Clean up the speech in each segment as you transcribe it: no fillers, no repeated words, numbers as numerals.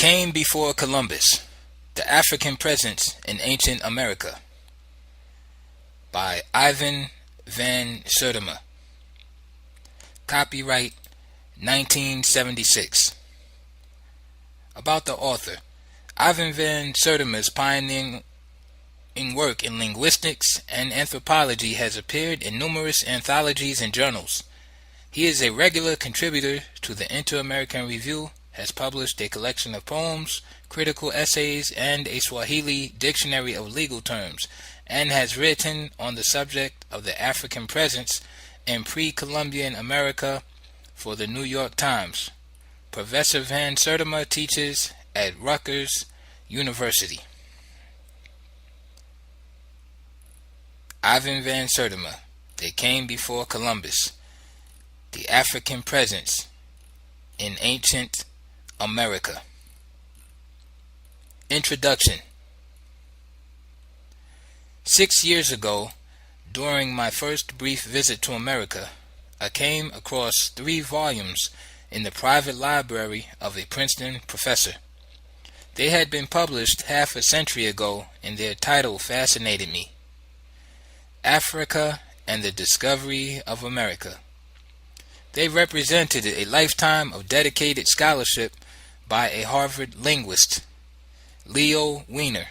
came before Columbus. The African Presence in Ancient America by Ivan van Sertima. Copyright 1976. About the author. Ivan van Sertima's pioneering work in linguistics and anthropology has appeared in numerous anthologies and journals. He is a regular contributor to the Inter-American Review, has published a collection of poems, critical essays, and a Swahili dictionary of legal terms, and has written on the subject of the African presence in pre-Columbian America for the New York Times. Professor van Sertima teaches at Rutgers University. Ivan van Sertima. They came before Columbus. The African presence in ancient America. Introduction. 6 years ago, during my first brief visit to America, I came across 3 volumes in the private library of a Princeton professor. They had been published half a century ago, and their title fascinated me. Africa and the Discovery of America. They represented a lifetime of dedicated scholarship by a Harvard linguist, Leo Weiner.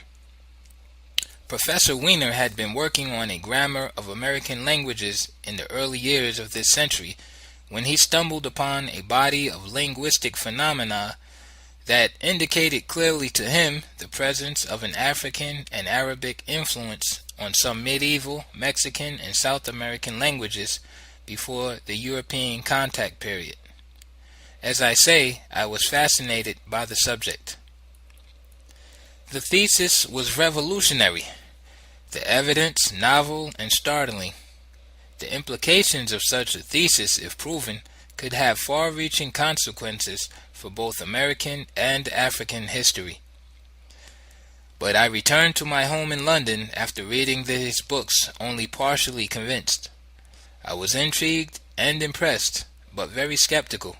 Professor Weiner had been working on a grammar of American languages in the early years of this century when he stumbled upon a body of linguistic phenomena that indicated clearly to him the presence of an African and Arabic influence on some medieval Mexican and South American languages before the European contact period. As I say, I was fascinated by the subject. The thesis was revolutionary, the evidence novel and startling. The implications of such a thesis, if proven, could have far-reaching consequences for both American and African history. But I returned to my home in London after reading these books only partially convinced. I was intrigued and impressed, but very skeptical.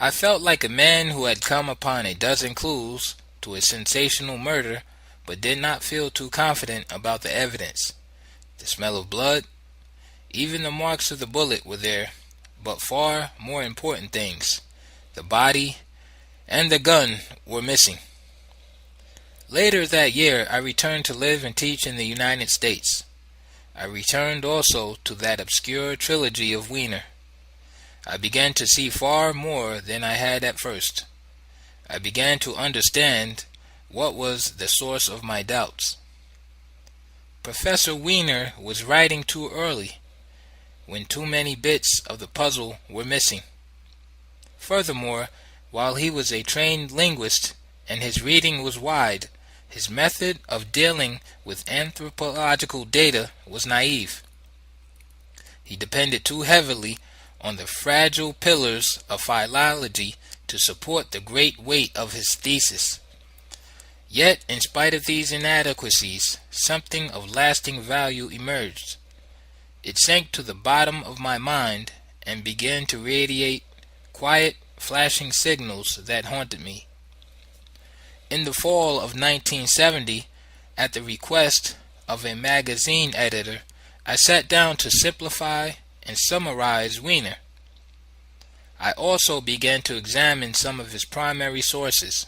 I felt like a man who had come upon a dozen clues to a sensational murder, but did not feel too confident about the evidence. The smell of blood, even the marks of the bullet were there, but far more important things, the body and the gun, were missing. Later that year, I returned to live and teach in the United States. I returned also to that obscure trilogy of Weiner. I began to see far more than I had at first. I began to understand what was the source of my doubts. Professor Weiner was writing too early, when too many bits of the puzzle were missing. Furthermore, while he was a trained linguist and his reading was wide, his method of dealing with anthropological data was naive. He depended too heavily on the fragile pillars of philology to support the great weight of his thesis. Yet, in spite of these inadequacies, something of lasting value emerged. It sank to the bottom of my mind and began to radiate quiet, flashing signals that haunted me. In the fall of 1970, at the request of a magazine editor, I sat down to simplify and summarize Weiner. I also began to examine some of his primary sources.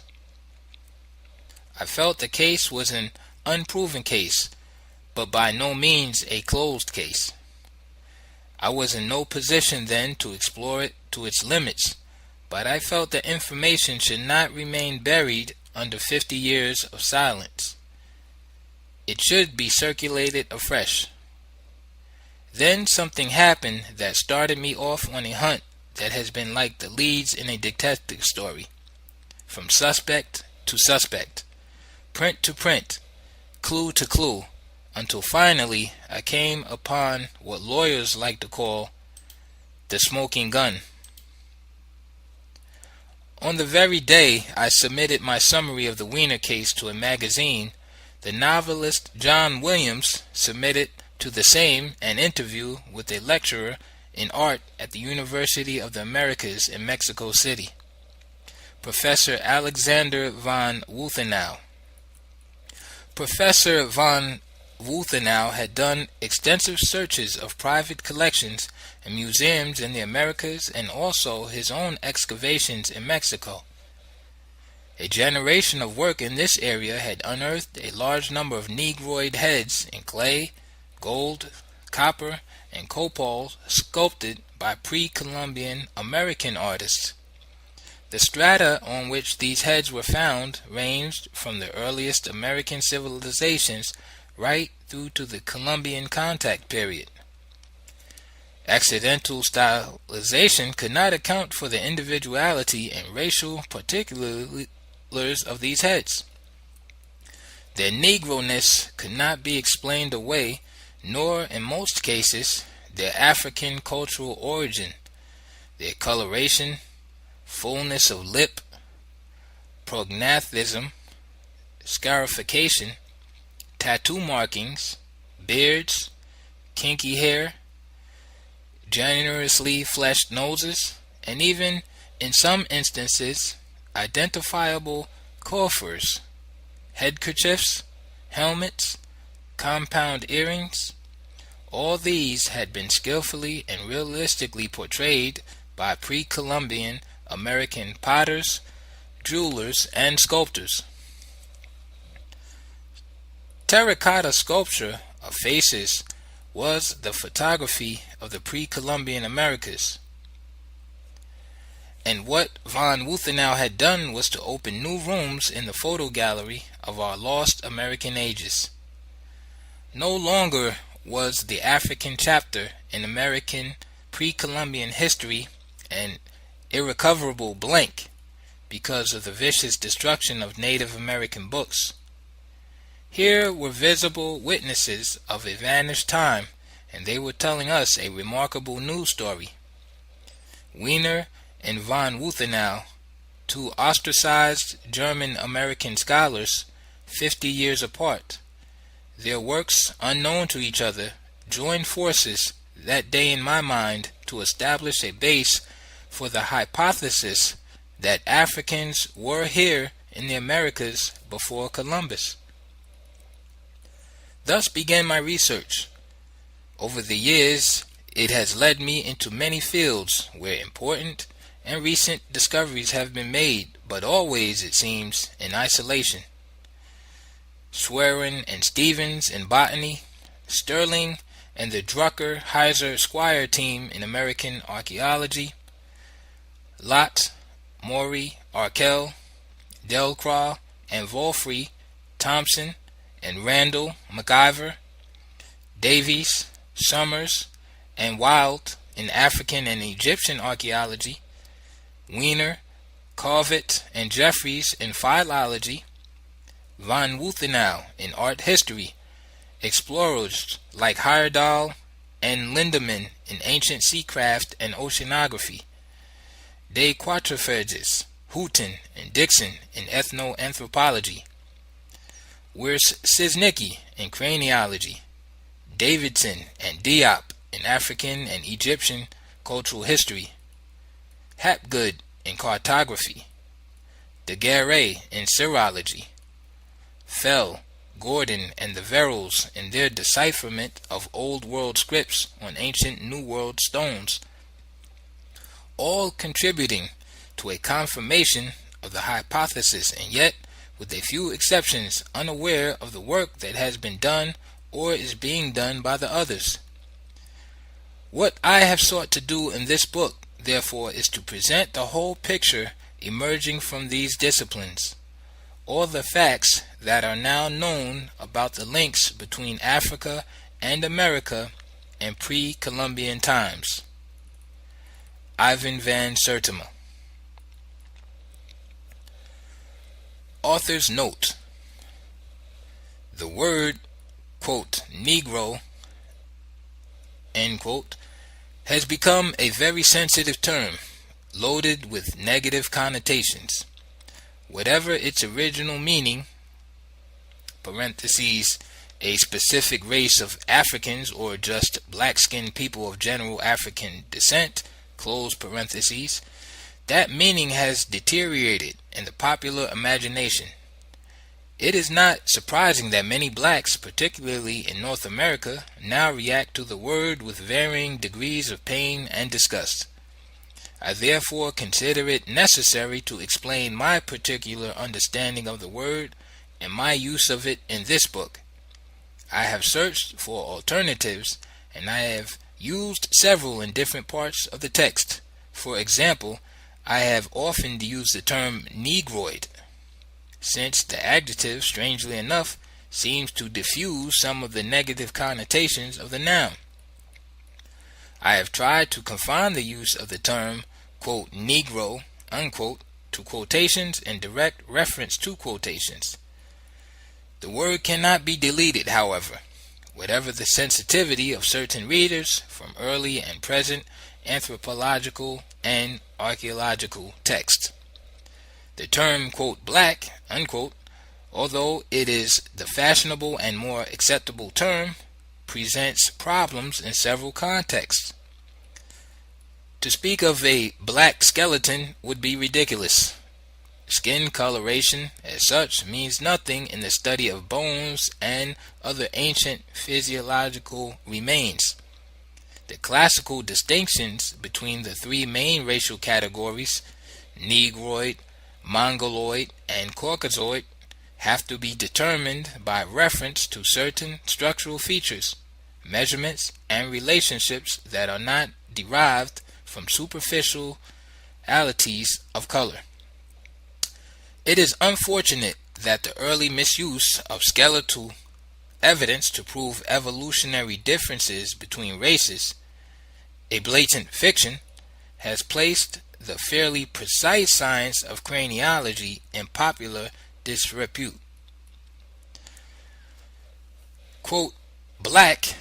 I felt the case was an unproven case, but by no means a closed case. I was in no position then to explore it to its limits, but I felt that information should not remain buried under 50 years of silence. It should be circulated afresh. Then something happened that started me off on a hunt that has been like the leads in a detective story, from suspect to suspect, print to print, clue to clue, until finally I came upon what lawyers like to call the smoking gun. On the very day I submitted my summary of the Weiner case to a magazine, the novelist John Williams submitted to the same an interview with a lecturer in art at the University of the Americas in Mexico City. Professor Alexander von Wuthenau. Professor von Wuthenau had done extensive searches of private collections and museums in the Americas and also his own excavations in Mexico. A generation of work in this area had unearthed a large number of negroid heads in clay, gold, copper, and copal sculpted by pre-Columbian American artists. The strata on which these heads were found ranged from the earliest American civilizations right through to the Columbian contact period. Accidental stylization could not account for the individuality and racial particulars of these heads. Their Negro-ness could not be explained away, nor, in most cases, their African cultural origin, their coloration, fullness of lip, prognathism, scarification, tattoo markings, beards, kinky hair, generously fleshed noses, and even, in some instances, identifiable coiffures, headkerchiefs, helmets, compound earrings. All these had been skillfully and realistically portrayed by pre-Columbian American potters, jewelers, and sculptors. Terracotta sculpture of faces was the photography of the pre-Columbian Americas. And what von Wuthenau had done was to open new rooms in the photo gallery of our lost American ages. No longer was the African chapter in American pre-Columbian history an irrecoverable blank because of the vicious destruction of Native American books. Here were visible witnesses of a vanished time, and they were telling us a remarkable news story. Wiener and von Wuthenau, two ostracized German-American scholars, 50 years apart. Their works, unknown to each other, joined forces that day in my mind to establish a base for the hypothesis that Africans were here in the Americas before Columbus. Thus began my research. Over the years, it has led me into many fields where important and recent discoveries have been made, but always, it seems, in isolation. Schwerin and Stevens in botany, Sterling and the Drucker, Heiser, Squire team in American archaeology, Lott, Maury, Arkell, Delcroix, and Wolfrey, Thompson, and Randall, MacIver, Davies, Summers, and Wild in African and Egyptian archaeology, Wiener, Covet, and Jeffries in philology, von Wuthenau in art history, explorers like Heyerdahl and Lindemann in ancient seacraft and oceanography, De Quatrefages, Houghton, and Dixon in ethnoanthropology, Wierszycki in craniology, Davidson and Diop in African and Egyptian cultural history, Hapgood in cartography, Daguerre in serology, Fell, Gordon, and the Verrills in their decipherment of Old World scripts on ancient New World stones, all contributing to a confirmation of the hypothesis, and yet, with a few exceptions, unaware of the work that has been done or is being done by the others. What I have sought to do in this book, therefore, is to present the whole picture emerging from these disciplines, all the facts that are now known about the links between Africa and America in pre-Columbian times. Ivan van Sertima. Author's note: the word, quote, Negro, end quote, has become a very sensitive term, loaded with negative connotations. Whatever its original meaning, parentheses, a specific race of Africans or just black-skinned people of general African descent, close parentheses, that meaning has deteriorated in the popular imagination. It is not surprising that many blacks, particularly in North America, now react to the word with varying degrees of pain and disgust. I therefore consider it necessary to explain my particular understanding of the word and my use of it in this book. I have searched for alternatives, and I have used several in different parts of the text. For example, I have often used the term Negroid, since the adjective, strangely enough, seems to diffuse some of the negative connotations of the noun. I have tried to confine the use of the term, quote, Negro, unquote, to quotations in direct reference to quotations. The word cannot be deleted, however, whatever the sensitivity of certain readers from early and present anthropological and archaeological texts. The term, quote, black, unquote, although it is the fashionable and more acceptable term, presents problems in several contexts. To speak of a black skeleton would be ridiculous. Skin coloration, as such, means nothing in the study of bones and other ancient physiological remains. The classical distinctions between the three main racial categories, Negroid, Mongoloid, and Caucasoid, have to be determined by reference to certain structural features, measurements, and relationships that are not derived from superficialities of color. It is unfortunate that the early misuse of skeletal evidence to prove evolutionary differences between races, a blatant fiction, has placed the fairly precise science of craniology in popular disrepute. Quote, black,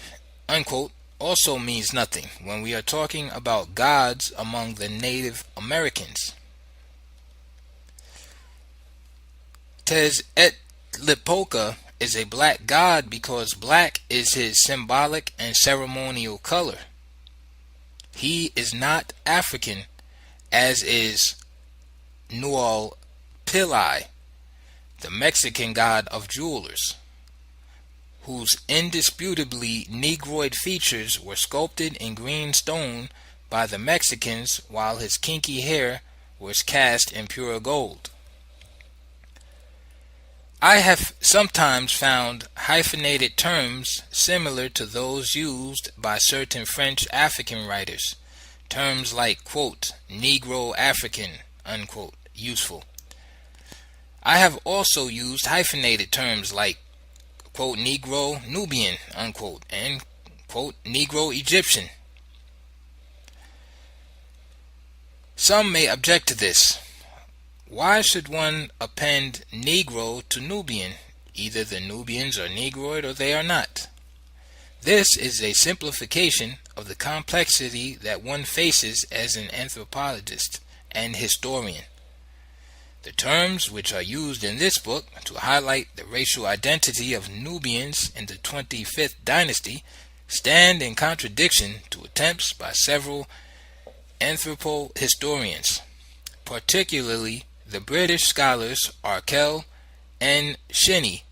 unquote, also means nothing when we are talking about gods among the Native Americans. Tezcatlipoca is a black god because black is his symbolic and ceremonial color. He is not African, as is Nualpilai, the Mexican god of jewelers, whose indisputably Negroid features were sculpted in green stone by the Mexicans while his kinky hair was cast in pure gold. I have sometimes found hyphenated terms similar to those used by certain French African writers, terms like, quote, Negro African, unquote, useful. I have also used hyphenated terms like, quote, Negro Nubian, unquote, and, quote, Negro Egyptian. Some may object to this. Why should one append Negro to Nubian? Either the Nubians are Negroid or they are not. This is a simplification of the complexity that one faces as an anthropologist and historian. The terms which are used in this book to highlight the racial identity of Nubians in the 25th dynasty stand in contradiction to attempts by several anthropohistorians, particularly the British scholars Arkell and Shinney,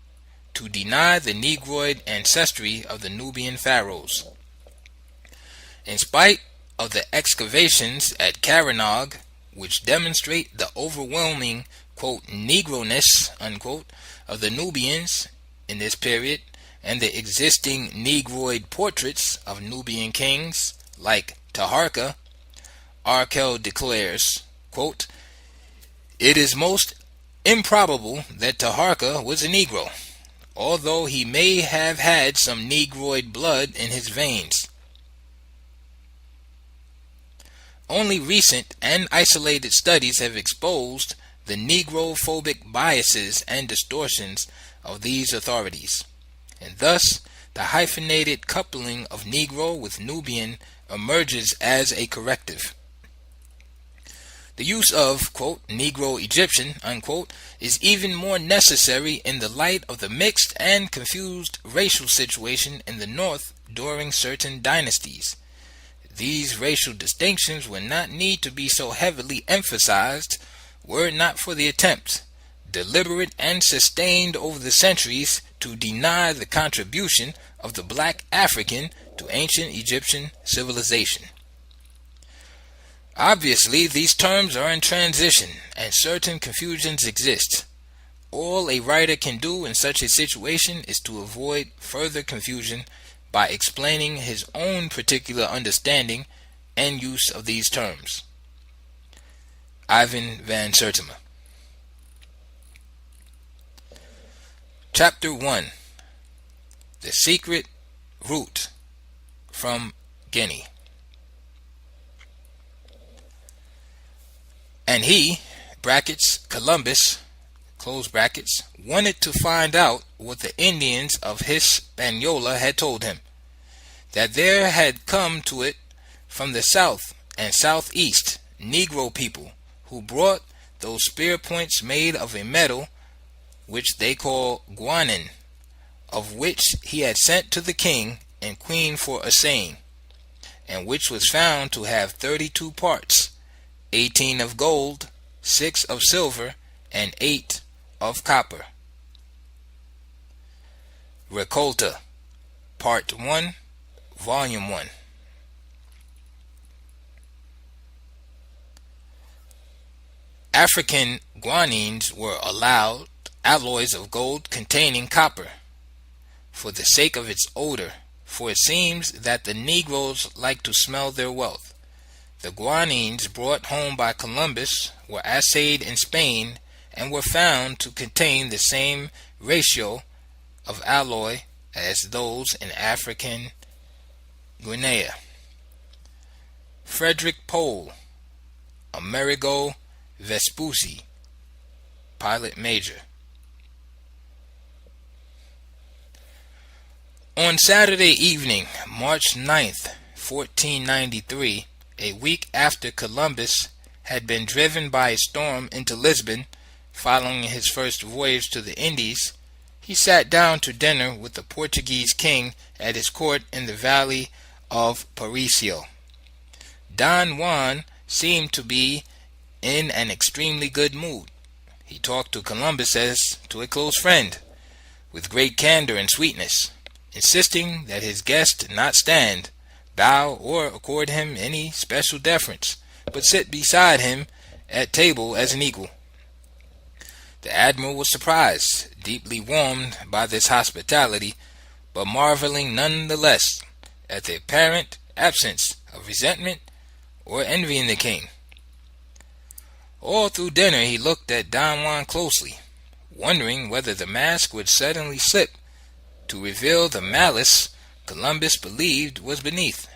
to deny the Negroid ancestry of the Nubian pharaohs. In spite of the excavations at Karanog, which demonstrate the overwhelming, quote, Negroness, unquote, of the Nubians in this period, and the existing Negroid portraits of Nubian kings, like Taharka, Arkell declares, quote, it is most improbable that Taharka was a Negro, although he may have had some Negroid blood in his veins. Only recent and isolated studies have exposed the Negrophobic biases and distortions of these authorities, and thus the hyphenated coupling of Negro with Nubian emerges as a corrective. The use of, quote, Negro Egyptian, unquote, is even more necessary in the light of the mixed and confused racial situation in the North during certain dynasties. These racial distinctions would not need to be so heavily emphasized were it not for the attempt, deliberate and sustained over the centuries, to deny the contribution of the black African to ancient Egyptian civilization. Obviously, these terms are in transition, and certain confusions exist. All a writer can do in such a situation is to avoid further confusion by explaining his own particular understanding and use of these terms. Ivan van Sertima. Chapter 1. The Secret Route from Guinea. And he, brackets, Columbus, close brackets, wanted to find out what the Indians of Hispaniola had told him, that there had come to it from the south and southeast Negro people, who brought those spear points made of a metal which they call guanin, of which he had sent to the king and queen for assaying, and which was found to have 32 parts, 18 of gold, 6 of silver, and 8 of copper. Recolta, Part 1, Volume 1. African guanines were allowed alloys of gold containing copper, for the sake of its odor, for it seems that the Negroes like to smell their wealth. The guanines brought home by Columbus were assayed in Spain and were found to contain the same ratio of alloy as those in African Guinea. Frederick Pole, Amerigo Vespucci, Pilot Major. On Saturday evening, March 9th, 1493, a week after Columbus had been driven by a storm into Lisbon following his first voyage to the Indies, he sat down to dinner with the Portuguese king at his court in the valley of Parisio. Don Juan seemed to be in an extremely good mood. He talked to Columbus as to a close friend, with great candor and sweetness, insisting that his guest not stand, bow, or accord him any special deference, but sit beside him at table as an equal. The admiral was surprised, deeply warmed by this hospitality, but marveling none the less at the apparent absence of resentment or envy in the king. All through dinner he looked at Don Juan closely, wondering whether the mask would suddenly slip to reveal the malice Columbus believed was beneath.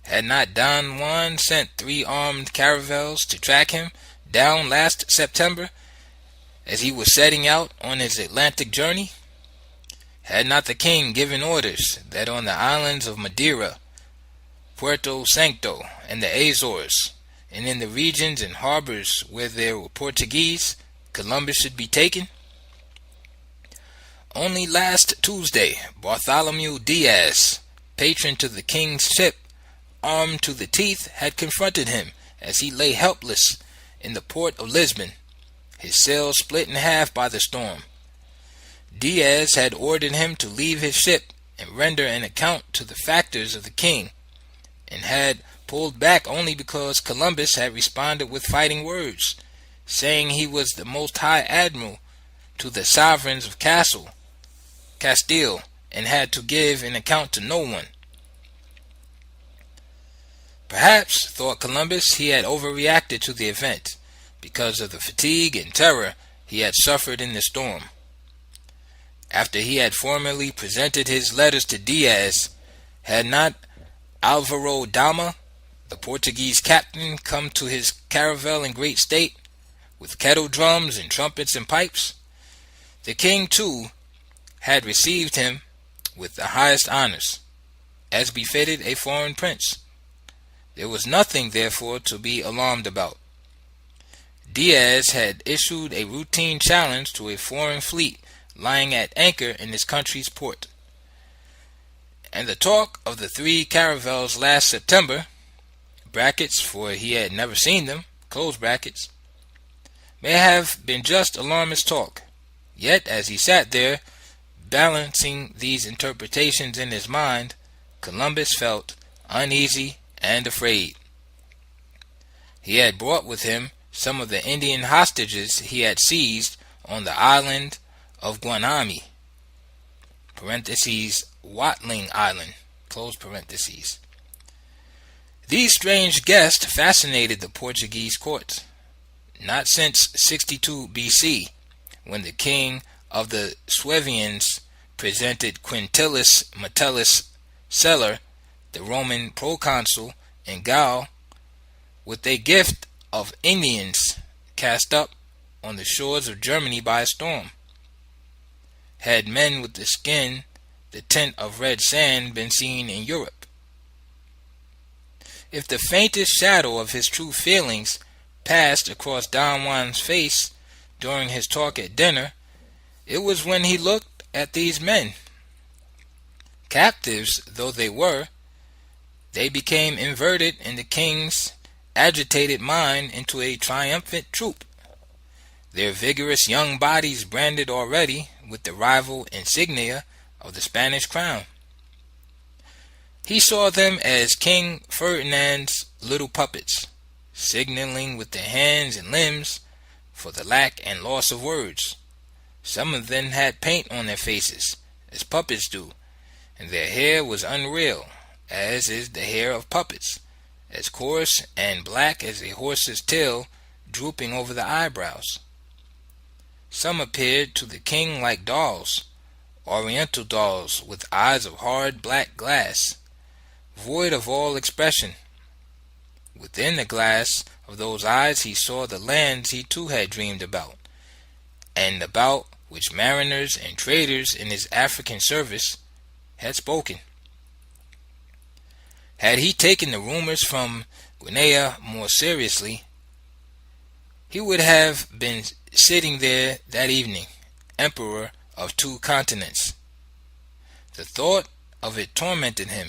Had not Don Juan sent 3 armed caravels to track him down last September as he was setting out on his Atlantic journey? Had not the king given orders that on the islands of Madeira, Puerto Santo, and the Azores, and in the regions and harbors where there were Portuguese, Columbus should be taken? Only last Tuesday, Bartholomew Diaz, patron to the king's ship, armed to the teeth, had confronted him as he lay helpless in the port of Lisbon, his sails split in half by the storm. Diaz had ordered him to leave his ship and render an account to the factors of the king, and had pulled back only because Columbus had responded with fighting words, saying he was the most high admiral to the sovereigns of Castile, and had to give an account to no one. Perhaps, thought Columbus, he had overreacted to the event because of the fatigue and terror he had suffered in the storm. After he had formally presented his letters to Diaz, had not Alvaro Dama, the Portuguese captain, come to his caravel in great state, with kettle drums and trumpets and pipes? The king, too, had received him with the highest honors, as befitted a foreign prince. There was nothing, therefore, to be alarmed about. Diaz had issued a routine challenge to a foreign fleet lying at anchor in his country's port, And the talk of the 3 caravels last September, brackets, for he had never seen them, close brackets, may have been just alarmist talk. Yet as he sat there, balancing these interpretations in his mind, Columbus felt uneasy and afraid. He had brought with him some of the Indian hostages he had seized on the island of Guanami, parentheses, Watling Island, close parentheses. These strange guests fascinated the Portuguese courts, not since 62 BC, when the king of the Suevians presented Quintilis Metellus Celer, the Roman proconsul in Gaul, with a gift of Indians cast up on the shores of Germany by a storm. Had men with the skin the tint of red sand been seen in Europe? If the faintest shadow of his true feelings passed across Don Juan's face during his talk at dinner, it was when he looked at these men. Captives though they were, they became inverted in the king's agitated mind into a triumphant troop, their vigorous young bodies branded already with the rival insignia of the Spanish crown. He saw them as King Ferdinand's little puppets, signaling with their hands and limbs for the lack and loss of words. Some of them had paint on their faces, as puppets do, and their hair was unreal, as is the hair of puppets, as coarse and black as a horse's tail drooping over the eyebrows. Some appeared to the king like dolls, oriental dolls with eyes of hard black glass, void of all expression. Within the glass of those eyes he saw the lands he too had dreamed about, and about which mariners and traders in his African service had spoken. Had he taken the rumors from Guinea more seriously, he would have been sitting there that evening, emperor of 2 continents. The thought of it tormented him.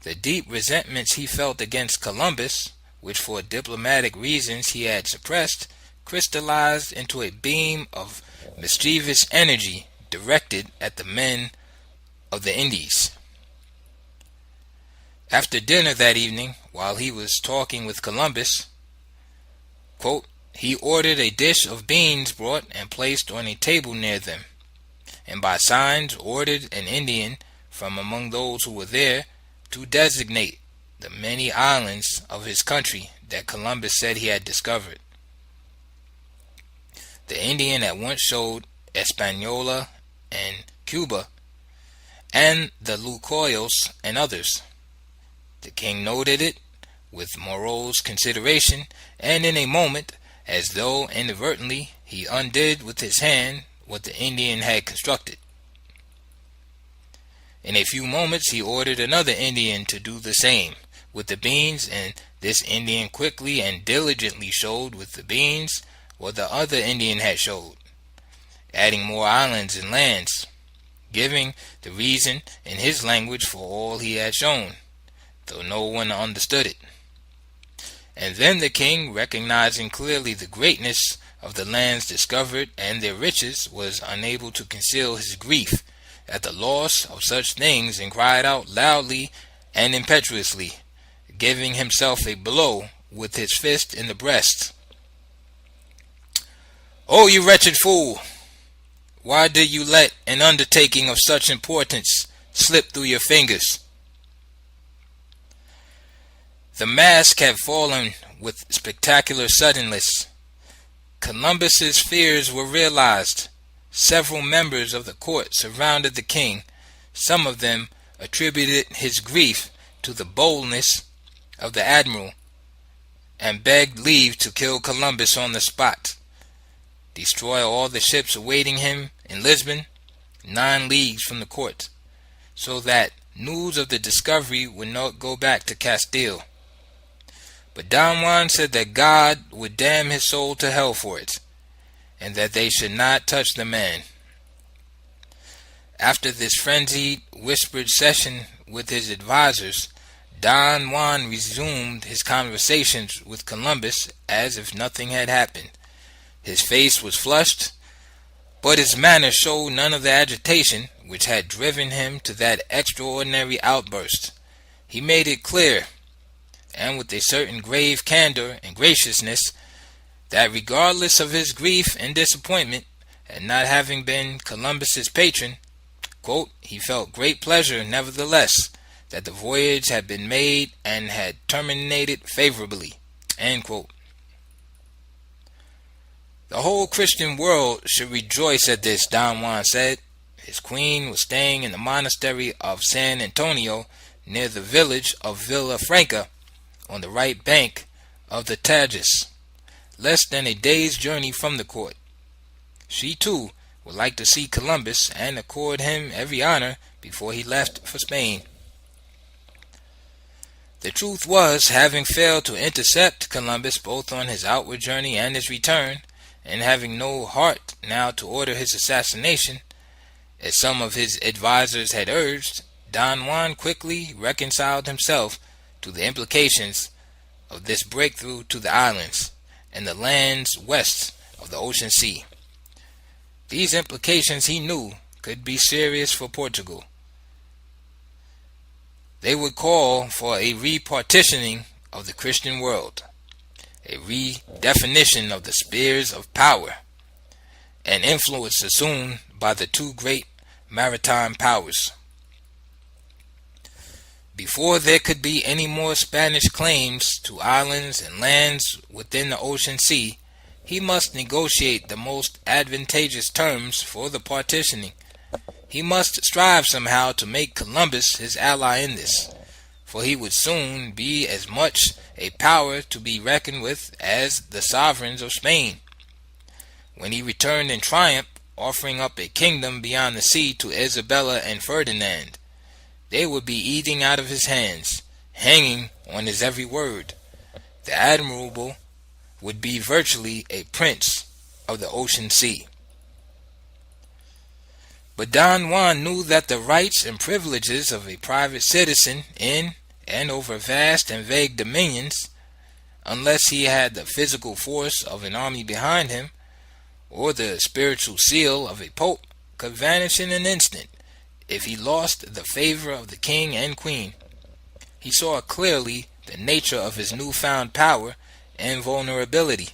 The deep resentments he felt against Columbus, which for diplomatic reasons he had suppressed, crystallized into a beam of mischievous energy directed at the men of the Indies. After dinner that evening, while he was talking with Columbus, quote, he ordered a dish of beans brought and placed on a table near them, and by signs ordered an Indian from among those who were there to designate the many islands of his country that Columbus said he had discovered. The Indian at once showed Hispaniola and Cuba, and the Lucoyos and others. The king noted it with morose consideration, and in a moment, as though inadvertently, he undid with his hand what the Indian had constructed. In a few moments he ordered another Indian to do the same with the beans, and this Indian quickly and diligently showed with the beans what the other Indian had showed, adding more islands and lands, giving the reason in his language for all he had shown, though no one understood it. And then the king, recognizing clearly the greatness of the lands discovered and their riches, was unable to conceal his grief at the loss of such things, and cried out loudly and impetuously, giving himself a blow with his fist in the breast. "Oh, you wretched fool! Why did you let an undertaking of such importance slip through your fingers?" The mask had fallen with spectacular suddenness. Columbus's fears were realized. Several members of the court surrounded the king. Some of them attributed his grief to the boldness of the admiral, and begged leave to kill Columbus on the spot, destroy all the ships awaiting him in Lisbon, 9 leagues from the court, so that news of the discovery would not go back to Castile. But Don Juan said that God would damn his soul to hell for it, and that they should not touch the man. After this frenzied, whispered session with his advisors, Don Juan resumed his conversations with Columbus as if nothing had happened. His face was flushed, but his manner showed none of the agitation which had driven him to that extraordinary outburst. He made it clear, and with a certain grave candor and graciousness, that regardless of his grief and disappointment at not having been Columbus's patron, quote, he felt great pleasure nevertheless that the voyage had been made and had terminated favorably, end quote. The whole Christian world should rejoice at this, Don Juan said. His queen was staying in the monastery of San Antonio near the village of Villa Franca on the right bank of the Tagus, less than a day's journey from the court. She too would like to see Columbus and accord him every honor before he left for Spain. The truth was, having failed to intercept Columbus both on his outward journey and his return, and having no heart now to order his assassination, as some of his advisers had urged, Don Juan quickly reconciled himself to the implications of this breakthrough to the islands and the lands west of the ocean sea. These implications, he knew, could be serious for Portugal. They would call for a repartitioning of the Christian world, a redefinition of the spheres of power and influence assumed by the two great maritime powers. Before there could be any more Spanish claims to islands and lands within the ocean sea, he must negotiate the most advantageous terms for the partitioning. He must strive somehow to make Columbus his ally in this, for he would soon be as much a power to be reckoned with as the sovereigns of Spain. When he returned in triumph, offering up a kingdom beyond the sea to Isabella and Ferdinand, they would be eating out of his hands, hanging on his every word. The admirable would be virtually a prince of the ocean sea. But Don Juan knew that the rights and privileges of a private citizen in and over vast and vague dominions, unless he had the physical force of an army behind him, or the spiritual seal of a pope, could vanish in an instant if he lost the favor of the king and queen. He saw clearly the nature of his newfound power and vulnerability,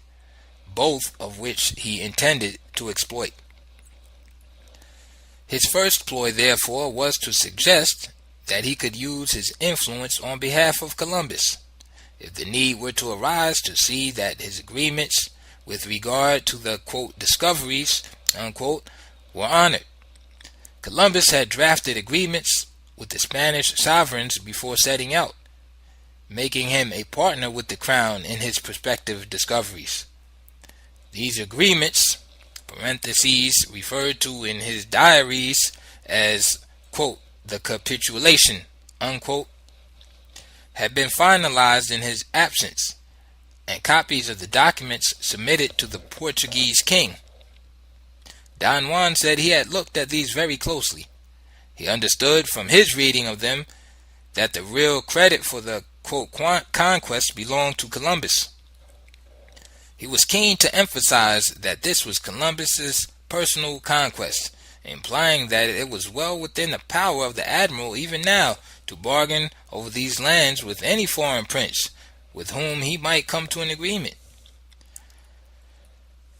both of which he intended to exploit. His first ploy, therefore, was to suggest that he could use his influence on behalf of Columbus, if the need were to arise to see that his agreements with regard to the, quote, discoveries, unquote, were honored. Columbus had drafted agreements with the Spanish sovereigns before setting out, making him a partner with the crown in his prospective discoveries. These agreements, parentheses, referred to in his diaries as, quote, the capitulation, unquote, had been finalized in his absence, and copies of the documents submitted to the Portuguese king. Don Juan said he had looked at these very closely. He understood from his reading of them that the real credit for the, quote, conquest belonged to Columbus. He was keen to emphasize that this was Columbus's personal conquest, implying that it was well within the power of the admiral even now to bargain over these lands with any foreign prince with whom he might come to an agreement.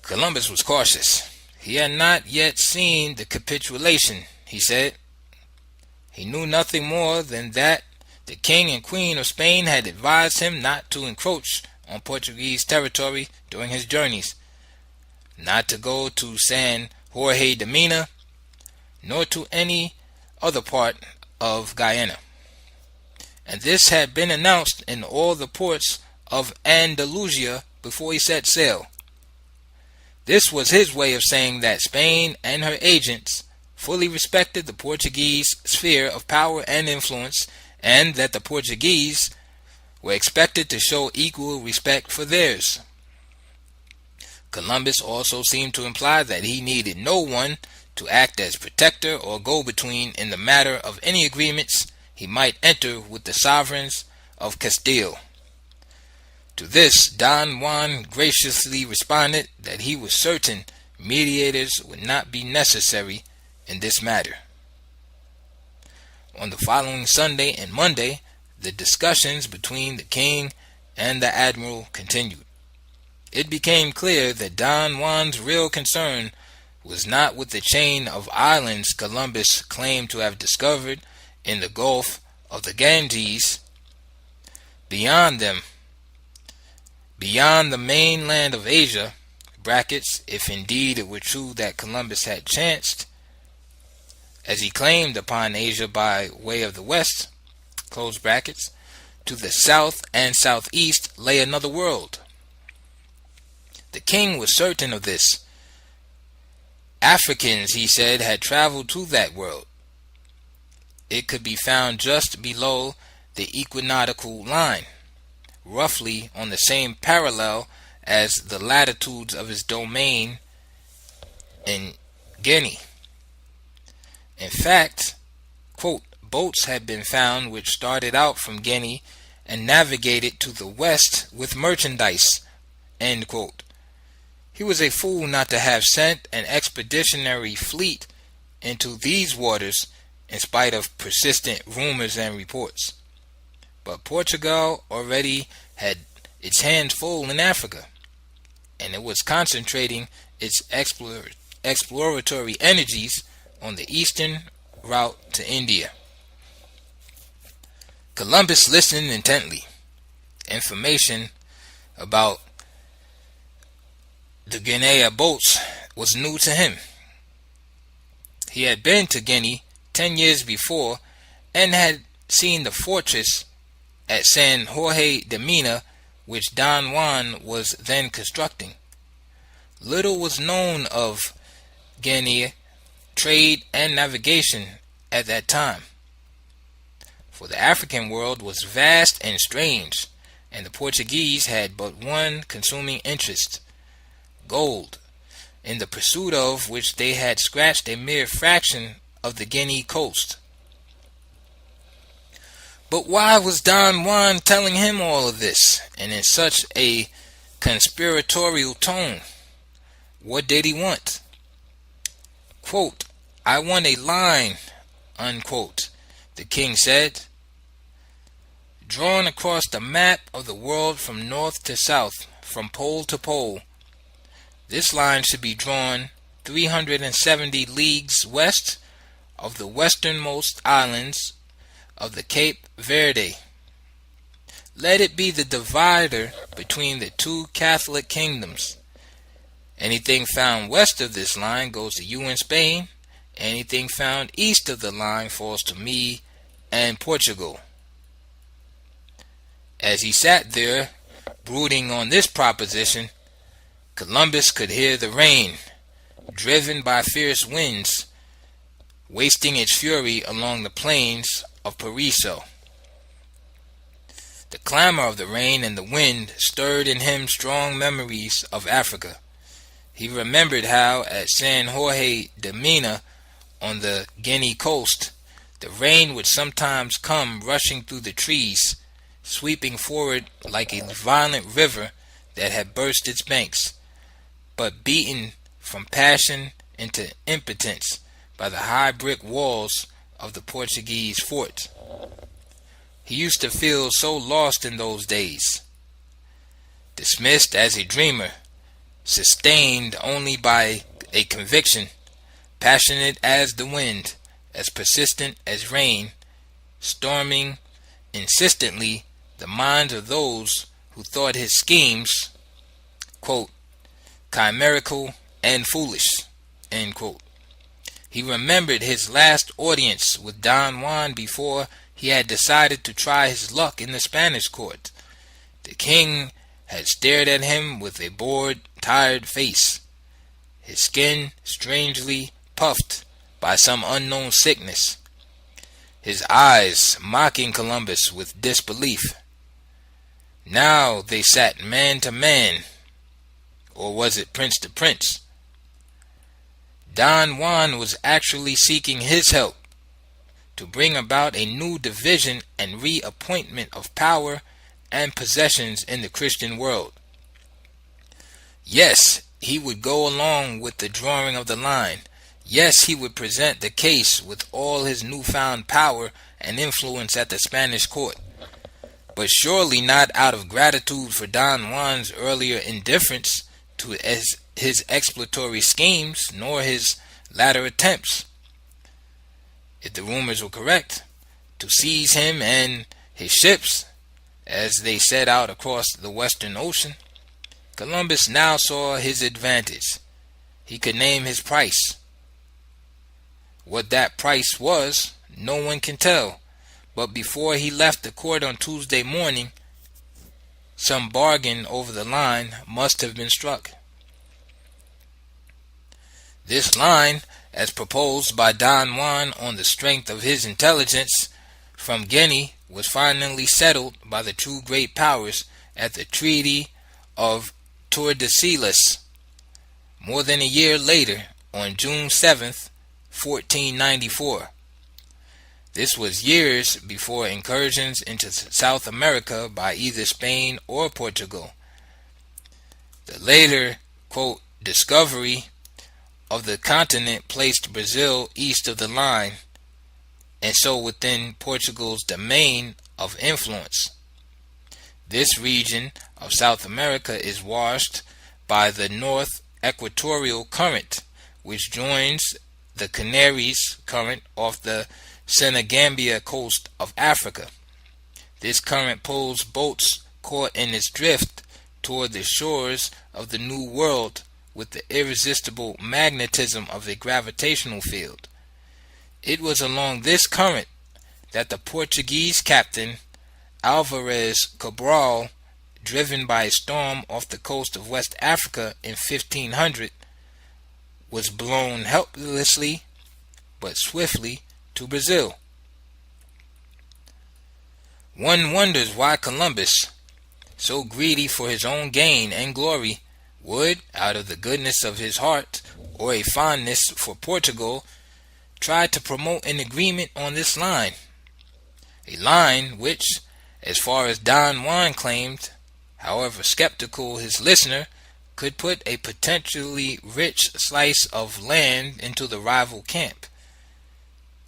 Columbus was cautious. He had not yet seen the capitulation, he said. He knew nothing more than that the king and queen of Spain had advised him not to encroach on Portuguese territory during his journeys, not to go to San Jorge de Mina, nor to any other part of Guyana. And this had been announced in all the ports of Andalusia before he set sail. This was his way of saying that Spain and her agents fully respected the Portuguese sphere of power and influence, and that the Portuguese were expected to show equal respect for theirs. Columbus also seemed to imply that he needed no one to act as protector or go-between in the matter of any agreements he might enter with the sovereigns of Castile. To this, Don Juan graciously responded that he was certain mediators would not be necessary in this matter. On the following Sunday and Monday, the discussions between the king and the admiral continued. It became clear that Don Juan's real concern was not with the chain of islands Columbus claimed to have discovered in the Gulf of the Ganges. Beyond them, beyond the mainland of Asia, if indeed it were true that Columbus had chanced, as he claimed, upon Asia by way of the west, to the south and southeast lay another world. The king was certain of this. Africans, he said, had traveled to that world. It could be found just below the equinoctial line, roughly on the same parallel as the latitudes of his domain in Guinea. In fact, quote, boats had been found which started out from Guinea and navigated to the west with merchandise, end quote. He was a fool not to have sent an expeditionary fleet into these waters in spite of persistent rumors and reports. But Portugal already had its hands full in Africa, and it was concentrating its exploratory energies on the eastern route to India. Columbus listened intently. Information about the Guinea boats was new to him. He had been to Guinea 10 years before and had seen the fortress at San Jorge de Mina, which Don Juan was then constructing. Little was known of Guinea trade and navigation at that time, for the African world was vast and strange, and the Portuguese had but one consuming interest: gold, in the pursuit of which they had scratched a mere fraction of the Guinea coast. But why was Don Juan telling him all of this, and in such a conspiratorial tone? What did he want? Quote, I want a line, unquote, the king said, drawn across the map of the world from north to south, from pole to pole. This line should be drawn 370 leagues west of the westernmost islands of the Cape Verde. Let it be the divider between the two Catholic kingdoms. Anything found west of this line goes to you and Spain. Anything found east of the line falls to me and Portugal. As he sat there, brooding on this proposition, Columbus could hear the rain, driven by fierce winds, wasting its fury along the plains of Paraiso. The clamor of the rain and the wind stirred in him strong memories of Africa. He remembered how at San Jorge de Mina on the Guinea coast, the rain would sometimes come rushing through the trees, sweeping forward like a violent river that had burst its banks, but beaten from passion into impotence by the high brick walls of the Portuguese fort. He used to feel so lost in those days, dismissed as a dreamer, sustained only by a conviction, passionate as the wind, as persistent as rain, storming insistently the minds of those who thought his schemes, quote, chimerical and foolish, end quote. He remembered his last audience with Don Juan before he had decided to try his luck in the Spanish court. The king had stared at him with a bored, tired face, his skin strangely puffed by some unknown sickness, his eyes mocking Columbus with disbelief. Now they sat man to man, or was it prince to prince? Don Juan was actually seeking his help to bring about a new division and reappointment of power and possessions in the Christian world. Yes, he would go along with the drawing of the line. Yes, he would present the case with all his newfound power and influence at the Spanish court, but surely not out of gratitude for Don Juan's earlier indifference to his exploratory schemes, nor his latter attempts, if the rumors were correct, to seize him and his ships as they set out across the Western Ocean. Columbus now saw his advantage. He could name his price. What that price was, no one can tell, but before he left the court on Tuesday morning, some bargain over the line must have been struck. This line, as proposed by Don Juan on the strength of his intelligence from Guinea, was finally settled by the two great powers at the Treaty of Tordesillas more than a year later, on June 7th, 1494. This was years before incursions into South America by either Spain or Portugal. The later, quote, discovery of the continent placed Brazil east of the line, and so within Portugal's domain of influence. This region of South America is washed by the North Equatorial Current, which joins the Canaries Current off the Senegambia coast of Africa. This current pulls boats caught in its drift toward the shores of the New World with the irresistible magnetism of a gravitational field. It was along this current that the Portuguese captain Alvarez Cabral, driven by a storm off the coast of West Africa in 1500, was blown helplessly but swiftly to Brazil. One wonders why Columbus, so greedy for his own gain and glory, would, out of the goodness of his heart or a fondness for Portugal, try to promote an agreement on this line. A line which, as far as Don Juan claimed, however skeptical his listener, could put a potentially rich slice of land into the rival camp.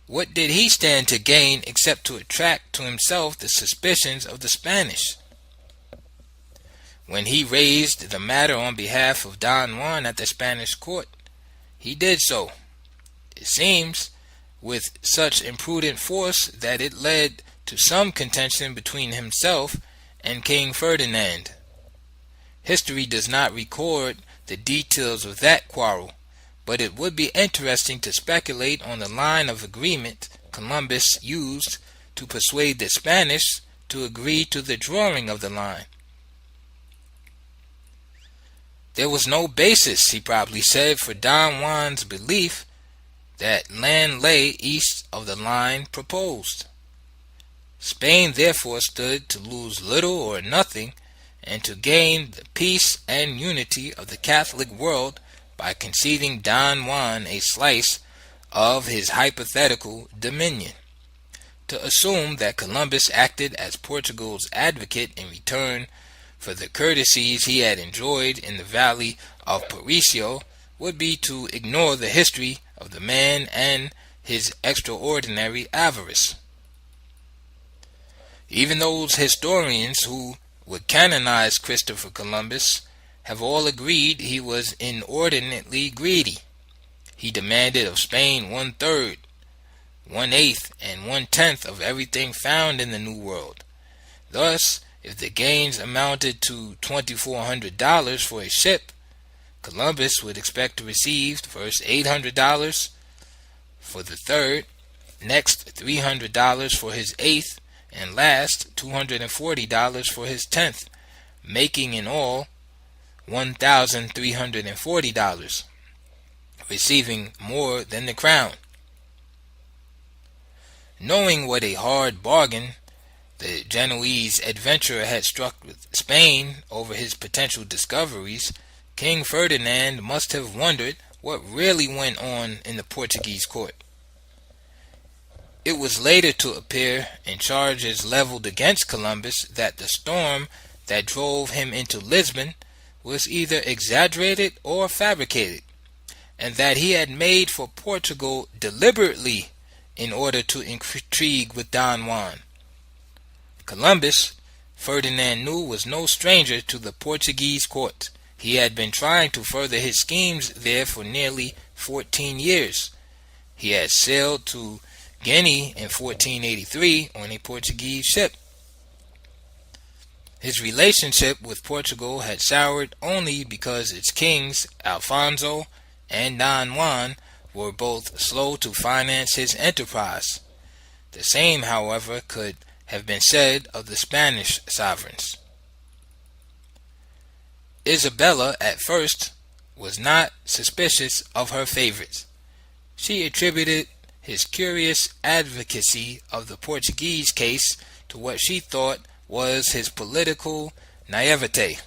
What did he stand to gain except to attract to himself the suspicions of the Spanish? When he raised the matter on behalf of Don Juan at the Spanish court, he did so, it seems, with such imprudent force that it led to some contention between himself and King Ferdinand. History does not record the details of that quarrel, but it would be interesting to speculate on the line of agreement Columbus used to persuade the Spanish to agree to the drawing of the line. There was no basis, he probably said, for Don Juan's belief that land lay east of the line proposed. Spain therefore stood to lose little or nothing, and to gain the peace and unity of the Catholic world by conceding Don Juan a slice of his hypothetical dominion. To assume that Columbus acted as Portugal's advocate in return for the courtesies he had enjoyed in the valley of Parisio would be to ignore the history of the man and his extraordinary avarice. Even those historians who would canonize Christopher Columbus have all agreed he was inordinately greedy. He demanded of Spain 1/3, 1/8, and 1/10 of everything found in the New World. Thus, if the gains amounted to $2,400 for a ship, Columbus would expect to receive first $800 for the third, next $300 for his eighth, and last $240 for his 10th, making in all $1,340, receiving more than the crown. Knowing what a hard bargain the Genoese adventurer had struck with Spain over his potential discoveries, King Ferdinand must have wondered what really went on in the Portuguese court. It was later to appear in charges leveled against Columbus that the storm that drove him into Lisbon was either exaggerated or fabricated, and that he had made for Portugal deliberately in order to intrigue with Don Juan. Columbus, Ferdinand knew, was no stranger to the Portuguese court. He had been trying to further his schemes there for nearly 14 years. He had sailed to Guinea in 1483 on a Portuguese ship. His relationship with Portugal had soured only because its kings, Alfonso and Don Juan, were both slow to finance his enterprise. The same, however, could have been said of the Spanish sovereigns. Isabella, at first, was not suspicious of her favorites. She attributed his curious advocacy of the Portuguese case to what she thought was his political naivete.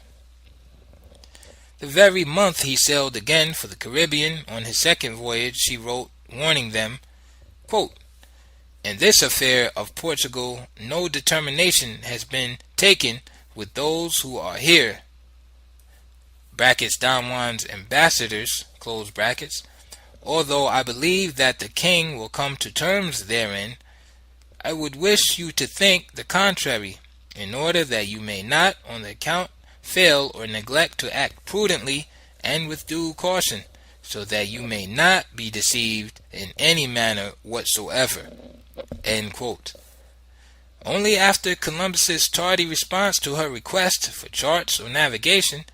The very month he sailed again for the Caribbean on his second voyage, she wrote, warning them, quote, "In this affair of Portugal, no determination has been taken with those who are here," brackets Don Juan's ambassadors, close brackets, "although I believe that the king will come to terms therein. I would wish you to think the contrary, in order that you may not on the account fail or neglect to act prudently and with due caution, so that you may not be deceived in any manner whatsoever." End quote. Only after Columbus's tardy response to her request for charts of navigation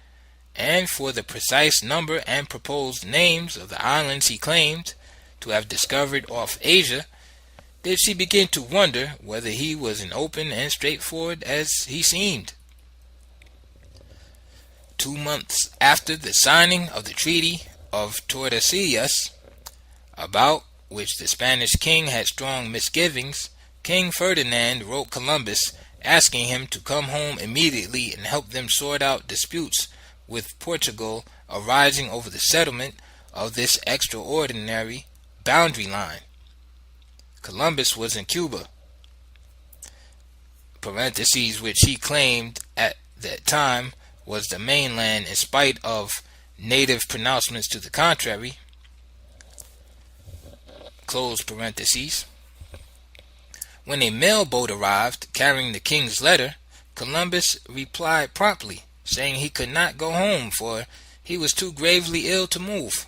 and for the precise number and proposed names of the islands he claimed to have discovered off Asia, did she begin to wonder whether he was as open and straightforward as he seemed. 2 months after the signing of the Treaty of Tordesillas, about which the Spanish king had strong misgivings, King Ferdinand wrote Columbus asking him to come home immediately and help them sort out disputes with Portugal arising over the settlement of this extraordinary boundary line. Columbus was in Cuba, parentheses, which he claimed at that time was the mainland in spite of native pronouncements to the contrary, close parentheses. When a mail boat arrived carrying the king's letter, Columbus replied promptly, saying he could not go home for he was too gravely ill to move.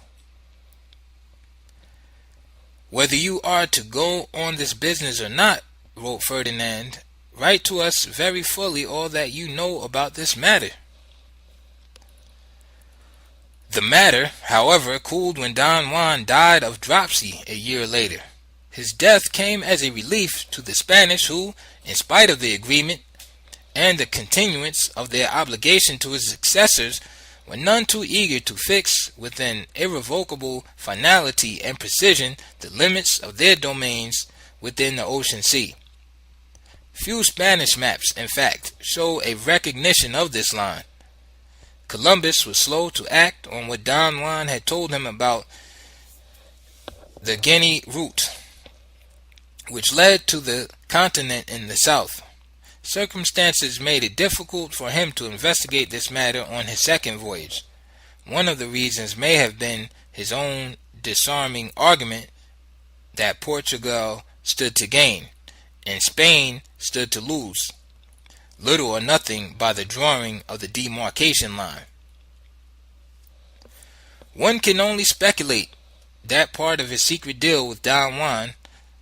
"Whether you are to go on this business or not," wrote Ferdinand, "write to us very fully all that you know about this matter." The matter, however, cooled when Don Juan died of dropsy a year later. His death came as a relief to the Spanish who, in spite of the agreement and the continuance of their obligation to his successors, were none too eager to fix with an irrevocable finality and precision the limits of their domains within the ocean sea. Few Spanish maps, in fact, show a recognition of this line. Columbus was slow to act on what Don Juan had told him about the Guinea route, which led to the continent in the south. Circumstances made it difficult for him to investigate this matter on his second voyage. One of the reasons may have been his own disarming argument that Portugal stood to gain, and Spain stood to lose little or nothing by the drawing of the demarcation line. One can only speculate that part of his secret deal with Don Juan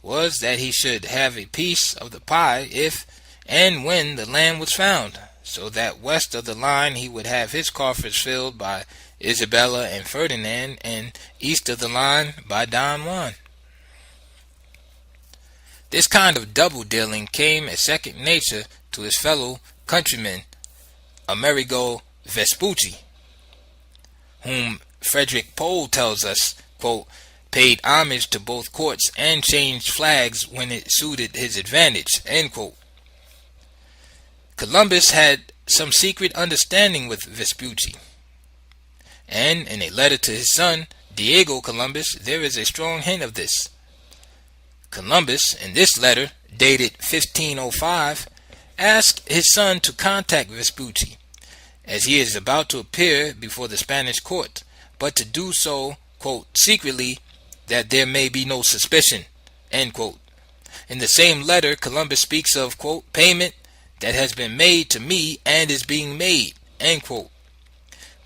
was that he should have a piece of the pie if and when the land was found, so that west of the line he would have his coffers filled by Isabella and Ferdinand, and east of the line by Don Juan. This kind of double-dealing came as second nature to his fellow countryman, Amerigo Vespucci, whom Frederick Pohl tells us, quote, paid homage to both courts and changed flags when it suited his advantage, end quote. Columbus had some secret understanding with Vespucci, and in a letter to his son, Diego Columbus, there is a strong hint of this. Columbus, in this letter, dated 1505, asked his son to contact Vespucci, as he is about to appear before the Spanish court, but to do so, quote, secretly, that there may be no suspicion, end quote. In the same letter, Columbus speaks of, quote, payment that has been made to me and is being made, end quote,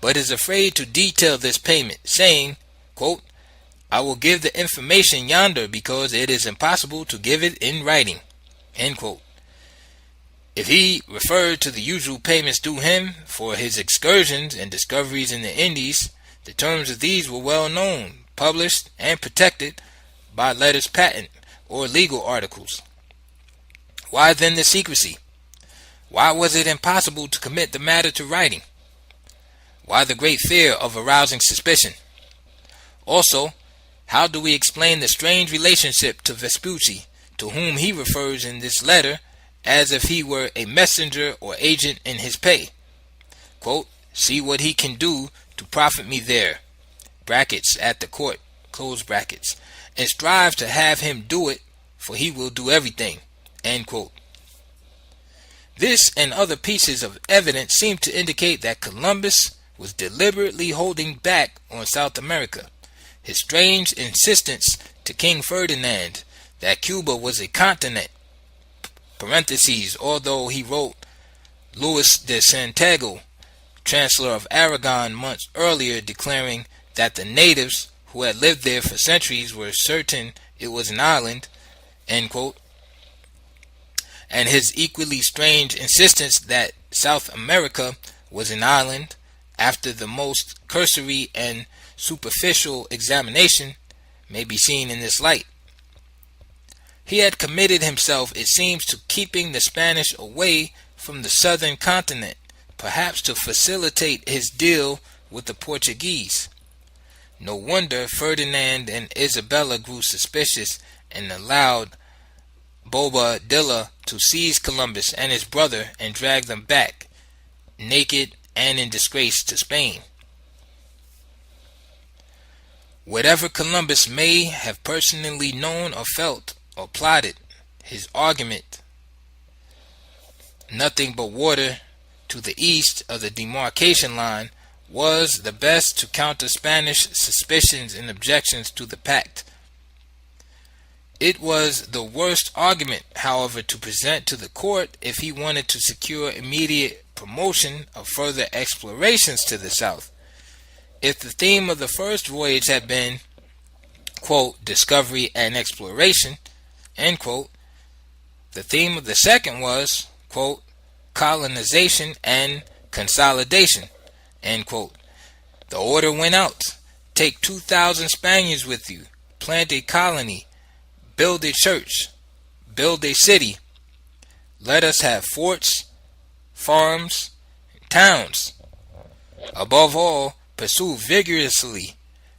but is afraid to detail this payment, saying, quote, I will give the information yonder because it is impossible to give it in writing, end quote. If he referred to the usual payments due him for his excursions and discoveries in the Indies, the terms of these were well known, published, and protected by letters patent or legal articles. Why then the secrecy? Why was it impossible to commit the matter to writing? Why the great fear of arousing suspicion? Also, how do we explain the strange relationship to Vespucci, to whom he refers in this letter as if he were a messenger or agent in his pay? Quote, see what he can do to profit me there, brackets, at the court, close brackets, and strive to have him do it, for he will do everything, end quote. This and other pieces of evidence seem to indicate that Columbus was deliberately holding back on South America. His strange insistence to King Ferdinand that Cuba was a continent, parentheses, although he wrote Louis de Santiago, Chancellor of Aragon, months earlier, declaring that the natives who had lived there for centuries were certain it was an island, end quote, and his equally strange insistence that South America was an island, after the most cursory and superficial examination, may be seen in this light. He had committed himself, it seems, to keeping the Spanish away from the southern continent, perhaps to facilitate his deal with the Portuguese. No wonder Ferdinand and Isabella grew suspicious and allowed Bobadilla to seize Columbus and his brother and drag them back, naked and in disgrace, to Spain. Whatever Columbus may have personally known or felt or plotted, his argument, nothing but water to the east of the demarcation line, was the best to counter Spanish suspicions and objections to the pact. It was the worst argument, however, to present to the court if he wanted to secure immediate promotion of further explorations to the south. If the theme of the first voyage had been, quote, discovery and exploration, end quote, the theme of the second was, quote, colonization and consolidation, end quote. The order went out: take 2,000 Spaniards with you, plant a colony, build a church, build a city. Let us have forts, farms, towns. Above all, pursue vigorously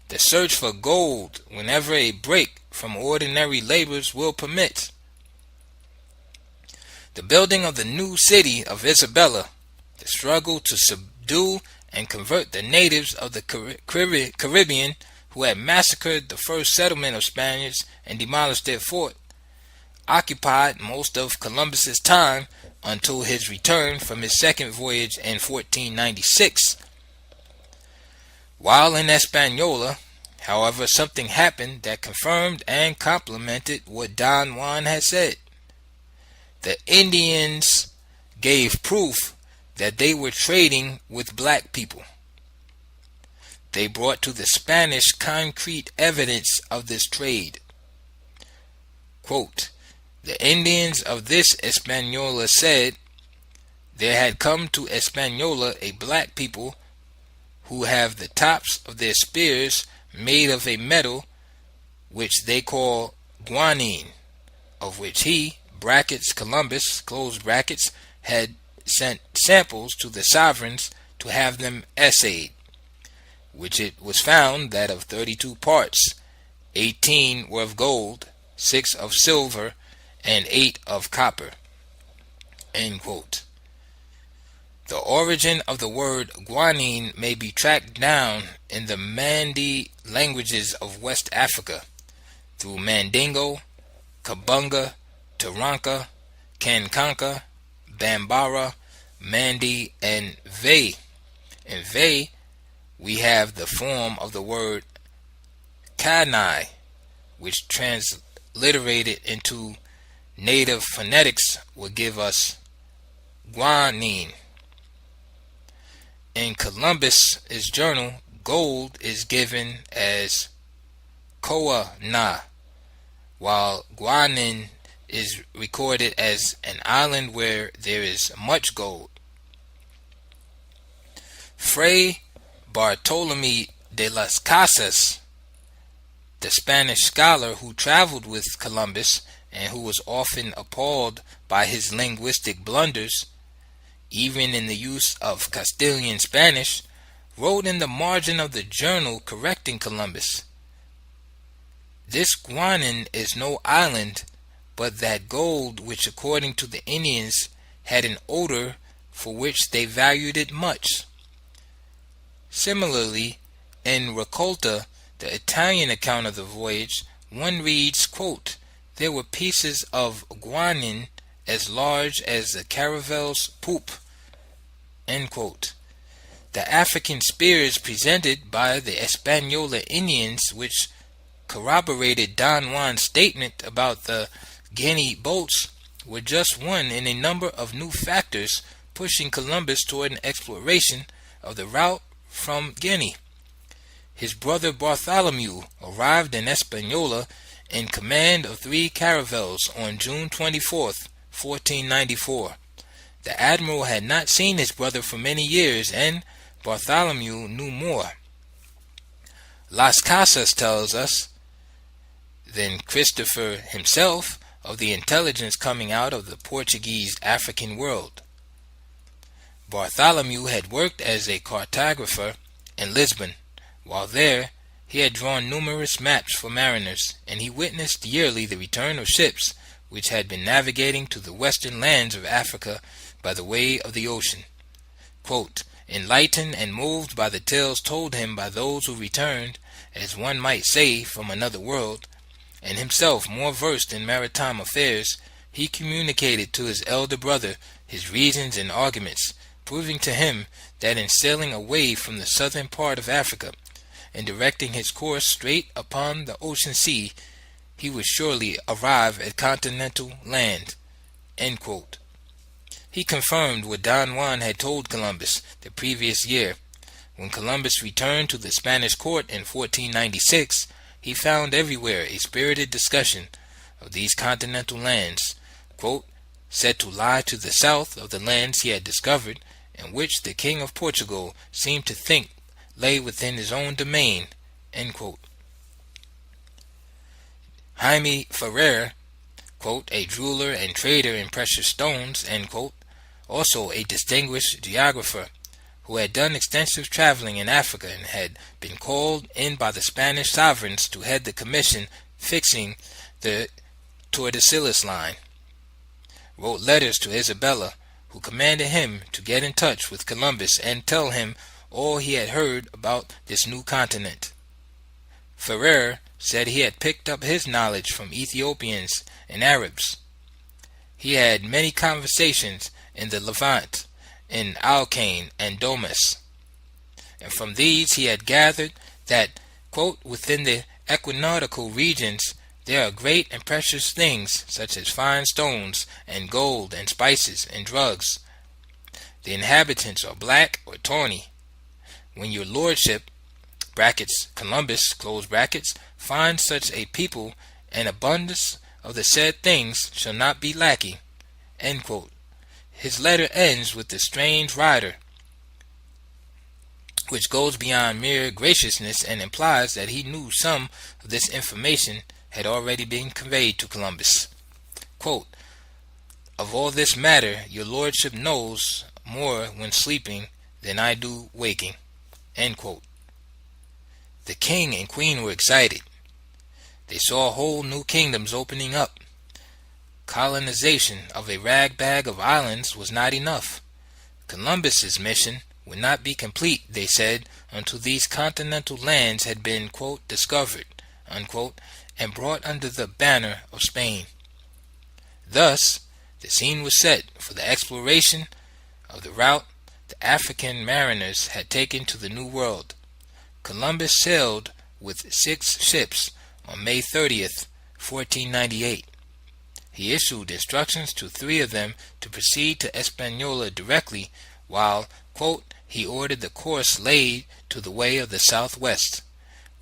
the search for gold whenever a break from ordinary labors will permit. The building of the new city of Isabella, the struggle to subdue and convert the natives of the Caribbean who had massacred the first settlement of Spaniards and demolished their fort, occupied most of Columbus's time until his return from his second voyage in 1496. While in Hispaniola, however, something happened that confirmed and complemented what Don Juan had said. The Indians gave proof that they were trading with black people. They brought to the Spanish concrete evidence of this trade. Quote, the Indians of this Hispaniola said, there had come to Hispaniola a black people who have the tops of their spears made of a metal which they call guanine, of which he, brackets Columbus, close brackets, had sent samples to the sovereigns to have them assayed, which it was found that of 32 parts, 18 were of gold, 6 of silver, and 8 of copper. End quote. The origin of the word guanine may be tracked down in the Mandi languages of West Africa through Mandingo, Kabunga, Taranka, Kankanka, Bambara, Mandi, and Vai. In Vai, we have the form of the word kanai, which transliterated into native phonetics would give us guanine. In Columbus's journal, gold is given as koa na, while guanine is recorded as an island where there is much gold. Fray Bartolome de las Casas, the Spanish scholar who traveled with Columbus and who was often appalled by his linguistic blunders, even in the use of Castilian Spanish, wrote in the margin of the journal correcting Columbus, "This guanine is no island, but that gold which according to the Indians had an odor for which they valued it much." Similarly, in Raccolta, the Italian account of the voyage, one reads, quote, "There were pieces of guanine as large as the caravel's poop," end quote. The African spears presented by the Hispaniola Indians, which corroborated Don Juan's statement about the Guinea boats, were just one in a number of new factors pushing Columbus toward an exploration of the route from Guinea. His brother Bartholomew arrived in Hispaniola in command of 3 caravels on June 24th, 1494. The admiral had not seen his brother for many years, and Bartholomew knew more. Las Casas tells us than Christopher himself of the intelligence coming out of the Portuguese African world. Bartholomew had worked as a cartographer in Lisbon. While there, he had drawn numerous maps for mariners, and he witnessed yearly the return of ships which had been navigating to the western lands of Africa by the way of the ocean. Quote, "Enlightened and moved by the tales told him by those who returned, as one might say, from another world, and himself more versed in maritime affairs, he communicated to his elder brother his reasons and arguments, proving to him that in sailing away from the southern part of Africa, and directing his course straight upon the ocean sea, he would surely arrive at continental land." End quote. He confirmed what Don Juan had told Columbus the previous year. When Columbus returned to the Spanish court in 1496, he found everywhere a spirited discussion of these continental lands, quote, "said to lie to the south of the lands he had discovered, and which the King of Portugal seemed to think lay within his own domain." End quote. Jaime Ferrer, quote, "a jeweler and trader in precious stones," end quote, also a distinguished geographer who had done extensive traveling in Africa and had been called in by the Spanish sovereigns to head the commission fixing the Tordesillas line, wrote letters to Isabella, who commanded him to get in touch with Columbus and tell him all he had heard about this new continent. Ferrer said he had picked up his knowledge from Ethiopians and Arabs. He had many conversations in the Levant, in Alcaine and Domus, and from these he had gathered that, quote, "within the equinoctial regions there are great and precious things, such as fine stones, and gold, and spices, and drugs. The inhabitants are black or tawny. When your lordship, brackets, Columbus, close brackets, finds such a people, an abundance of the said things shall not be lacking." End quote. His letter ends with the strange rider, which goes beyond mere graciousness and implies that he knew some of this information had already been conveyed to Columbus. Quote, "Of all this matter your lordship knows more when sleeping than I do waking." End quote. The king and queen were excited. They saw whole new kingdoms opening up. Colonization of a rag bag of islands was not enough. Columbus's mission would not be complete, they said, until these continental lands had been, quote, discovered, unquote, and brought under the banner of Spain. Thus, the scene was set for the exploration of the route the African mariners had taken to the New World. Columbus sailed with 6 ships on May 30th, 1498. He issued instructions to 3 of them to proceed to Hispaniola directly, while, quote, he ordered the course laid to the way of the southwest,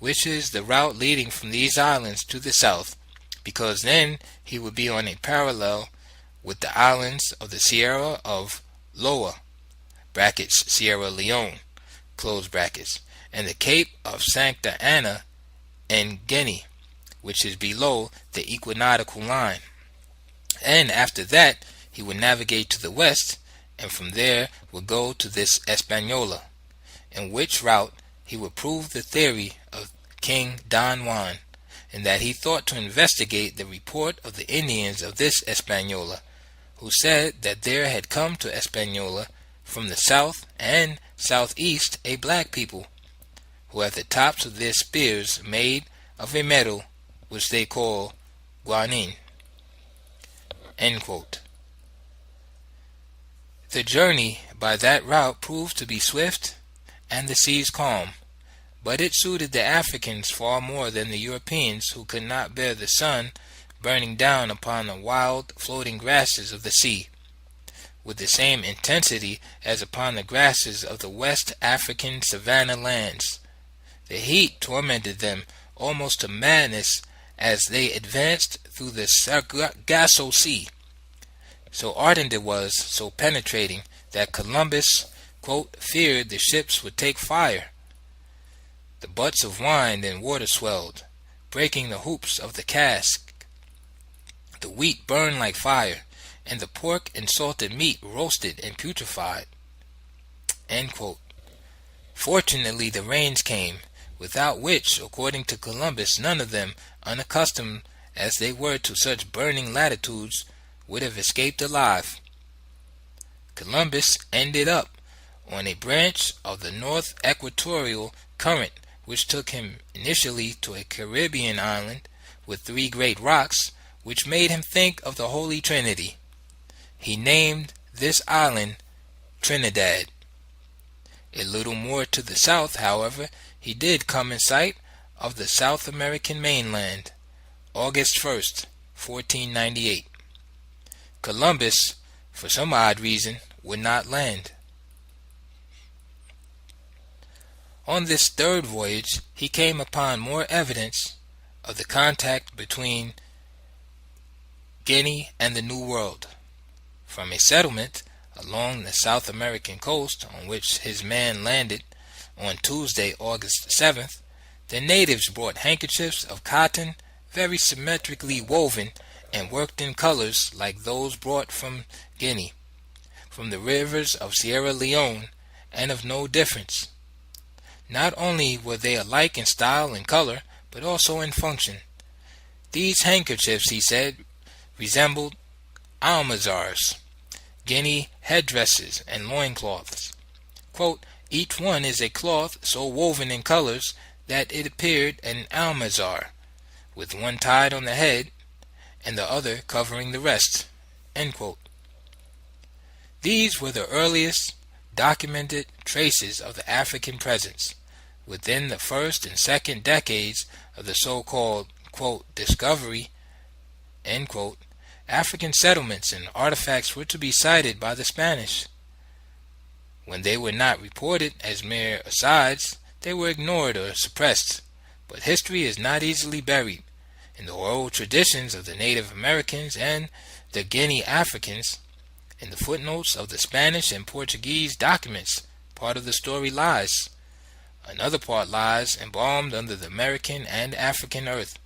which is the route leading from these islands to the south, because then he would be on a parallel with the islands of the Sierra of Loa (brackets Sierra Leone), close brackets, and the Cape of Santa Ana and Guinea, which is below the equinoctial line. And after that he would navigate to the west, and from there would go to this Hispaniola, in which route he would prove the theory of King Don Juan, and that he thought to investigate the report of the Indians of this Hispaniola, who said that there had come to Hispaniola from the south and southeast a black people, who had the tops of their spears made of a metal which they call guanin. End quote. The journey by that route proved to be swift and the seas calm, but it suited the Africans far more than the Europeans, who could not bear the sun burning down upon the wild floating grasses of the sea with the same intensity as upon the grasses of the West African savanna lands. The heat tormented them almost to madness as they advanced through the Sargasso Sea. So ardent it was, so penetrating, that Columbus, quote, feared the ships would take fire. The butts of wine and water swelled, breaking the hoops of the cask. The wheat burned like fire, and the pork and salted meat roasted and putrefied. End quote. Fortunately the rains came, without which, according to Columbus, none of them, unaccustomed as they were to such burning latitudes, would have escaped alive. Columbus ended up on a branch of the North Equatorial Current, which took him initially to a Caribbean island with 3 great rocks, which made him think of the Holy Trinity. He named this island Trinidad. A little more to the south, however, he did come in sight of the South American mainland, August 1st, 1498. Columbus, for some odd reason, would not land. On this 3rd voyage he came upon more evidence of the contact between Guinea and the New World. From a settlement along the South American coast on which his man landed on Tuesday, August 7th, the natives brought handkerchiefs of cotton very symmetrically woven and worked in colors like those brought from Guinea, from the rivers of Sierra Leone, and of no difference. Not only were they alike in style and color, but also in function. These handkerchiefs, he said, resembled almazars, Guinea headdresses and loincloths. Quote, each one is a cloth so woven in colors that it appeared an almazar, with one tied on the head and the other covering the rest. End quote. These were the earliest documented traces of the African presence. Within the 1st and 2nd decades of the so-called, quote, discovery, end quote, African settlements and artifacts were to be cited by the Spanish. When they were not reported as mere asides, they were ignored or suppressed. But history is not easily buried, in the oral traditions of the Native Americans and the Guinea Africans. In the footnotes of the Spanish and Portuguese documents, part of the story lies. Another part lies embalmed under the American and African earth.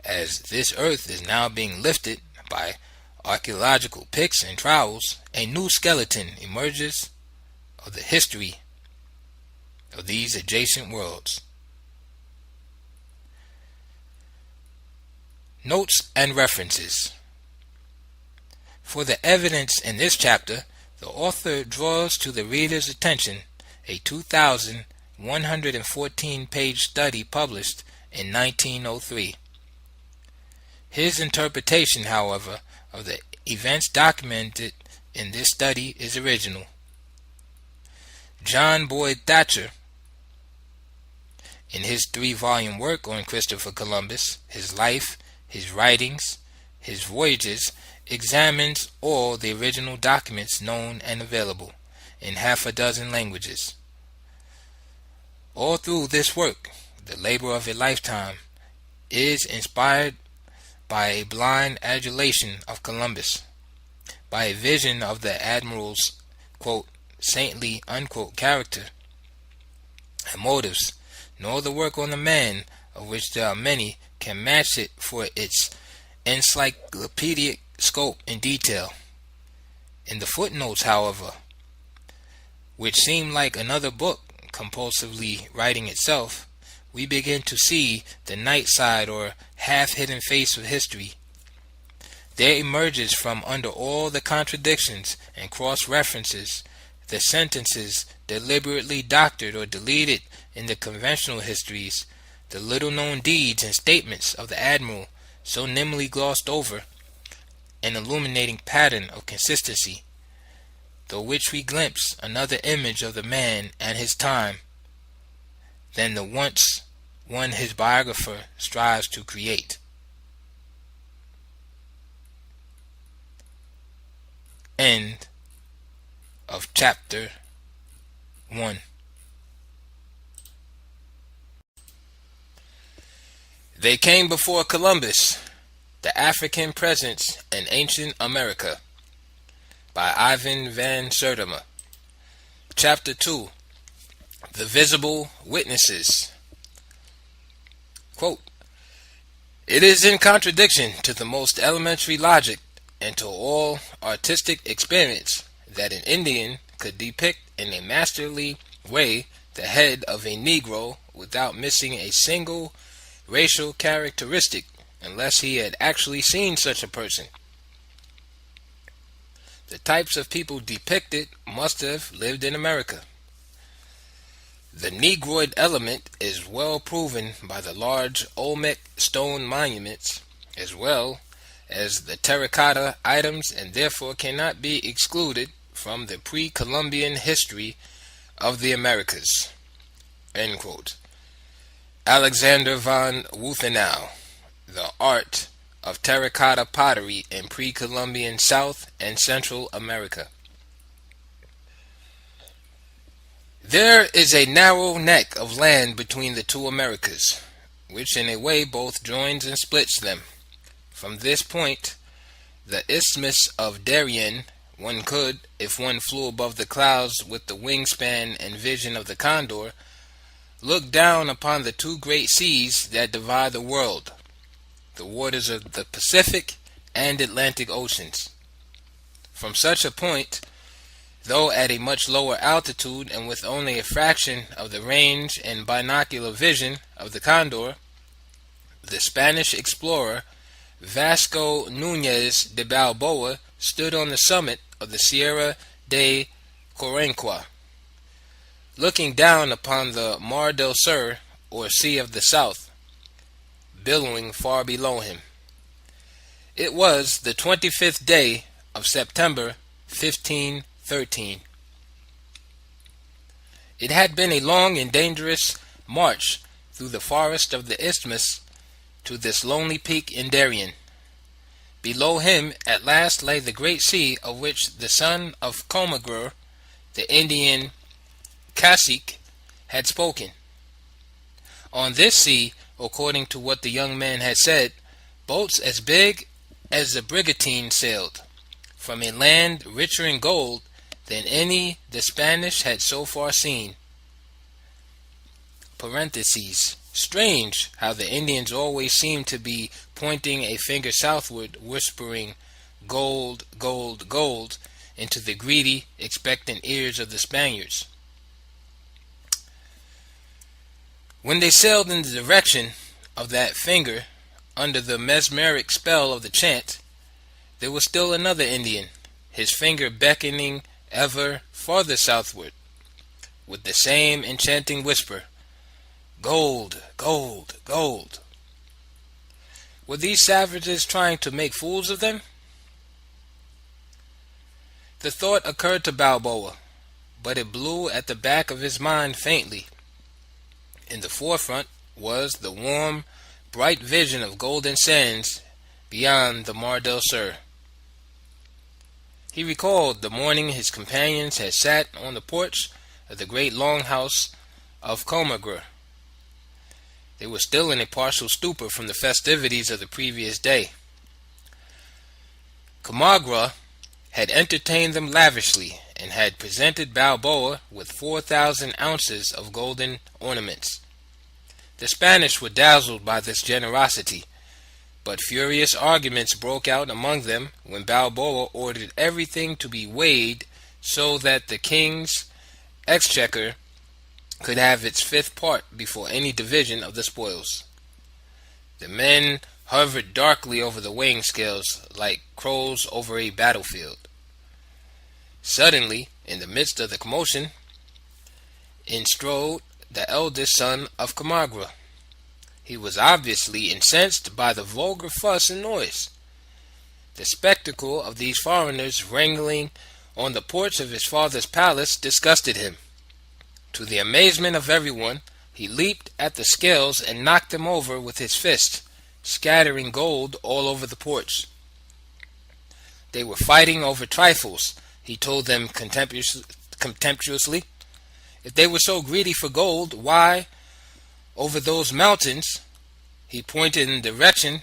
As this earth is now being lifted by archaeological picks and trowels, a new skeleton emerges of the history of these adjacent worlds. Notes and references. For the evidence in this chapter, The author draws to the reader's attention a 2,114-page study published in 1903. His interpretation, however, of the events documented in this study is original. John Boyd Thatcher, in his 3-volume work on Christopher Columbus, his life, his writings, his voyages, examines all the original documents known and available in half a dozen languages. All through this work, the labor of a lifetime is inspired by a blind adulation of Columbus, by a vision of the admiral's, quote, saintly, unquote, character and motives, nor the work on the man, of which there are many, can match it for its encyclopedic scope and detail. In the footnotes, however, which seem like another book compulsively writing itself, we begin to see the night side or half-hidden face of history. There emerges from under all the contradictions and cross-references, the sentences deliberately doctored or deleted in the conventional histories, the little-known deeds and statements of the admiral so nimbly glossed over, an illuminating pattern of consistency, through which we glimpse another image of the man and his time than the once one his biographer strives to create. End of chapter 1. They Came Before Columbus, The African Presence in Ancient America, by Ivan van Sertima. Chapter 2. The Visible Witnesses. Quote, "It is in contradiction to the most elementary logic and to all artistic experience that an Indian could depict in a masterly way the head of a Negro without missing a single racial characteristic unless he had actually seen such a person. The types of people depicted must have lived in America. The Negroid element is well proven by the large Olmec stone monuments as well as the terracotta items, and therefore cannot be excluded from the pre-Columbian history of the Americas." End quote. Alexander von Wuthenau, The Art of Terracotta Pottery in Pre-Columbian South and Central America. There is a narrow neck of land between the two Americas, which in a way both joins and splits them. From this point, the Isthmus of Darien, one could, if one flew above the clouds with the wingspan and vision of the condor, look down upon the two great seas that divide the world, the waters of the Pacific and Atlantic Oceans. From such a point, though at a much lower altitude and with only a fraction of the range and binocular vision of the condor, the Spanish explorer Vasco Núñez de Balboa stood on the summit of the Sierra de Corenqua, looking down upon the Mar del Sur, or Sea of the South, billowing far below him. It was the 25th day of September, 1513. It had been a long and dangerous march through the forest of the Isthmus to this lonely peak in Darien. Below him at last lay the great sea of which the son of Comagur, the Indian cacique, had spoken. On this sea, according to what the young man had said, boats as big as the brigantine sailed, from a land richer in gold than any the Spanish had so far seen. Parentheses. Strange how the Indians always seem to be pointing a finger southward, whispering "gold, gold, gold" into the greedy, expectant ears of the Spaniards. When they sailed in the direction of that finger, under the mesmeric spell of the chant, there was still another Indian, his finger beckoning ever farther southward, with the same enchanting whisper, "Gold, gold, gold." Were these savages trying to make fools of them? The thought occurred to Balboa, but it blew at the back of his mind faintly. In the forefront was the warm, bright vision of golden sands beyond the Mar del Sur. He recalled the morning his companions had sat on the porch of the great longhouse of Comagra. They were still in a partial stupor from the festivities of the previous day. Comagra had entertained them lavishly, and had presented Balboa with 4,000 ounces of golden ornaments. The Spanish were dazzled by this generosity, but furious arguments broke out among them when Balboa ordered everything to be weighed so that the king's exchequer could have its fifth part before any division of the spoils. The men hovered darkly over the weighing scales like crows over a battlefield. Suddenly, in the midst of the commotion, in strode the eldest son of Comagra. He was obviously incensed by the vulgar fuss and noise. The spectacle of these foreigners wrangling on the porch of his father's palace disgusted him. To the amazement of everyone, he leaped at the scales and knocked them over with his fist, scattering gold all over the porch. They were fighting over trifles, he told them contemptuously. If they were so greedy for gold, why, over those mountains, he pointed in the direction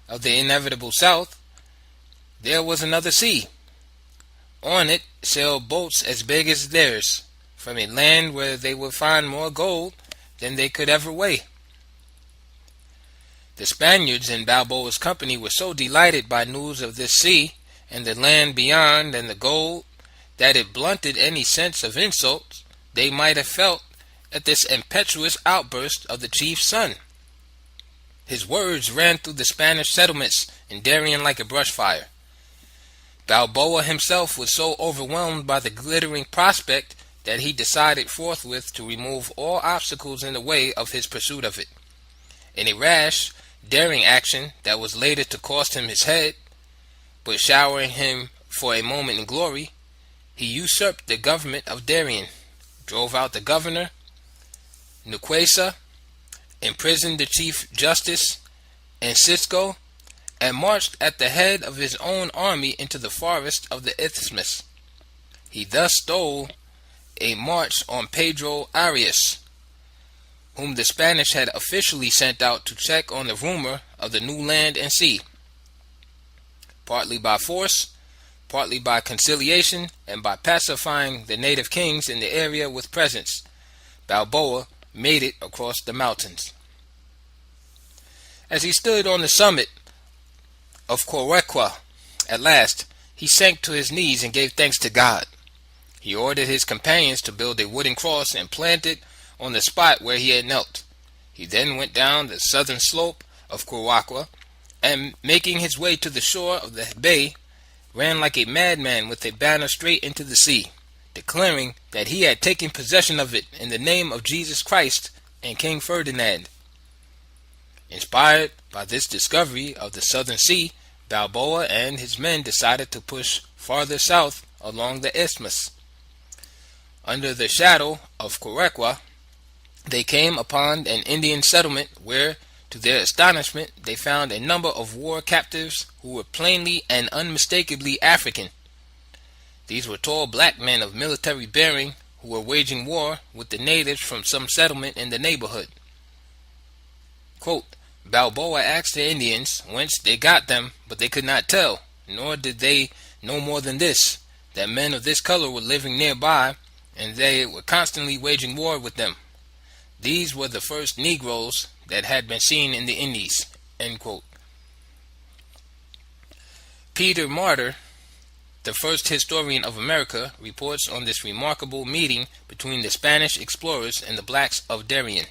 of the inevitable south, there was another sea. On it sailed boats as big as theirs, from a land where they would find more gold than they could ever weigh. The Spaniards in Balboa's company were so delighted by news of this sea, and the land beyond, and the gold, that it blunted any sense of insult they might have felt at this impetuous outburst of the chief's son. His words ran through the Spanish settlements in Darien like a brush fire. Balboa himself was so overwhelmed by the glittering prospect that he decided forthwith to remove all obstacles in the way of his pursuit of it. In a rash, daring action that was later to cost him his head, but showering him for a moment in glory, he usurped the government of Darien, drove out the governor, Nuquesa, imprisoned the chief justice, and Cisco, and marched at the head of his own army into the forest of the Isthmus. He thus stole a march on Pedro Arias, whom the Spanish had officially sent out to check on the rumor of the new land and sea. Partly by force, partly by conciliation, and by pacifying the native kings in the area with presents, Balboa made it across the mountains. As he stood on the summit of Corequa, at last, he sank to his knees and gave thanks to God. He ordered his companions to build a wooden cross and plant it on the spot where he had knelt. He then went down the southern slope of Corequa, and making his way to the shore of the bay, ran like a madman with a banner straight into the sea, declaring that he had taken possession of it in the name of Jesus Christ and King Ferdinand. Inspired by this discovery of the southern sea, Balboa and his men decided to push farther south along the isthmus. Under the shadow of Corequa, they came upon an Indian settlement where, to their astonishment, they found a number of war captives who were plainly and unmistakably African. These were tall black men of military bearing who were waging war with the natives from some settlement in the neighborhood. Quote, Balboa asked the Indians whence they got them, but they could not tell, nor did they know more than this, that men of this color were living nearby, and they were constantly waging war with them. These were the first Negroes that had been seen in the Indies. End quote. Peter Martyr, the first historian of America, reports on this remarkable meeting between the Spanish explorers and the blacks of Darien.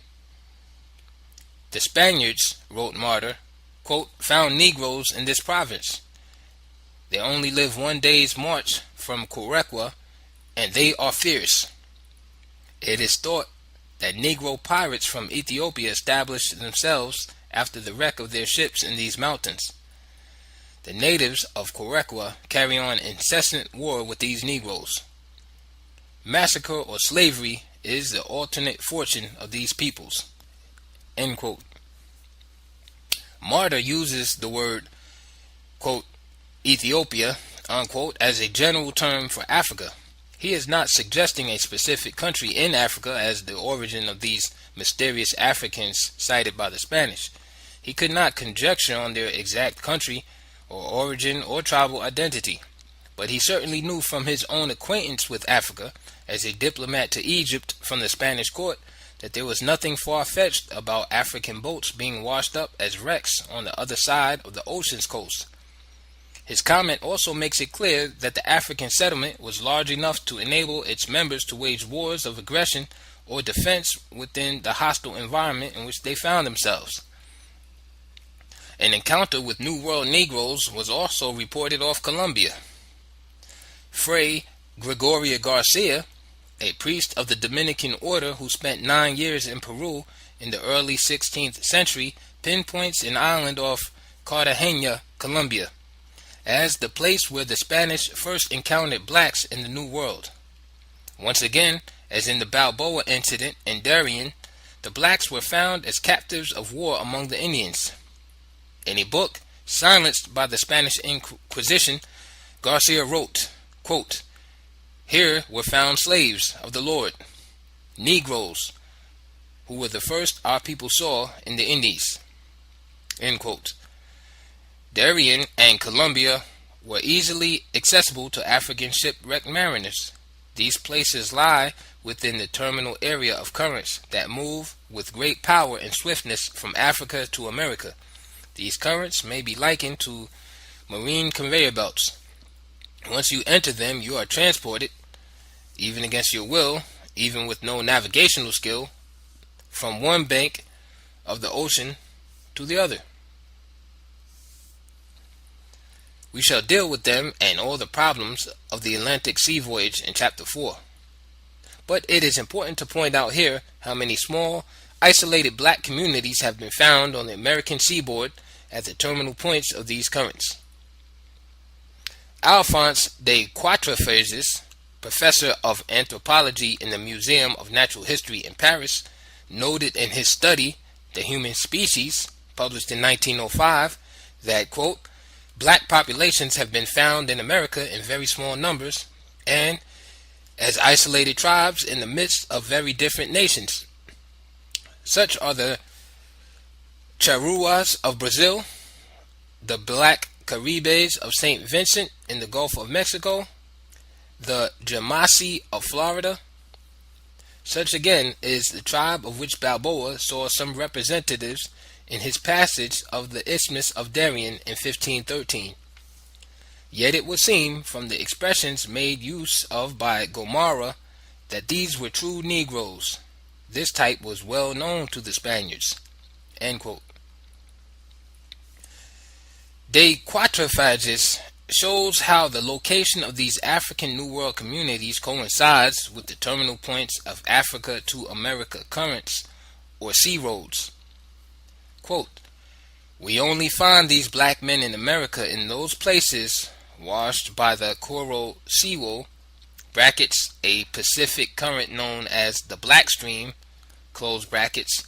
The Spaniards, wrote Martyr, quote, found Negroes in this province. They only live one day's march from Corequa, and they are fierce. It is thought that Negro pirates from Ethiopia established themselves after the wreck of their ships in these mountains. The natives of Korekwa carry on incessant war with these Negroes. Massacre or slavery is the alternate fortune of these peoples. End quote. Martyr uses the word, quote, Ethiopia, unquote, as a general term for Africa. He is not suggesting a specific country in Africa as the origin of these mysterious Africans cited by the Spanish. He could not conjecture on their exact country or origin or tribal identity, but he certainly knew from his own acquaintance with Africa as a diplomat to Egypt from the Spanish court that there was nothing far-fetched about African boats being washed up as wrecks on the other side of the ocean's coast. His comment also makes it clear that the African settlement was large enough to enable its members to wage wars of aggression or defense within the hostile environment in which they found themselves. An encounter with New World Negroes was also reported off Colombia. Fray Gregorio Garcia, a priest of the Dominican order who spent 9 years in Peru in the early 16th century, pinpoints an island off Cartagena, Colombia, as the place where the Spanish first encountered blacks in the New World. Once again, as in the Balboa incident in Darien, the blacks were found as captives of war among the Indians. In a book silenced by the Spanish Inquisition, Garcia wrote, quote, "Here were found slaves of the Lord, Negroes, who were the first our people saw in the Indies." End quote. Darien and Colombia were easily accessible to African shipwrecked mariners. These places lie within the terminal area of currents that move with great power and swiftness from Africa to America. These currents may be likened to marine conveyor belts. Once you enter them, you are transported, even against your will, even with no navigational skill, from one bank of the ocean to the other. We shall deal with them and all the problems of the Atlantic sea voyage in Chapter 4. But it is important to point out here how many small, isolated black communities have been found on the American seaboard at the terminal points of these currents. Alphonse de Quatrefages, professor of anthropology in the Museum of Natural History in Paris, noted in his study, The Human Species, published in 1905, that, quote, "Black populations have been found in America in very small numbers and as isolated tribes in the midst of very different nations. Such are the Charruas of Brazil, the Black Caribes of St. Vincent in the Gulf of Mexico, the Jamasi of Florida. Such again is the tribe of which Balboa saw some representatives in his passage of the Isthmus of Darien in 1513. Yet it would seem, from the expressions made use of by Gomara, that these were true Negroes. This type was well known to the Spaniards." End quote. De Quatrefages shows how the location of these African New World communities coincides with the terminal points of Africa to America currents, or sea roads. Quote, "We only find these black men in America in those places washed by the Coro Seawol (brackets, a Pacific current known as the Black Stream), close brackets,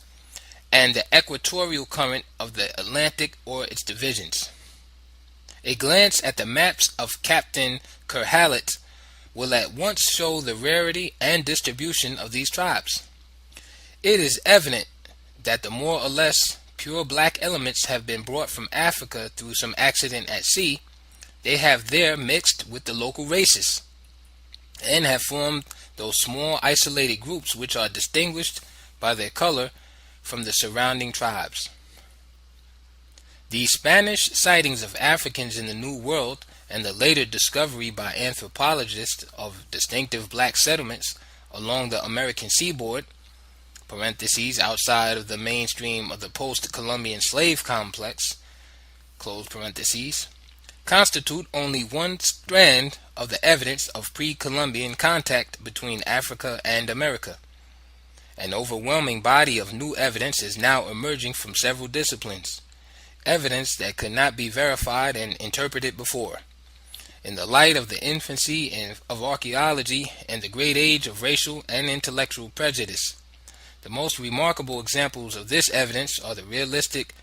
and the equatorial current of the Atlantic or its divisions." A glance at the maps of Captain Kerhallet will at once show the rarity and distribution of these tribes. It is evident that the more or less pure black elements have been brought from Africa through some accident at sea. They have there mixed with the local races, and have formed those small isolated groups which are distinguished by their color from the surrounding tribes. The Spanish sightings of Africans in the New World and the later discovery by anthropologists of distinctive black settlements along the American seaboard (parentheses, outside of the mainstream of the post-Columbian slave complex) close parentheses, constitute only one strand of the evidence of pre-Columbian contact between Africa and America. An overwhelming body of new evidence is now emerging from several disciplines, evidence that could not be verified and interpreted before. In the light of the infancy of archaeology and the great age of racial and intellectual prejudice, the most remarkable examples of this evidence are the realistic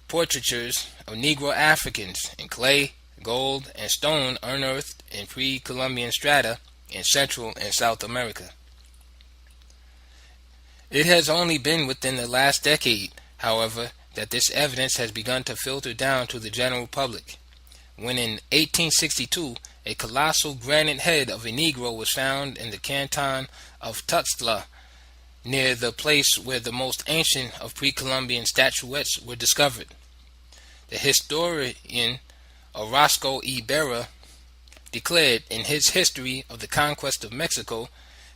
portraitures of Negro Africans in clay, gold, and stone unearthed in pre-Columbian strata in Central and South America. It has only been within the last decade, however, that this evidence has begun to filter down to the general public. When in 1862 a colossal granite head of a Negro was found in the canton of Tuxtla, near the place where the most ancient of pre-Columbian statuettes were discovered. The historian Orozco E. Berra declared in his History of the Conquest of Mexico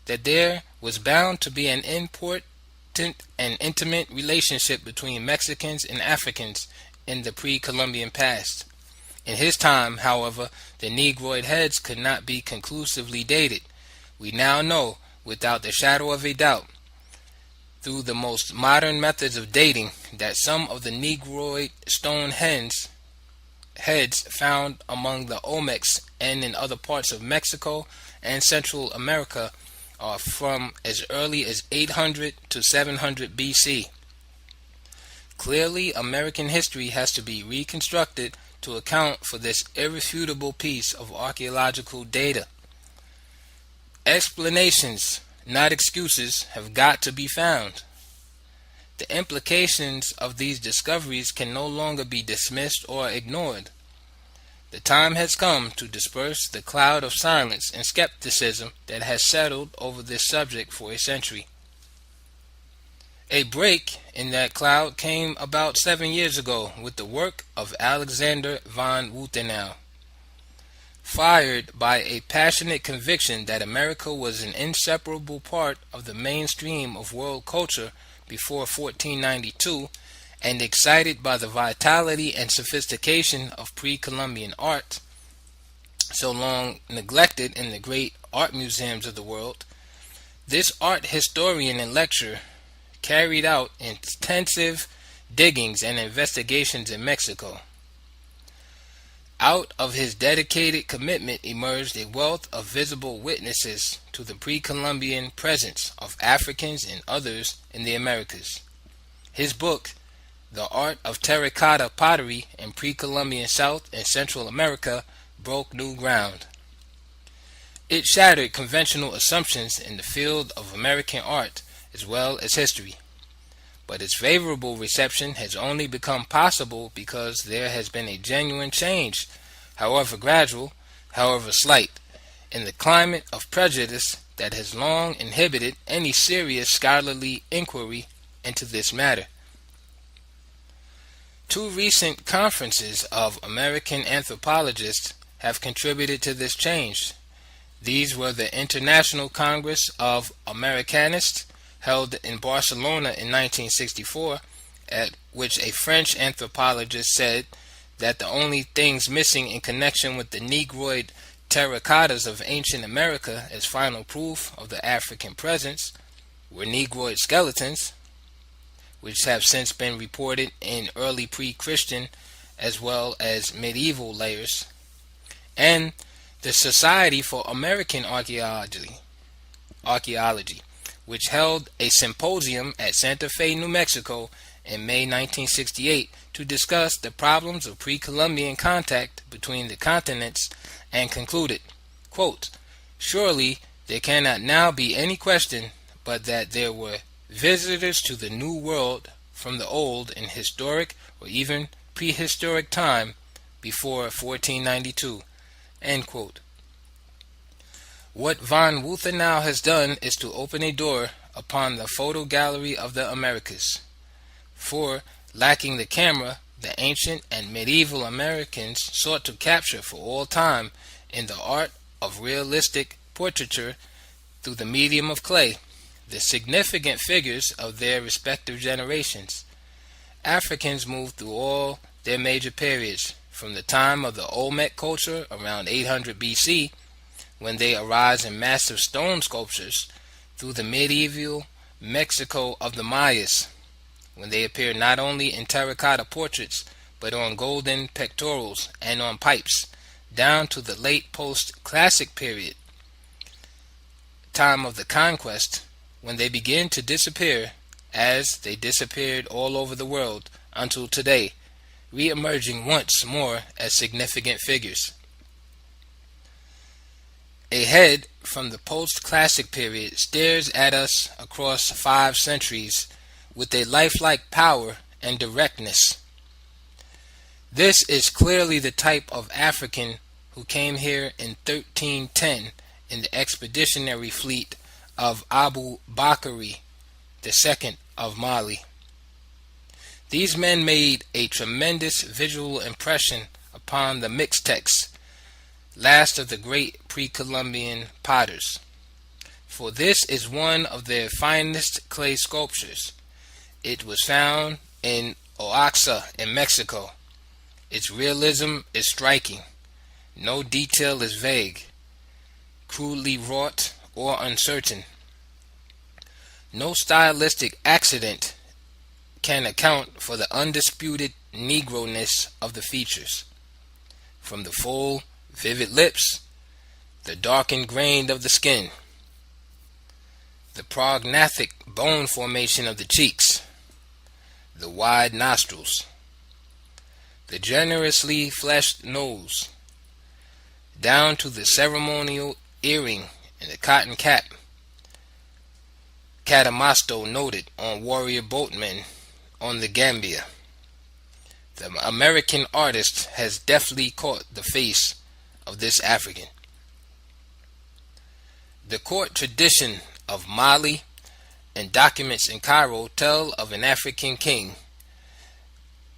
that there was bound to be an important and intimate relationship between Mexicans and Africans in the pre-Columbian past. In his time, however, the Negroid heads could not be conclusively dated. We now know, without the shadow of a doubt, through the most modern methods of dating, that some of the Negroid stone heads found among the Olmecs and in other parts of Mexico and Central America are from as early as 800 to 700 BC. Clearly, American history has to be reconstructed to account for this irrefutable piece of archaeological data. Explanations, not excuses, have got to be found. The implications of these discoveries can no longer be dismissed or ignored. The time has come to disperse the cloud of silence and skepticism that has settled over this subject for a century. A break in that cloud came about 7 years ago with the work of Alexander von Wuthenau. Fired by a passionate conviction that America was an inseparable part of the mainstream of world culture before 1492, and excited by the vitality and sophistication of pre-Columbian art, so long neglected in the great art museums of the world, this art historian and lecturer carried out intensive diggings and investigations in Mexico. Out of his dedicated commitment emerged a wealth of visible witnesses to the pre-Columbian presence of Africans and others in the Americas. His book, The Art of Terracotta Pottery in Pre-Columbian South and Central America, broke new ground. It shattered conventional assumptions in the field of American art as well as history. But its favorable reception has only become possible because there has been a genuine change, however gradual, however slight, in the climate of prejudice that has long inhibited any serious scholarly inquiry into this matter. Two recent conferences of American anthropologists have contributed to this change. These were the International Congress of Americanists, held in Barcelona in 1964, at which a French anthropologist said that the only things missing in connection with the Negroid terracottas of ancient America as final proof of the African presence were Negroid skeletons, which have since been reported in early pre-Christian as well as medieval layers, and the Society for American Archaeology, which held a symposium at Santa Fe, New Mexico in May 1968 to discuss the problems of pre-Columbian contact between the continents, and concluded, quote, "Surely there cannot now be any question but that there were visitors to the New World from the old in historic or even prehistoric time before 1492." End quote. What von Wuthenau has done is to open a door upon the photo gallery of the Americas. For, lacking the camera, the ancient and medieval Americans sought to capture for all time in the art of realistic portraiture through the medium of clay the significant figures of their respective generations. Africans moved through all their major periods, from the time of the Olmec culture around 800 BC, when they arise in massive stone sculptures, through the medieval Mexico of the Mayas, when they appear not only in terracotta portraits, but on golden pectorals and on pipes, down to the late post-classic period, time of the conquest, when they begin to disappear, as they disappeared all over the world until today, re-emerging once more as significant figures. A head from the post-classic period stares at us across 5 centuries with a lifelike power and directness. This is clearly the type of African who came here in 1310 in the expeditionary fleet of Abu Bakr II of Mali. These men made a tremendous visual impression upon the Mixtecs, last of the great pre-Columbian potters, for this is one of their finest clay sculptures. It was found in Oaxaca in Mexico. Its realism is striking. No detail is vague, crudely wrought, or uncertain. No stylistic accident can account for the undisputed Negro-ness of the features. From the full, vivid lips, the darkened grain of the skin, the prognathic bone formation of the cheeks, the wide nostrils, the generously fleshed nose, down to the ceremonial earring and the cotton cap Catamasto noted on warrior boatmen on the Gambia. The American artist has deftly caught the face of this African. The court tradition of Mali and documents in Cairo tell of an African king,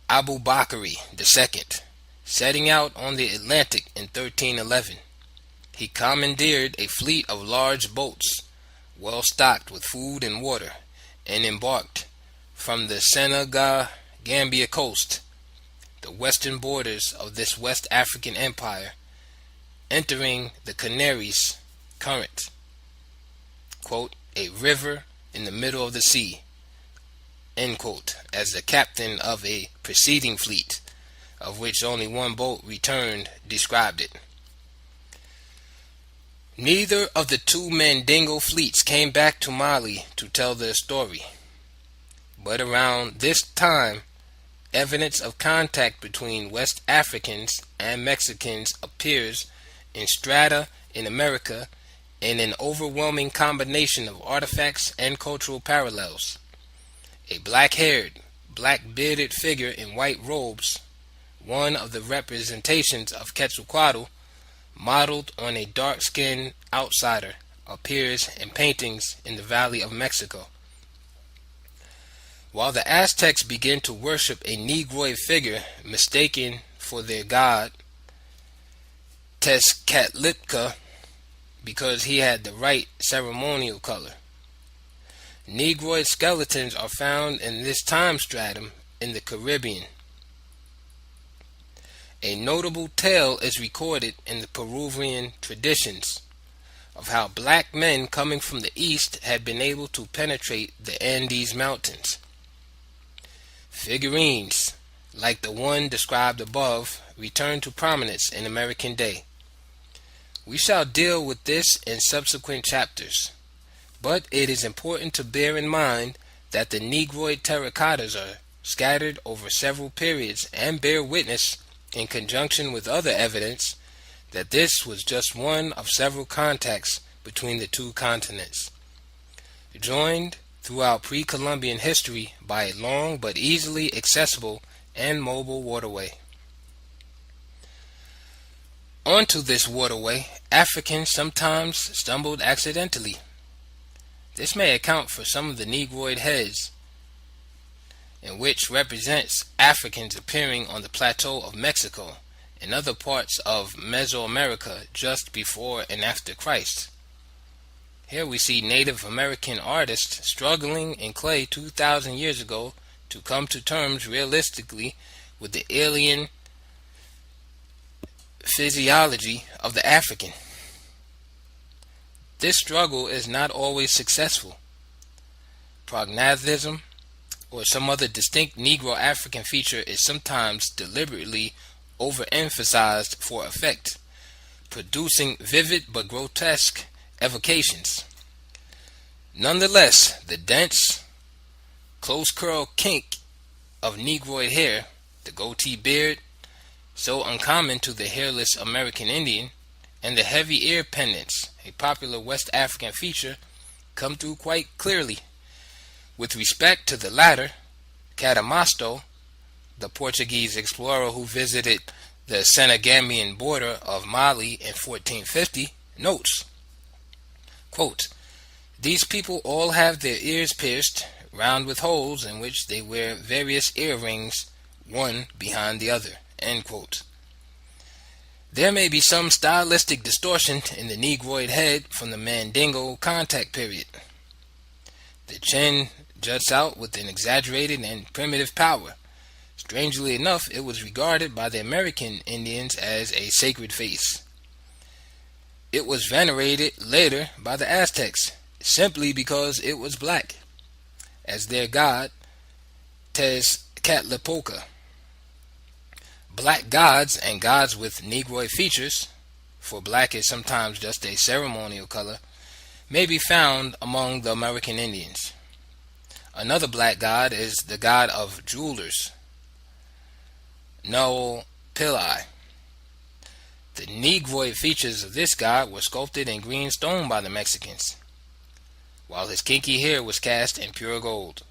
Abu Bakr II, setting out on the Atlantic in 1311. He commandeered a fleet of large boats, well stocked with food and water, and embarked from the Senegal-Gambia coast, the western borders of this West African empire, entering the Canaries current, quote, a river in the middle of the sea, end quote, as the captain of a preceding fleet, of which only one boat returned, described it. Neither of the 2 Mandingo fleets came back to Mali to tell their story, but around this time, evidence of contact between West Africans and Mexicans appears in strata in America in an overwhelming combination of artifacts and cultural parallels. A black-haired, black-bearded figure in white robes, one of the representations of Quetzalcoatl, modeled on a dark-skinned outsider, appears in paintings in the Valley of Mexico. While the Aztecs begin to worship a Negroid figure mistaken for their god, Tezcatlipoca, because he had the right ceremonial color. Negroid skeletons are found in this time stratum in the Caribbean. A notable tale is recorded in the Peruvian traditions of how black men coming from the east had been able to penetrate the Andes Mountains. Figurines, like the one described above, return to prominence in American Day. We shall deal with this in subsequent chapters, but it is important to bear in mind that the Negroid terracottas are scattered over several periods and bear witness, in conjunction with other evidence, that this was just one of several contacts between the 2 continents, joined throughout pre-Columbian history by a long but easily accessible and mobile waterway. Onto this waterway, Africans sometimes stumbled accidentally. This may account for some of the Negroid heads, in which represents Africans appearing on the plateau of Mexico and other parts of Mesoamerica just before and after Christ. Here we see Native American artists struggling in clay 2,000 years ago to come to terms realistically with the alien physiology of the African. This struggle is not always successful. Prognathism or some other distinct Negro African feature is sometimes deliberately overemphasized for effect, producing vivid but grotesque evocations. Nonetheless, the dense, close curl kink of Negroid hair, the goatee beard, so uncommon to the hairless American Indian, and the heavy ear pendants, a popular West African feature, come through quite clearly. With respect to the latter, Cadamosto, the Portuguese explorer who visited the Senegambian border of Mali in 1450, notes, quote, "These people all have their ears pierced, round with holes in which they wear various earrings, one behind the other." End quote. There may be some stylistic distortion in the Negroid head from the Mandingo contact period. The chin juts out with an exaggerated and primitive power. Strangely enough, it was regarded by the American Indians as a sacred face. It was venerated later by the Aztecs, simply because it was black, as their god Tezcatlipoca. Black gods and gods with Negroid features, for black is sometimes just a ceremonial color, may be found among the American Indians. Another black god is the god of jewelers, Noel Pillai. The Negroid features of this god were sculpted in green stone by the Mexicans, while his kinky hair was cast in pure gold.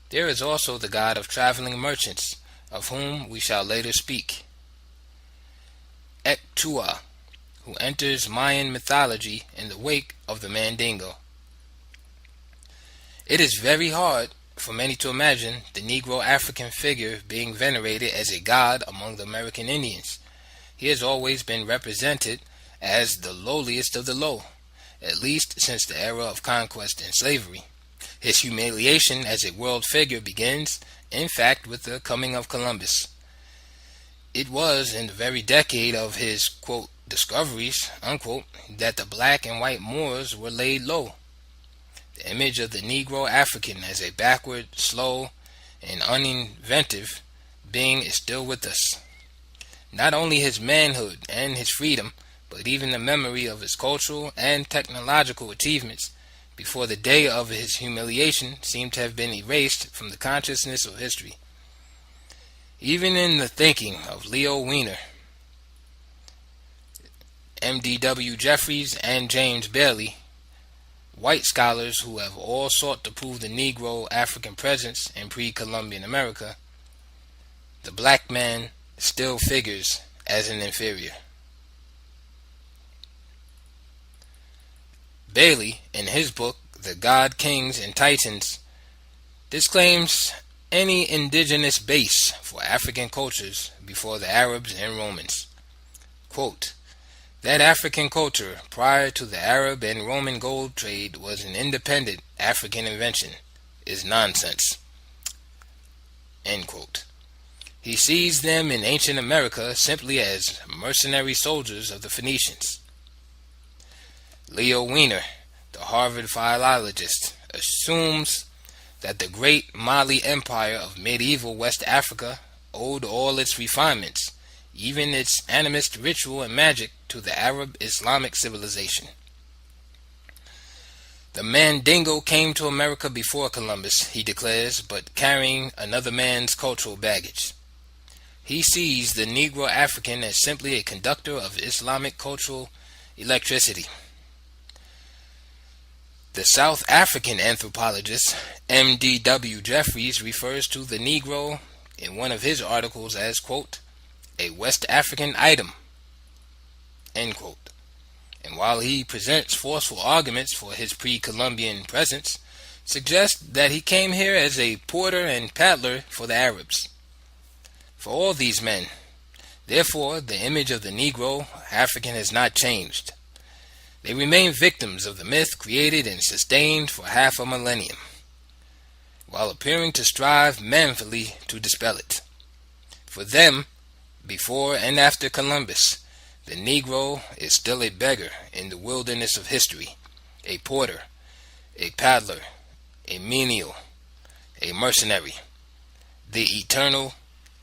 There is also the god of traveling merchants, of whom we shall later speak, Ektua, who enters Mayan mythology in the wake of the Mandingo. It is very hard for many to imagine the Negro African figure being venerated as a god among the American Indians. He has always been represented as the lowliest of the low, at least since the era of conquest and slavery. His humiliation as a world figure begins, in fact, with the coming of Columbus. It was in the very decade of his, quote, discoveries, unquote, that the black and white Moors were laid low. The image of the Negro African as a backward, slow, and uninventive being is still with us. Not only his manhood and his freedom, but even the memory of his cultural and technological achievements before the day of his humiliation seem to have been erased from the consciousness of history. Even in the thinking of Leo Wiener, M.D.W. Jeffries, and James Bailey, white scholars who have all sought to prove the Negro African presence in pre-Columbian America, the black man still figures as an inferior. Bailey, in his book, The God, Kings, and Titans, disclaims any indigenous base for African cultures before the Arabs and Romans. Quote, "That African culture prior to the Arab and Roman gold trade was an independent African invention is nonsense." End quote. He sees them in ancient America simply as mercenary soldiers of the Phoenicians. Leo Wiener, the Harvard philologist, assumes that the great Mali Empire of medieval West Africa owed all its refinements, even its animist ritual and magic, to the Arab Islamic civilization. The Mandingo came to America before Columbus, he declares, but carrying another man's cultural baggage. He sees the Negro African as simply a conductor of Islamic cultural electricity. The South African anthropologist M.D.W. Jeffries refers to the Negro in one of his articles as, quote, "a West African item," end quote. And while he presents forceful arguments for his pre-Columbian presence, suggests that he came here as a porter and paddler for the Arabs. For all these men, therefore, the image of the Negro African has not changed. They remain victims of the myth created and sustained for half a millennium, while appearing to strive manfully to dispel it. For them, Before and after Columbus, the Negro is still a beggar in the wilderness of history, a porter, a paddler, a menial, a mercenary, the eternal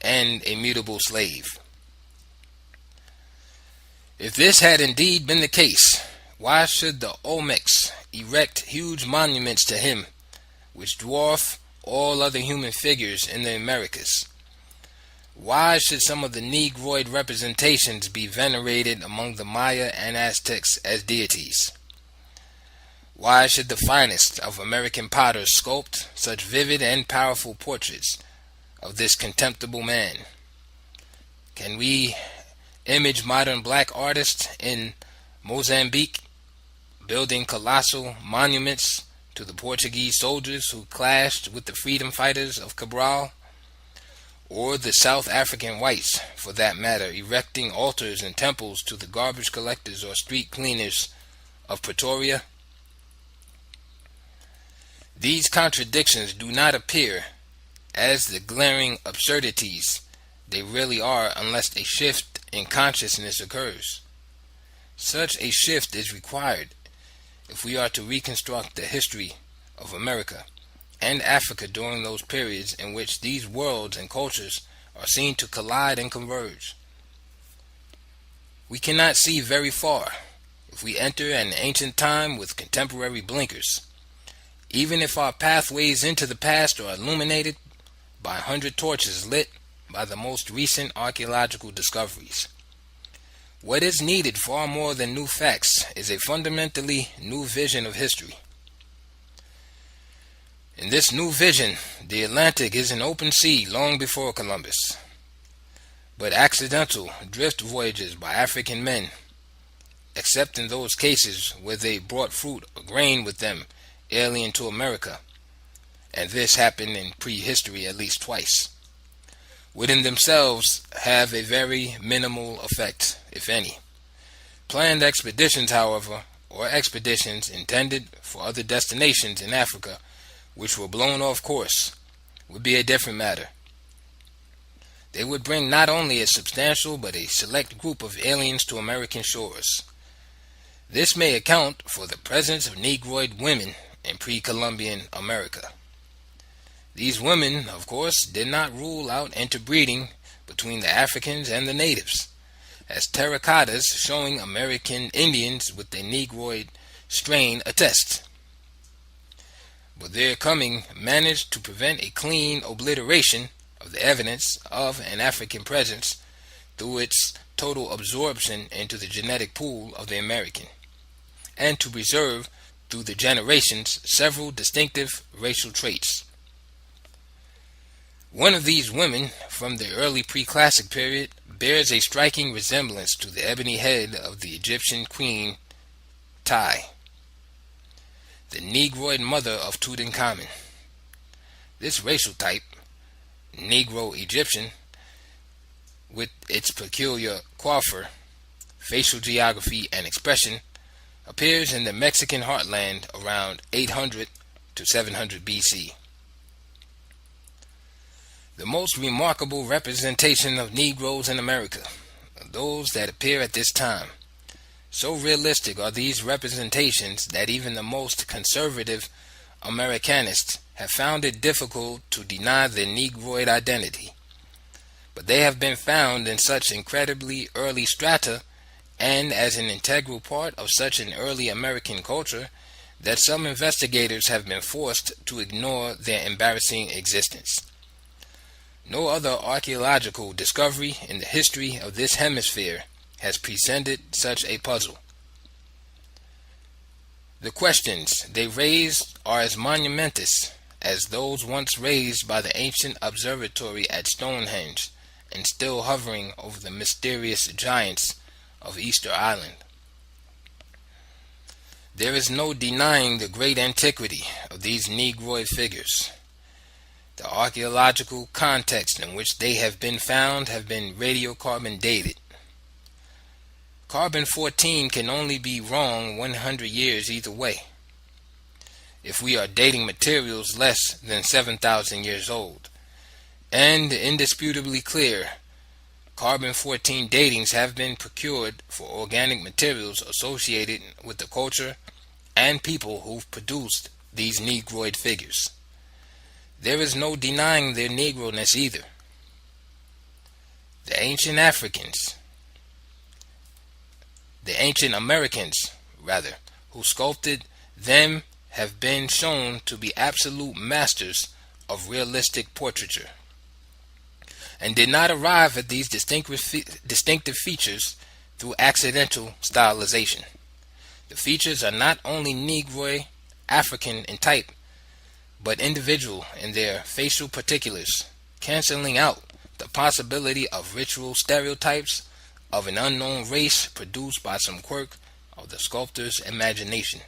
and immutable slave. If this had indeed been the case, why should the Olmecs erect huge monuments to him, which dwarf all other human figures in the Americas? Why should some of the Negroid representations be venerated among the Maya and Aztecs as deities? Why should the finest of American potters sculpt such vivid and powerful portraits of this contemptible man? Can we image modern black artists in Mozambique building colossal monuments to the Portuguese soldiers who clashed with the freedom fighters of Cabral? Or the South African whites, for that matter, erecting altars and temples to the garbage collectors or street cleaners of Pretoria? These contradictions do not appear as the glaring absurdities they really are unless a shift in consciousness occurs. Such a shift is required if we are to reconstruct the history of America and Africa during those periods in which these worlds and cultures are seen to collide and converge. We cannot see very far if we enter an ancient time with contemporary blinkers, even if our pathways into the past are illuminated by 100 torches lit by the most recent archaeological discoveries. What is needed far more than new facts is a fundamentally new vision of history. In this new vision, the Atlantic is an open sea long before Columbus. But accidental drift voyages by African men, except in those cases where they brought fruit or grain with them alien to America, and this happened in prehistory at least twice, would in themselves have a very minimal effect, if any. Planned expeditions, however, or expeditions intended for other destinations in Africa, which were blown off course, would be a different matter. They would bring not only a substantial but a select group of aliens to American shores. This may account for the presence of Negroid women in pre-Columbian America. These women, of course, did not rule out interbreeding between the Africans and the natives, as terracottas showing American Indians with a Negroid strain attest. But their coming managed to prevent a clean obliteration of the evidence of an African presence through its total absorption into the genetic pool of the American, and to preserve through the generations several distinctive racial traits. One of these women from the early pre-classic period bears a striking resemblance to the ebony head of the Egyptian queen Tai, the Negroid mother of Tutankhamun. This racial type, Negro-Egyptian, with its peculiar coiffure, facial geography, and expression, appears in the Mexican heartland around 800 to 700 BC. The most remarkable representation of Negroes in America are those that appear at this time. So realistic are these representations that even the most conservative Americanists have found it difficult to deny their Negroid identity. But they have been found in such incredibly early strata and as an integral part of such an early American culture that some investigators have been forced to ignore their embarrassing existence. No other archaeological discovery in the history of this hemisphere has presented such a puzzle. The questions they raise are as monumentous as those once raised by the ancient observatory at Stonehenge and still hovering over the mysterious giants of Easter Island. There is no denying the great antiquity of these Negroid figures. The archaeological context in which they have been found have been radiocarbon dated. Carbon-14 can only be wrong 100 years either way, if we are dating materials less than 7,000 years old. And indisputably clear, carbon-14 datings have been procured for organic materials associated with the culture and people who've produced these Negroid figures. There is no denying their Negroness either. The ancient Americans, who sculpted them have been shown to be absolute masters of realistic portraiture, and did not arrive at these distinctive features through accidental stylization. The features are not only Negroid, African in type, but individual in their facial particulars, canceling out the possibility of ritual stereotypes of an unknown race produced by some quirk of the sculptor's imagination.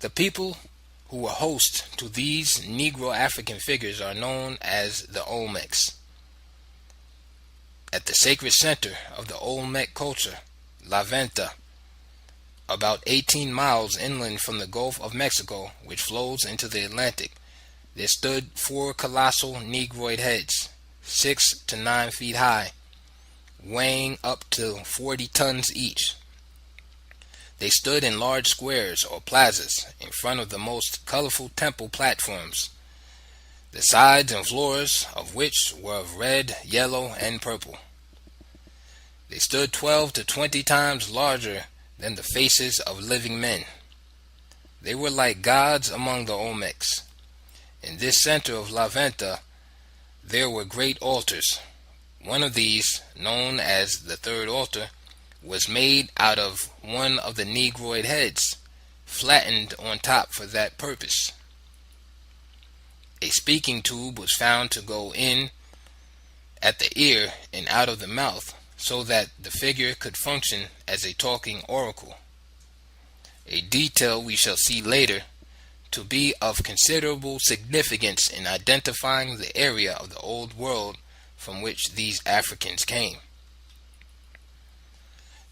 The people who were hosts to these Negro African figures are known as the Olmecs. At the sacred center of the Olmec culture, La Venta, about 18 miles inland from the Gulf of Mexico, which flows into the Atlantic, there stood 4 colossal Negroid heads, 6 to 9 feet high, weighing up to 40 tons each. They stood in large squares or plazas in front of the most colorful temple platforms, the sides and floors of which were of red, yellow, and purple. They stood 12 to 20 times larger than the faces of living men. They were like gods among the Olmecs. In this center of La Venta, there were great altars. One of these, known as the third altar, was made out of one of the Negroid heads, flattened on top for that purpose. A speaking tube was found to go in at the ear and out of the mouth, so that the figure could function as a talking oracle, a detail we shall see later to be of considerable significance in identifying the area of the Old World from which these Africans came.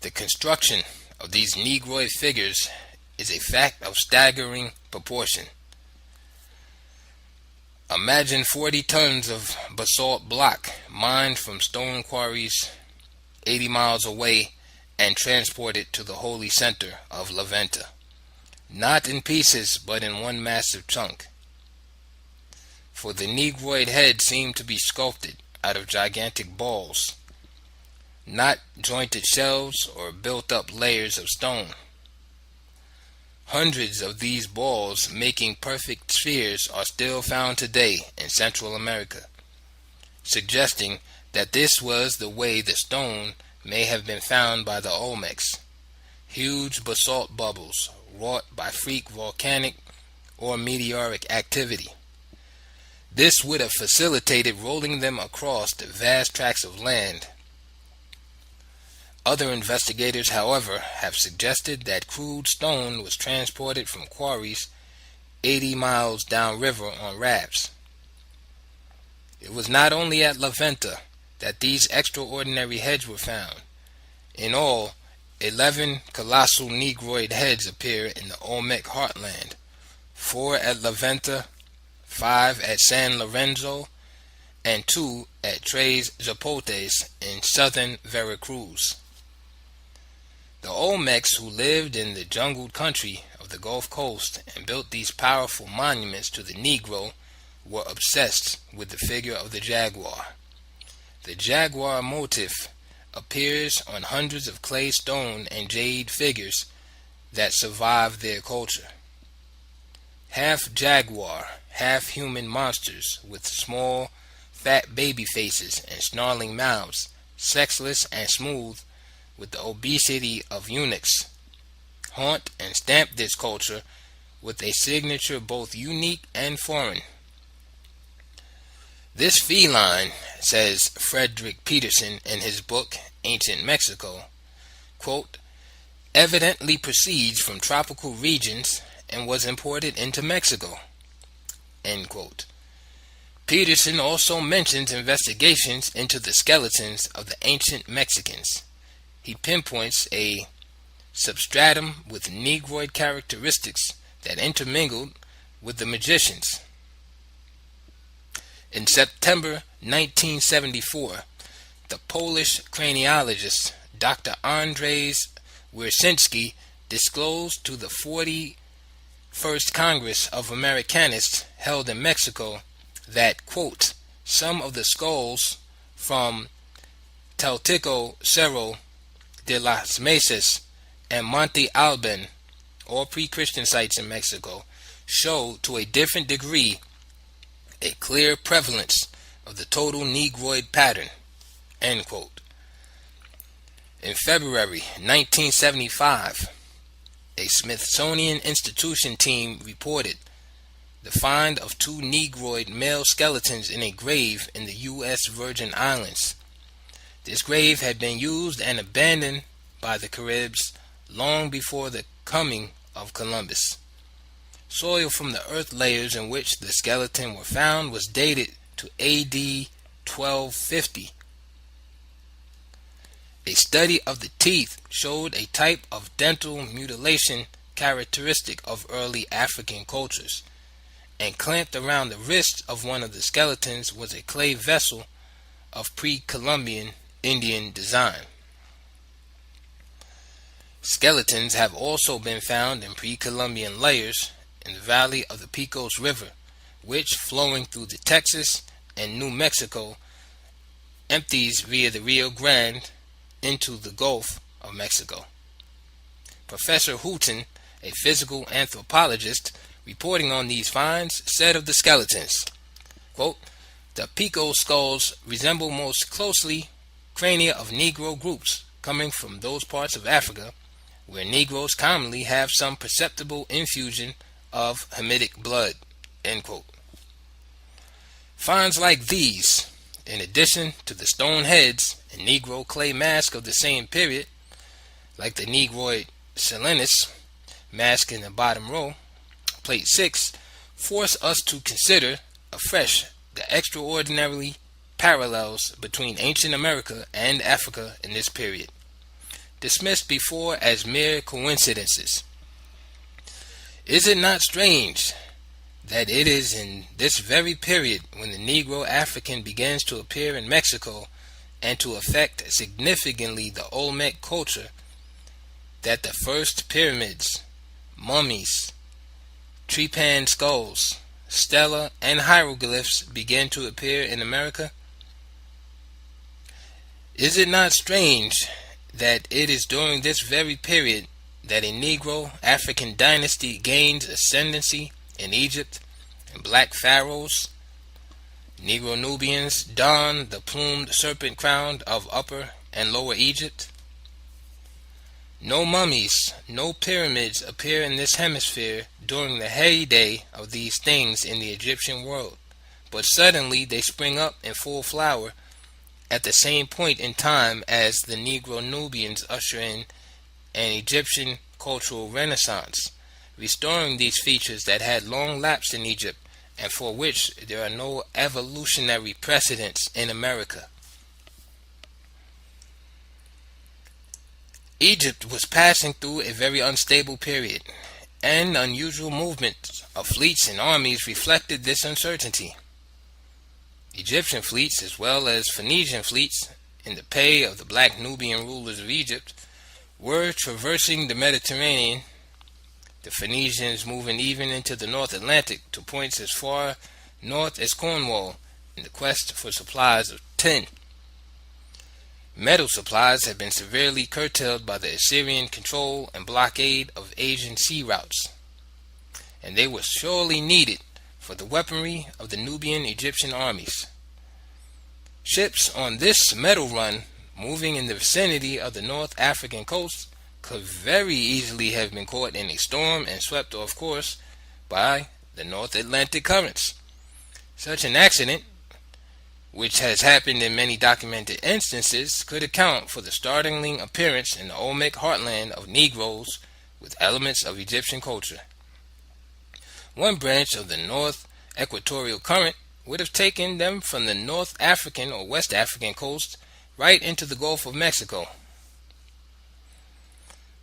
The construction of these Negroid figures is a fact of staggering proportion. Imagine 40 tons of basalt block mined from stone quarries 80 miles away and transported to the holy center of La Venta, not in pieces but in one massive chunk. For the Negroid head seemed to be sculpted out of gigantic balls, not jointed shells or built up layers of stone. Hundreds of these balls making perfect spheres are still found today in Central America, suggesting that this was the way the stone may have been found by the Olmecs, huge basalt bubbles wrought by freak volcanic or meteoric activity. This would have facilitated rolling them across the vast tracts of land. Other investigators, however, have suggested that crude stone was transported from quarries 80 miles downriver on rafts. It was not only at La Venta that these extraordinary heads were found. In all, 11 colossal Negroid heads appear in the Olmec heartland, 4 at La Venta, 5 at San Lorenzo, and 2 at Tres Zapotes in southern Veracruz. The Olmecs, who lived in the jungled country of the Gulf Coast and built these powerful monuments to the Negro, were obsessed with the figure of the jaguar. The jaguar motif appears on hundreds of clay, stone, and jade figures that survived their culture. Half jaguar, half human monsters with small, fat baby faces and snarling mouths, sexless and smooth, with the obesity of eunuchs, haunt and stamp this culture with a signature both unique and foreign. This feline, says Frederick Peterson in his book Ancient Mexico, quote, evidently proceeds from tropical regions and was imported into Mexico, end quote. Peterson also mentions investigations into the skeletons of the ancient Mexicans. He pinpoints a substratum with Negroid characteristics that intermingled with the magicians. In September 1974, The Polish craniologist Dr. Andrzej Wiercinski disclosed to the 41st Congress of Americanists held in Mexico that, quote, some of the skulls from Teltico Cerro de las Mesas and Monte Alban, all pre-Christian sites in Mexico, show to a different degree a clear prevalence of the total Negroid pattern, end quote. In February 1975, a Smithsonian Institution team reported the find of two Negroid male skeletons in a grave in the U.S. Virgin Islands. This grave had been used and abandoned by the Caribs long before the coming of Columbus. Soil from the earth layers in which the skeleton were found was dated to AD 1250. A study of the teeth showed a type of dental mutilation characteristic of early African cultures, and clamped around the wrist of one of the skeletons was a clay vessel of pre-Columbian Indian design. Skeletons have also been found in pre-Columbian layers in the valley of the Pecos River, which, flowing through the Texas and New Mexico, empties via the Rio Grande into the Gulf of Mexico. Professor Houghton, a physical anthropologist, reporting on these finds, said of the skeletons, quote, the Pecos skulls resemble most closely crania of Negro groups coming from those parts of Africa where Negroes commonly have some perceptible infusion of Hamitic blood, end quote. Finds like these, in addition to the stone heads and Negro clay mask of the same period, like the Negroid Silenus mask in the bottom row, plate 6, force us to consider afresh the extraordinary parallels between ancient America and Africa in this period, dismissed before as mere coincidences. Is it not strange that it is in this very period when the Negro African begins to appear in Mexico and to affect significantly the Olmec culture that the first pyramids, mummies, trepan skulls, stela, and hieroglyphs began to appear in America? Is it not strange that it is during this very period that a Negro African dynasty gains ascendancy in Egypt, and black pharaohs, Negro Nubians, don the plumed serpent crown of Upper and Lower Egypt? No mummies, no pyramids appear in this hemisphere during the heyday of these things in the Egyptian world, but suddenly they spring up in full flower at the same point in time as the Negro Nubians usher in an Egyptian cultural renaissance, restoring these features that had long lapsed in Egypt and for which there are no evolutionary precedents in America. Egypt was passing through a very unstable period, and unusual movements of fleets and armies reflected this uncertainty. Egyptian fleets, as well as Phoenician fleets in the pay of the black Nubian rulers of Egypt, were traversing the Mediterranean, the Phoenicians moving even into the North Atlantic to points as far north as Cornwall in the quest for supplies of tin. Metal supplies had been severely curtailed by the Assyrian control and blockade of Asian sea routes, and they were sorely needed for the weaponry of the Nubian Egyptian armies. Ships on this metal run, moving in the vicinity of the North African coast, could very easily have been caught in a storm and swept off course by the North Atlantic currents. Such an accident, which has happened in many documented instances, could account for the startling appearance in the Olmec heartland of Negroes with elements of Egyptian culture. One branch of the North Equatorial Current would have taken them from the North African or West African coast right into the Gulf of Mexico.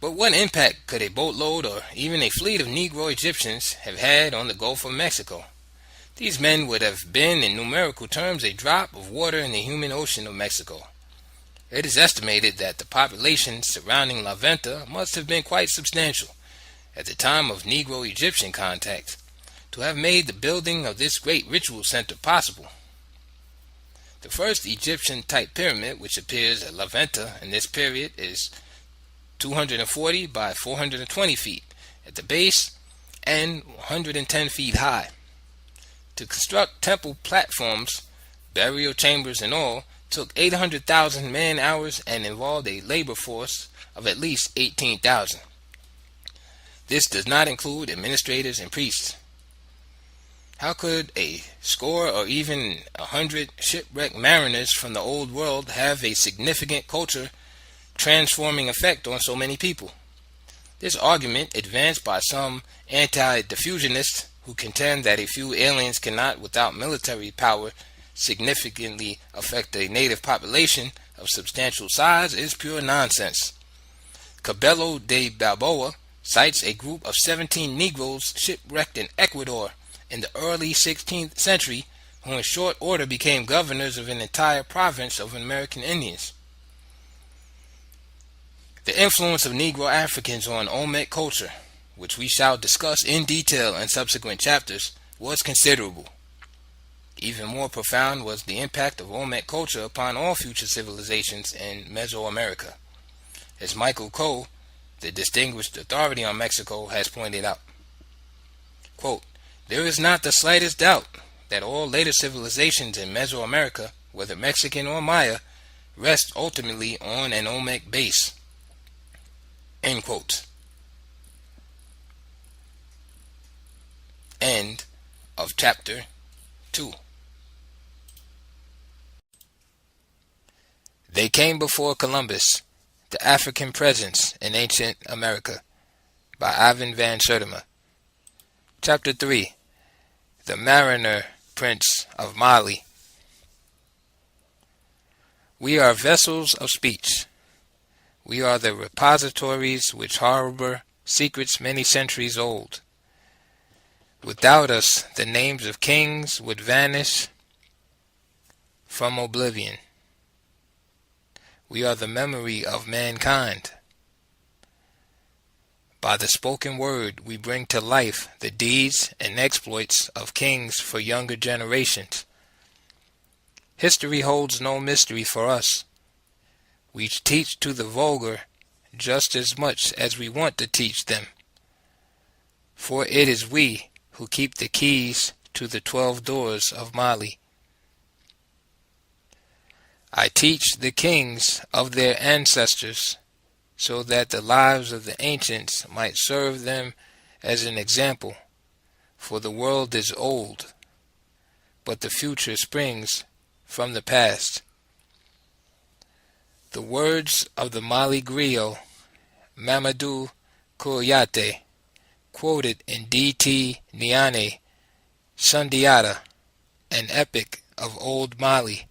But what impact could a boatload or even a fleet of Negro Egyptians have had on the Gulf of Mexico? These men would have been, in numerical terms, a drop of water in the human ocean of Mexico. It is estimated that the population surrounding La Venta must have been quite substantial at the time of Negro-Egyptian contact to have made the building of this great ritual center possible. The first Egyptian-type pyramid which appears at La Venta in this period is 240 by 420 feet at the base and 110 feet high. To construct temple platforms, burial chambers, and all took 800,000 man-hours and involved a labor force of at least 18,000. This does not include administrators and priests. How could a score or even 100 shipwrecked mariners from the old world have a significant culture transforming effect on so many people? This argument, advanced by some anti-diffusionists who contend that a few aliens cannot, without military power, significantly affect a native population of substantial size, is pure nonsense. Cabello de Balboa cites a group of 17 Negroes shipwrecked in Ecuador in the early 16th century, who in short order became governors of an entire province of American Indians. The influence of Negro Africans on Olmec culture, which we shall discuss in detail in subsequent chapters, was considerable. Even more profound was the impact of Olmec culture upon all future civilizations in Mesoamerica, as Michael Coe, the distinguished authority on Mexico, has pointed out. Quote, "There is not the slightest doubt that all later civilizations in Mesoamerica, whether Mexican or Maya, rest ultimately on an Olmec base." End quote. End of chapter 2. They Came Before Columbus, The African Presence in Ancient America, by Ivan van Sertima. Chapter 3. The Mariner Prince of Mali. We are vessels of speech. We are the repositories which harbor secrets many centuries old. Without us, the names of kings would vanish from oblivion. We are the memory of mankind. By the spoken word, we bring to life the deeds and exploits of kings for younger generations. History holds no mystery for us. We teach to the vulgar just as much as we want to teach them, for it is we who keep the keys to the 12 doors of Mali. I teach the kings of their ancestors, so that the lives of the ancients might serve them as an example, for the world is old, but the future springs from the past. The words of the Mali griot, Mamadou Kouyaté, quoted in D.T. Niane Sundiata, an epic of Old Mali,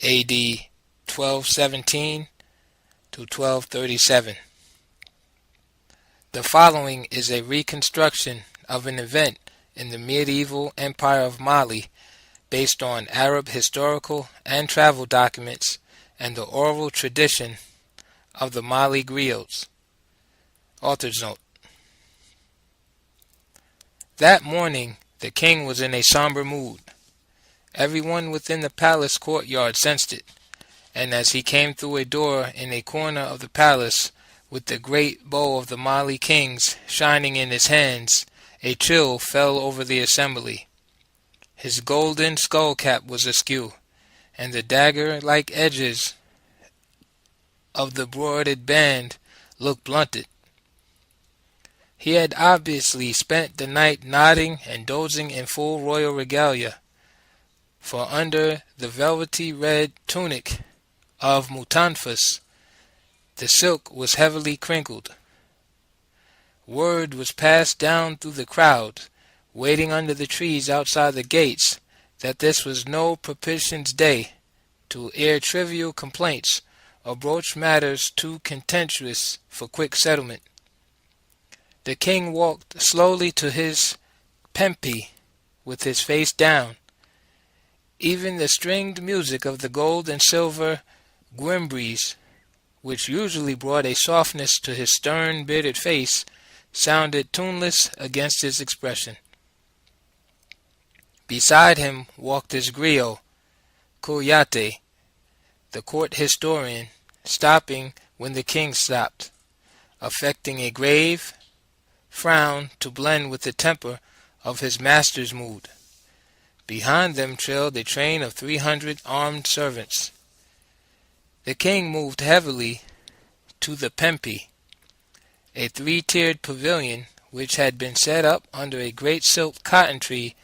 A.D. 1217 to 1237. The following is a reconstruction of an event in the medieval empire of Mali based on Arab historical and travel documents and the oral tradition of the Mali griots. Author's note. That morning the king was in a somber mood. Everyone within the palace courtyard sensed it, and as he came through a door in a corner of the palace with the great bow of the Mali kings shining in his hands, a chill fell over the assembly. His golden skull cap was askew, and the dagger-like edges of the broidered band looked blunted. He had obviously spent the night nodding and dozing in full royal regalia, for under the velvety red tunic of Mutanfas, the silk was heavily crinkled. Word was passed down through the crowd, waiting under the trees outside the gates, that this was no propitious day to air trivial complaints or broach matters too contentious for quick settlement. The king walked slowly to his pempi with his face down. Even the stringed music of the gold and silver Guimbres, which usually brought a softness to his stern, bearded face, sounded tuneless against his expression. Beside him walked his griot, Cuyate, the court historian, stopping when the king stopped, affecting a grave frown to blend with the temper of his master's mood. Behind them trailed a train of 300 armed servants. The king moved heavily to the Pempi, a three-tiered pavilion which had been set up under a great silk cotton tree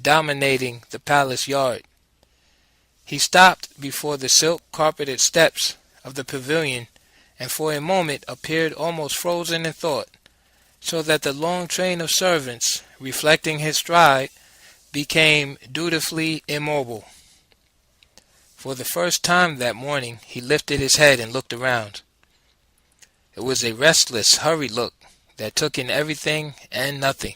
dominating the palace yard. He stopped before the silk-carpeted steps of the pavilion and for a moment appeared almost frozen in thought, so that the long train of servants, reflecting his stride, became dutifully immobile. For the first time that morning he lifted his head and looked around. It was a restless, hurried look that took in everything and nothing.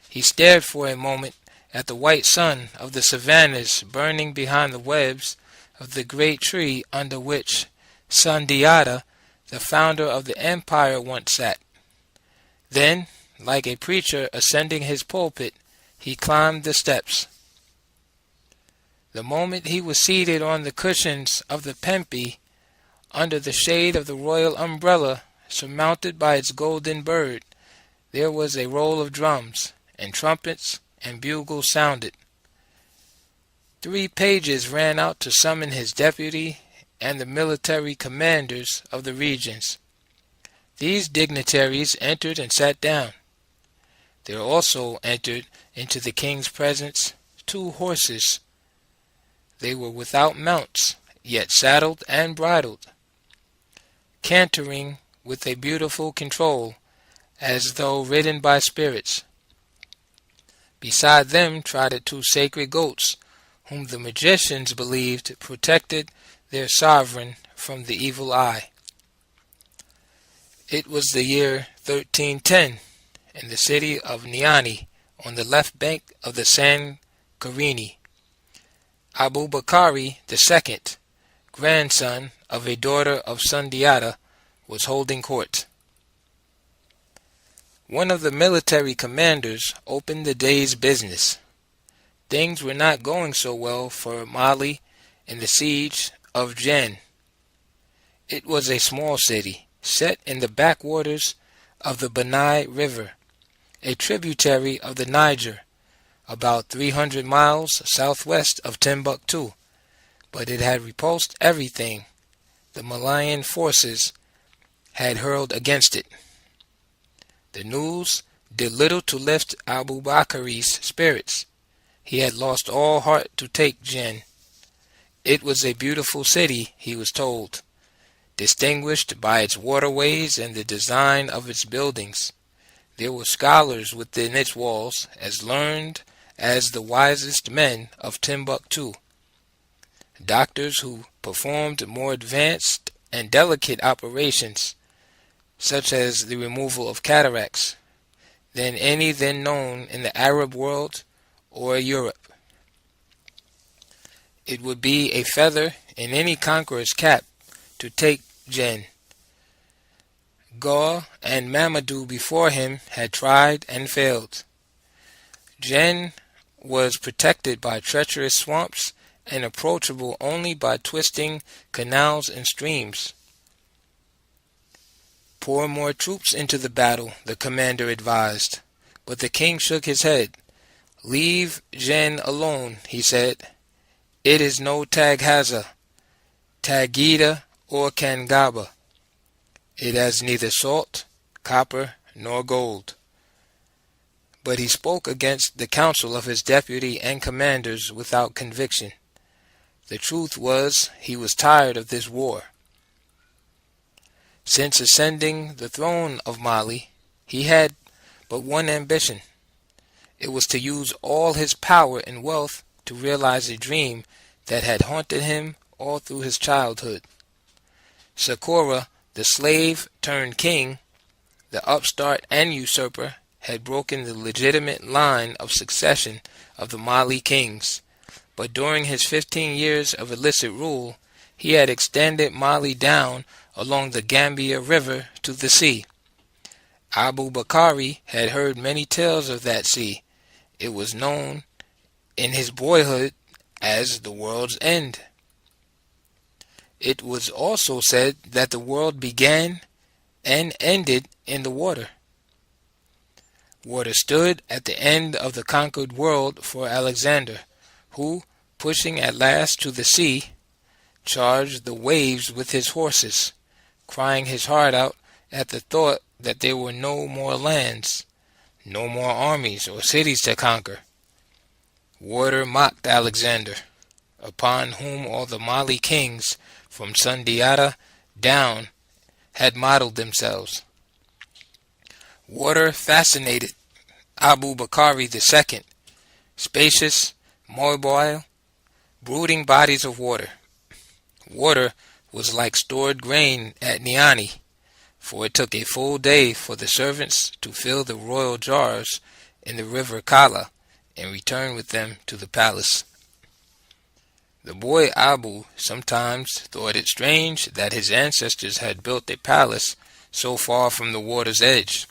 He stared for a moment at the white sun of the savannas burning behind the webs of the great tree under which Sandiata, the founder of the empire, once sat. Then, like a preacher ascending his pulpit, he climbed the steps. The moment he was seated on the cushions of the Pempi, under the shade of the royal umbrella surmounted by its golden bird, there was a roll of drums, and trumpets and bugles sounded. 3 pages ran out to summon his deputy and the military commanders of the regions. These dignitaries entered and sat down. There also entered into the king's presence 2 horses. They were without mounts, yet saddled and bridled, cantering with a beautiful control, as though ridden by spirits. Beside them trotted 2 sacred goats, whom the magicians believed protected their sovereign from the evil eye. It was the year 1310, in the city of Niani, on the left bank of the San Carini. Abu Bakari II, grandson of a daughter of Sundiata, was holding court. One of the military commanders opened the day's business. Things were not going so well for Mali in the siege of Jen. It was a small city, set in the backwaters of the Benai River, a tributary of the Niger, about 300 miles southwest of Timbuktu, but it had repulsed everything the Malayan forces had hurled against it. The news did little to lift Abu Bakari's spirits. He had lost all heart to take Jen. It was a beautiful city, he was told, distinguished by its waterways and the design of its buildings. There were scholars within its walls, as learned as the wisest men of Timbuktu, doctors who performed more advanced and delicate operations, such as the removal of cataracts, than any then known in the Arab world or Europe. It would be a feather in any conqueror's cap to take Jen. Gaw and Mamadou before him had tried and failed. Jen was protected by treacherous swamps and approachable only by twisting canals and streams. Pour more troops into the battle, the commander advised, but the king shook his head. Leave Jen alone, he said. It is no Taghaza, Tagida, or Kangaba. It has neither salt, copper, nor gold. But he spoke against the counsel of his deputy and commanders without conviction. The truth was, he was tired of this war. Since ascending the throne of Mali, he had but one ambition. It was to use all his power and wealth to realize a dream that had haunted him all through his childhood. Sakura, the slave-turned-king, the upstart and usurper, had broken the legitimate line of succession of the Mali kings, but during his 15 years of illicit rule, he had extended Mali down along the Gambia River to the sea. Abu Bakari had heard many tales of that sea. It was known in his boyhood as the world's end. It was also said that the world began and ended in the water. Water stood at the end of the conquered world for Alexander, who, pushing at last to the sea, charged the waves with his horses, crying his heart out at the thought that there were no more lands, no more armies or cities to conquer. Water mocked Alexander, upon whom all the Mali kings from Sundiata down had modeled themselves. Water fascinated Abu Bakari II, spacious, mobile, brooding bodies of water. Water was like stored grain at Niani, for it took a full day for the servants to fill the royal jars in the river Kala and return with them to the palace. The boy Abu sometimes thought it strange that his ancestors had built a palace so far from the water's edge.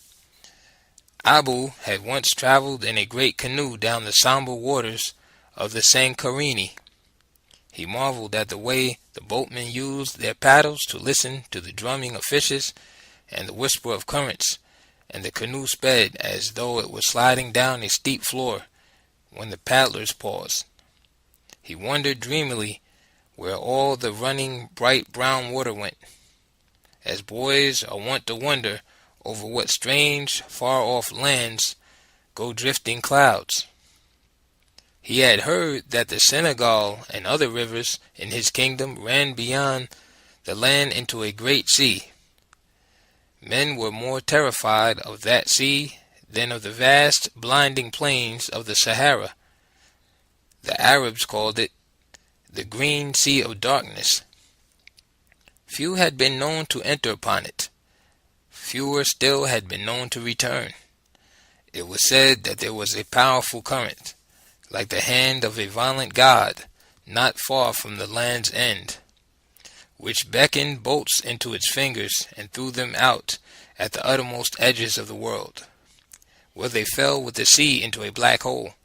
Abu had once traveled in a great canoe down the somber waters of the Sankarini. He marveled at the way the boatmen used their paddles to listen to the drumming of fishes and the whisper of currents, and the canoe sped as though it were sliding down a steep floor when the paddlers paused. He wondered dreamily where all the running bright brown water went, as boys are wont to wonder over what strange, far-off lands go drifting clouds. He had heard that the Senegal and other rivers in his kingdom ran beyond the land into a great sea. Men were more terrified of that sea than of the vast, blinding plains of the Sahara. The Arabs called it the Green Sea of Darkness. Few had been known to enter upon it. Fewer still had been known to return. It was said that there was a powerful current, like the hand of a violent god, not far from the land's end, which beckoned boats into its fingers and threw them out at the uttermost edges of the world, where they fell with the sea into a black hole.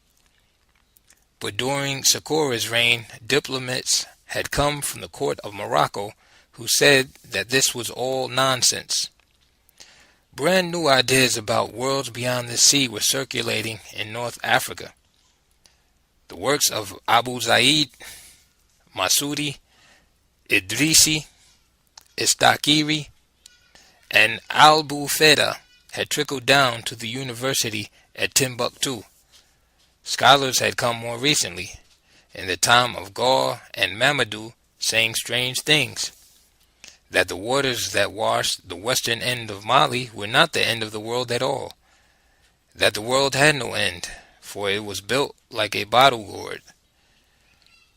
But during Sakura's reign, diplomats had come from the court of Morocco who said that this was all nonsense. Brand new ideas about worlds beyond the sea were circulating in North Africa. The works of Abu Zaid, Masudi, Idrisi, Istakiri, and Al-Bufeda had trickled down to the university at Timbuktu. Scholars had come more recently, in the time of Gaur and Mamadou, saying strange things. That the waters that washed the western end of Mali were not the end of the world at all. That the world had no end, for it was built like a bottle gourd.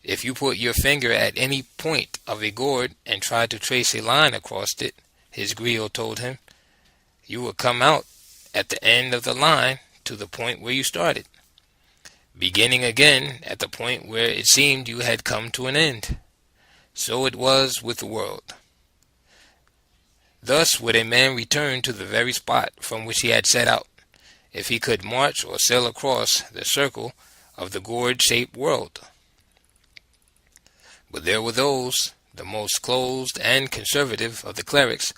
If you put your finger at any point of a gourd and tried to trace a line across it, his griot told him, you would come out at the end of the line to the point where you started, beginning again at the point where it seemed you had come to an end. So it was with the world. Thus would a man return to the very spot from which he had set out, if he could march or sail across the circle of the gourd-shaped world. But there were those, the most closed and conservative of the clerics,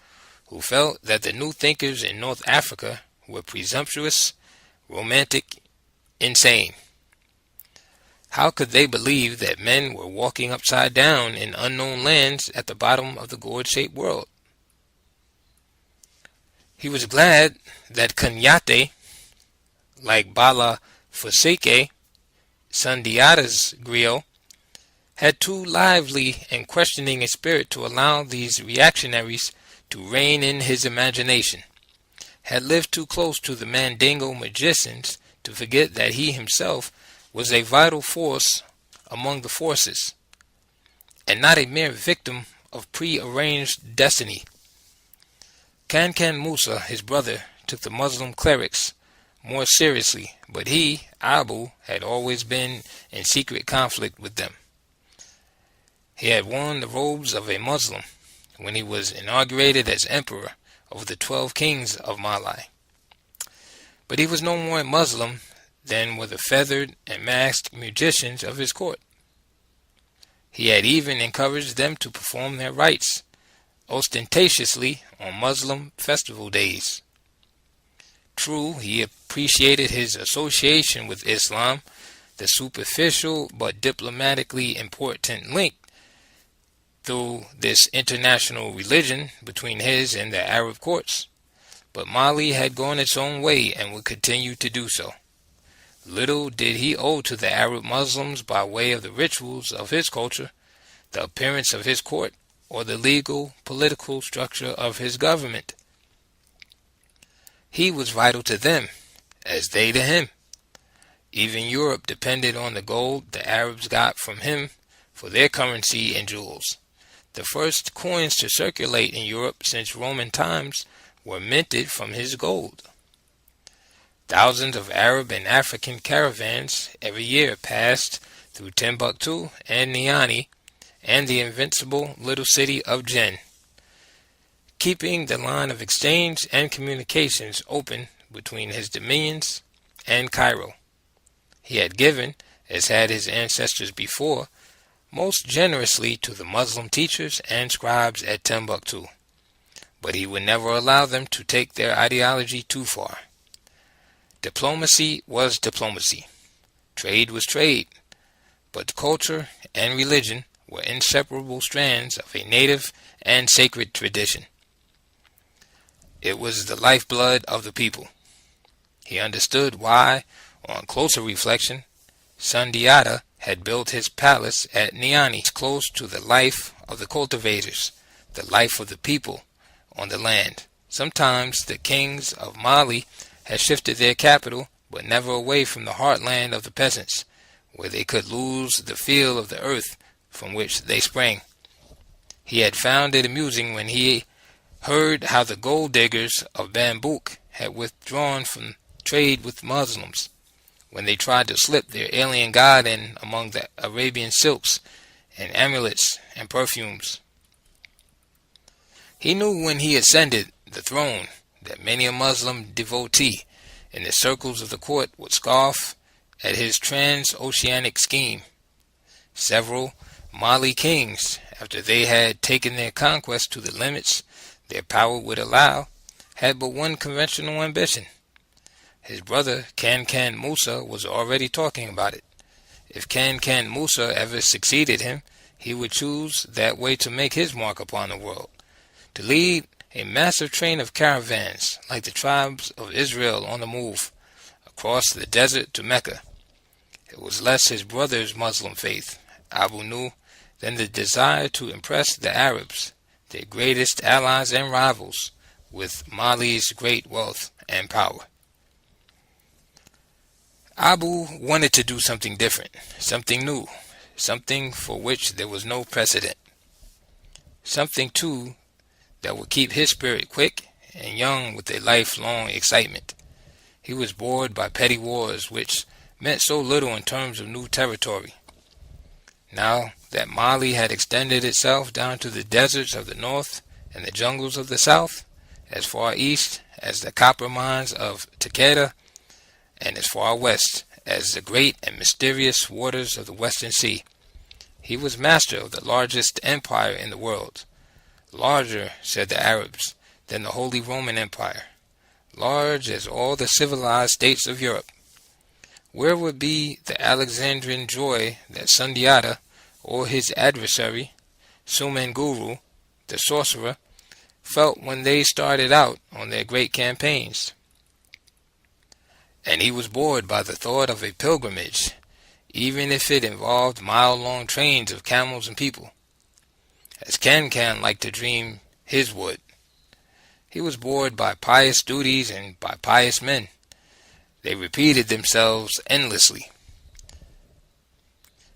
who felt that the new thinkers in North Africa were presumptuous, romantic, insane. How could they believe that men were walking upside down in unknown lands at the bottom of the gourd-shaped world? He was glad that Kanyate, like Bala Fuseke, Sundiata's griot, had too lively and questioning a spirit to allow these reactionaries to reign in his imagination, had lived too close to the Mandingo magicians to forget that he himself was a vital force among the forces, and not a mere victim of prearranged destiny. Kankan Musa, his brother, took the Muslim clerics more seriously, but he, Abu, had always been in secret conflict with them. He had worn the robes of a Muslim when he was inaugurated as emperor over the 12 kings of Mali. But he was no more a Muslim than were the feathered and masked magicians of his court. He had even encouraged them to perform their rites ostentatiously on Muslim festival days. True, he appreciated his association with Islam, the superficial but diplomatically important link through this international religion between his and the Arab courts. But Mali had gone its own way and would continue to do so. Little did he owe to the Arab Muslims by way of the rituals of his culture, the appearance of his court, or the legal, political structure of his government. He was vital to them, as they to him. Even Europe depended on the gold the Arabs got from him for their currency and jewels. The first coins to circulate in Europe since Roman times were minted from his gold. Thousands of Arab and African caravans every year passed through Timbuktu and Niani and the invincible little city of Jen, keeping the line of exchange and communications open between his dominions and Cairo. He had given, as had his ancestors before, most generously to the Muslim teachers and scribes at Timbuktu, but he would never allow them to take their ideology too far. Diplomacy was diplomacy. Trade was trade, but culture and religion were inseparable strands of a native and sacred tradition. It was the lifeblood of the people. He understood why, on closer reflection, Sundiata had built his palace at Niani, close to the life of the cultivators, the life of the people on the land. Sometimes the kings of Mali had shifted their capital, but never away from the heartland of the peasants, where they could lose the feel of the earth from which they sprang. He had found it amusing when he heard how the gold diggers of Bambouk had withdrawn from trade with Muslims, when they tried to slip their alien god in among the Arabian silks and amulets and perfumes. He knew when he ascended the throne that many a Muslim devotee in the circles of the court would scoff at his transoceanic scheme. Several Mali kings, after they had taken their conquest to the limits their power would allow, had but one conventional ambition. His brother Kankan Musa was already talking about it. If Kankan Musa ever succeeded him, he would choose that way to make his mark upon the world, to lead a massive train of caravans like the tribes of Israel on the move across the desert to Mecca. It was less his brother's Muslim faith, Abu Nu, than the desire to impress the Arabs, their greatest allies and rivals, with Mali's great wealth and power. Abu wanted to do something different, something new, something for which there was no precedent. Something, too, that would keep his spirit quick and young with a lifelong excitement. He was bored by petty wars which meant so little in terms of new territory. Now that Mali had extended itself down to the deserts of the north and the jungles of the south, as far east as the copper mines of Takeda, and as far west as the great and mysterious waters of the Western Sea, he was master of the largest empire in the world. Larger, said the Arabs, than the Holy Roman Empire, large as all the civilized states of Europe. Where would be the Alexandrian joy that Sundiata, or his adversary, Sumenguru, the sorcerer, felt when they started out on their great campaigns? And he was bored by the thought of a pilgrimage, even if it involved mile-long trains of camels and people, as Kankan liked to dream his would. He was bored by pious duties and by pious men. They repeated themselves endlessly.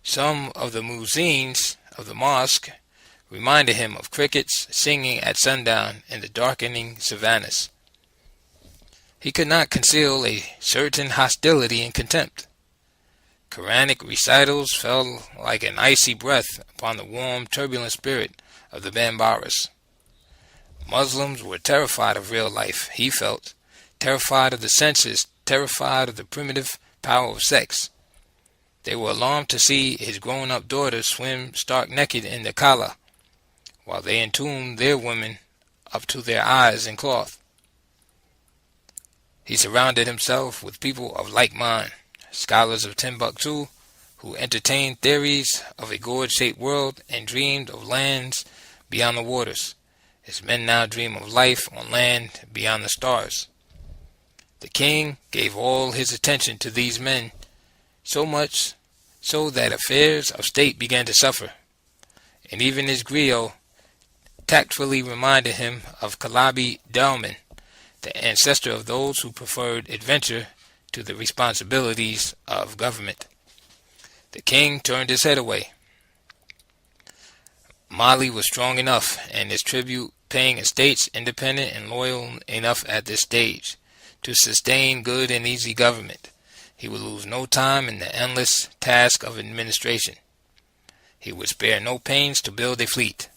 Some of the muezzins of the mosque reminded him of crickets singing at sundown in the darkening savannas. He could not conceal a certain hostility and contempt. Quranic recitals fell like an icy breath upon the warm, turbulent spirit of the Bambaras. Muslims were terrified of real life, he felt, terrified of the senses, terrified of the primitive power of sex. They were alarmed to see his grown-up daughters swim stark naked in the Kala, while they entombed their women up to their eyes in cloth. He surrounded himself with people of like mind, scholars of Timbuktu, who entertained theories of a gourd-shaped world and dreamed of lands beyond the waters, as men now dream of life on land beyond the stars. The king gave all his attention to these men, so much so that affairs of state began to suffer, and even his griot tactfully reminded him of Kalabi Dauman, the ancestor of those who preferred adventure to the responsibilities of government. The king turned his head away. Mali was strong enough, and his tribute-paying estates independent and loyal enough at this stage to sustain good and easy government. He would lose no time in the endless task of administration. He would spare no pains to build a fleet.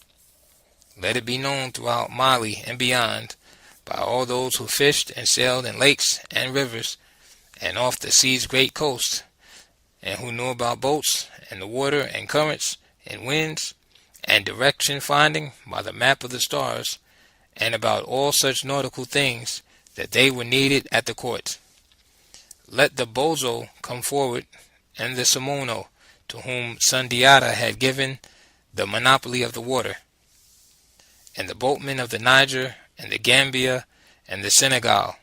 Let it be known throughout Mali and beyond, by all those who fished and sailed in lakes and rivers, and off the sea's great coast, and who knew about boats, and the water and currents, and winds, and direction finding by the map of the stars, and about all such nautical things, that they were needed at the court. Let the Bozo come forward, and the Simono, to whom Sundiata had given the monopoly of the water, and the boatmen of the Niger, and the Gambia, and the Senegal.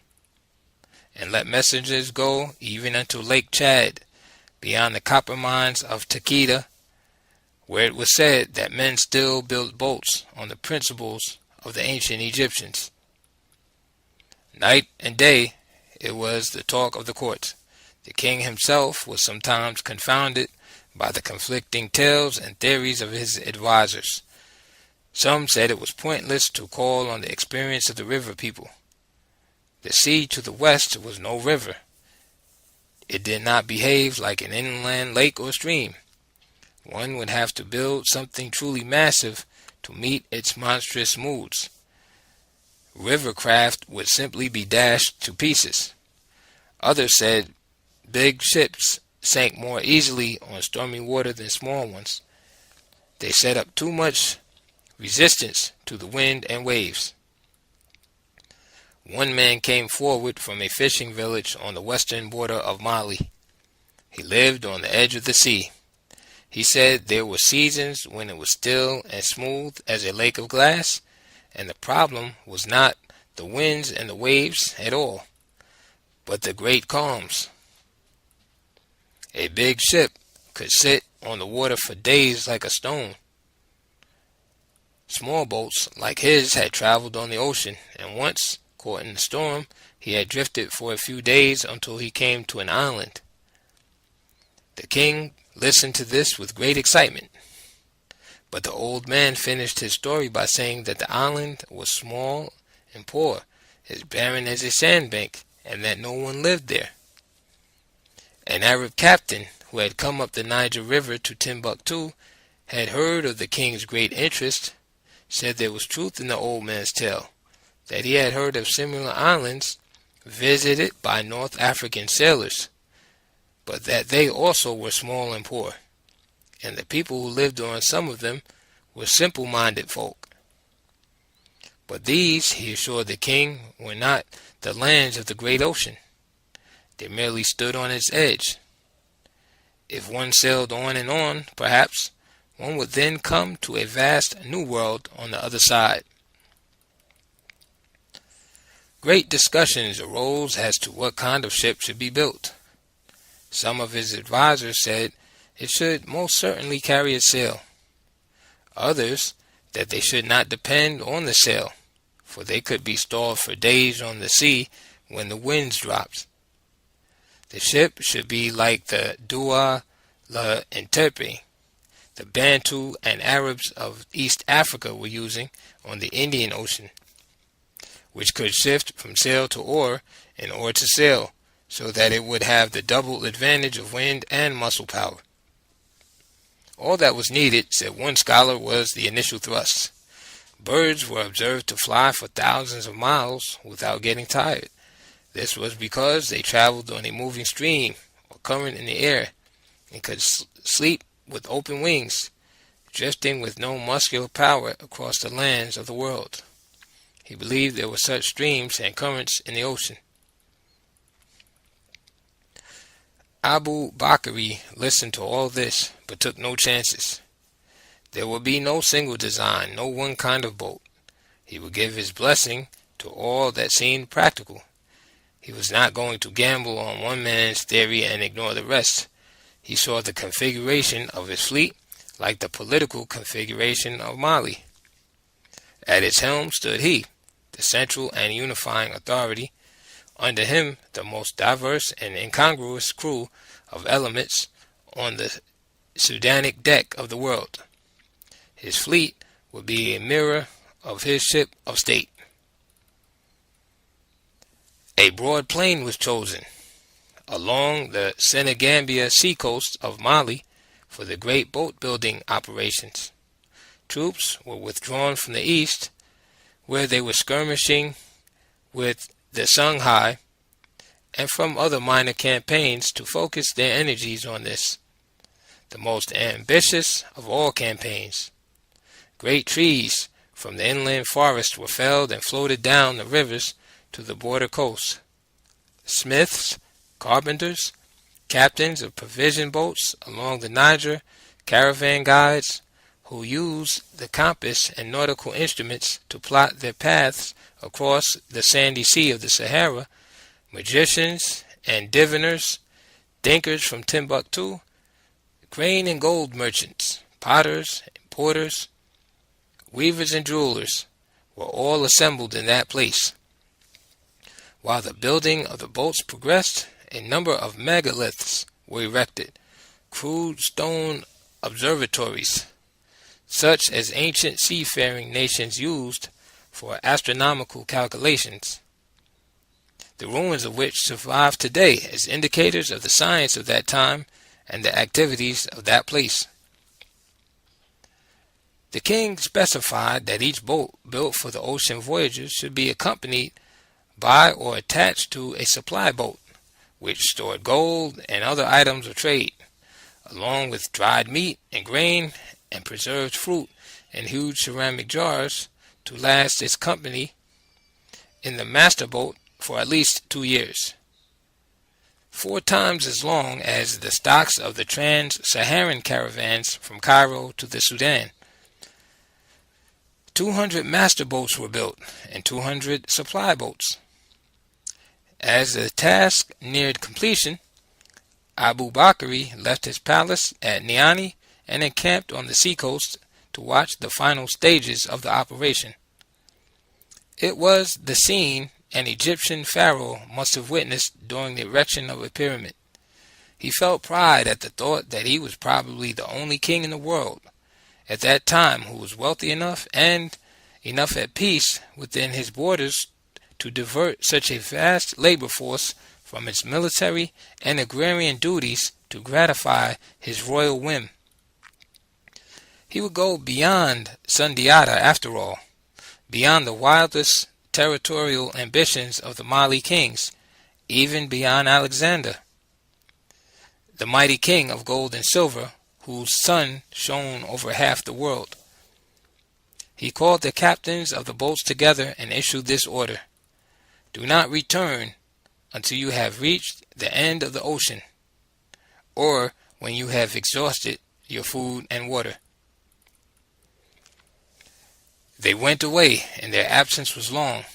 And let messengers go even unto Lake Chad, beyond the copper mines of Takeda, where it was said that men still built boats on the principles of the ancient Egyptians. Night and day it was the talk of the court. The king himself was sometimes confounded by the conflicting tales and theories of his advisers. Some said it was pointless to call on the experience of the river people. The sea to the west was no river. It did not behave like an inland lake or stream. One would have to build something truly massive to meet its monstrous moods. Rivercraft would simply be dashed to pieces. Others said big ships sank more easily on stormy water than small ones. They set up too much resistance to the wind and waves. One man came forward from a fishing village on the western border of Mali. He lived on the edge of the sea. He said there were seasons when it was still and smooth as a lake of glass, and the problem was not the winds and the waves at all, but the great calms. A big ship could sit on the water for days like a stone. Small boats like his had traveled on the ocean, and once, caught in a storm, he had drifted for a few days until he came to an island. The king listened to this with great excitement, but the old man finished his story by saying that the island was small and poor, as barren as a sandbank, and that no one lived there. An Arab captain who had come up the Niger River to Timbuktu had heard of the king's great interest, said there was truth in the old man's tale, that he had heard of similar islands visited by North African sailors, but that they also were small and poor, and the people who lived on some of them were simple-minded folk. But these, he assured the king, were not the lands of the great ocean. They merely stood on its edge. If one sailed on and on, perhaps, one would then come to a vast new world on the other side. Great discussions arose as to what kind of ship should be built. Some of his advisers said it should most certainly carry a sail. Others, that they should not depend on the sail, for they could be stalled for days on the sea when the winds dropped. The ship should be like the Dua La Interpe the Bantu and Arabs of East Africa were using on the Indian Ocean, which could shift from sail to oar and oar to sail, so that it would have the double advantage of wind and muscle power. All that was needed, said one scholar, was the initial thrust. Birds were observed to fly for thousands of miles without getting tired. This was because they traveled on a moving stream or current in the air and could sleep with open wings, drifting with no muscular power across the lands of the world. He believed there were such streams and currents in the ocean. Abu Bakr listened to all this, but took no chances. There would be no single design, no one kind of boat. He would give his blessing to all that seemed practical. He was not going to gamble on one man's theory and ignore the rest. He saw the configuration of his fleet like the political configuration of Mali. At its helm stood he, the central and unifying authority. Under him, the most diverse and incongruous crew of elements on the Sudanic deck of the world. His fleet would be a mirror of his ship of state. A broad plain was chosen along the Senegambia seacoast of Mali for the great boat-building operations. Troops were withdrawn from the east, where they were skirmishing with the Songhai, and from other minor campaigns to focus their energies on this, the most ambitious of all campaigns. Great trees from the inland forest were felled and floated down the rivers to the border coast. Smiths, carpenters, captains of provision boats along the Niger, caravan guides, who used the compass and nautical instruments to plot their paths across the sandy sea of the Sahara, magicians and diviners, thinkers from Timbuktu, grain and gold merchants, potters and porters, weavers and jewelers, were all assembled in that place. While the building of the boats progressed, a number of megaliths were erected, crude stone observatories, such as ancient seafaring nations used for astronomical calculations, the ruins of which survive today as indicators of the science of that time and the activities of that place. The king specified that each boat built for the ocean voyages should be accompanied by or attached to a supply boat, which stored gold and other items of trade, along with dried meat and grain and preserved fruit in huge ceramic jars to last its company in the master boat for at least 2 years, 4 times as long as the stocks of the trans-Saharan caravans from Cairo to the Sudan. 200 master boats were built and 200 supply boats. As the task neared completion, Abu Bakr left his palace at Niani and encamped on the seacoast to watch the final stages of the operation. It was the scene an Egyptian pharaoh must have witnessed during the erection of a pyramid. He felt pride at the thought that he was probably the only king in the world at that time who was wealthy enough and enough at peace within his borders to divert such a vast labor force from its military and agrarian duties to gratify his royal whim. He would go beyond Sundiata after all, beyond the wildest territorial ambitions of the Mali kings, even beyond Alexander, the mighty king of gold and silver, whose sun shone over half the world. He called the captains of the boats together and issued this order: "Do not return until you have reached the end of the ocean, or when you have exhausted your food and water." They went away, and their absence was long.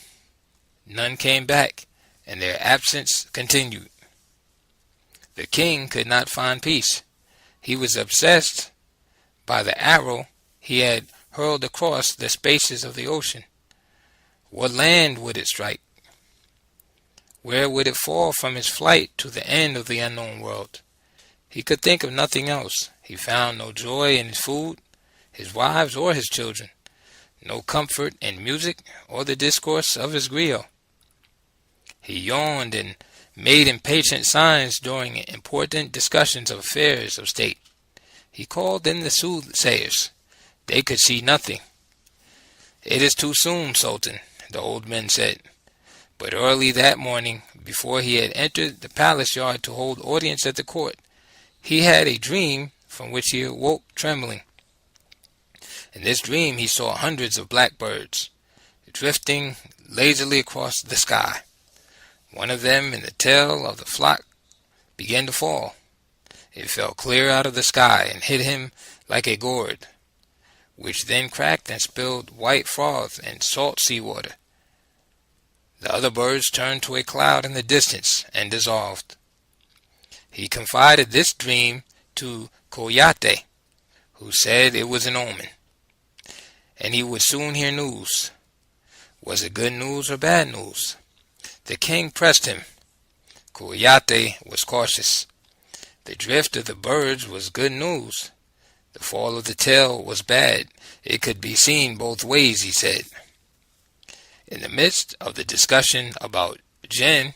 None came back, and their absence continued. The king could not find peace. He was obsessed by the arrow he had hurled across the spaces of the ocean. What land would it strike? Where would it fall from its flight to the end of the unknown world? He could think of nothing else. He found no joy in his food, his wives, or his children, no comfort in music or the discourse of his griot. He yawned and made impatient signs during important discussions of affairs of state. He called in the soothsayers. They could see nothing. "It is too soon, Sultan," the old men said. But early that morning, before he had entered the palace yard to hold audience at the court, he had a dream from which he awoke trembling. In this dream he saw hundreds of blackbirds drifting lazily across the sky. One of them, in the tail of the flock, began to fall. It fell clear out of the sky and hit him like a gourd, which then cracked and spilled white froth and salt seawater. The other birds turned to a cloud in the distance and dissolved. He confided this dream to Coyote, who said it was an omen, and he would soon hear news. Was it good news or bad news? The king pressed him. Coyote was cautious. The drift of the birds was good news. The fall of the tail was bad. It could be seen both ways, he said. In the midst of the discussion about gin,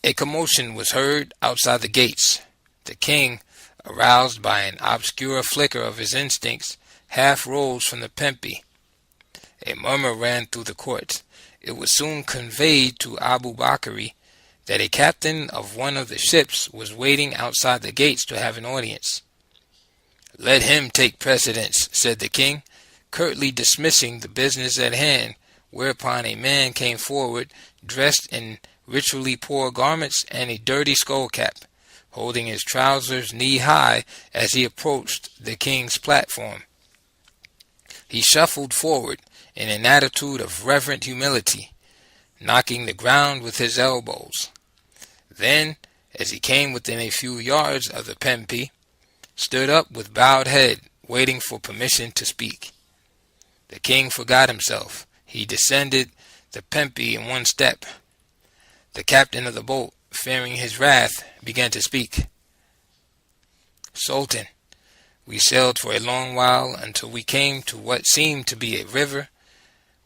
a commotion was heard outside the gates. The king, aroused by an obscure flicker of his instincts, half rose from the pempi. A murmur ran through the court. It was soon conveyed to Abu Bakr that a captain of one of the ships was waiting outside the gates to have an audience. "Let him take precedence," said the king, curtly dismissing the business at hand, whereupon a man came forward, dressed in ritually poor garments and a dirty skullcap, holding his trousers knee-high as he approached the king's platform. He shuffled forward in an attitude of reverent humility, knocking the ground with his elbows. Then, as he came within a few yards of the pempi, stood up with bowed head, waiting for permission to speak. The king forgot himself. He descended the pempi in one step. The captain of the boat, fearing his wrath, began to speak. "Sultan, we sailed for a long while until we came to what seemed to be a river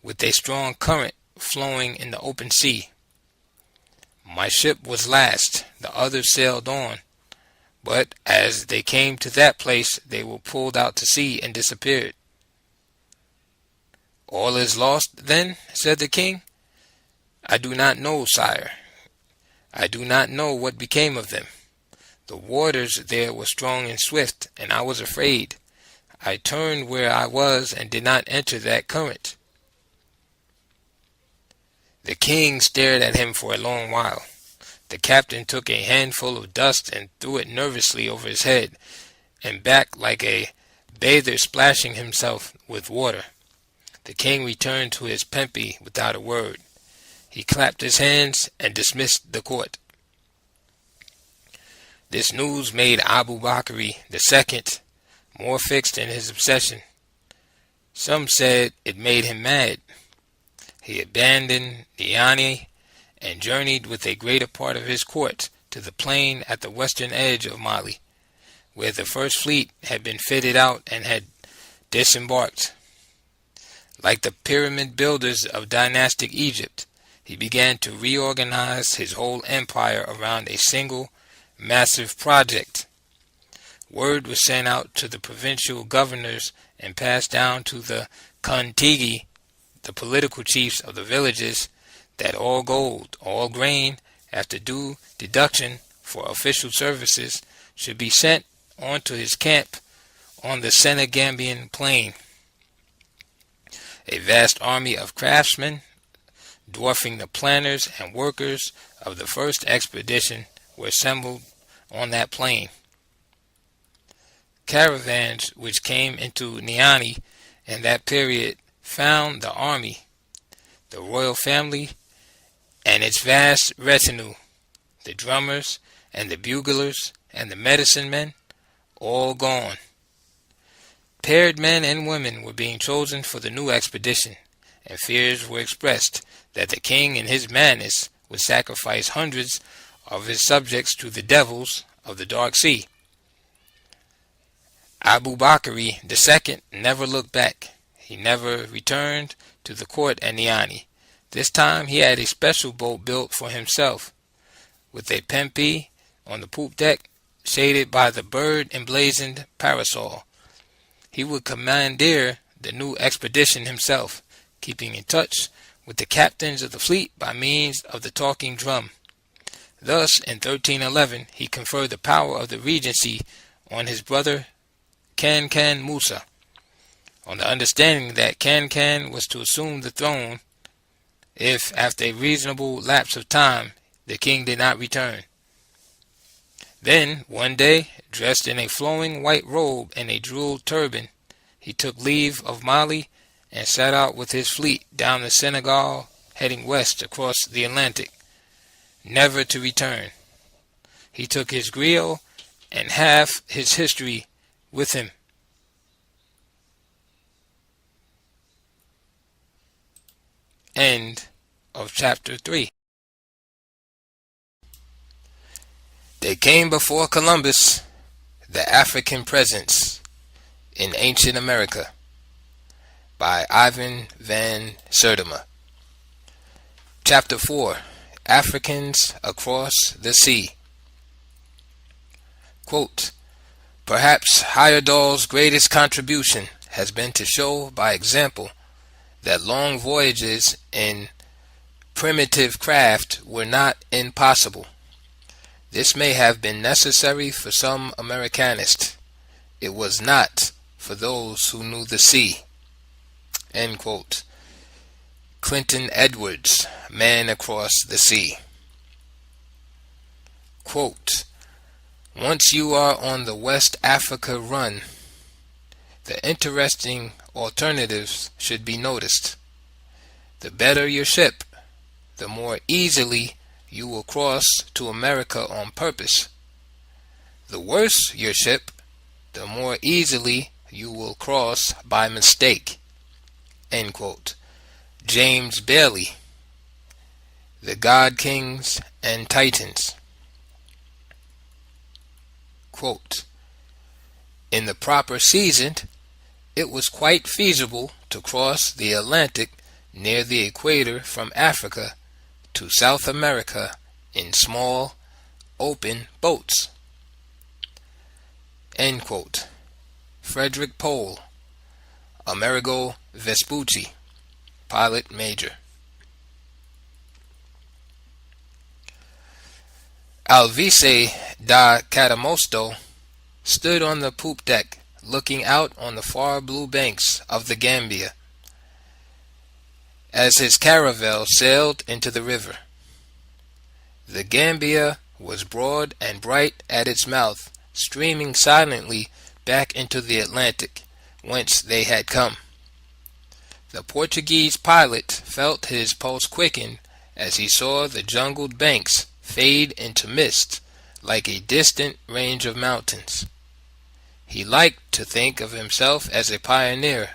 with a strong current flowing in the open sea. My ship was last, the others sailed on, but as they came to that place they were pulled out to sea and disappeared." "All is lost, then?" said the king. "I do not know, sire. I do not know what became of them. The waters there were strong and swift, and I was afraid. I turned where I was and did not enter that current." The king stared at him for a long while. The captain took a handful of dust and threw it nervously over his head and back like a bather splashing himself with water. The king returned to his pempi without a word. He clapped his hands and dismissed the court. This news made Abu Bakr II more fixed in his obsession. Some said it made him mad. He abandoned Niani and journeyed with a greater part of his court to the plain at the western edge of Mali, where the first fleet had been fitted out and had disembarked. Like the pyramid builders of dynastic Egypt, he began to reorganize his whole empire around a single massive project. Word was sent out to the provincial governors and passed down to the Kontigi, the political chiefs of the villages, that all gold, all grain, after due deduction for official services, should be sent on to his camp on the Senegambian plain. A vast army of craftsmen, dwarfing the planners and workers of the first expedition, were assembled on that plain. Caravans which came into Niani in that period found the army, the royal family, and its vast retinue, the drummers and the buglers and the medicine men, all gone. Paired men and women were being chosen for the new expedition, and fears were expressed that the king in his madness would sacrifice hundreds of his subjects to the devils of the Dark Sea. Abu Bakr II never looked back. He never returned to the court at Niani. This time he had a special boat built for himself, with a pempe on the poop deck, shaded by the bird-emblazoned parasol. He would commandeer the new expedition himself, keeping in touch with the captains of the fleet by means of the talking drum. Thus, in 1311, he conferred the power of the regency on his brother Kankan Musa, on the understanding that Kankan was to assume the throne if, after a reasonable lapse of time, the king did not return. Then, one day, dressed in a flowing white robe and a jeweled turban, he took leave of Mali and set out with his fleet down the Senegal, heading west across the Atlantic, never to return. He took his griot and half his history with him. End of chapter 3. They came before Columbus, the African presence in ancient America, by Ivan van Sertima. Chapter 4. Africans Across the Sea. Quote, perhaps Heyerdahl's greatest contribution has been to show by example that long voyages in primitive craft were not impossible. This may have been necessary for some Americanists. It was not for those who knew the sea. End quote. Clinton Edwards, Man Across the Sea. Quote, once you are on the West Africa run, the interesting alternatives should be noticed. The better your ship, the more easily you will cross to America on purpose. The worse your ship, the more easily you will cross by mistake. End quote. James Bailey, The God Kings and Titans. Quote, in the proper season, it was quite feasible to cross the Atlantic near the equator from Africa to South America in small, open boats. End quote. Frederick Pohl, Amerigo Vespucci, Pilot Major. Alvise da Catamosto stood on the poop deck looking out on the far blue banks of the Gambia as his caravel sailed into the river. The Gambia was broad and bright at its mouth, streaming silently back into the Atlantic, whence they had come. The Portuguese pilot felt his pulse quicken as he saw the jungled banks fade into mist like a distant range of mountains. He liked to think of himself as a pioneer,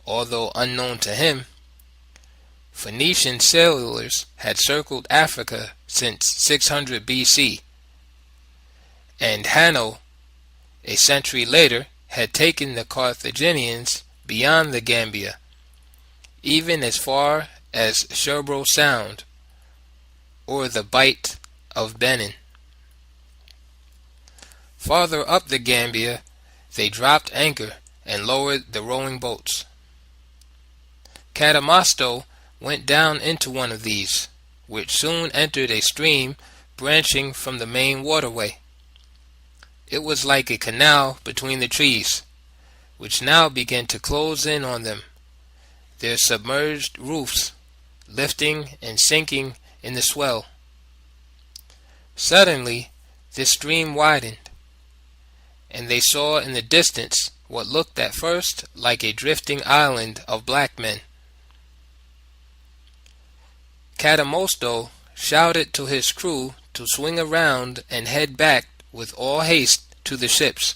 although unknown to him. Phoenician sailors had circled Africa since 600 BC, and Hanno, a century later, had taken the Carthaginians beyond the Gambia, even as far as Sherbro Sound or the Bight of Benin. Farther up the Gambia, they dropped anchor and lowered the rowing boats. Catamosto went down into one of these, which soon entered a stream branching from the main waterway. It was like a canal between the trees, which now began to close in on them, their submerged roofs lifting and sinking in the swell. Suddenly, this stream widened, and they saw in the distance what looked at first like a drifting island of black men. Catamosto shouted to his crew to swing around and head back with all haste to the ships.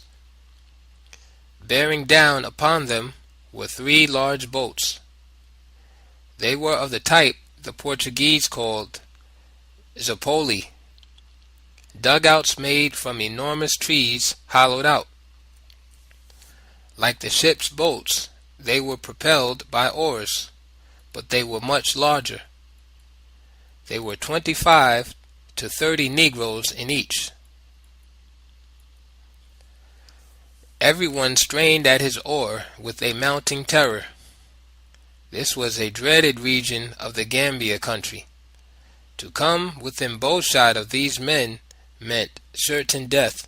Bearing down upon them were 3 large boats. They were of the type the Portuguese called Zapoli, dugouts made from enormous trees hollowed out. Like the ship's boats, they were propelled by oars, but they were much larger. They were 25 to 30 Negroes in each. Everyone strained at his oar with a mounting terror. This was a dreaded region of the Gambia country. To come within bowshot of these men meant certain death.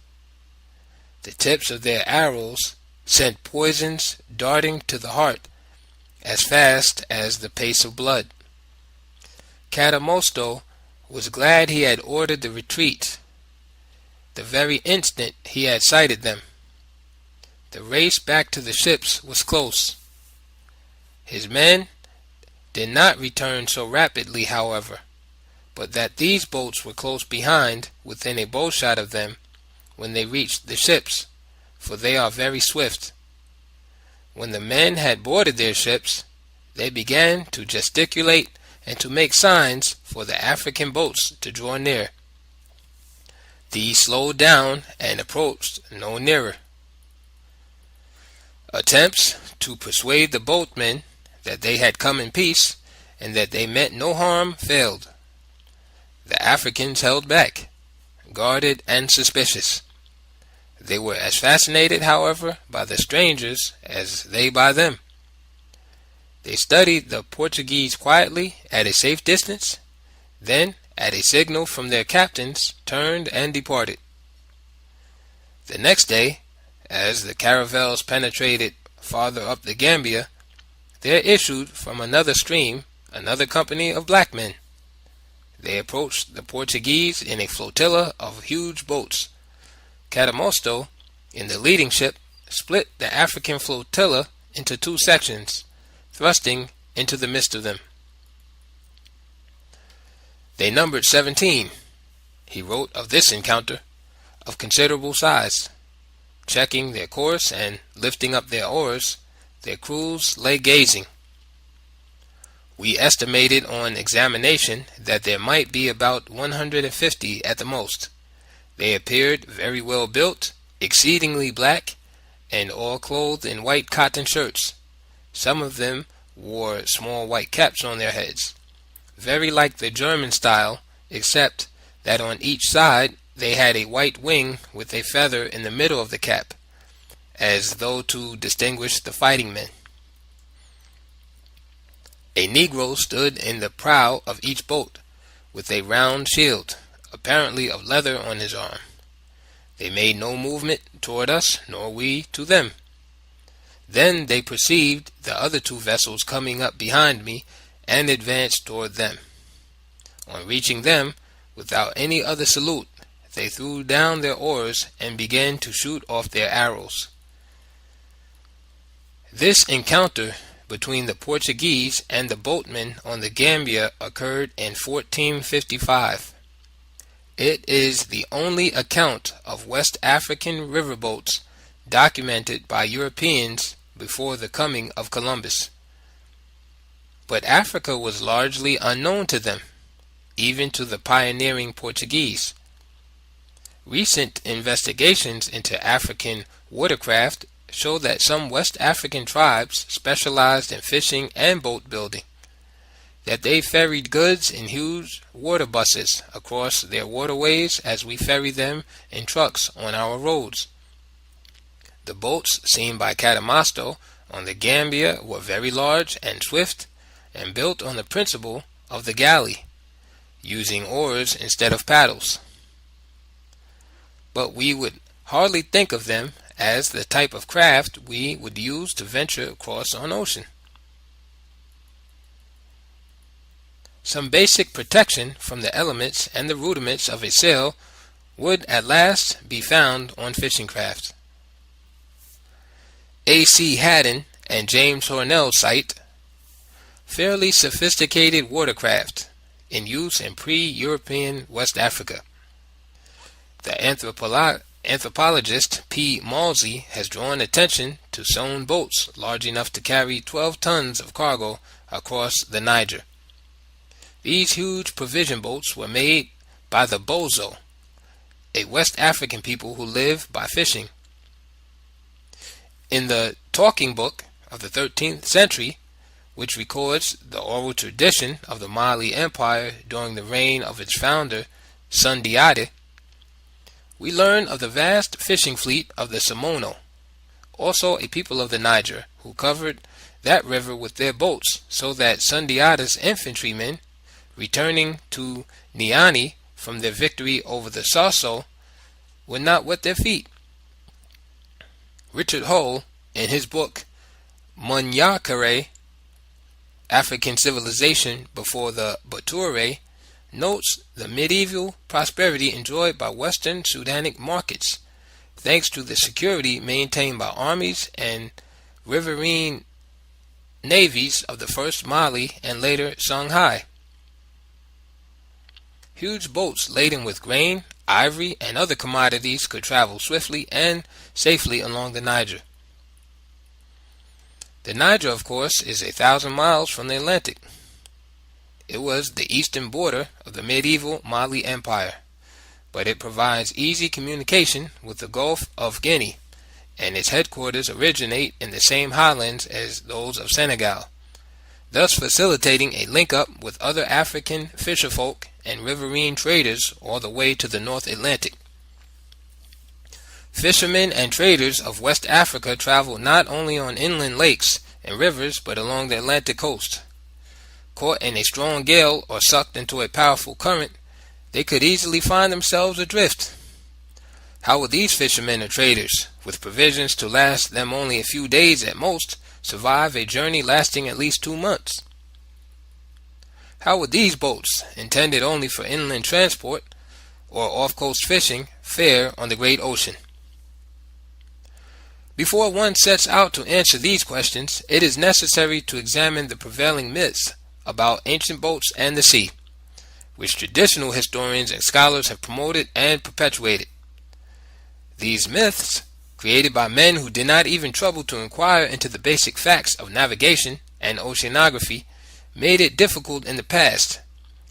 The tips of their arrows sent poisons darting to the heart as fast as the pace of blood. Catamosto was glad he had ordered the retreat the very instant he had sighted them. The race back to the ships was close. His men did not return so rapidly, however, but that these boats were close behind, within a bowshot of them, when they reached the ships, for they are very swift. When the men had boarded their ships, they began to gesticulate and to make signs for the African boats to draw near. These slowed down and approached no nearer. Attempts to persuade the boatmen that they had come in peace and that they meant no harm failed. The Africans held back, guarded and suspicious. They were as fascinated, however, by the strangers as they by them. They studied the Portuguese quietly at a safe distance, then, at a signal from their captains, turned and departed. The next day, as the caravels penetrated farther up the Gambia, there issued from another stream another company of black men. They approached the Portuguese in a flotilla of huge boats. Catamosto, in the leading ship, split the African flotilla into two sections, thrusting into the midst of them. They numbered 17. He wrote of this encounter, of considerable size. Checking their course and lifting up their oars, their crews lay gazing. We estimated on examination that there might be about 150 at the most. They appeared very well built, exceedingly black, and all clothed in white cotton shirts. Some of them wore small white caps on their heads, very like the German style, except that on each side they had a white wing with a feather in the middle of the cap, as though to distinguish the fighting men. A Negro stood in the prow of each boat, with a round shield, apparently of leather, on his arm. They made no movement toward us, nor we to them. Then they perceived the other two vessels coming up behind me, and advanced toward them. On reaching them, without any other salute, they threw down their oars and began to shoot off their arrows. This encounter between the Portuguese and the boatmen on the Gambia occurred in 1455. It is the only account of West African riverboats documented by Europeans before the coming of Columbus. But Africa was largely unknown to them, even to the pioneering Portuguese. Recent investigations into African watercraft show that some West African tribes specialized in fishing and boat building, that they ferried goods in huge water buses across their waterways as we ferry them in trucks on our roads. The boats seen by Catamosto on the Gambia were very large and swift, and built on the principle of the galley, using oars instead of paddles. But we would hardly think of them as the type of craft we would use to venture across an ocean. Some basic protection from the elements and the rudiments of a sail would at last be found on fishing craft. A.C. Haddon and James Hornell cite fairly sophisticated watercraft in use in pre-European West Africa. The anthropologist P. Malsey has drawn attention to sewn boats large enough to carry 12 tons of cargo across the Niger. These huge provision boats were made by the Bozo, a West African people who live by fishing. In the Talking Book of the 13th century, which records the oral tradition of the Mali Empire during the reign of its founder, Sundiata, we learn of the vast fishing fleet of the Semono, also a people of the Niger, who covered that river with their boats, so that Sundiata's infantrymen, returning to Niani from their victory over the Sasso, would not wet their feet. Richard Hull, in his book Munyakare, African Civilization Before the Bature, notes the medieval prosperity enjoyed by Western Sudanic markets, thanks to the security maintained by armies and riverine navies of the first Mali and later Songhai. Huge boats laden with grain, ivory, and other commodities could travel swiftly and safely along the Niger. The Niger, of course, is 1,000 miles from the Atlantic. It was the eastern border of the medieval Mali Empire, but it provides easy communication with the Gulf of Guinea, and its headquarters originate in the same highlands as those of Senegal, thus facilitating a link-up with other African fisherfolk and riverine traders all the way to the North Atlantic. Fishermen and traders of West Africa traveled not only on inland lakes and rivers but along the Atlantic coast. Caught in a strong gale or sucked into a powerful current, they could easily find themselves adrift. How would these fishermen or traders, with provisions to last them only a few days at most, survive a journey lasting at least 2 months? How would these boats, intended only for inland transport or off-coast fishing, fare on the great ocean? Before one sets out to answer these questions, it is necessary to examine the prevailing myths about ancient boats and the sea, which traditional historians and scholars have promoted and perpetuated. These myths, created by men who did not even trouble to inquire into the basic facts of navigation and oceanography, made it difficult in the past,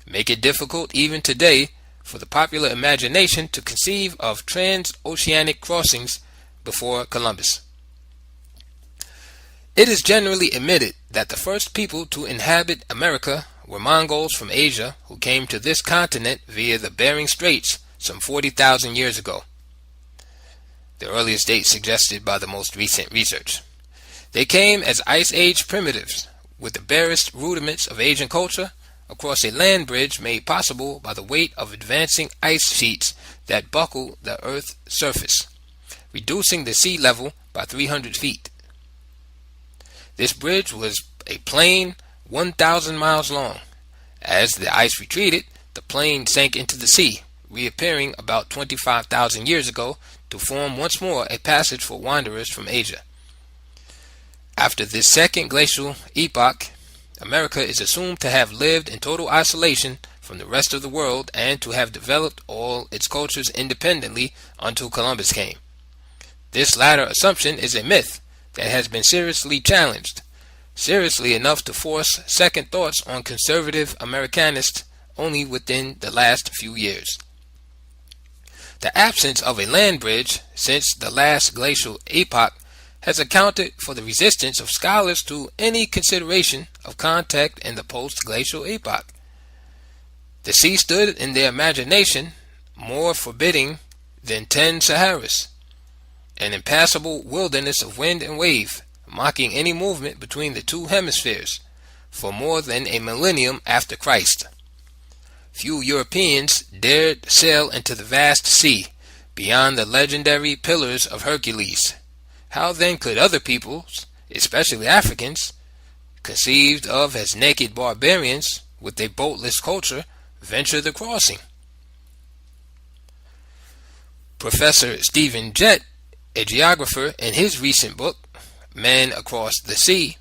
make it difficult even today for the popular imagination to conceive of transoceanic crossings before Columbus. It is generally admitted that the first people to inhabit America were Mongols from Asia who came to this continent via the Bering Straits some 40,000 years ago, the earliest date suggested by the most recent research. They came as Ice Age primitives, with the barest rudiments of Asian culture, across a land bridge made possible by the weight of advancing ice sheets that buckle the Earth's surface, reducing the sea level by 300 feet. This bridge was a plain 1,000 miles long. As the ice retreated, the plain sank into the sea, reappearing about 25,000 years ago to form once more a passage for wanderers from Asia. After this second glacial epoch, America is assumed to have lived in total isolation from the rest of the world and to have developed all its cultures independently until Columbus came. This latter assumption is a myth that has been seriously challenged, seriously enough to force second thoughts on conservative Americanists only within the last few years. The absence of a land bridge since the last glacial epoch has accounted for the resistance of scholars to any consideration of contact in the post-glacial epoch. The sea stood in their imagination more forbidding than 10 Saharas, an impassable wilderness of wind and wave, mocking any movement between the two hemispheres, for more than a millennium after Christ. Few Europeans dared sail into the vast sea, beyond the legendary Pillars of Hercules. How then could other peoples, especially Africans, conceived of as naked barbarians with a boatless culture, venture the crossing? Professor Stephen Jett, a geographer, in his recent book, Men Across the Sea,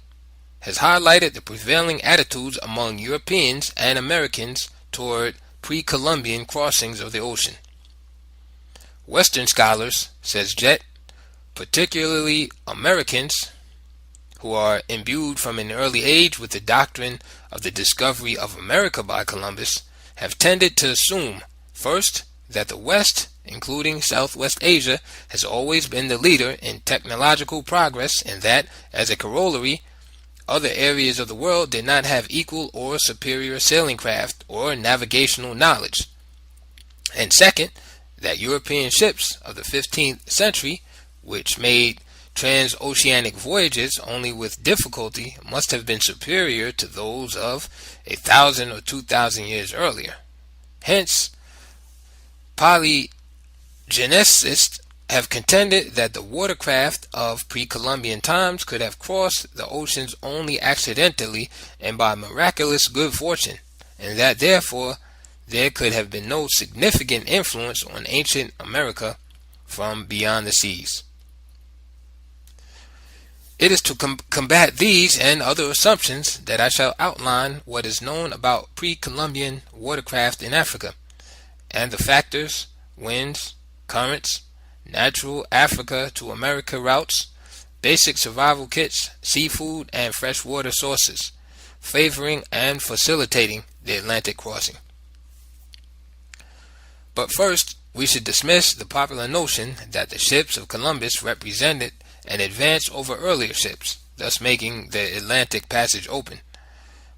has highlighted the prevailing attitudes among Europeans and Americans toward pre-Columbian crossings of the ocean. Western scholars, says Jett, particularly Americans, who are imbued from an early age with the doctrine of the discovery of America by Columbus, have tended to assume, first, that the West, including Southwest Asia, has always been the leader in technological progress, and that, as a corollary, other areas of the world did not have equal or superior sailing craft or navigational knowledge. And second, that European ships of the 15th century, which made transoceanic voyages only with difficulty, must have been superior to those of 1,000 or 2,000 years earlier. Hence, polygenicists have contended that the watercraft of pre-Columbian times could have crossed the oceans only accidentally and by miraculous good fortune, and that therefore there could have been no significant influence on ancient America from beyond the seas. It is to combat these and other assumptions that I shall outline what is known about pre-Columbian watercraft in Africa, and the factors, winds, currents, natural Africa to America routes, basic survival kits, seafood, and freshwater sources, favoring and facilitating the Atlantic crossing. But first, we should dismiss the popular notion that the ships of Columbus represented an advance over earlier ships, thus making the Atlantic passage open,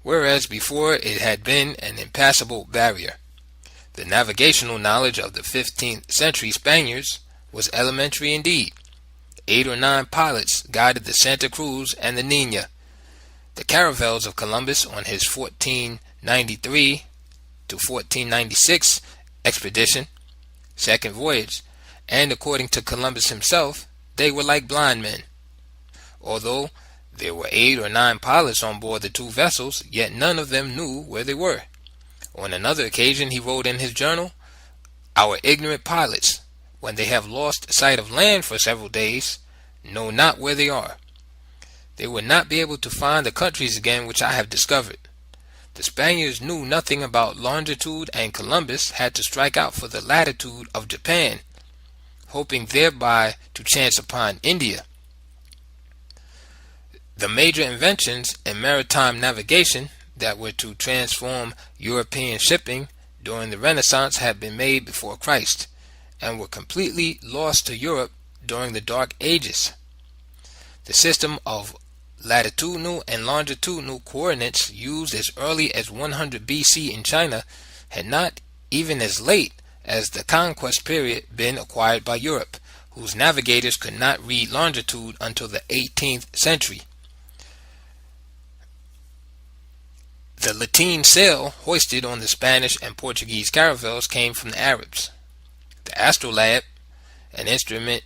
whereas before it had been an impassable barrier. The navigational knowledge of the 15th century Spaniards was elementary indeed. 8 or 9 pilots guided the Santa Cruz and the Nina. The caravels of Columbus on his 1493 to 1496 expedition, second voyage, and according to Columbus himself, they were like blind men. Although there were 8 or 9 pilots on board the 2 vessels, yet none of them knew where they were. On another occasion he wrote in his journal, "Our ignorant pilots, when they have lost sight of land for several days, know not where they are. They will not be able to find the countries again which I have discovered." The Spaniards knew nothing about longitude, and Columbus had to strike out for the latitude of Japan, hoping thereby to chance upon India. The major inventions in maritime navigation that were to transform European shipping during the Renaissance had been made before Christ, and were completely lost to Europe during the Dark Ages. The system of latitudinal and longitudinal coordinates used as early as 100 BC in China had not, even as late as the conquest period, been acquired by Europe, whose navigators could not read longitude until the 18th century. The lateen sail hoisted on the Spanish and Portuguese caravels came from the Arabs. The astrolabe, an instrument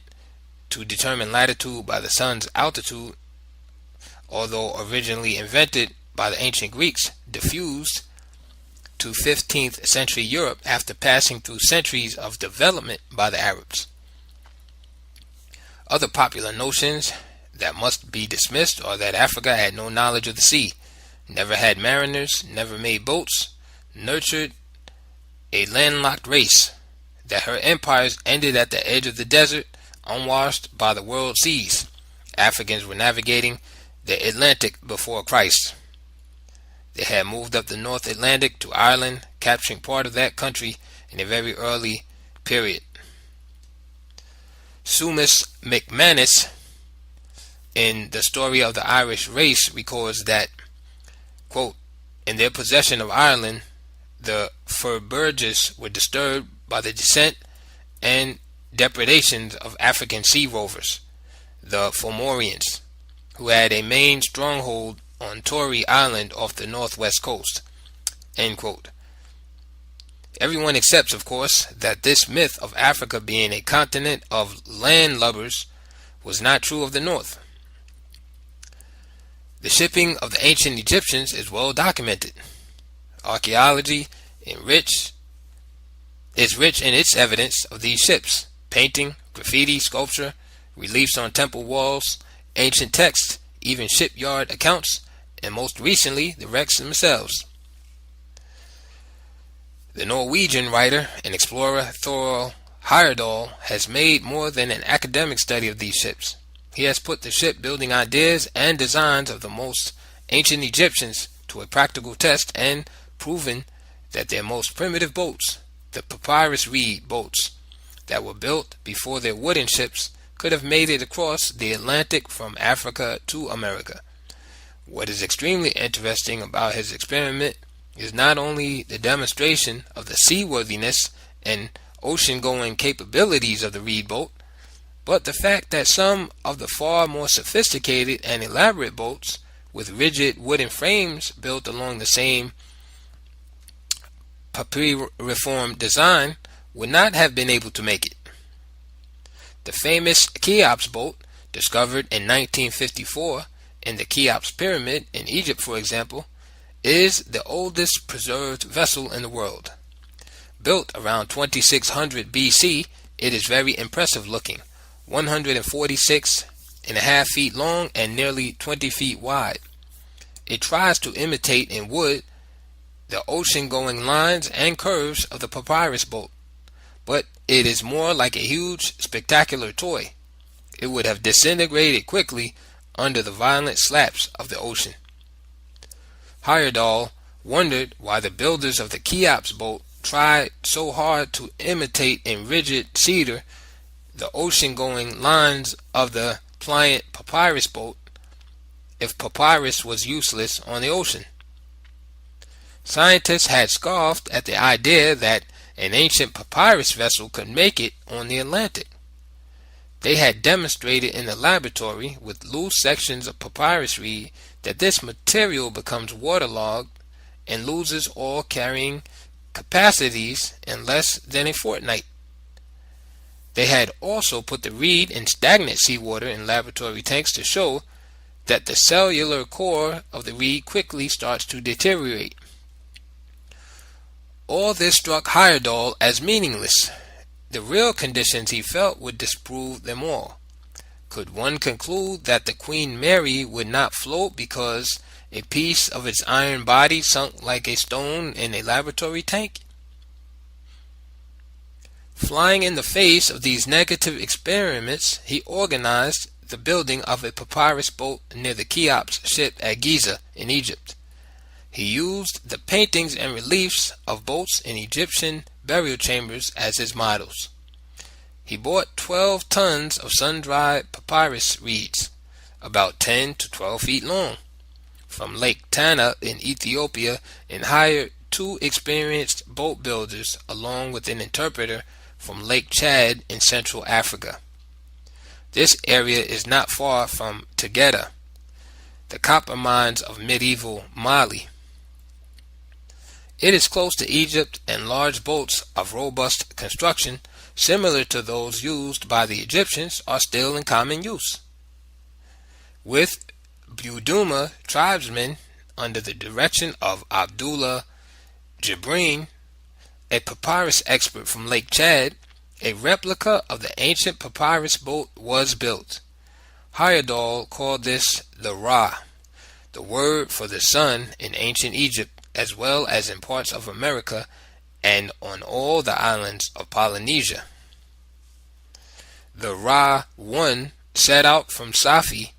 to determine latitude by the sun's altitude, although originally invented by the ancient Greeks, diffused to 15th century Europe after passing through centuries of development by the Arabs. Other popular notions that must be dismissed are that Africa had no knowledge of the sea, never had mariners, never made boats, nurtured a landlocked race, that her empires ended at the edge of the desert, unwashed by the world seas. Africans were navigating the Atlantic before Christ. They had moved up the North Atlantic to Ireland, capturing part of that country in a very early period. Sumas McManus, in The Story of the Irish Race, records that, quote, "In their possession of Ireland, the Furburges were disturbed by the descent and depredations of African sea rovers, the Fomorians, who had a main stronghold on Tory Island off the northwest coast." End quote. Everyone accepts, of course, that this myth of Africa being a continent of landlubbers was not true of the north. The shipping of the ancient Egyptians is well documented. Archaeology is rich in its evidence of these ships: painting, graffiti, sculpture, reliefs on temple walls, ancient texts, even shipyard accounts, and most recently the wrecks themselves. The Norwegian writer and explorer Thorvald Heyerdahl has made more than an academic study of these ships. He has put the shipbuilding ideas and designs of the most ancient Egyptians to a practical test and proven that their most primitive boats, the papyrus reed boats that were built before their wooden ships, could have made it across the Atlantic from Africa to America. What is extremely interesting about his experiment is not only the demonstration of the seaworthiness and ocean-going capabilities of the reed boat, but the fact that some of the far more sophisticated and elaborate boats with rigid wooden frames built along the same pre-reformed design would not have been able to make it. The famous Cheops boat, discovered in 1954 in the Cheops Pyramid in Egypt, for example, is the oldest preserved vessel in the world. Built around 2600 BC, it is very impressive looking, 146.5 feet long and nearly 20 feet wide. It tries to imitate in wood the ocean-going lines and curves of the papyrus boat, but it is more like a huge, spectacular toy. It would have disintegrated quickly under the violent slaps of the ocean. Heyerdahl wondered why the builders of the Cheops boat tried so hard to imitate in rigid cedar the ocean-going lines of the pliant papyrus boat if papyrus was useless on the ocean. Scientists had scoffed at the idea that an ancient papyrus vessel could make it on the Atlantic. They had demonstrated in the laboratory with loose sections of papyrus reed that this material becomes waterlogged and loses all carrying capacities in less than a fortnight. They had also put the reed in stagnant seawater in laboratory tanks to show that the cellular core of the reed quickly starts to deteriorate. All this struck Heyerdahl as meaningless. The real conditions he felt would disprove them all. Could one conclude that the Queen Mary would not float because a piece of its iron body sunk like a stone in a laboratory tank? Flying in the face of these negative experiments, he organized the building of a papyrus boat near the Cheops ship at Giza in Egypt. He used the paintings and reliefs of boats in Egyptian burial chambers as his models. He bought 12 tons of sun-dried papyrus reeds, about 10 to 12 feet long, from Lake Tana in Ethiopia, and hired 2 experienced boat builders along with an interpreter from Lake Chad in Central Africa. This area is not far from Tegeta, the copper mines of medieval Mali. It is close to Egypt, and large boats of robust construction, similar to those used by the Egyptians, are still in common use. With Buduma tribesmen under the direction of Abdullah Jibreen, a papyrus expert from Lake Chad, a replica of the ancient papyrus boat was built. Heyerdahl called this the Ra, the word for the sun in ancient Egypt, as well as in parts of America and on all the islands of Polynesia. The Ra-1 set out from Safi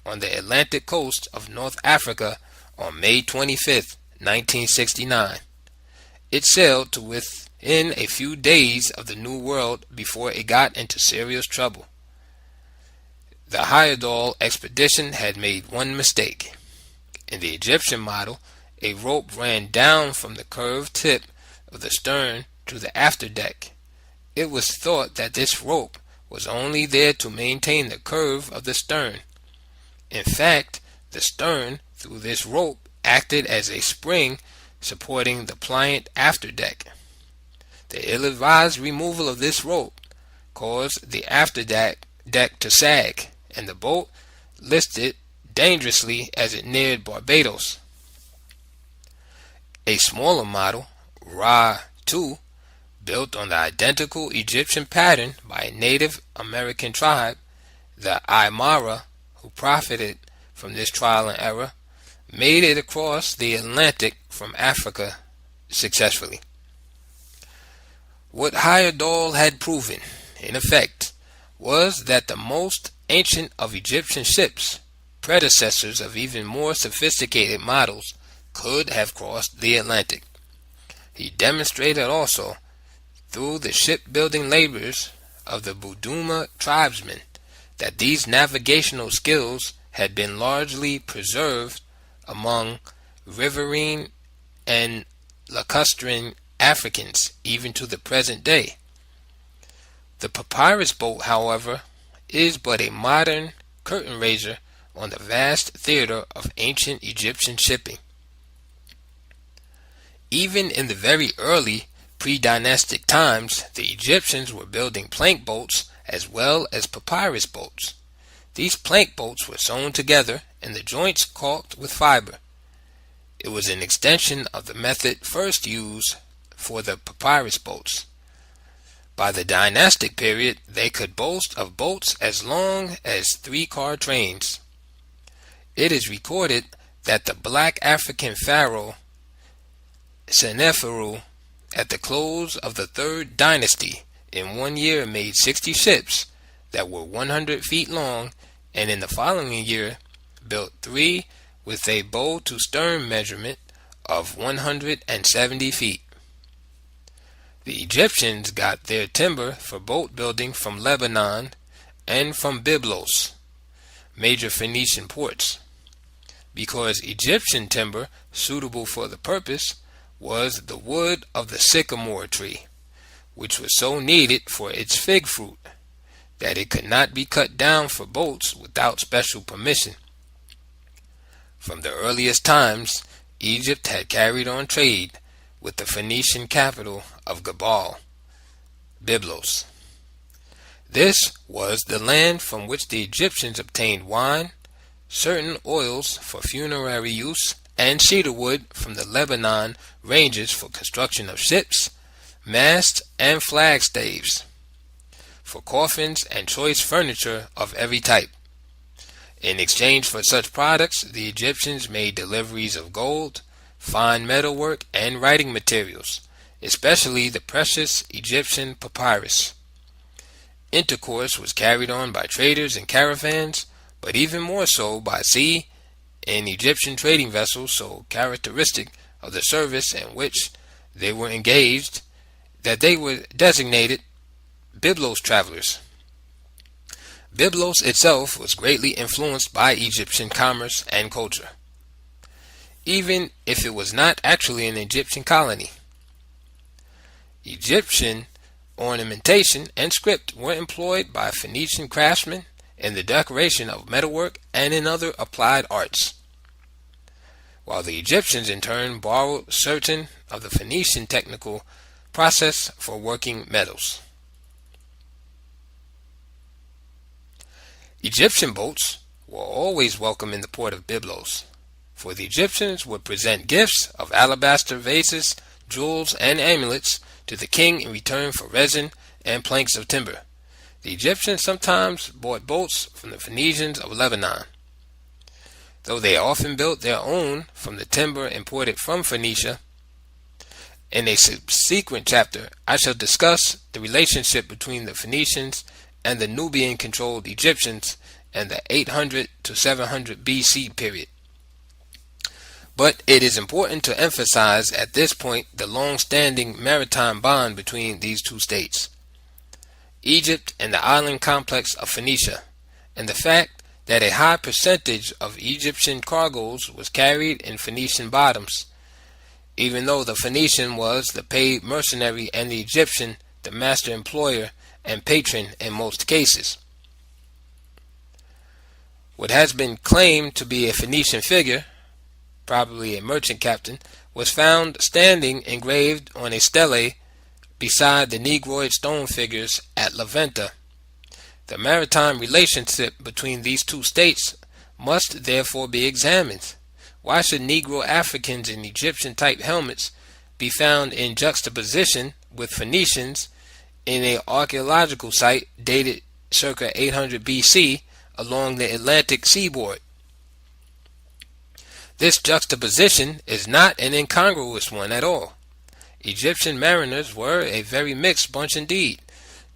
on the Atlantic coast of North Africa on May 25, 1969. It sailed to within a few days of the New World before it got into serious trouble. The Heyerdahl expedition had made one mistake. In the Egyptian model, a rope ran down from the curved tip of the stern to the afterdeck. It was thought that this rope was only there to maintain the curve of the stern. In fact, the stern, through this rope, acted as a spring supporting the pliant afterdeck. The ill-advised removal of this rope caused the afterdeck to sag, and the boat listed dangerously as it neared Barbados. A smaller model, Ra-2, built on the identical Egyptian pattern by a Native American tribe, the Aymara, who profited from this trial and error, made it across the Atlantic from Africa successfully. What Heyerdahl had proven, in effect, was that the most ancient of Egyptian ships, predecessors of even more sophisticated models, could have crossed the Atlantic. He demonstrated also, through the shipbuilding labors of the Buduma tribesmen, that these navigational skills had been largely preserved among riverine and lacustrine Africans even to the present day. The papyrus boat, however, is but a modern curtain raiser on the vast theater of ancient Egyptian shipping. Even in the very early pre-dynastic times, the Egyptians were building plank boats as well as papyrus boats. These plank boats were sewn together and the joints caulked with fiber. It was an extension of the method first used for the papyrus boats. By the dynastic period, they could boast of boats as long as 3-car trains. It is recorded that the black African pharaoh Seneferu, at the close of the 3rd dynasty, in 1 year made 60 ships that were 100 feet long, and in the following year built 3 with a bow to stern measurement of 170 feet. The Egyptians got their timber for boat building from Lebanon and from Byblos, major Phoenician ports. Because Egyptian timber suitable for the purpose was the wood of the sycamore tree, which was so needed for its fig fruit that it could not be cut down for boats without special permission. From the earliest times, Egypt had carried on trade with the Phoenician capital of Gebal, Byblos. This was the land from which the Egyptians obtained wine, certain oils for funerary use, and cedar wood from the Lebanon ranges for construction of ships, masts, and flagstaves, for coffins and choice furniture of every type. In exchange for such products, the Egyptians made deliveries of gold, fine metalwork, and writing materials, especially the precious Egyptian papyrus. Intercourse was carried on by traders in caravans, but even more so by sea in Egyptian trading vessels so characteristic of the service in which they were engaged that they were designated Byblos travelers. Byblos itself was greatly influenced by Egyptian commerce and culture, even if it was not actually an Egyptian colony. Egyptian ornamentation and script were employed by Phoenician craftsmen in the decoration of metalwork and in other applied arts, while the Egyptians in turn borrowed certain of the Phoenician technical process for working metals. Egyptian boats were always welcome in the port of Byblos, for the Egyptians would present gifts of alabaster vases, jewels, and amulets to the king in return for resin and planks of timber. The Egyptians sometimes bought boats from the Phoenicians of Lebanon, though they often built their own from the timber imported from Phoenicia. In a subsequent chapter, I shall discuss the relationship between the Phoenicians and the Nubian-controlled Egyptians in the 800 to 700 BC period. But it is important to emphasize at this point the long-standing maritime bond between these two states, Egypt and the island complex of Phoenicia, and the fact that a high percentage of Egyptian cargoes was carried in Phoenician bottoms, even though the Phoenician was the paid mercenary and the Egyptian the master employer and patron in most cases. What has been claimed to be a Phoenician figure, probably a merchant captain, was found standing engraved on a stele beside the Negroid stone figures at La Venta. The maritime relationship between these two states must therefore be examined. Why should Negro Africans in Egyptian-type helmets be found in juxtaposition with Phoenicians in an archaeological site dated circa 800 BC along the Atlantic seaboard? This juxtaposition is not an incongruous one at all. Egyptian mariners were a very mixed bunch indeed.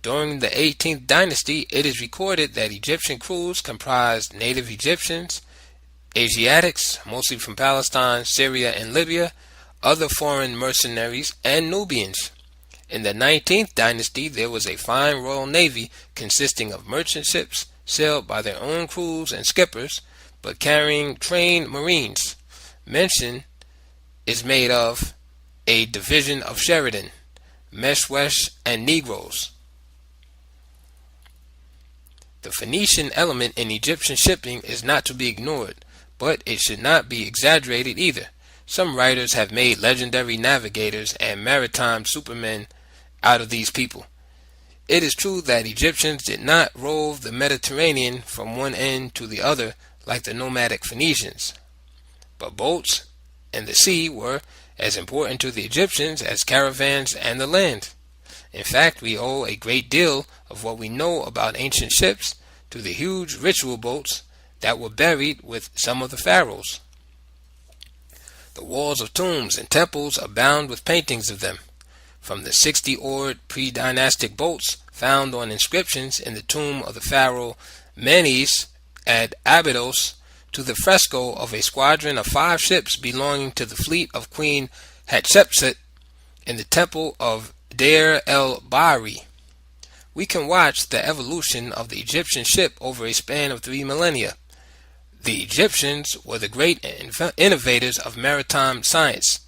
During the 18th dynasty, it is recorded that Egyptian crews comprised native Egyptians, Asiatics, mostly from Palestine, Syria, and Libya, other foreign mercenaries, and Nubians. In the 19th dynasty, there was a fine royal navy consisting of merchant ships sailed by their own crews and skippers, but carrying trained marines. Mention is made of a division of Sheridan, Meshwesh, and Negroes. The Phoenician element in Egyptian shipping is not to be ignored, but it should not be exaggerated either. Some writers have made legendary navigators and maritime supermen out of these people. It is true that Egyptians did not rove the Mediterranean from one end to the other like the nomadic Phoenicians, but boats and the sea were as important to the Egyptians as caravans and the land. In fact, we owe a great deal of what we know about ancient ships to the huge ritual boats that were buried with some of the pharaohs. The walls of tombs and temples abound with paintings of them, from the 60-oared pre-dynastic boats found on inscriptions in the tomb of the pharaoh Menes at Abydos to the fresco of a squadron of 5 ships belonging to the fleet of Queen Hatshepsut in the temple of Deir el-Bahari. We can watch the evolution of the Egyptian ship over a span of 3 millennia. The Egyptians were the great innovators of maritime science.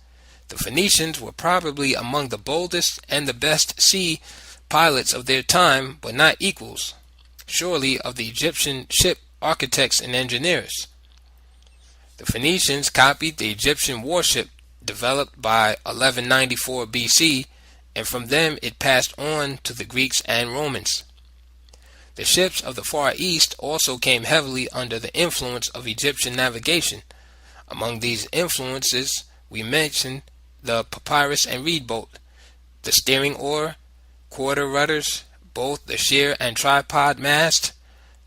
The Phoenicians were probably among the boldest and the best sea pilots of their time, but not equals, surely, of the Egyptian ship architects and engineers. The Phoenicians copied the Egyptian warship developed by 1194 BC, and from them it passed on to the Greeks and Romans. The ships of the Far East also came heavily under the influence of Egyptian navigation. Among these influences we mention the papyrus and reed boat, the steering oar, quarter rudders, both the sheer and tripod mast,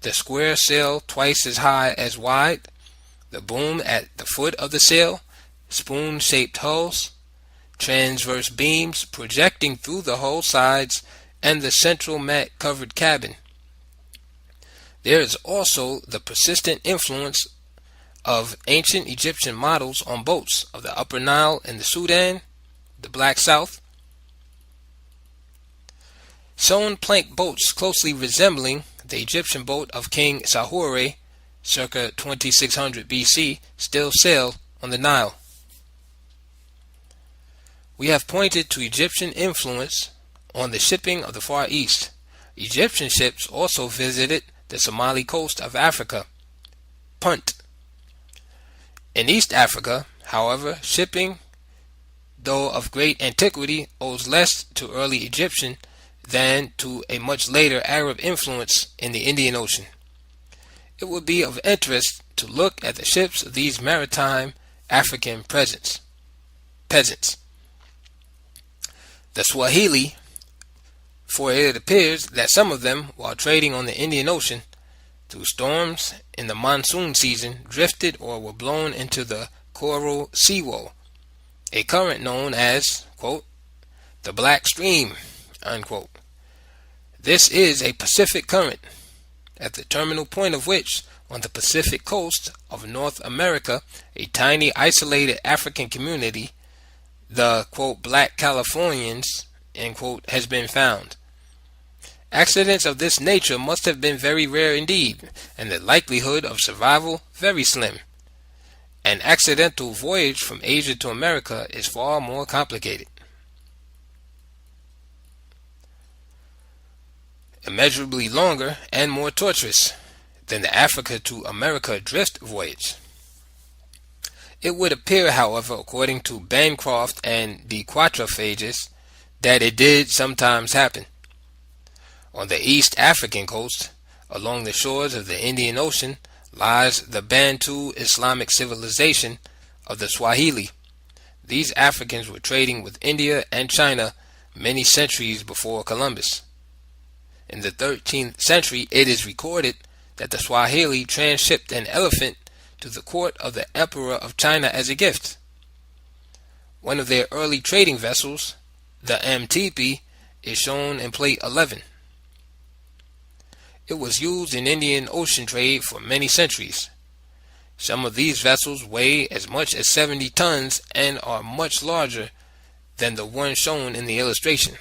the square sail twice as high as wide, the boom at the foot of the sail, spoon-shaped hulls, transverse beams projecting through the hull sides, and the central mat-covered cabin. There is also the persistent influence of ancient Egyptian models on boats of the Upper Nile and the Sudan, the Black South. Sewn plank boats closely resembling the Egyptian boat of King Sahure, circa 2600 BC, still sail on the Nile. We have pointed to Egyptian influence on the shipping of the Far East. Egyptian ships also visited the Somali coast of Africa, Punt. In East Africa, however, shipping, though of great antiquity, owes less to early Egyptian than to a much later Arab influence in the Indian Ocean. It would be of interest to look at the ships of these maritime African peasants. The Swahili, for it appears that some of them, while trading on the Indian Ocean, through storms in the monsoon season, drifted or were blown into the Koro Siwo, a current known as, quote, the Black Stream, unquote. This is a Pacific current, at the terminal point of which, on the Pacific coast of North America, a tiny isolated African community, the, quote, Black Californians, end quote, has been found. Accidents of this nature must have been very rare indeed, and the likelihood of survival very slim. An accidental voyage from Asia to America is far more complicated, immeasurably longer and more tortuous than the Africa to America drift voyage. It would appear, however, according to Bancroft and de Quatrefages, that it did sometimes happen. On the East African coast, along the shores of the Indian Ocean, lies the Bantu Islamic civilization of the Swahili. These Africans were trading with India and China many centuries before Columbus. In the 13th century, it is recorded that the Swahili transshipped an elephant to the court of the Emperor of China as a gift. One of their early trading vessels, the Mtepi, is shown in Plate 11. It was used in Indian Ocean trade for many centuries. Some of these vessels weigh as much as 70 tons and are much larger than the one shown in the illustration,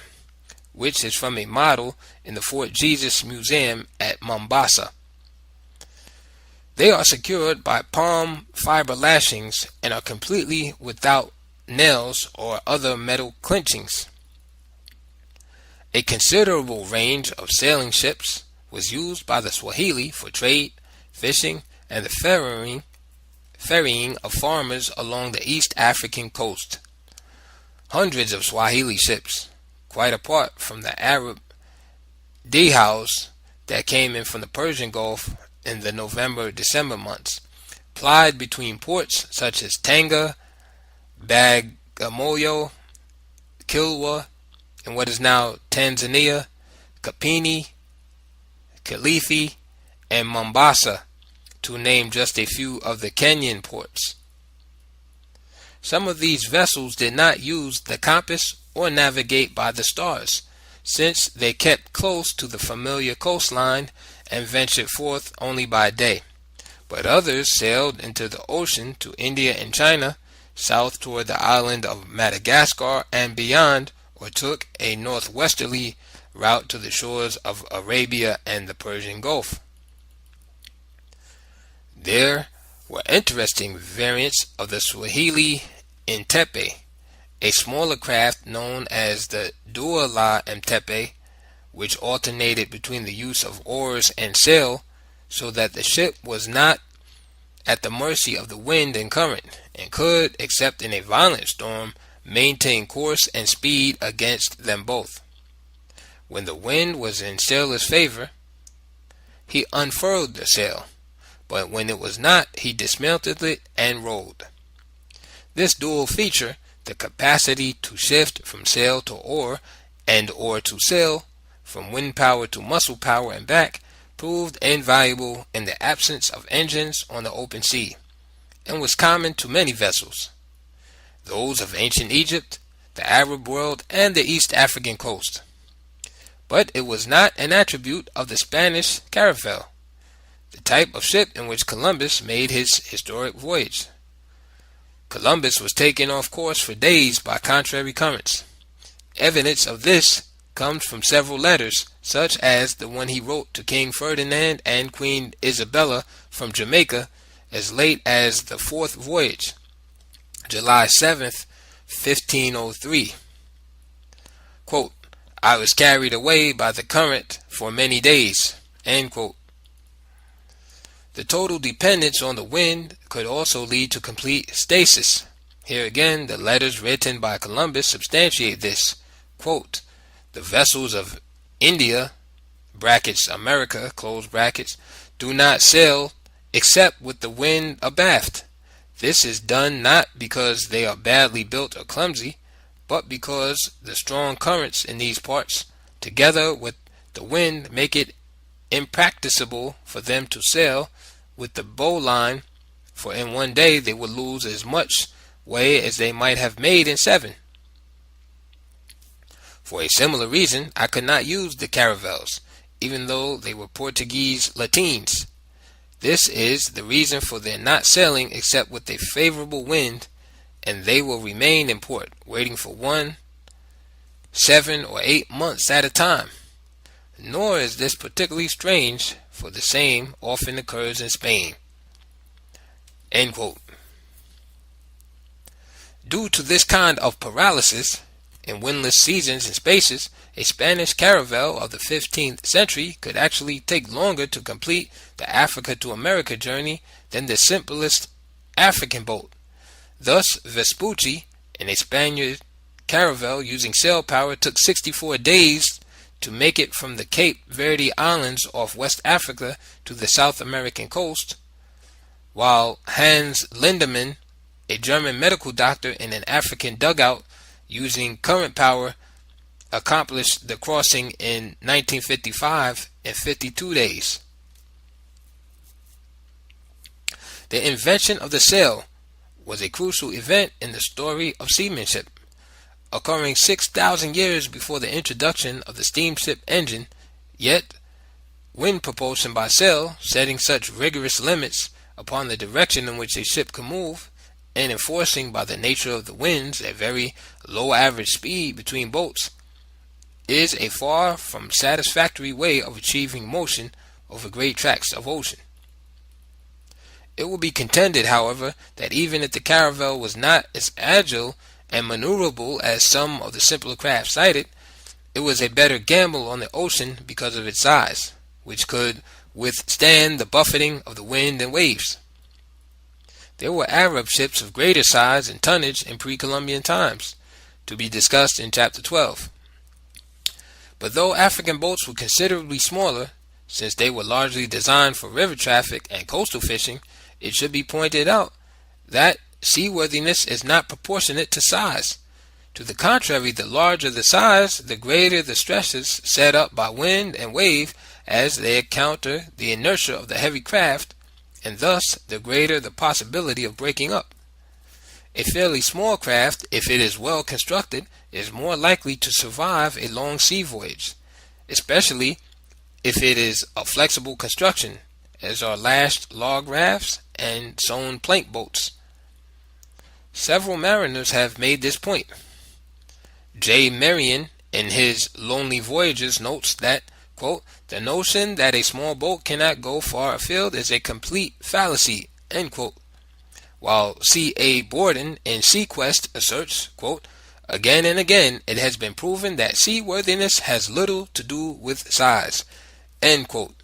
which is from a model in the Fort Jesus Museum at Mombasa. They are secured by palm fiber lashings and are completely without nails, or other metal clinchings. A considerable range of sailing ships was used by the Swahili for trade, fishing, and the ferrying of farmers along the East African coast. Hundreds of Swahili ships, quite apart from the Arab dhows that came in from the Persian Gulf in the November-December months, plied between ports such as Tanga, Bagamoyo, Kilwa, in what is now Tanzania, Kapini, Kilifi, and Mombasa, to name just a few of the Kenyan ports. Some of these vessels did not use the compass or navigate by the stars, since they kept close to the familiar coastline and ventured forth only by day. But others sailed into the ocean to India and China, south toward the island of Madagascar and beyond, or took a northwesterly route to the shores of Arabia and the Persian Gulf. There were interesting variants of the Swahili Ntepe, a smaller craft known as the Dua la Mtepe, which alternated between the use of oars and sail, so that the ship was not at the mercy of the wind and current, and could, except in a violent storm, maintain course and speed against them both. When the wind was in sailor's favor, he unfurled the sail, but when it was not, he dismantled it and rolled. This dual feature, the capacity to shift from sail to oar and oar to sail, from wind power to muscle power and back, proved invaluable in the absence of engines on the open sea, and was common to many vessels, those of ancient Egypt, the Arab world, and the East African coast. But it was not an attribute of the Spanish caravel, the type of ship in which Columbus made his historic voyage. Columbus was taken off course for days by contrary currents. Evidence of this comes from several letters, such as the one he wrote to King Ferdinand and Queen Isabella from Jamaica as late as the fourth voyage, July 7th, 1503. Quote, "I was carried away by the current for many days." End quote. The total dependence on the wind could also lead to complete stasis. Here again, the letters written by Columbus substantiate this. Quote, "The vessels of India (brackets America) close brackets, do not sail except with the wind abaft. This is done not because they are badly built or clumsy, but because the strong currents in these parts, together with the wind, make it impracticable for them to sail with the bowline, for in one day they would lose as much way as they might have made in 7. For a similar reason, I could not use the caravels, even though they were Portuguese Latines. This is the reason for their not sailing except with a favorable wind, and they will remain in port, waiting for 1, 7, or 8 months at a time. Nor is this particularly strange, for the same often occurs in Spain." End quote. Due to this kind of paralysis, in windless seasons and spaces, a Spanish caravel of the 15th century could actually take longer to complete the Africa to America journey than the simplest African boat. Thus, Vespucci, in a Spaniard caravel using sail power, took 64 days to make it from the Cape Verde Islands off West Africa to the South American coast, while Hans Lindemann, a German medical doctor in an African dugout using current power, accomplished the crossing in 1955 in 52 days. The invention of the sail was a crucial event in the story of seamanship, occurring 6,000 years before the introduction of the steamship engine, yet wind propulsion by sail, setting such rigorous limits upon the direction in which a ship could move, and enforcing by the nature of the winds a very low average speed between boats, is a far from satisfactory way of achieving motion over great tracts of ocean. It will be contended, however, that even if the caravel was not as agile and maneuverable as some of the simpler craft cited, it was a better gamble on the ocean because of its size, which could withstand the buffeting of the wind and waves. There were Arab ships of greater size and tonnage in pre-Columbian times, to be discussed in Chapter 12. But though African boats were considerably smaller, since they were largely designed for river traffic and coastal fishing, it should be pointed out that seaworthiness is not proportionate to size. To the contrary, the larger the size, the greater the stresses set up by wind and wave as they encounter the inertia of the heavy craft, and thus the greater the possibility of breaking up. A fairly small craft, if it is well constructed, is more likely to survive a long sea voyage, especially if it is a flexible construction, as are lashed log rafts and sewn plank boats. Several mariners have made this point. J. Marion, in his Lonely Voyages, notes that, quote, "The notion that a small boat cannot go far afield is a complete fallacy," end quote. While C. A. Borden in Seaquest asserts, quote, "Again and again it has been proven that seaworthiness has little to do with size," end quote.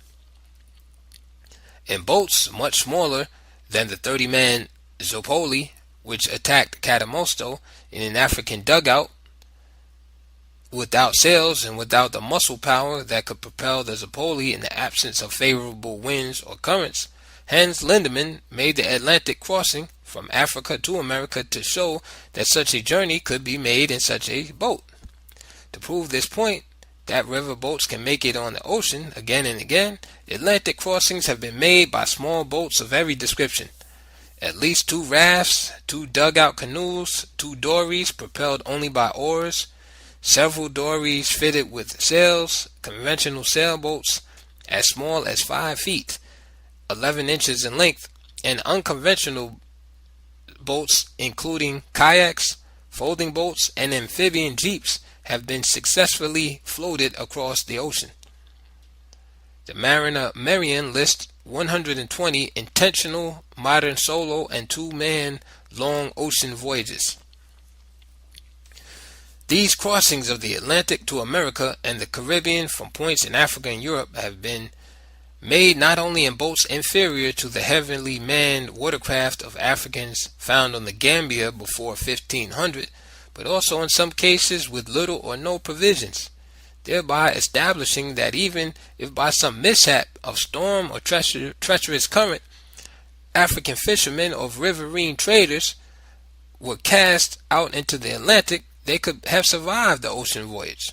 In boats much smaller than the 30-man Zopoli, which attacked Catamosto in an African dugout, without sails and without the muscle power that could propel the Zopoli in the absence of favorable winds or currents, Hans Lindemann made the Atlantic crossing from Africa to America to show that such a journey could be made in such a boat. To prove this point, that river boats can make it on the ocean again and again, Atlantic crossings have been made by small boats of every description. At least 2 rafts, 2 dugout canoes, 2 dories propelled only by oars, several dories fitted with sails, conventional sailboats as small as 5 feet, 11 inches in length, and unconventional boats including kayaks, folding boats, and amphibian jeeps have been successfully floated across the ocean. The mariner Marion lists 120 intentional modern solo and 2-man long ocean voyages. These crossings of the Atlantic to America and the Caribbean from points in Africa and Europe have been made not only in boats inferior to the heavily manned watercraft of Africans found on the Gambia before 1500, but also in some cases with little or no provisions, thereby establishing that even if by some mishap of storm or treacherous current, African fishermen or riverine traders were cast out into the Atlantic, they could have survived the ocean voyage.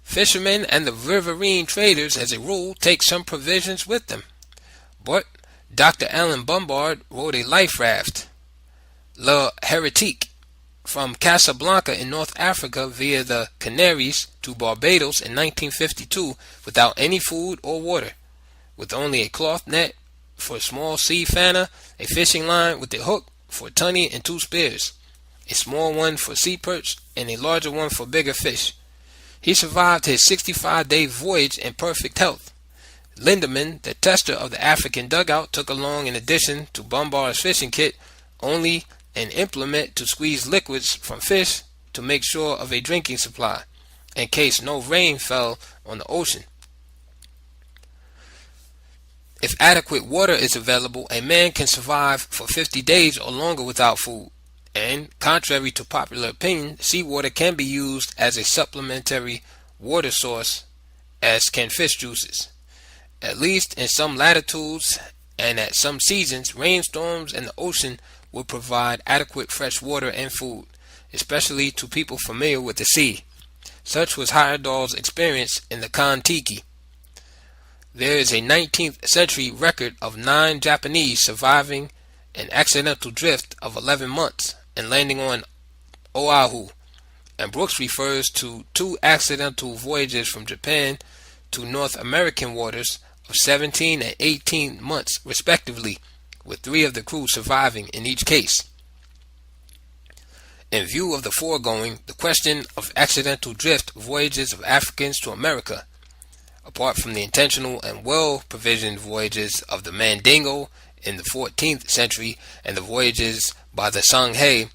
Fishermen and the riverine traders, as a rule, take some provisions with them. But Dr. Alan Bombard wrote a life raft, La Hérétique, from Casablanca in North Africa via the Canaries to Barbados in 1952 without any food or water, with only a cloth net for small sea fauna, a fishing line with a hook for tunny and 2 spears, a small one for sea perch, and a larger one for bigger fish. He survived his 65-day voyage in perfect health. Lindemann, the tester of the African dugout, took along, in addition to Bombard's fishing kit, only an implement to squeeze liquids from fish to make sure of a drinking supply, in case no rain fell on the ocean. If adequate water is available, a man can survive for 50 days or longer without food. And, contrary to popular opinion, seawater can be used as a supplementary water source, as can fish juices. At least in some latitudes and at some seasons, rainstorms in the ocean will provide adequate fresh water and food, especially to people familiar with the sea. Such was Heyerdahl's experience in the Kon-Tiki. There is a 19th century record of 9 Japanese surviving an accidental drift of 11 months and landing on Oahu, and Brooks refers to 2 accidental voyages from Japan to North American waters of 17 and 18 months respectively, with 3 of the crew surviving in each case. In view of the foregoing, the question of accidental drift voyages of Africans to America, apart from the intentional and well-provisioned voyages of the Mandingo in the 14th century and the voyages by the Sanghay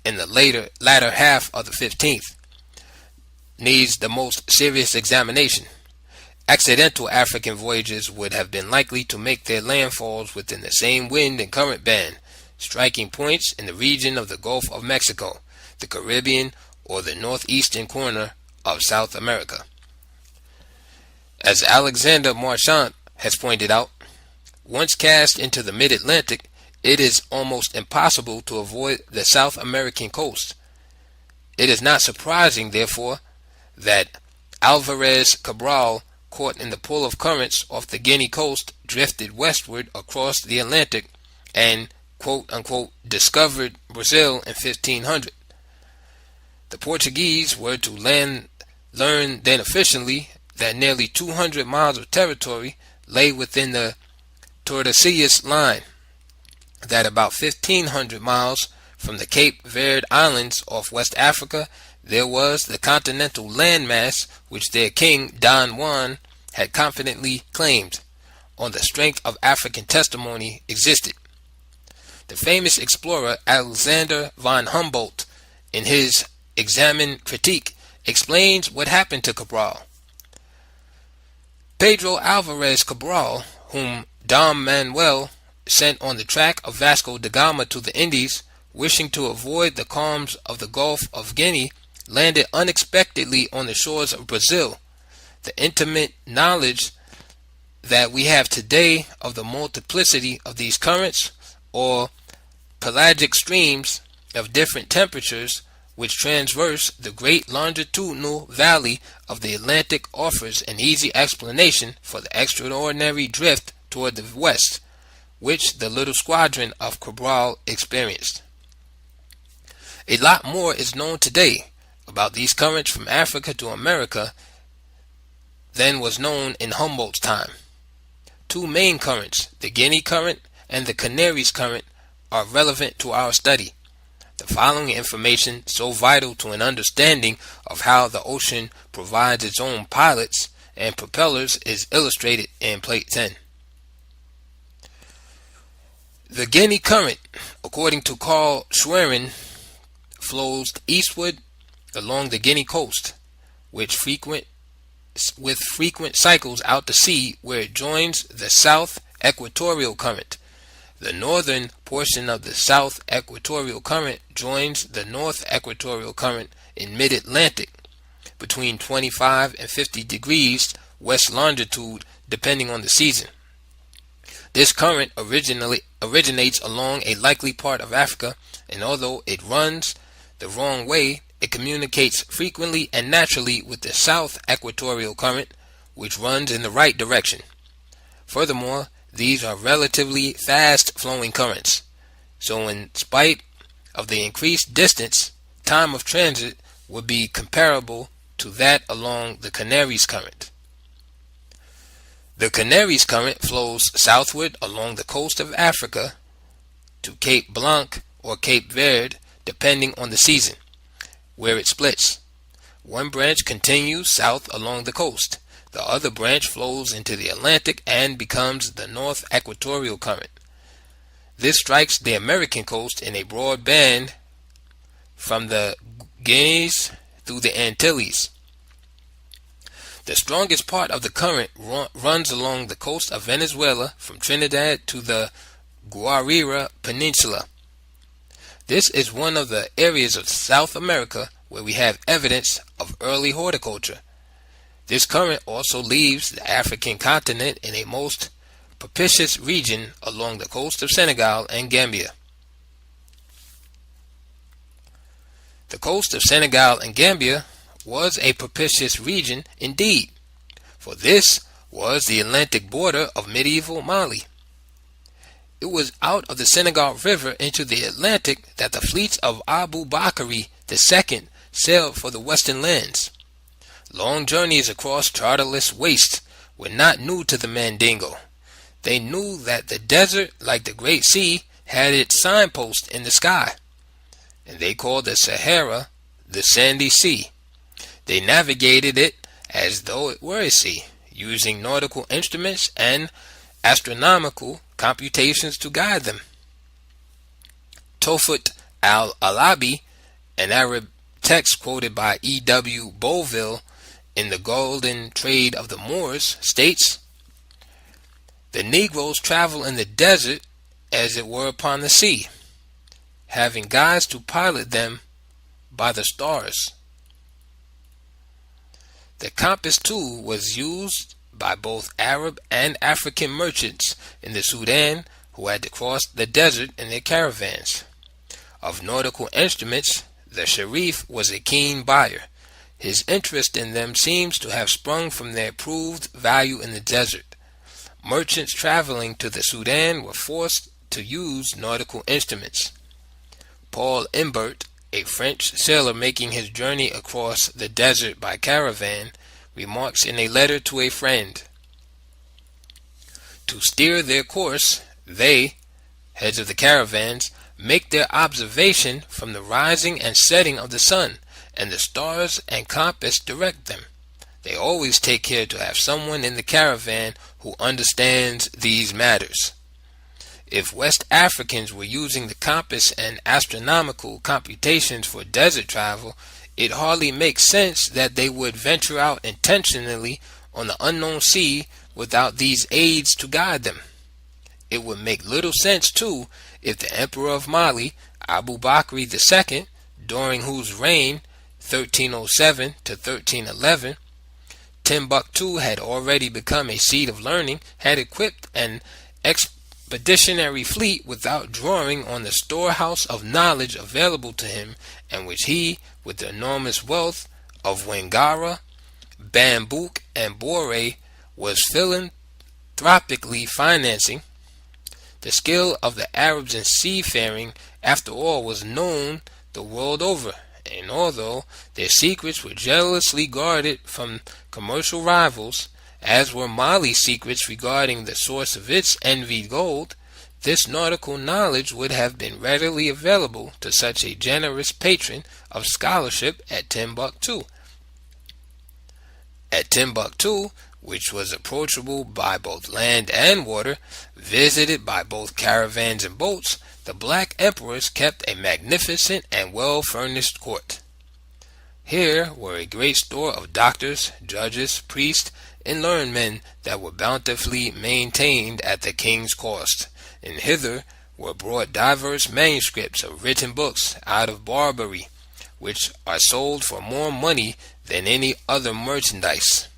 in the latter half of the 15th, needs the most serious examination. Accidental African voyages would have been likely to make their landfalls within the same wind and current band, striking points in the region of the Gulf of Mexico, the Caribbean, or the northeastern corner of South America. As Alexander Marchand has pointed out, once cast into the mid-Atlantic, it is almost impossible to avoid the South American coast. It is not surprising, therefore, that Alvarez Cabral, caught in the pull of currents off the Guinea coast, drifted westward across the Atlantic and quote-unquote discovered Brazil in 1500. The Portuguese were to learn then officially that nearly 200 miles of territory lay within the Tordesillas line, that about 1,500 miles from the Cape Verde Islands off West Africa there was the continental landmass which their king Don Juan had confidently claimed, on the strength of African testimony, existed. The famous explorer Alexander von Humboldt, in his Examen Critique, explains what happened to Cabral. Pedro Alvarez Cabral, whom Dom Manuel sent on the track of Vasco da Gama to the Indies, wishing to avoid the calms of the Gulf of Guinea, landed unexpectedly on the shores of Brazil. The intimate knowledge that we have today of the multiplicity of these currents, or pelagic streams of different temperatures, which traverse the great longitudinal valley of the Atlantic, offers an easy explanation for the extraordinary drift toward the west, which the little squadron of Cabral experienced. A lot more is known today about these currents from Africa to America than was known in Humboldt's time. Two main currents, the Guinea current and the Canaries current, are relevant to our study. The following information, so vital to an understanding of how the ocean provides its own pilots and propellers, is illustrated in Plate 10. The Guinea current, according to Carl Schwerin, flows eastward along the Guinea coast, with frequent cycles out to sea, where it joins the South Equatorial Current. The northern portion of the South Equatorial Current joins the North Equatorial Current in mid-Atlantic, between 25 and 50 degrees west longitude, depending on the season. This current originates along a likely part of Africa, and although it runs the wrong way, it communicates frequently and naturally with the South Equatorial Current, which runs in the right direction. Furthermore, these are relatively fast-flowing currents, so in spite of the increased distance, time of transit would be comparable to that along the Canaries current. The Canaries current flows southward along the coast of Africa to Cape Blanc or Cape Verde, depending on the season, where it splits. One branch continues south along the coast. The other branch flows into the Atlantic and becomes the North Equatorial Current. This strikes the American coast in a broad band from the Guineas through the Antilles. The strongest part of the current runs along the coast of Venezuela from Trinidad to the Guarira Peninsula. This is one of the areas of South America where we have evidence of early horticulture. This current also leaves the African continent in a most propitious region along the coast of Senegal and Gambia. The coast of Senegal and Gambia was a propitious region indeed, for this was the Atlantic border of medieval Mali. It was out of the Senegal River into the Atlantic that the fleets of Abu Bakari II sailed for the western lands. Long journeys across charterless wastes were not new to the Mandingo. They knew that the desert, like the Great Sea, had its signpost in the sky, and they called the Sahara the Sandy Sea. They navigated it as though it were a sea, using nautical instruments and astronomical computations to guide them. Tofut al-Alabi An Arab text quoted by E.W. Boville in The Golden Trade of the Moors states, "The Negroes travel in the desert as it were upon the sea, having guides to pilot them by the stars." The compass too was used by both Arab and African merchants in the Sudan who had to cross the desert in their caravans. Of nautical instruments, the Sharif was a keen buyer. His interest in them seems to have sprung from their proved value in the desert. Merchants traveling to the Sudan were forced to use nautical instruments. Paul Imbert, a French sailor making his journey across the desert by caravan, remarks in a letter to a friend, "To steer their course, they, heads of the caravans, make their observation from the rising and setting of the sun, and the stars and compass direct them. They always take care to have someone in the caravan who understands these matters." If West Africans were using the compass and astronomical computations for desert travel, it hardly makes sense that they would venture out intentionally on the unknown sea without these aids to guide them. It would make little sense, too, if the Emperor of Mali, Abu Bakr II, during whose reign, 1307 to 1311, Timbuktu had already become a seat of learning, had equipped an expeditionary fleet without drawing on the storehouse of knowledge available to him, and which he, with the enormous wealth of Wangara, Bambouk, and Bore, was philanthropically financing. The skill of the Arabs in seafaring, after all, was known the world over, and although their secrets were jealously guarded from commercial rivals, as were Mali's secrets regarding the source of its envied gold, this nautical knowledge would have been readily available to such a generous patron of scholarship at Timbuktu. At Timbuktu, which was approachable by both land and water, visited by both caravans and boats, the black emperors kept a magnificent and well-furnished court. Here were a great store of doctors, judges, priests, and learned men that were bountifully maintained at the king's cost, and hither were brought diverse manuscripts of written books out of Barbary, which are sold for more money than any other merchandise.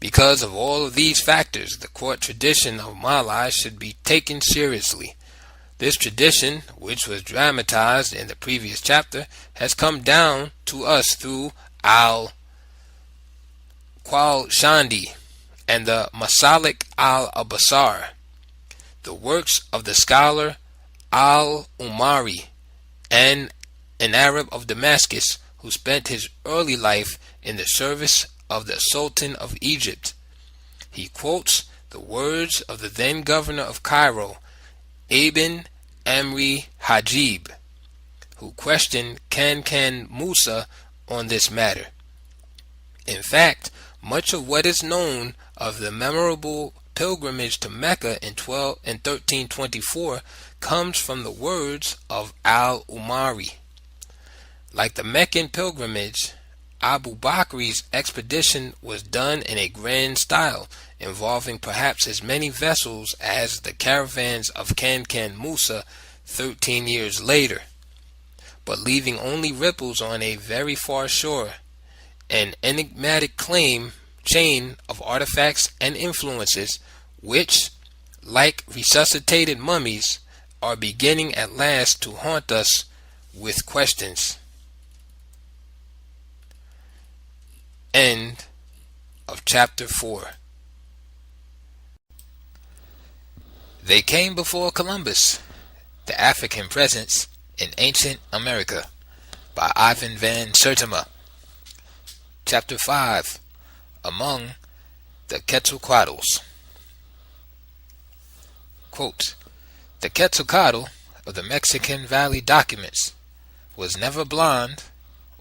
Because of all of these factors, the court tradition of Mali should be taken seriously. This tradition, which was dramatized in the previous chapter, has come down to us through Al-Qualshandi and the Masalik al-Abasar, the works of the scholar Al-Umari, and an Arab of Damascus who spent his early life in the service of the Sultan of Egypt. He quotes the words of the then governor of Cairo, Ibn Amri Hajib, who questioned Kankan Musa on this matter. In fact, much of what is known of the memorable pilgrimage to Mecca in 1324 comes from the words of Al-Umari. Like the Meccan pilgrimage, Abu Bakr's expedition was done in a grand style, involving perhaps as many vessels as the caravans of Kankan Musa 13 years later, but leaving only ripples on a very far shore, an enigmatic chain of artifacts and influences which, like resuscitated mummies, are beginning at last to haunt us with questions. End of chapter 4. They Came Before Columbus, The African Presence in Ancient America by Ivan van Sertima. Chapter 5. Among the Quetzalcoatls. Quote, "The Quetzalcoatl of the Mexican Valley documents was never blonde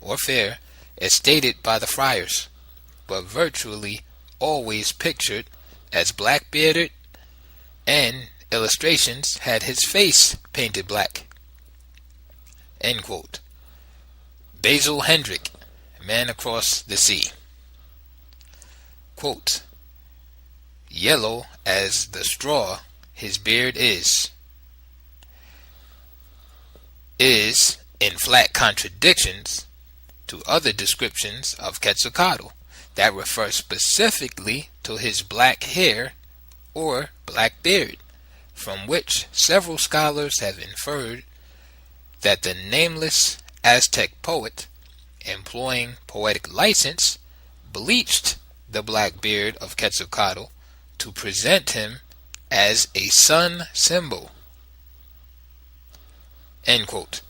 or fair as stated by the friars, but virtually always pictured as black-bearded, and illustrations had his face painted black." End quote. Basil Hendrick, Man Across the Sea. Quote, yellow as the straw his beard is in flat contradictions to other descriptions of Quetzalcoatl that refer specifically to his black hair or black beard, from which several scholars have inferred that the nameless Aztec poet, employing poetic license, bleached the black beard of Quetzalcoatl to present him as a sun symbol. End quote.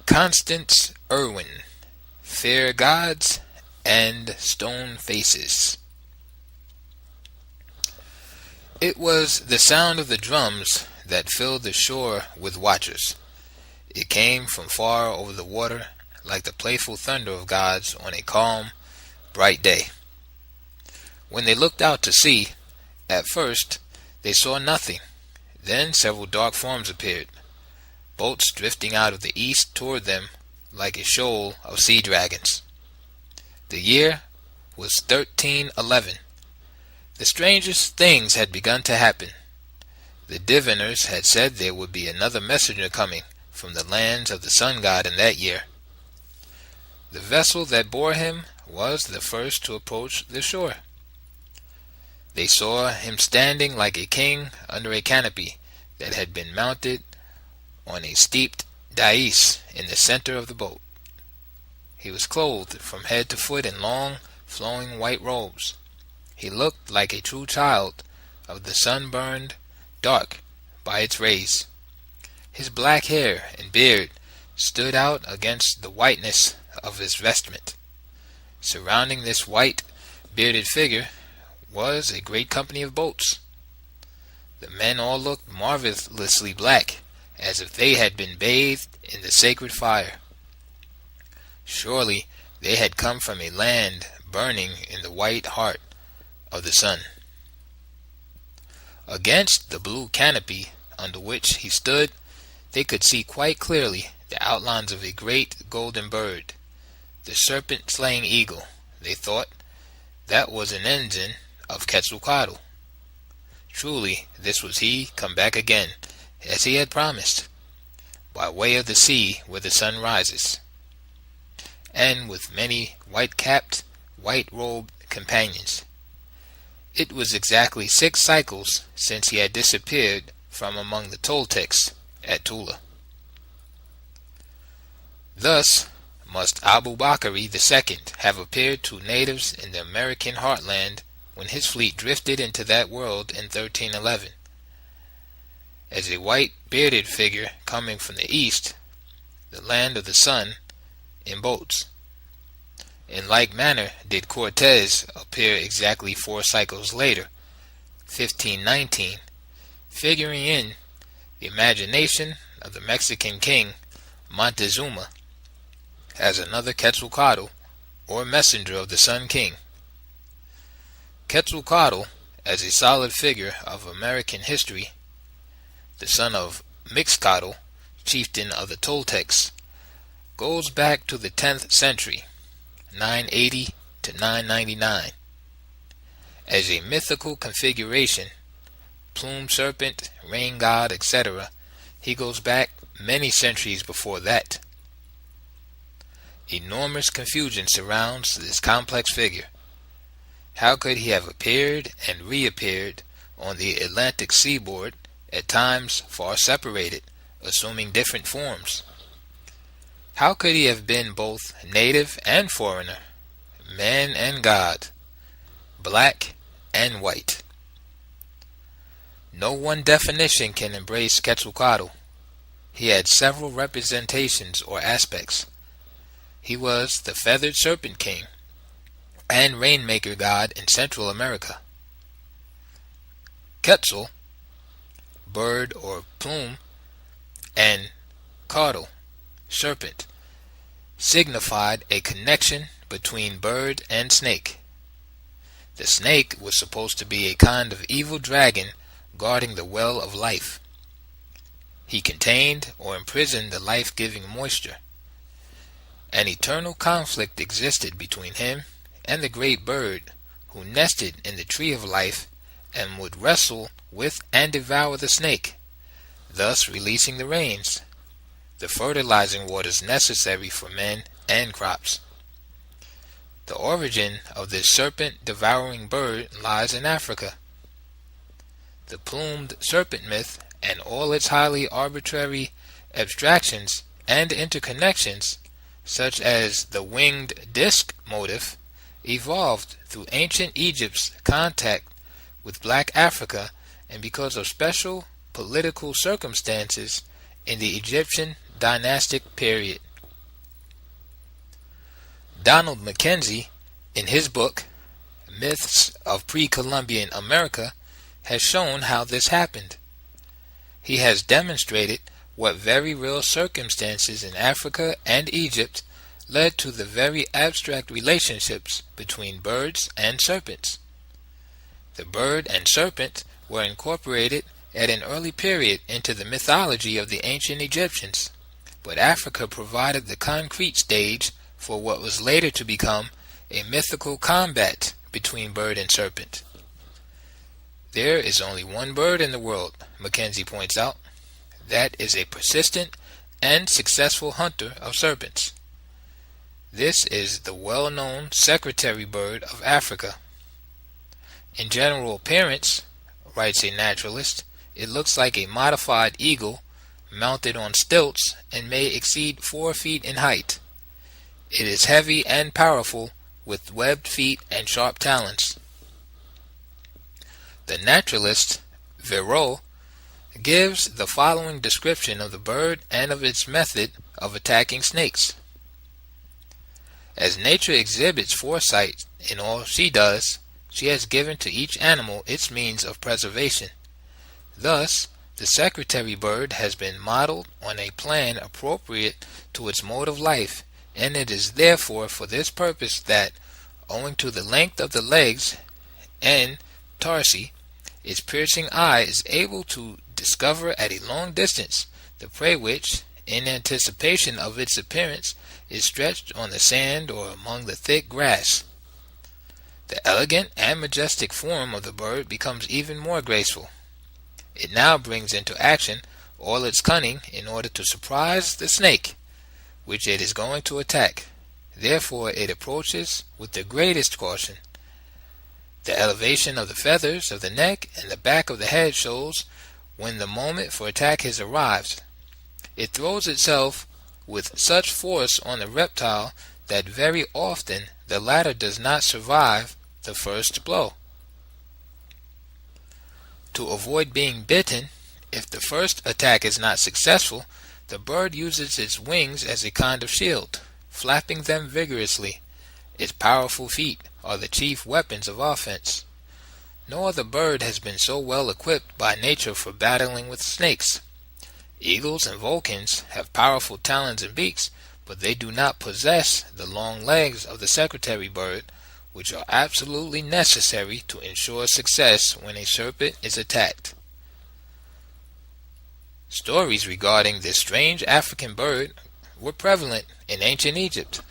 Constance Irwin, Fair Gods and Stone Faces. It was the sound of the drums that filled the shore with watchers. It came from far over the water like the playful thunder of gods on a calm, bright day. When they looked out to sea, at first they saw nothing. Then several dark forms appeared, boats drifting out of the east toward them like a shoal of sea dragons. The year was 1311. The strangest things had begun to happen. The diviners had said there would be another messenger coming from the lands of the sun god in that year. The vessel that bore him was the first to approach the shore. They saw him standing like a king under a canopy that had been mounted on a steeped dais in the center of the boat. He was clothed from head to foot in long, flowing white robes. He looked like a true child of the sun burned dark by its rays. His black hair and beard stood out against the whiteness of his vestment. Surrounding this white, bearded figure was a great company of boats. The men all looked marvelously black, as if they had been bathed in the sacred fire. Surely they had come from a land burning in the white heart of the sun. Against the blue canopy under which he stood, they could see quite clearly the outlines of a great golden bird, the serpent-slaying eagle. They thought that was an ensign of Quetzalcoatl. Truly, this was he come back again, as he had promised, by way of the sea where the sun rises, and with many white-capped, white-robed companions. It was exactly 6 cycles since he had disappeared from among the Toltecs at Tula. Thus must Abu Bakr II have appeared to natives in the American heartland when his fleet drifted into that world in 1311, as a white bearded figure coming from the east, the land of the sun, in boats. In like manner did Cortez appear exactly 4 cycles later, 1519, figuring in the imagination of the Mexican king Montezuma as another Quetzalcoatl, or messenger of the Sun King. Quetzalcoatl, as a solid figure of American history, the son of Mixcoatl, chieftain of the Toltecs, goes back to the 10th century, 980 to 999. As a mythical configuration, plumed serpent, rain god, etc., he goes back many centuries before that. Enormous confusion surrounds this complex figure. How could he have appeared and reappeared on the Atlantic seaboard, at times far separated, assuming different forms? How could he have been both native and foreigner, man and god, black and white? No one definition can embrace Quetzalcoatl. He had several representations or aspects. He was the feathered serpent king and rainmaker god in Central America. Quetzal, bird or plume, and caudal, serpent, signified a connection between bird and snake. The snake was supposed to be a kind of evil dragon guarding the well of life. He contained or imprisoned the life-giving moisture. An eternal conflict existed between him and the great bird who nested in the tree of life and would wrestle with and devour the snake, thus releasing the rains, the fertilizing waters necessary for men and crops. The origin of this serpent-devouring bird lies in Africa. The plumed serpent myth and all its highly arbitrary abstractions and interconnections, such as the winged disc motif, evolved through ancient Egypt's contact with black Africa and because of special political circumstances in the Egyptian dynastic period. Donald Mackenzie, in his book Myths of Pre-Columbian America, has shown how this happened. He has demonstrated what very real circumstances in Africa and Egypt led to the very abstract relationships between birds and serpents. The bird and serpent were incorporated at an early period into the mythology of the ancient Egyptians, but Africa provided the concrete stage for what was later to become a mythical combat between bird and serpent. There is only one bird in the world, Mackenzie points out, that is a persistent and successful hunter of serpents. This is the well-known secretary bird of Africa. In general appearance, writes a naturalist, it looks like a modified eagle mounted on stilts and may exceed 4 feet in height. It is heavy and powerful with webbed feet and sharp talons. The naturalist, Verreau, gives the following description of the bird and of its method of attacking snakes. As nature exhibits foresight in all she does, she has given to each animal its means of preservation. Thus, the secretary bird has been modeled on a plan appropriate to its mode of life, and it is therefore for this purpose that, owing to the length of the legs and tarsi, its piercing eye is able to discover at a long distance the prey which, in anticipation of its appearance, is stretched on the sand or among the thick grass. The elegant and majestic form of the bird becomes even more graceful. It now brings into action all its cunning in order to surprise the snake, which it is going to attack. Therefore it approaches with the greatest caution. The elevation of the feathers of the neck and the back of the head shows when the moment for attack has arrived. It throws itself with such force on the reptile that very often the latter does not survive the first blow. To avoid being bitten, if the first attack is not successful, the bird uses its wings as a kind of shield, flapping them vigorously. Its powerful feet are the chief weapons of offense. No other bird has been so well equipped by nature for battling with snakes. Eagles and vulcans have powerful talons and beaks, but they do not possess the long legs of the secretary bird, which are absolutely necessary to ensure success when a serpent is attacked. Stories regarding this strange African bird were prevalent in ancient Egypt.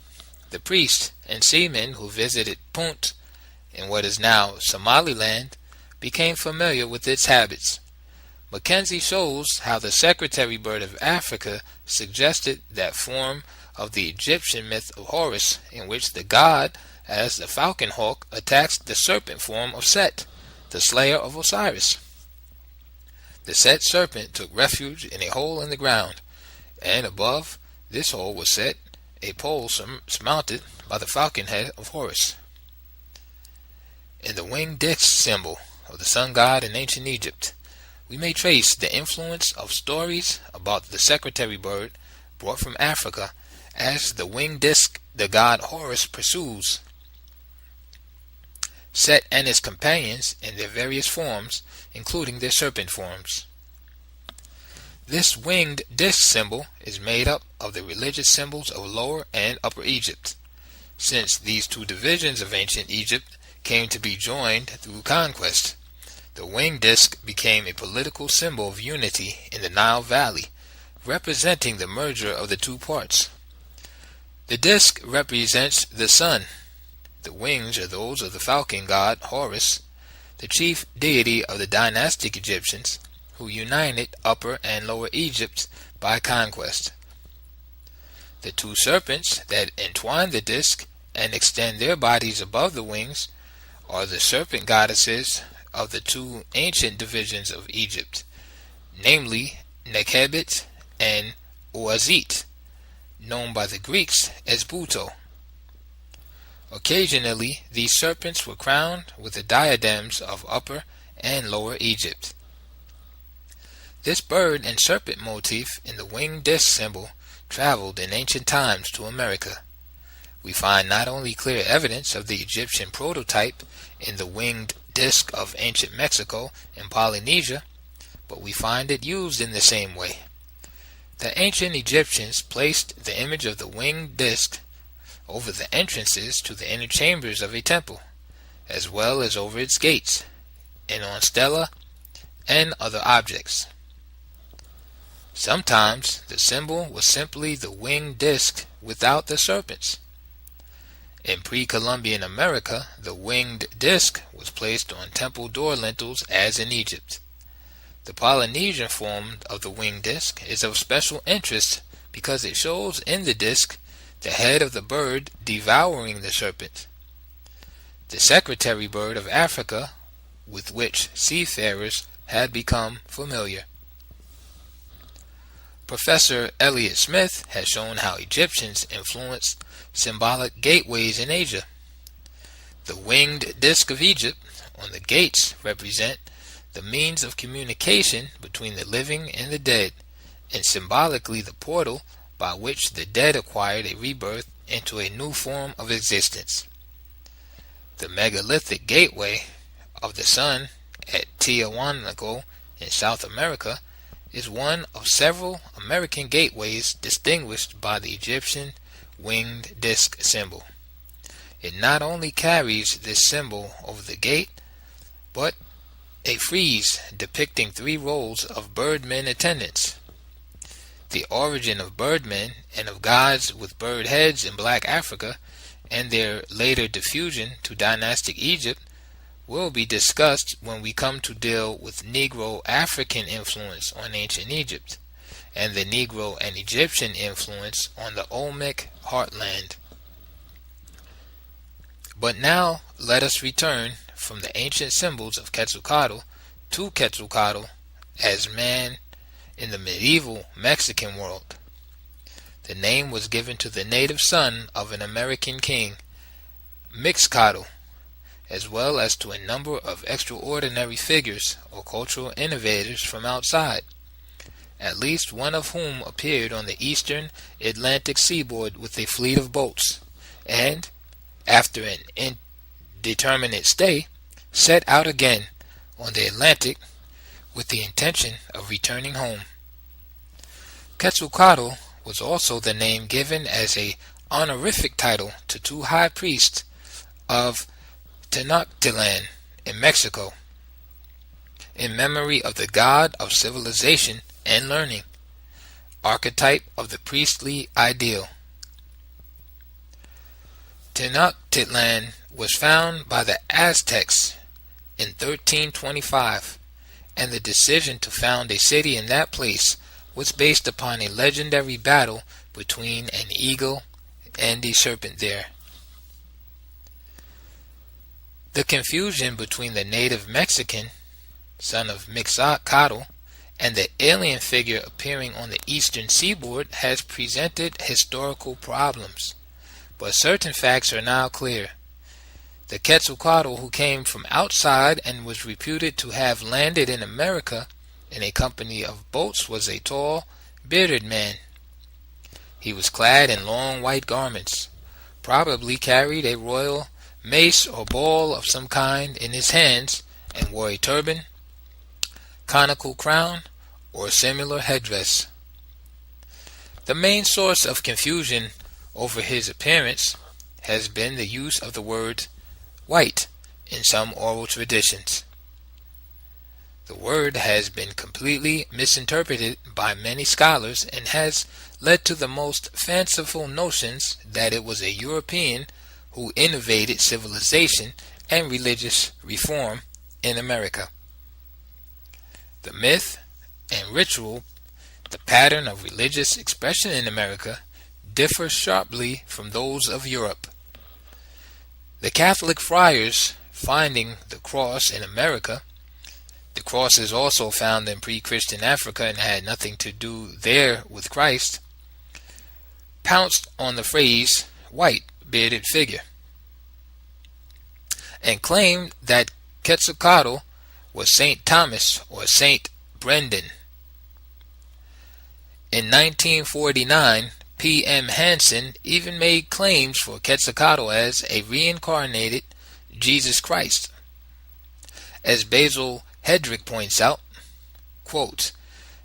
The priests and seamen who visited Punt, in what is now Somaliland, became familiar with its habits. Mackenzie shows how the secretary bird of Africa suggested that form of the Egyptian myth of Horus, in which the god, as the falcon hawk, attacks the serpent form of Set, the slayer of Osiris. The Set serpent took refuge in a hole in the ground, and above this hole was set a pole surmounted by the falcon head of Horus. In the winged disc symbol of the sun god in ancient Egypt, we may trace the influence of stories about the secretary bird brought from Africa as the winged disc the god Horus pursues Set and his companions in their various forms, including their serpent forms. This winged disc symbol is made up of the religious symbols of Lower and Upper Egypt. Since these two divisions of ancient Egypt came to be joined through conquest, the winged disc became a political symbol of unity in the Nile Valley, representing the merger of the two parts. The disk represents the sun. The wings are those of the falcon god Horus, the chief deity of the dynastic Egyptians, who united Upper and Lower Egypt by conquest. The two serpents that entwine the disk and extend their bodies above the wings are the serpent goddesses of the two ancient divisions of Egypt, namely Nekhebit and Uazit, known by the Greeks as Buto. Occasionally, these serpents were crowned with the diadems of Upper and Lower Egypt. This bird and serpent motif in the winged disk symbol traveled in ancient times to America. We find not only clear evidence of the Egyptian prototype in the winged disk of ancient Mexico and Polynesia, but we find it used in the same way. The ancient Egyptians placed the image of the winged disk over the entrances to the inner chambers of a temple, as well as over its gates, and on stela and other objects. Sometimes the symbol was simply the winged disk without the serpents. In pre-Columbian America, the winged disk was placed on temple door lintels as in Egypt. The Polynesian form of the winged disk is of special interest because it shows in the disk the head of the bird devouring the serpent, the secretary bird of Africa with which seafarers had become familiar. Professor Elliott Smith has shown how Egyptians influenced symbolic gateways in Asia. The winged disk of Egypt on the gates represent the means of communication between the living and the dead, and symbolically the portal by which the dead acquired a rebirth into a new form of existence. The megalithic gateway of the sun at Tiahuanaco in South America is one of several American gateways distinguished by the Egyptian winged disk symbol. It not only carries this symbol over the gate, but a frieze depicting 3 rows of birdmen attendants. The origin of birdmen and of gods with bird heads in Black Africa and their later diffusion to dynastic Egypt will be discussed when we come to deal with Negro African influence on ancient Egypt and the Negro and Egyptian influence on the Olmec heartland. But now let us return from the ancient symbols of Quetzalcoatl to Quetzalcoatl as man in the medieval Mexican world. The name was given to the native son of an American king, Mixcoatl, as well as to a number of extraordinary figures or cultural innovators from outside, at least one of whom appeared on the eastern Atlantic seaboard with a fleet of boats, and, after an indeterminate stay, set out again on the Atlantic with the intention of returning home. Quetzalcoatl was also the name given as a honorific title to 2 high priests of Tenochtitlan in Mexico, in memory of the god of civilization and learning, archetype of the priestly ideal. Tenochtitlan was found by the Aztecs in 1325, and the decision to found a city in that place was based upon a legendary battle between an eagle and a serpent there. The confusion between the native Mexican, son of Mixcoatl, and the alien figure appearing on the eastern seaboard has presented historical problems, but certain facts are now clear. The Quetzalcoatl who came from outside and was reputed to have landed in America in a company of boats was a tall, bearded man. He was clad in long white garments, probably carried a royal mace or ball of some kind in his hands, and wore a turban, conical crown, or similar headdress. The main source of confusion over his appearance has been the use of the word white in some oral traditions. The word has been completely misinterpreted by many scholars and has led to the most fanciful notions that it was a European who innovated civilization and religious reform in America. The myth and ritual, the pattern of religious expression in America, differ sharply from those of Europe. The Catholic friars finding the cross in America, the cross is also found in pre-Christian Africa and had nothing to do there with Christ, pounced on the phrase white bearded figure and claimed that Quetzalcoatl was Saint Thomas or Saint Brendan. In 1949, P.M. Hansen even made claims for Quetzalcoatl as a reincarnated Jesus Christ. As Basil Hedrick points out, quote,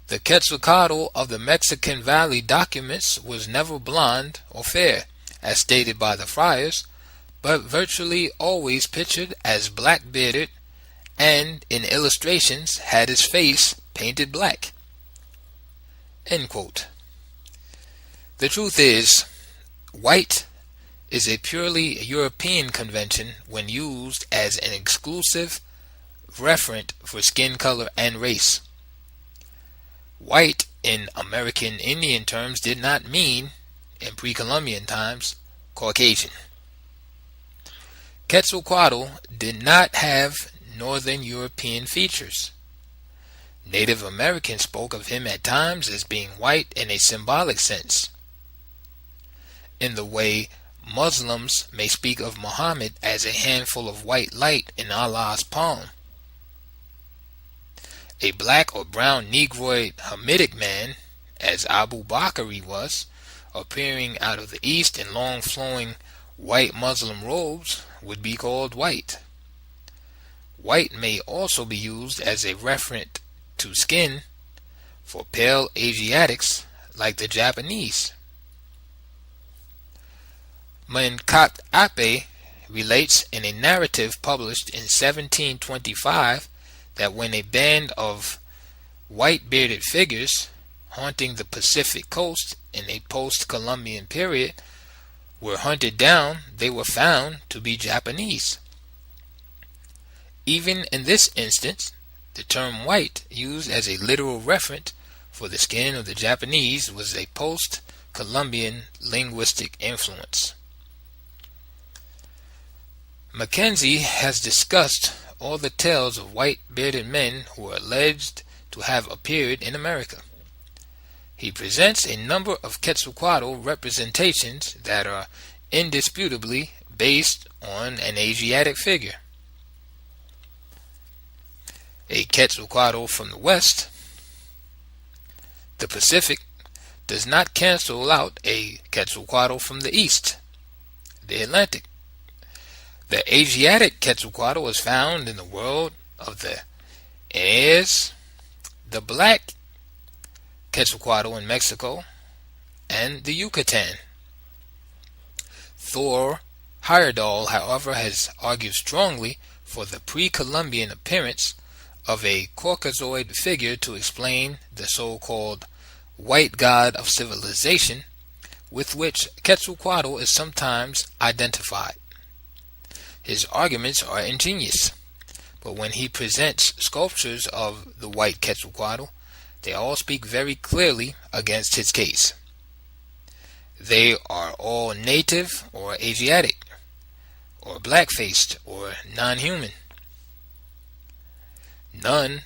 "The Quetzalcoatl of the Mexican Valley documents was never blonde or fair, as stated by the friars, but virtually always pictured as black-bearded and in illustrations had his face painted black." End quote. The truth is, white is a purely European convention when used as an exclusive referent for skin color and race. White in American Indian terms did not mean, in pre-Columbian times, Caucasian. Quetzalcoatl did not have Northern European features. Native Americans spoke of him at times as being white in a symbolic sense, in the way Muslims may speak of Muhammad as a handful of white light in Allah's palm. A black or brown Negroid Hamitic man, as Abu Bakr was, appearing out of the east in long flowing white Muslim robes, would be called white. White may also be used as a referent to skin for pale Asiatics like the Japanese. Menkat Ape relates in a narrative published in 1725 that when a band of white-bearded figures haunting the Pacific coast in a post-Columbian period were hunted down, they were found to be Japanese. Even in this instance, the term white, used as a literal referent for the skin of the Japanese, was a post-Columbian linguistic influence. Mackenzie has discussed all the tales of white-bearded men who are alleged to have appeared in America. He presents a number of Quetzalcoatl representations that are indisputably based on an Asiatic figure. A Quetzalcoatl from the west, the Pacific, does not cancel out a Quetzalcoatl from the east, the Atlantic. The Asiatic Quetzalcoatl is found in the world of the Aes, the black Quetzalcoatl in Mexico, and the Yucatan. Thor Heyerdahl, however, has argued strongly for the pre-Columbian appearance of a Caucasoid figure to explain the so-called white god of civilization with which Quetzalcoatl is sometimes identified. His arguments are ingenious, but when he presents sculptures of the white Quetzalcoatl, they all speak very clearly against his case. They are all native or Asiatic, or black-faced, or non-human. None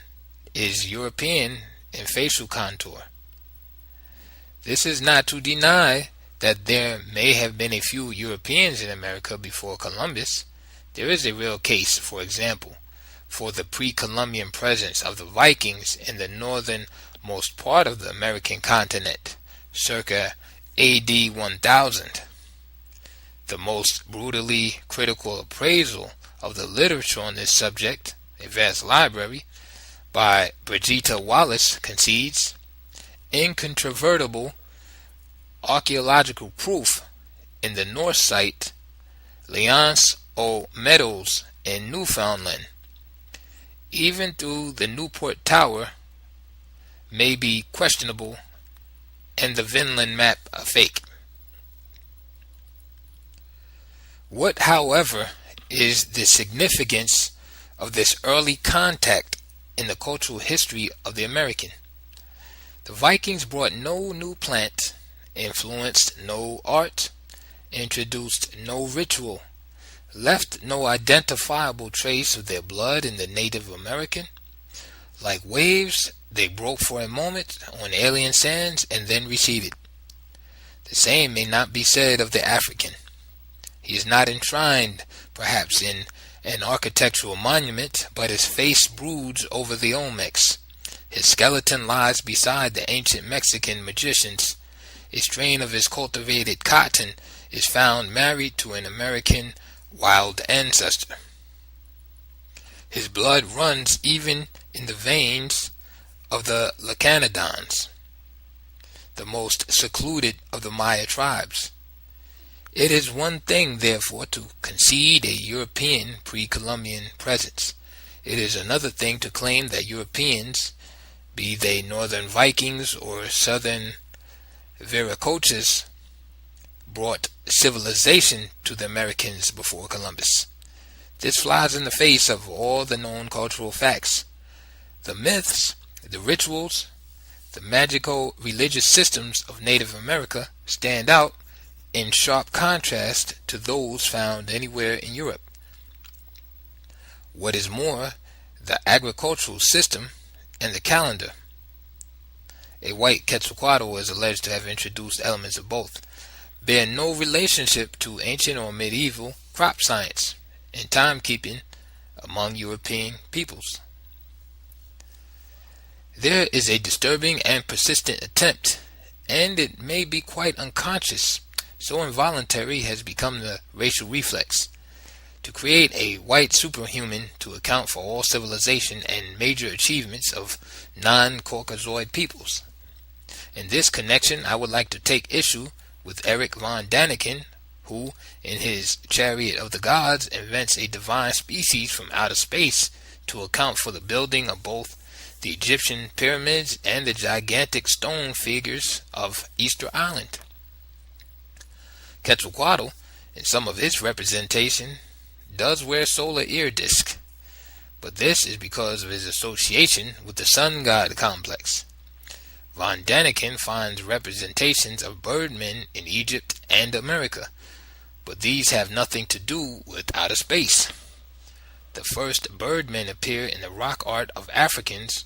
is European in facial contour. This is not to deny that there may have been a few Europeans in America before Columbus. There is a real case, for example, for the pre-Columbian presence of the Vikings in the northernmost part of the American continent, circa AD 1000. The most brutally critical appraisal of the literature on this subject, a vast library, by Brigitta Wallace, concedes incontrovertible archaeological proof in the Norse site L'Anse aux Meadows in Newfoundland. even though the Newport Tower may be questionable and the Vinland map a fake. What, however, is the significance of this early contact in the cultural history of the American? The Vikings brought no new plant, influenced no art, introduced no ritual, left no identifiable trace of their blood in the Native American. Like waves, they broke for a moment on alien sands and then receded. The same may not be said of the African. He is not enshrined, perhaps, in an architectural monument, but his face broods over the Olmecs. His skeleton lies beside the ancient Mexican magicians. A strain of his cultivated cotton is found married to an American wild ancestor. His blood runs even in the veins of the Lacanodons, the most secluded of the Maya tribes. It is one thing, therefore, to concede a European pre-Columbian presence. It is another thing to claim that Europeans, be they northern Vikings or southern Viracochas, brought civilization to the Americans before Columbus. This flies in the face of all the known cultural facts. The myths, the rituals, the magical religious systems of Native America stand out in sharp contrast to those found anywhere in Europe. What is more, the agricultural system and the calendar. A white Quetzalcoatl is alleged to have introduced elements of both, bear no relationship to ancient or medieval crop science and timekeeping among European peoples. There is a disturbing and persistent attempt, and it may be quite unconscious, so involuntary has become the racial reflex, to create a white superhuman to account for all civilization and major achievements of non-Caucasoid peoples. In this connection, I would like to take issue with Eric von Daniken, who, in his Chariot of the Gods, invents a divine species from outer space to account for the building of both the Egyptian pyramids and the gigantic stone figures of Easter Island. Quetzalcoatl, in some of his representation, does wear solar ear disc, but this is because of his association with the sun god complex. Von Daniken finds representations of birdmen in Egypt and America, but these have nothing to do with outer space. The first birdmen appear in the rock art of Africans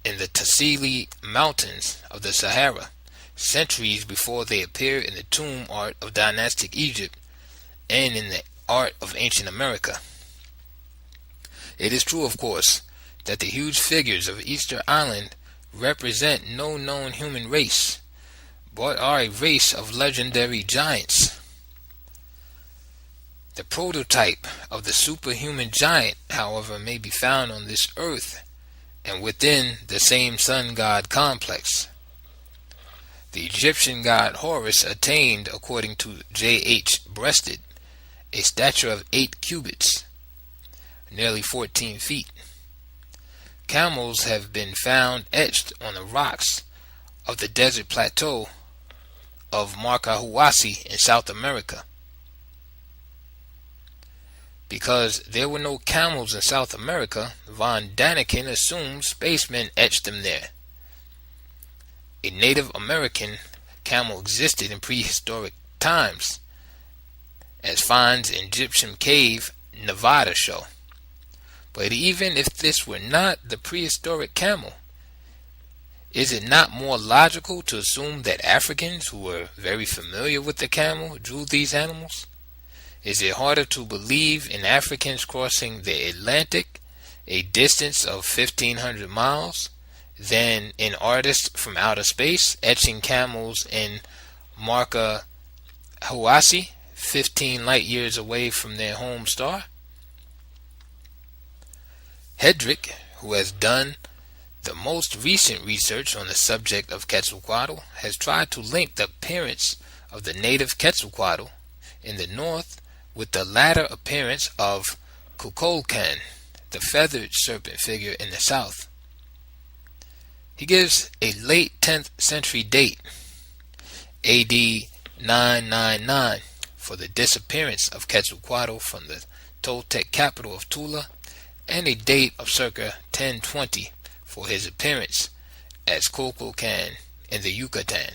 in the Tassili Mountains of the Sahara, centuries before they appear in the tomb art of dynastic Egypt and in the art of ancient America. It is true, of course, that the huge figures of Easter Island represent no known human race, but are a race of legendary giants. The prototype of the superhuman giant, however, may be found on this earth and within the same sun god complex. The Egyptian god Horus attained, according to J.H. Breasted, a stature of 8 cubits, nearly 14 feet. Camels have been found etched on the rocks of the desert plateau of Marcahuasi in South America. Because there were no camels in South America, von Daniken assumes spacemen etched them there. A Native American camel existed in prehistoric times, as finds in Egyptian cave Nevada show. But even if this were not the prehistoric camel, is it not more logical to assume that Africans who were very familiar with the camel drew these animals? Is it harder to believe in Africans crossing the Atlantic, a distance of 1,500 miles, than in artists from outer space etching camels in Marcahuasi, 15 light years away from their home star? Hedrick, who has done the most recent research on the subject of Quetzalcoatl, has tried to link the appearance of the native Quetzalcoatl in the north with the latter appearance of Kukulkan, the feathered serpent figure in the south. He gives a late 10th century date, AD 999, for the disappearance of Quetzalcoatl from the Toltec capital of Tula, and a date of circa 1020 for his appearance as Kukulkan in the Yucatan.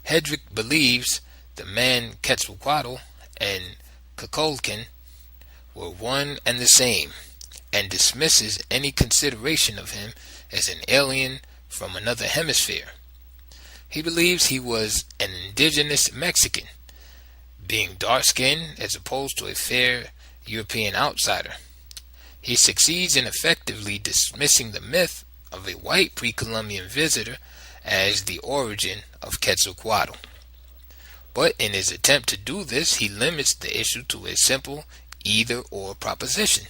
Hedrick believes the man Quetzalcoatl and Kukulkan were one and the same, and dismisses any consideration of him as an alien from another hemisphere. He believes he was an indigenous Mexican, being dark-skinned as opposed to a fair European outsider. He succeeds in effectively dismissing the myth of a white pre-Columbian visitor as the origin of Quetzalcoatl. But in his attempt to do this, he limits the issue to a simple either-or proposition.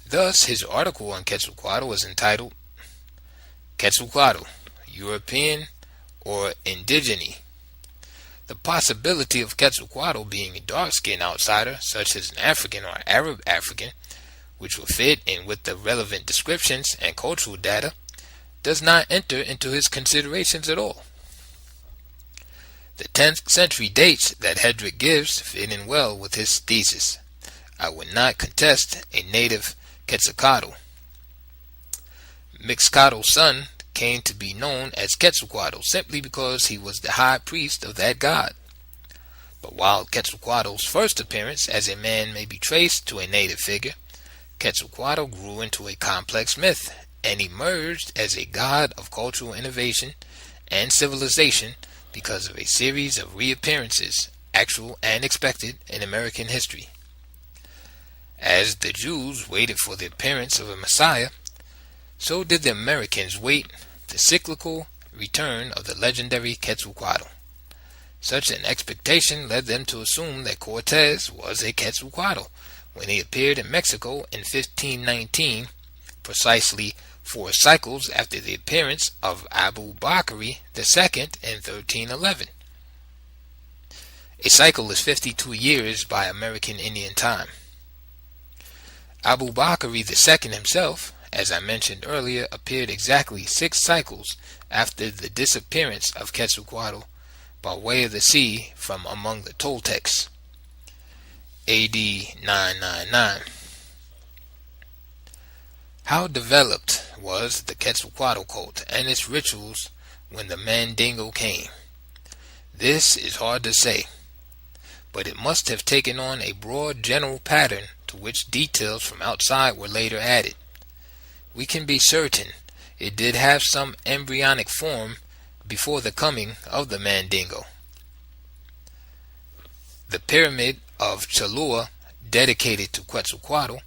Thus, his article on Quetzalcoatl was entitled Quetzalcoatl, European or Indigene. The possibility of Quetzalcoatl being a dark-skinned outsider, such as an African or Arab African, which will fit in with the relevant descriptions and cultural data, does not enter into his considerations at all. The 10th century dates that Hedrick gives fit in well with his thesis. I would not contest a native Quetzalcoatl. Mixcoatl's son came to be known as Quetzalcoatl simply because he was the high priest of that god. But while Quetzalcoatl's first appearance as a man may be traced to a native figure, Quetzalcoatl grew into a complex myth and emerged as a god of cultural innovation and civilization because of a series of reappearances, actual and expected, in American history. As the Jews waited for the appearance of a Messiah, so did the Americans wait the cyclical return of the legendary Quetzalcoatl. Such an expectation led them to assume that Cortez was a Quetzalcoatl when he appeared in Mexico in 1519, precisely 4 cycles after the appearance of Abu Bakr II in 1311. A cycle is 52 years by American Indian time. Abu Bakr II himself, as I mentioned earlier, appeared exactly 6 cycles after the disappearance of Quetzalcoatl by way of the sea from among the Toltecs, AD 999. How developed was the Quetzalcoatl cult and its rituals when the Mandingo came? This is hard to say, but it must have taken on a broad general pattern to which details from outside were later added. We can be certain it did have some embryonic form before the coming of the Mandingo. The pyramid of Cholula, dedicated to Quetzalcoatl,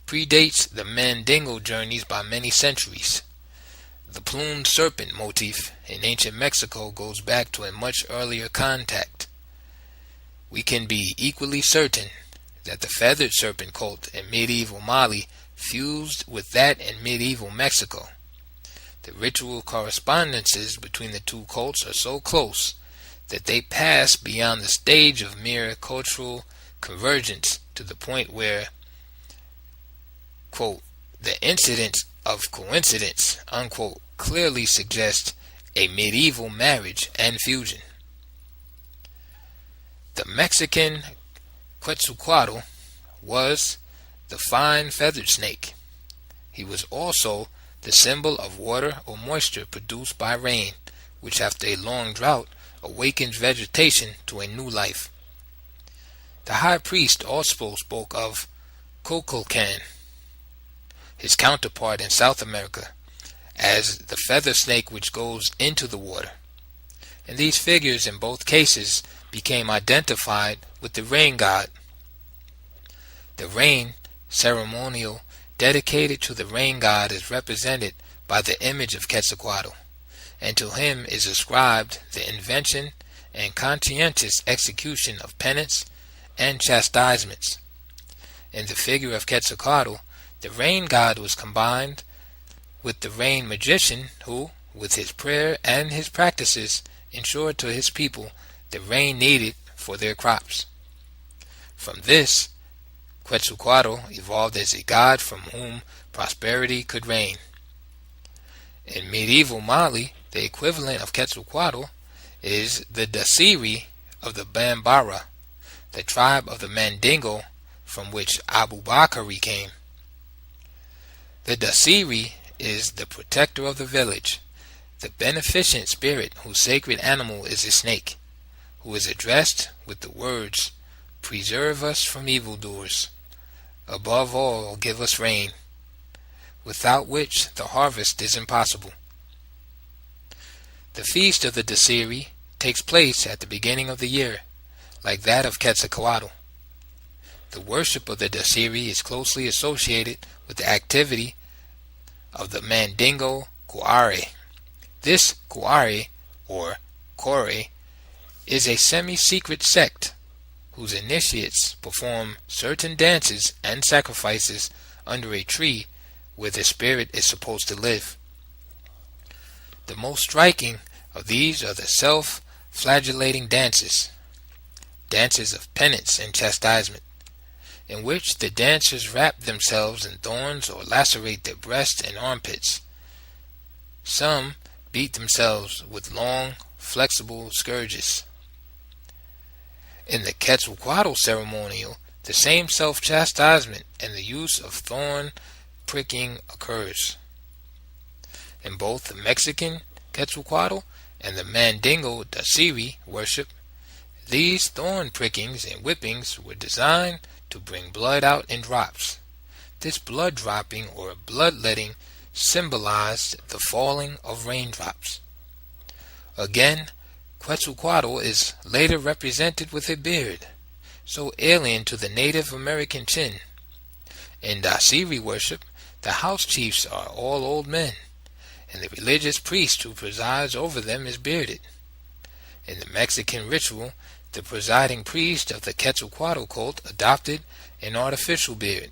predates the Mandingo journeys by many centuries. The plumed serpent motif in ancient Mexico goes back to a much earlier contact. We can be equally certain that the feathered serpent cult in medieval Mali fused with that in medieval Mexico. The ritual correspondences between the two cults are so close that they pass beyond the stage of mere cultural convergence to the point where, quote, the incidents of coincidence, unquote, clearly suggest a medieval marriage and fusion. The Mexican Quetzalcoatl was the fine feathered snake. He was also the symbol of water or moisture produced by rain, which after a long drought awakens vegetation to a new life. The high priest also spoke of Kukulkan, his counterpart in South America, as the feather snake which goes into the water. And these figures in both cases became identified with the rain god. The rain ceremonial dedicated to the rain god is represented by the image of Quetzalcoatl, and to him is ascribed the invention and conscientious execution of penance and chastisements. In the figure of Quetzalcoatl, the rain god was combined with the rain magician who, with his prayer and his practices, ensured to his people the rain needed for their crops. From this, Quetzalcoatl evolved as a god from whom prosperity could reign. In medieval Mali, the equivalent of Quetzalcoatl is the Dasiri of the Bambara, the tribe of the Mandingo from which Abu Bakr came. The Dasiri is the protector of the village, the beneficent spirit whose sacred animal is a snake, who is addressed with the words, "Preserve us from evildoers. Above all, give us rain, without which the harvest is impossible." The feast of the Dasiri takes place at the beginning of the year, like that of Quetzalcoatl. The worship of the Dasiri is closely associated with the activity of the Mandingo Kuare. This Kuare, or Kore, is a semi-secret sect whose initiates perform certain dances and sacrifices under a tree where the spirit is supposed to live. The most striking of these are the self-flagellating dances, dances of penance and chastisement, in which the dancers wrap themselves in thorns or lacerate their breasts and armpits. Some beat themselves with long, flexible scourges. In the Quetzalcoatl ceremonial, the same self-chastisement and the use of thorn pricking occurs. In both the Mexican Quetzalcoatl and the Mandingo Dasiri worship, these thorn prickings and whippings were designed to bring blood out in drops. This blood dropping or bloodletting symbolized the falling of raindrops. Again, Quetzalcoatl is later represented with a beard, so alien to the Native American chin. In Dasiri worship, the house chiefs are all old men, and the religious priest who presides over them is bearded. In the Mexican ritual, the presiding priest of the Quetzalcoatl cult adopted an artificial beard.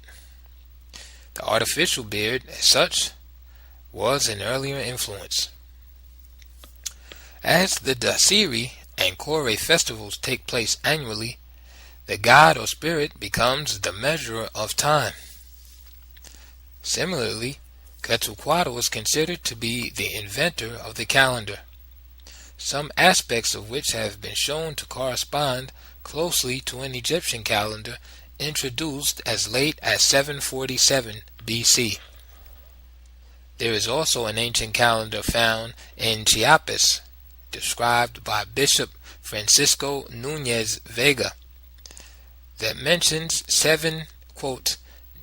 The artificial beard, as such, was an earlier influence. As the Dasiri and Kore festivals take place annually, the god or spirit becomes the measurer of time. Similarly, Quetzalcoatl is considered to be the inventor of the calendar, some aspects of which have been shown to correspond closely to an Egyptian calendar introduced as late as 747 BC. There is also an ancient calendar found in Chiapas, described by Bishop Francisco Núñez Vega, that mentions 7, quote,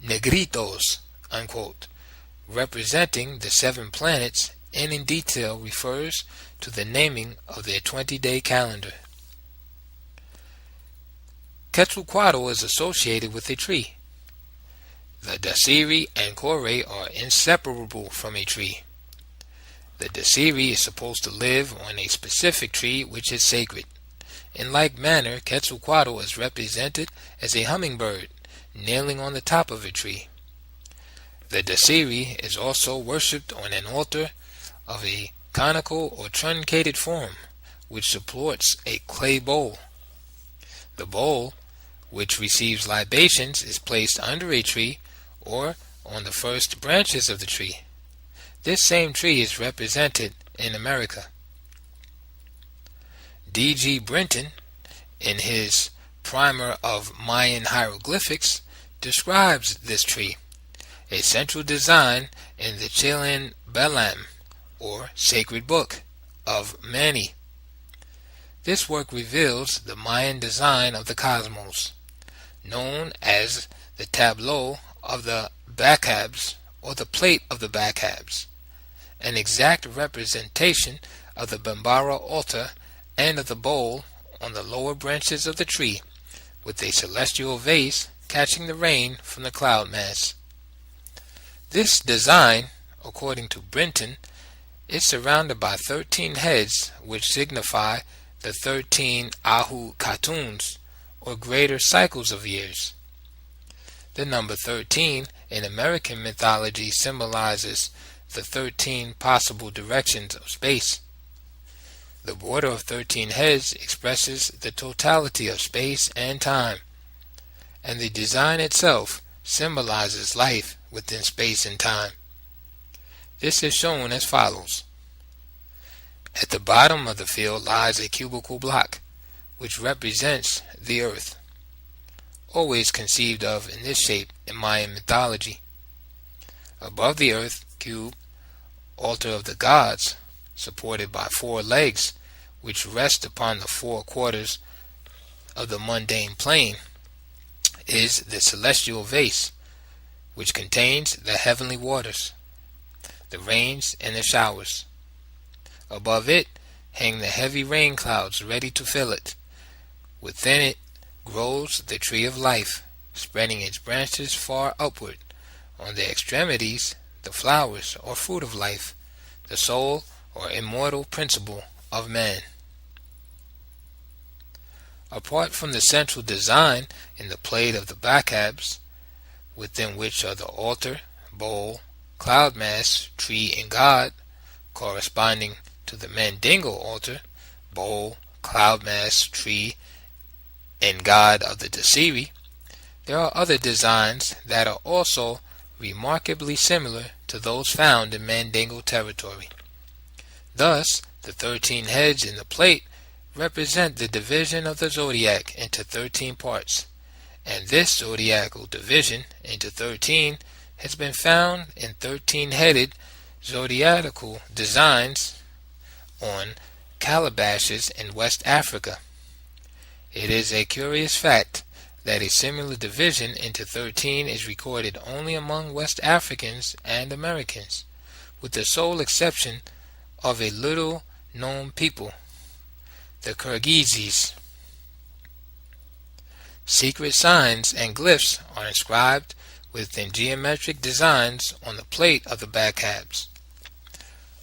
negritos, unquote, representing the 7 planets, and in detail refers to the naming of their 20-day calendar. Quetzalcoatl is associated with a tree. The Dasiri and Kore are inseparable from a tree. The Dasiri is supposed to live on a specific tree which is sacred. In like manner, Quetzalcoatl is represented as a hummingbird kneeling on the top of a tree. The Dasiri is also worshipped on an altar of a conical or truncated form which supports a clay bowl. The bowl, which receives libations, is placed under a tree or on the first branches of the tree. This same tree is represented in America. D.G. Brinton, in his Primer of Mayan Hieroglyphics, describes this tree, a central design in the Chilean Belam, or Sacred Book, of Mani. This work reveals the Mayan design of the cosmos, known as the tableau of the Bachabs, or the plate of the Bachabs, an exact representation of the Bambara altar and of the bowl on the lower branches of the tree, with a celestial vase catching the rain from the cloud mass. This design, according to Brinton, is surrounded by 13 heads, which signify the 13 Ahu Khatuns, or greater cycles of years. The number 13 in American mythology symbolizes the 13 possible directions of space. The order of 13 heads expresses the totality of space and time, and the design itself symbolizes life within space and time. This is shown as follows. At the bottom of the field lies a cubical block, which represents the earth, always conceived of in this shape in Mayan mythology. Above the earth cube, altar of the gods, supported by 4 legs, which rest upon the 4 quarters of the mundane plane, is the celestial vase, which contains the heavenly waters, the rains and the showers. Above it hang the heavy rain clouds ready to fill it. Within it grows the tree of life, spreading its branches far upward. On the extremities, the flowers or fruit of life, the soul or immortal principle of man. Apart from the central design in the plate of the bachabs, within which are the altar, bowl, cloud mass, tree, and god, corresponding to the Mandingo altar, bowl, cloud mass, tree, and god of the diaries, there are other designs that are also remarkably similar to those found in Mandingo territory. Thus, the 13 heads in the plate represent the division of the zodiac into 13 parts, and this zodiacal division into 13 has been found in 13-headed zodiacal designs on calabashes in West Africa. It is a curious fact that a similar division into 13 is recorded only among West Africans and Americans, with the sole exception of a little-known people, the Kirgizis. Secret signs and glyphs are inscribed within geometric designs on the plate of the bachabs.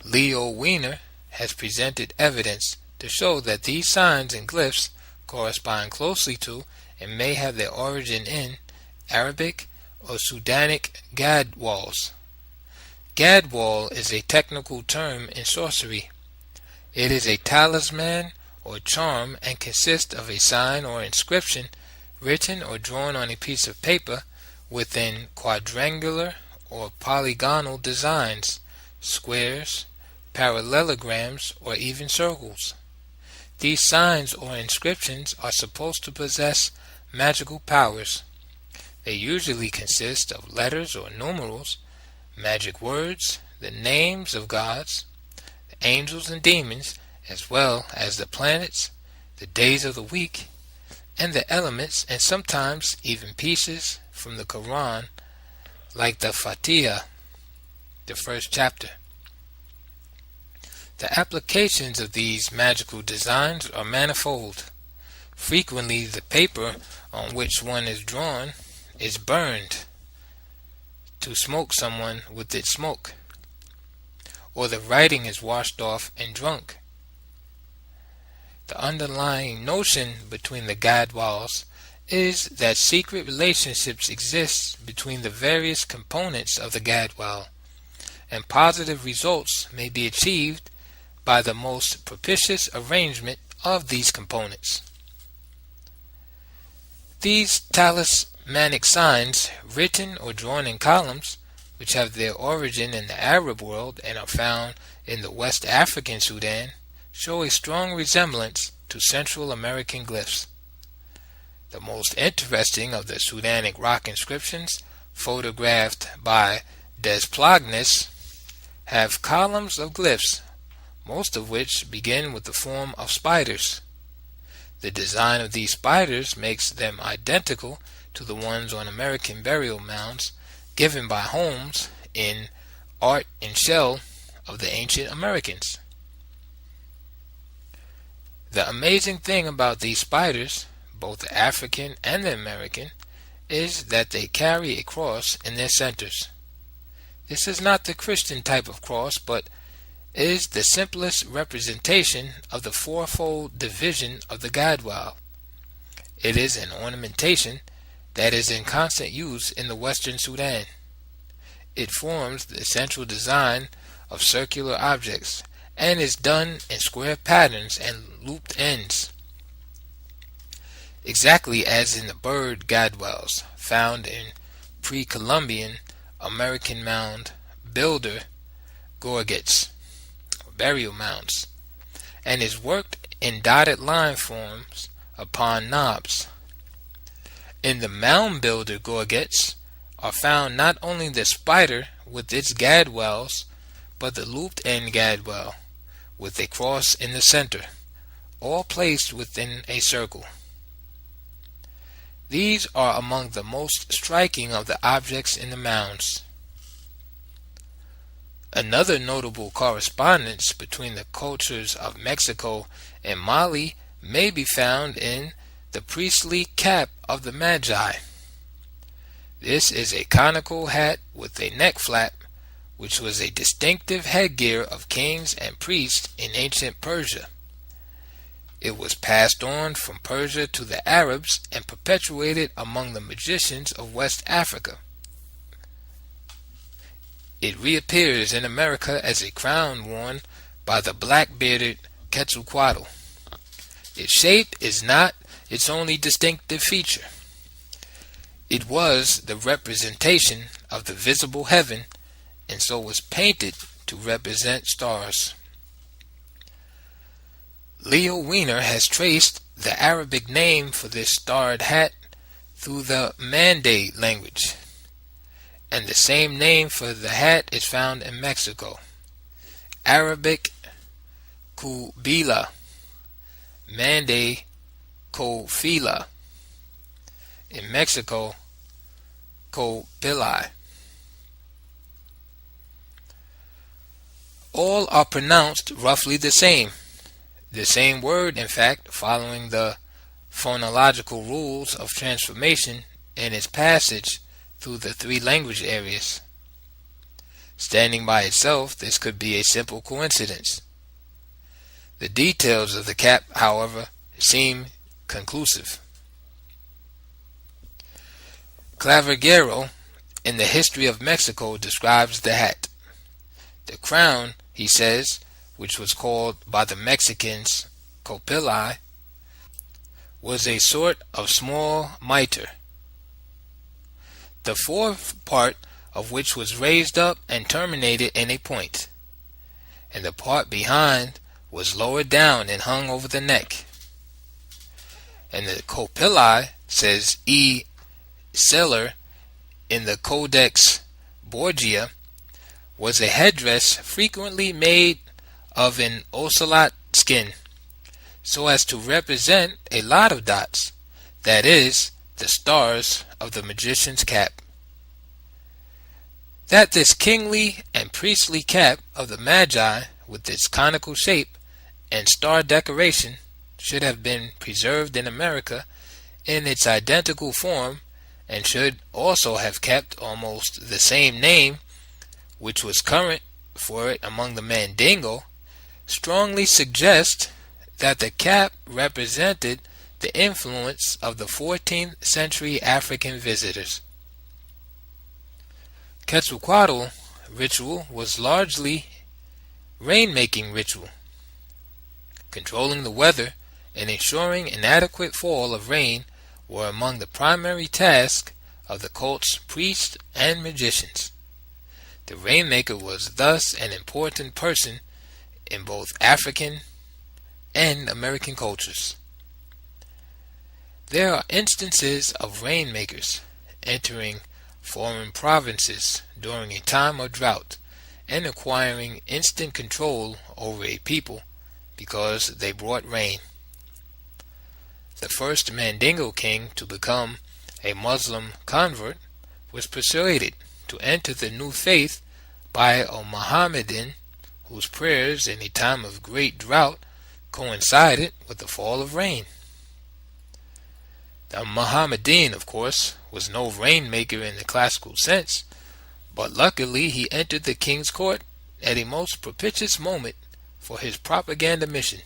Leo Wiener has presented evidence to show that these signs and glyphs correspond closely to and may have their origin in Arabic or Sudanic gadwals. Gadwal is a technical term in sorcery. It is a talisman or charm and consists of a sign or inscription written or drawn on a piece of paper within quadrangular or polygonal designs, squares, parallelograms, or even circles. These signs or inscriptions are supposed to possess magical powers. They usually consist of letters or numerals, magic words, the names of gods, the angels and demons, as well as the planets, the days of the week, and the elements, and sometimes even pieces from the Quran, like the Fatiha, the first chapter. The applications of these magical designs are manifold. Frequently, the paper on which one is drawn is burned to smoke someone with its smoke, or the writing is washed off and drunk. The underlying notion between the gadwals is that secret relationships exist between the various components of the gadwal, and positive results may be achieved by the most propitious arrangement of these components. These talismanic signs, written or drawn in columns, which have their origin in the Arab world and are found in the West African Sudan, show a strong resemblance to Central American glyphs. The most interesting of the Sudanic rock inscriptions, photographed by Desplognus, have columns of glyphs, most of which begin with the form of spiders. The design of these spiders makes them identical to the ones on American burial mounds given by Holmes in Art and Shell of the Ancient Americans. The amazing thing about these spiders, both the African and the American, is that they carry a cross in their centers. This is not the Christian type of cross, but is the simplest representation of the fourfold division of the gadwal. It is an ornamentation that is in constant use in the Western Sudan. It forms the central design of circular objects and is done in square patterns and looped ends. exactly as in the bird gadwalls found in pre-Columbian American mound builder gorgets, burial mounds, and is worked in dotted line forms upon knobs. In the mound builder gorgets are found not only the spider with its gadwalls, but the looped end gadwall with a cross in the center, all placed within a circle. These are among the most striking of the objects in the mounds. Another notable correspondence between the cultures of Mexico and Mali may be found in the priestly cap of the Magi. This is a conical hat with a neck flap, which was a distinctive headgear of kings and priests in ancient Persia. It was passed on from Persia to the Arabs and perpetuated among the magicians of West Africa. It reappears in America as a crown worn by the black-bearded Quetzalcoatl. Its shape is not its only distinctive feature. It was the representation of the visible heaven, and so was painted to represent stars. Leo Wiener has traced the Arabic name for this starred hat through the Mande language, and the same name for the hat is found in Mexico. Arabic Kubila, Mande Kofila. In Mexico, Copilai. All are pronounced roughly the same word, in fact, following the phonological rules of transformation in its passage through the three language areas. Standing by itself, this could be a simple coincidence. The details of the cap, however, seem conclusive. Clavigeiro, in the History of Mexico, describes the hat. The crown, he says, which was called by the Mexicans copilai, was a sort of small mitre, the fourth part of which was raised up and terminated in a point, and the part behind was lowered down and hung over the neck. And the copilai, says E. Seller in the Codex Borgia, was a headdress frequently made of an ocelot skin, so as to represent a lot of dots, that is, the stars of the magician's cap. That this kingly and priestly cap of the Magi, with its conical shape and star decoration, should have been preserved in America in its identical form, and should also have kept almost the same name which was current for it among the Mandingo, strongly suggests that the cap represented the influence of the 14th century African visitors. Quetzalcoatl ritual was largely rainmaking ritual. Controlling the weather and ensuring an adequate fall of rain were among the primary tasks of the cult's priests and magicians. The rainmaker was thus an important person in both African and American cultures. There are instances of rainmakers entering foreign provinces during a time of drought and acquiring instant control over a people because they brought rain. The first Mandingo king to become a Muslim convert was persuaded to enter the new faith by a Mohammedan whose prayers in a time of great drought coincided with the fall of rain. The Mohammedan, of course, was no rainmaker in the classical sense, but luckily he entered the king's court at a most propitious moment for his propaganda mission.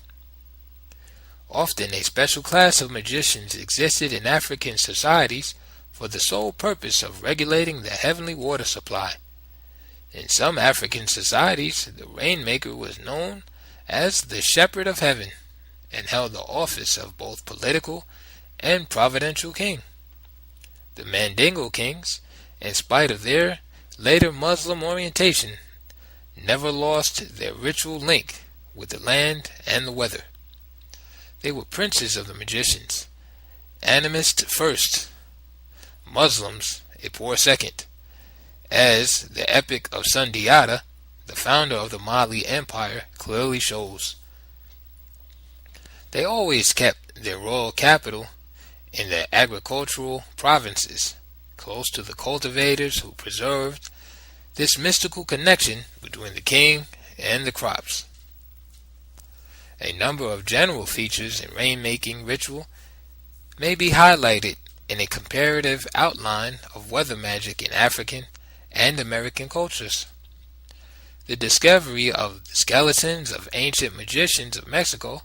Often a special class of magicians existed in African societies for the sole purpose of regulating the heavenly water supply. In some African societies, the rainmaker was known as the shepherd of heaven and held the office of both political and providential king. The Mandingo kings, in spite of their later Muslim orientation, never lost their ritual link with the land and the weather. They were princes of the magicians, animists first, Muslims a poor second, as the Epic of Sundiata, the founder of the Mali Empire, clearly shows. They always kept their royal capital in the agricultural provinces, close to the cultivators who preserved this mystical connection between the king and the crops. A number of general features in rainmaking ritual may be highlighted in a comparative outline of weather magic in African and American cultures. The discovery of the skeletons of ancient magicians of Mexico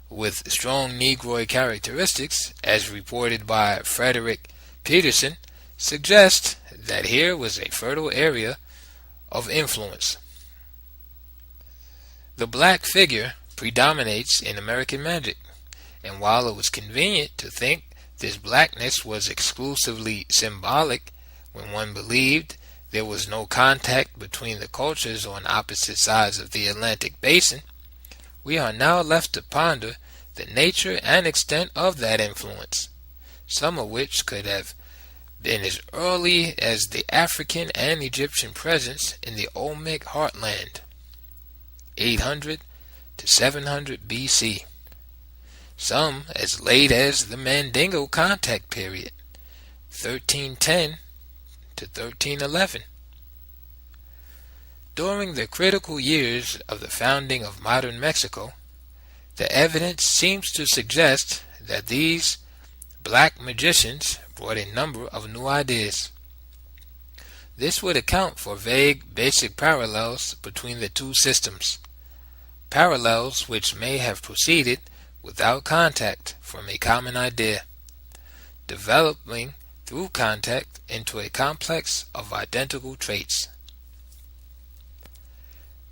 with strong Negroid characteristics, as reported by Frederick Peterson, suggests that here was a fertile area of influence. The black figure predominates in American magic, and while it was convenient to think this blackness was exclusively symbolic when one believed there was no contact between the cultures on opposite sides of the Atlantic basin, we are now left to ponder the nature and extent of that influence, some of which could have been as early as the African and Egyptian presence in the Olmec heartland, 800 to 700 BC, some as late as the Mandingo contact period, 1310 to 1311. During the critical years of the founding of modern Mexico, the evidence seems to suggest that these black magicians brought a number of new ideas. This would account for vague basic parallels between the two systems, parallels which may have proceeded without contact from a common idea, developing through contact into a complex of identical traits.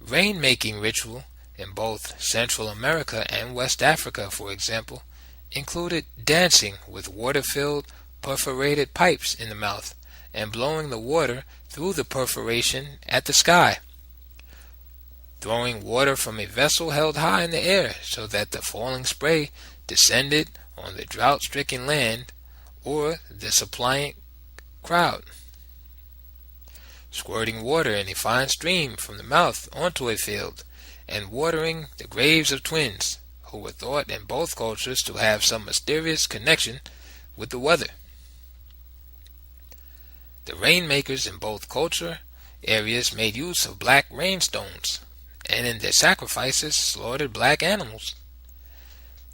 Rainmaking ritual in both Central America and West Africa, for example, included dancing with water-filled perforated pipes in the mouth and blowing the water through the perforation at the sky, throwing water from a vessel held high in the air so that the falling spray descended on the drought-stricken land or the suppliant crowd, squirting water in a fine stream from the mouth onto a field, and watering the graves of twins who were thought in both cultures to have some mysterious connection with the weather. The rainmakers in both culture areas made use of black rainstones, and in their sacrifices slaughtered black animals.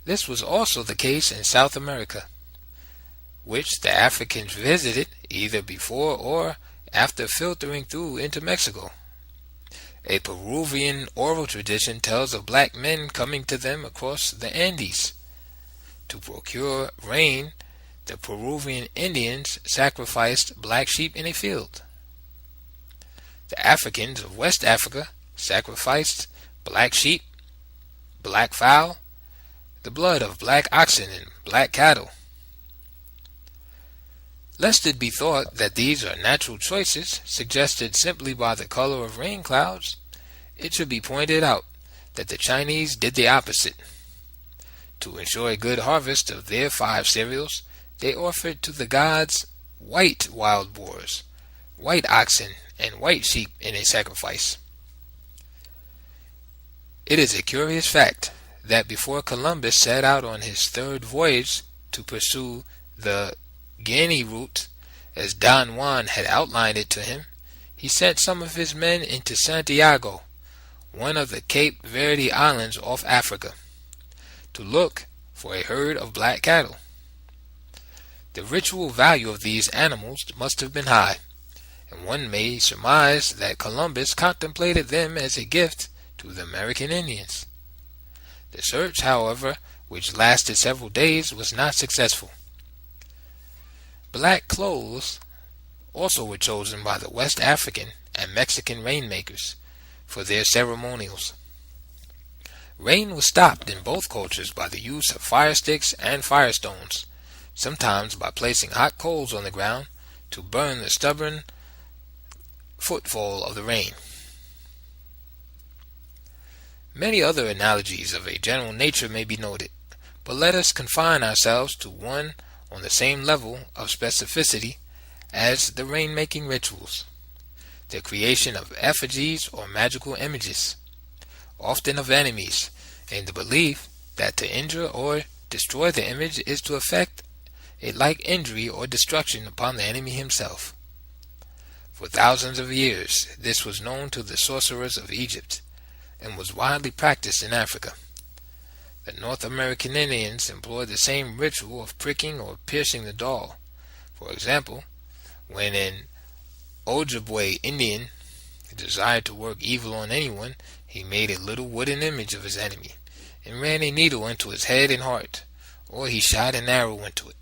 This was also the case in South America, which the Africans visited either before or after filtering through into Mexico. A Peruvian oral tradition tells of black men coming to them across the Andes. To procure rain, the Peruvian Indians sacrificed black sheep in a field. The Africans of West Africa sacrificed black sheep, black fowl, the blood of black oxen and black cattle. Lest it be thought that these are natural choices suggested simply by the color of rain clouds, it should be pointed out that the Chinese did the opposite. To ensure a good harvest of their 5 cereals, they offered to the gods white wild boars, white oxen, and white sheep in a sacrifice. It is a curious fact that before Columbus set out on his 3rd voyage to pursue the Guinea route, as Don Juan had outlined it to him, he sent some of his men into Santiago, one of the Cape Verde Islands off Africa, to look for a herd of black cattle. The ritual value of these animals must have been high, and one may surmise that Columbus contemplated them as a gift to the American Indians. The search, however, which lasted several days, was not successful. Black clothes also were chosen by the West African and Mexican rainmakers for their ceremonials. Rain was stopped in both cultures by the use of fire sticks and firestones, sometimes by placing hot coals on the ground to burn the stubborn footfall of the rain. Many other analogies of a general nature may be noted, but let us confine ourselves to one on the same level of specificity as the rain-making rituals, the creation of effigies or magical images, often of enemies, in the belief that to injure or destroy the image is to effect a like injury or destruction upon the enemy himself. For thousands of years this was known to the sorcerers of Egypt, and was widely practiced in Africa. The North American Indians employed the same ritual of pricking or piercing the doll. For example, when an Ojibwe Indian desired to work evil on anyone, he made a little wooden image of his enemy, and ran a needle into his head and heart, or he shot an arrow into it,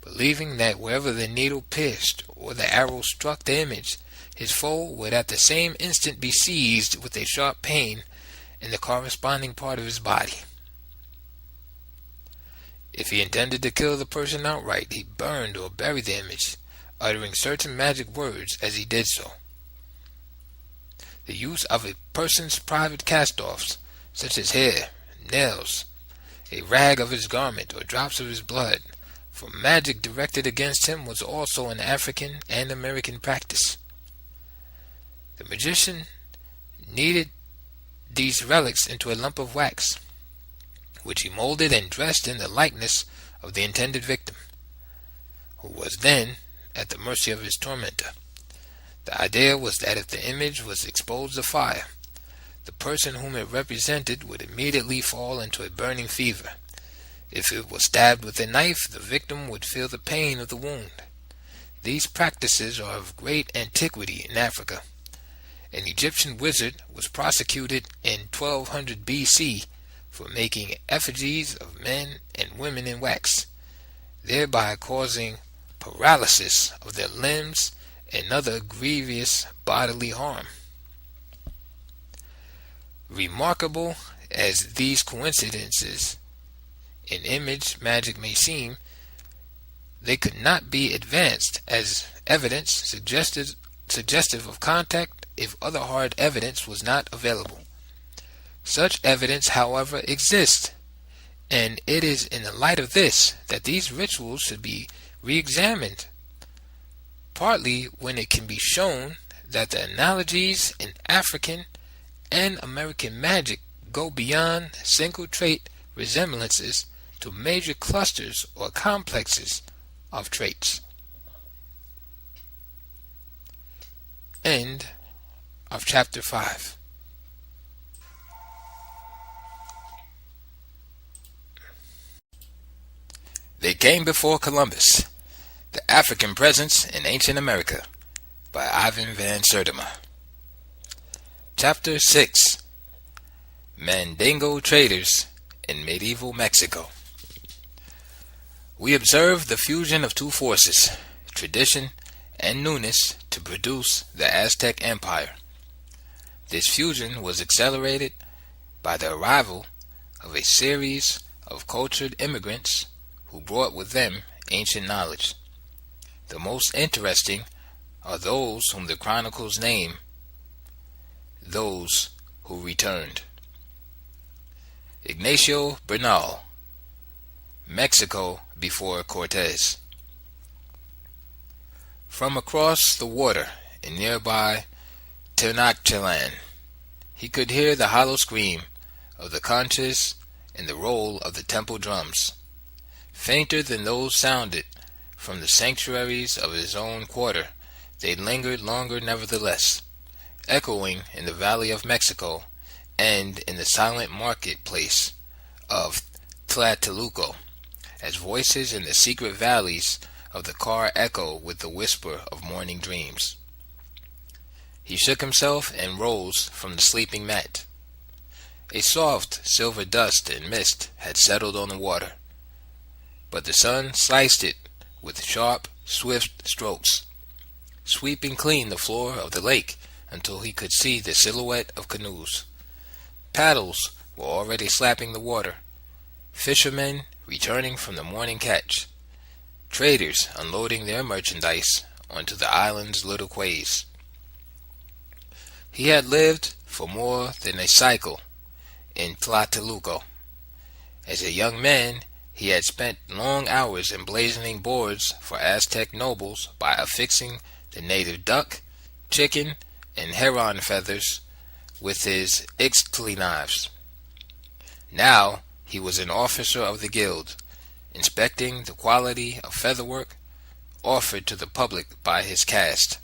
believing that wherever the needle pierced or the arrow struck the image, his foe would at the same instant be seized with a sharp pain in the corresponding part of his body. If he intended to kill the person outright, he burned or buried the image, uttering certain magic words as he did so. The use of a person's private cast-offs, such as hair, nails, a rag of his garment, or drops of his blood, for magic directed against him was also an African and American practice. The magician kneaded these relics into a lump of wax, which he molded and dressed in the likeness of the intended victim, who was then at the mercy of his tormentor. The idea was that if the image was exposed to fire, the person whom it represented would immediately fall into a burning fever. If it was stabbed with a knife, the victim would feel the pain of the wound. These practices are of great antiquity in Africa. An Egyptian wizard was prosecuted in 1200 BC for making effigies of men and women in wax, thereby causing paralysis of their limbs and other grievous bodily harm. Remarkable as these coincidences in image magic may seem, they could not be advanced as evidence suggestive of contact if other hard evidence was not available. Such evidence, however, exists, and it is in the light of this that these rituals should be re-examined, partly when it can be shown that the analogies in African and American magic go beyond single trait resemblances to major clusters or complexes of traits. End of chapter 5. They Came Before Columbus, The African Presence in Ancient America, by Ivan van Sertima. Chapter 6. Mandingo Traders in Medieval Mexico. We observe the fusion of two forces, tradition and newness, to produce the Aztec Empire. This fusion was accelerated by the arrival of a series of cultured immigrants who brought with them ancient knowledge. The most interesting are those whom the chronicles name those who returned. Ignacio Bernal, Mexico before Cortez. From across the water in nearby Tenochtitlan, he could hear the hollow scream of the conches and the roll of the temple drums. Fainter than those sounded from the sanctuaries of his own quarter, they lingered longer nevertheless, echoing in the Valley of Mexico and in the silent marketplace of Tlatelolco, as voices in the secret valleys of the car echo with the whisper of morning dreams. He shook himself and rose from the sleeping mat. A soft silver dust and mist had settled on the water, but the sun sliced it with sharp, swift strokes, sweeping clean the floor of the lake until he could see the silhouette of canoes. Paddles were already slapping the water, fishermen returning from the morning catch. traders unloading their merchandise onto the island's little quays. He had lived for more than a cycle in Tlatelolco. As a young man, he had spent long hours emblazoning boards for Aztec nobles by affixing the native duck, chicken, and heron feathers with his Ixtli knives. Now he was an officer of the guild, inspecting the quality of featherwork offered to the public by his caste.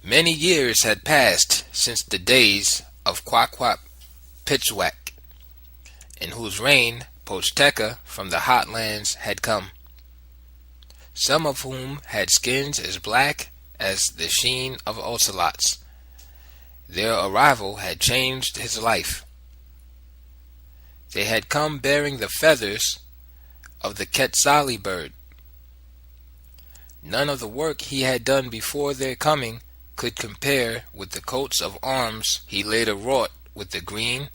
Many years had passed since the days of Quaquapitzwak, in whose reign Pochteka from the hot lands had come, some of whom had skins as black as the sheen of ocelots. Their arrival had changed his life. They had come bearing the feathers of the Quetzali bird. None of the work he had done before their coming could compare with the coats of arms he later wrought with the green,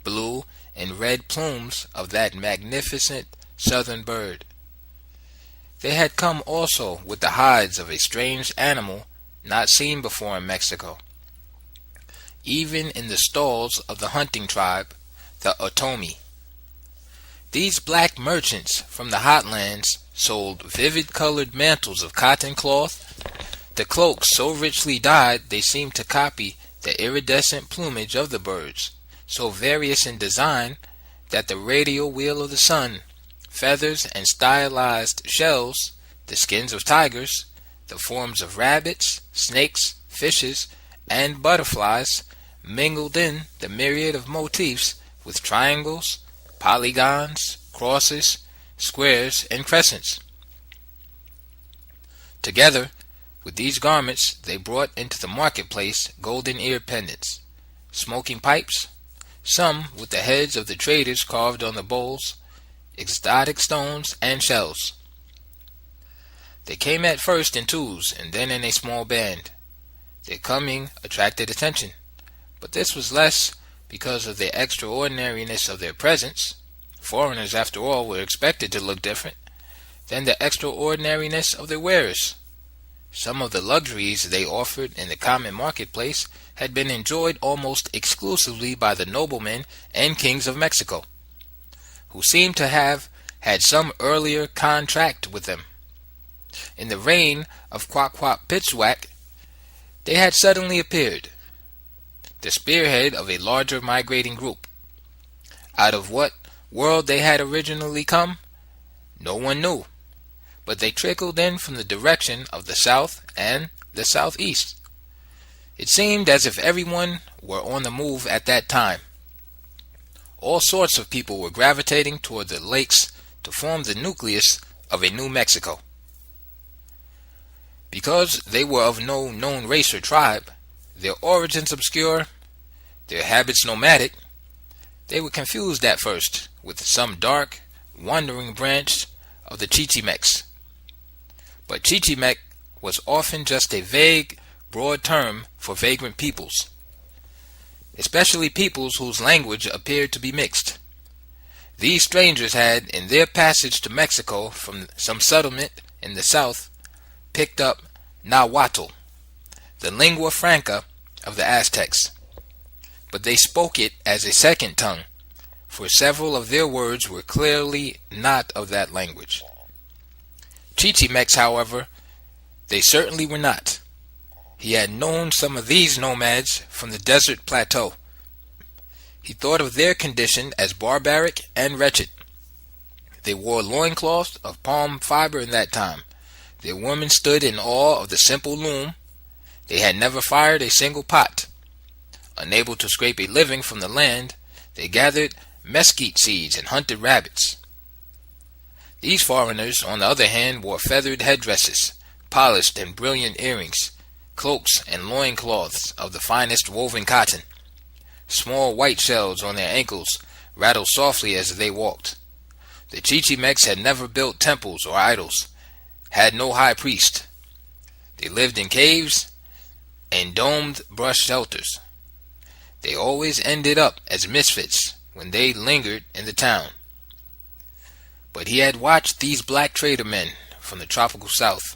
blue, and red plumes of that magnificent southern bird. They had come also with the hides of a strange animal not seen before in Mexico, even in the stalls of the hunting tribe, the Otomi. These black merchants from the hotlands sold vivid-colored mantles of cotton cloth, the cloaks so richly dyed they seemed to copy the iridescent plumage of the birds, so various in design that the radial wheel of the sun, feathers and stylized shells, the skins of tigers, the forms of rabbits, snakes, fishes, and butterflies mingled in the myriad of motifs with triangles, polygons, crosses, squares, and crescents. Together with these garments they brought into the marketplace golden ear pendants, smoking pipes, some with the heads of the traders carved on the bowls, exotic stones, and shells. They came at first in twos and then in a small band. Their coming attracted attention, but this was less because of the extraordinariness of their presence — foreigners after all were expected to look different — than the extraordinariness of their wares. Some of the luxuries they offered in the common marketplace had been enjoyed almost exclusively by the noblemen and kings of Mexico, who seemed to have had some earlier contract with them. In the reign of Quaquapitzwak, they had suddenly appeared, the spearhead of a larger migrating group. Out of what world they had originally come, no one knew, but they trickled in from the direction of the south and the southeast. It seemed as if everyone were on the move at that time. All sorts of people were gravitating toward the lakes to form the nucleus of a new Mexico. Because they were of no known race or tribe, their origins obscure, their habits nomadic, they were confused at first with some dark, wandering branch of the Chichimecs. But Chichimec was often just a vague, broad term for vagrant peoples, especially peoples whose language appeared to be mixed. These strangers had, in their passage to Mexico from some settlement in the south, picked up Nahuatl, the lingua franca of the Aztecs, but they spoke it as a second tongue, for several of their words were clearly not of that language. Chichimecs, however, they certainly were not. He had known some of these nomads from the desert plateau. He thought of their condition as barbaric and wretched. They wore loincloths of palm fiber in that time. Their women stood in awe of the simple loom. They had never fired a single pot. Unable to scrape a living from the land, they gathered mesquite seeds and hunted rabbits. These foreigners, on the other hand, wore feathered headdresses, polished and brilliant earrings, cloaks and loincloths of the finest woven cotton. Small white shells on their ankles rattled softly as they walked. The Chichimecs had never built temples or idols, had no high priest. They lived in caves and domed brush shelters. They always ended up as misfits when they lingered in the town. But he had watched these black trader men from the tropical south.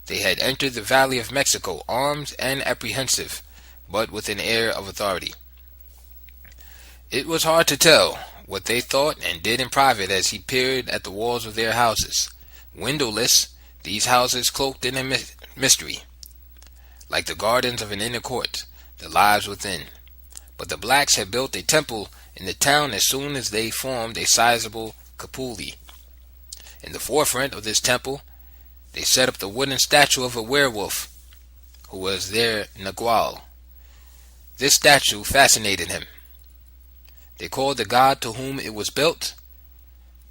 They had entered the Valley of Mexico armed and apprehensive, but with an air of authority. It was hard to tell what they thought and did in private as he peered at the walls of their houses. Windowless, these houses cloaked in a mystery, like the gardens of an inner court, the lives within. But the blacks had built a temple in the town as soon as they formed a sizable kapuli. In the forefront of this temple, they set up the wooden statue of a werewolf, who was their nagual. This statue fascinated him. They called the god to whom it was built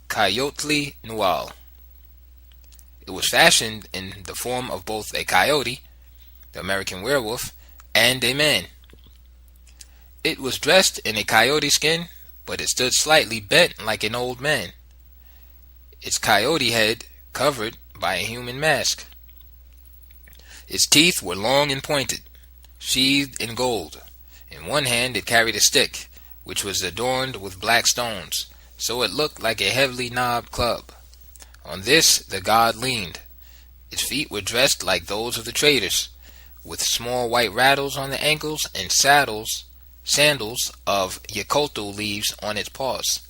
Coyotli Nual. It was fashioned in the form of both a coyote, the American werewolf, and a man. It was dressed in a coyote skin, but it stood slightly bent like an old man, its coyote head covered by a human mask. Its teeth were long and pointed, sheathed in gold. In one hand it carried a stick, which was adorned with black stones, so it looked like a heavily knobbed club. On this the god leaned. Its feet were dressed like those of the traders, with small white rattles on the ankles and sandals of yakoto leaves on its paws.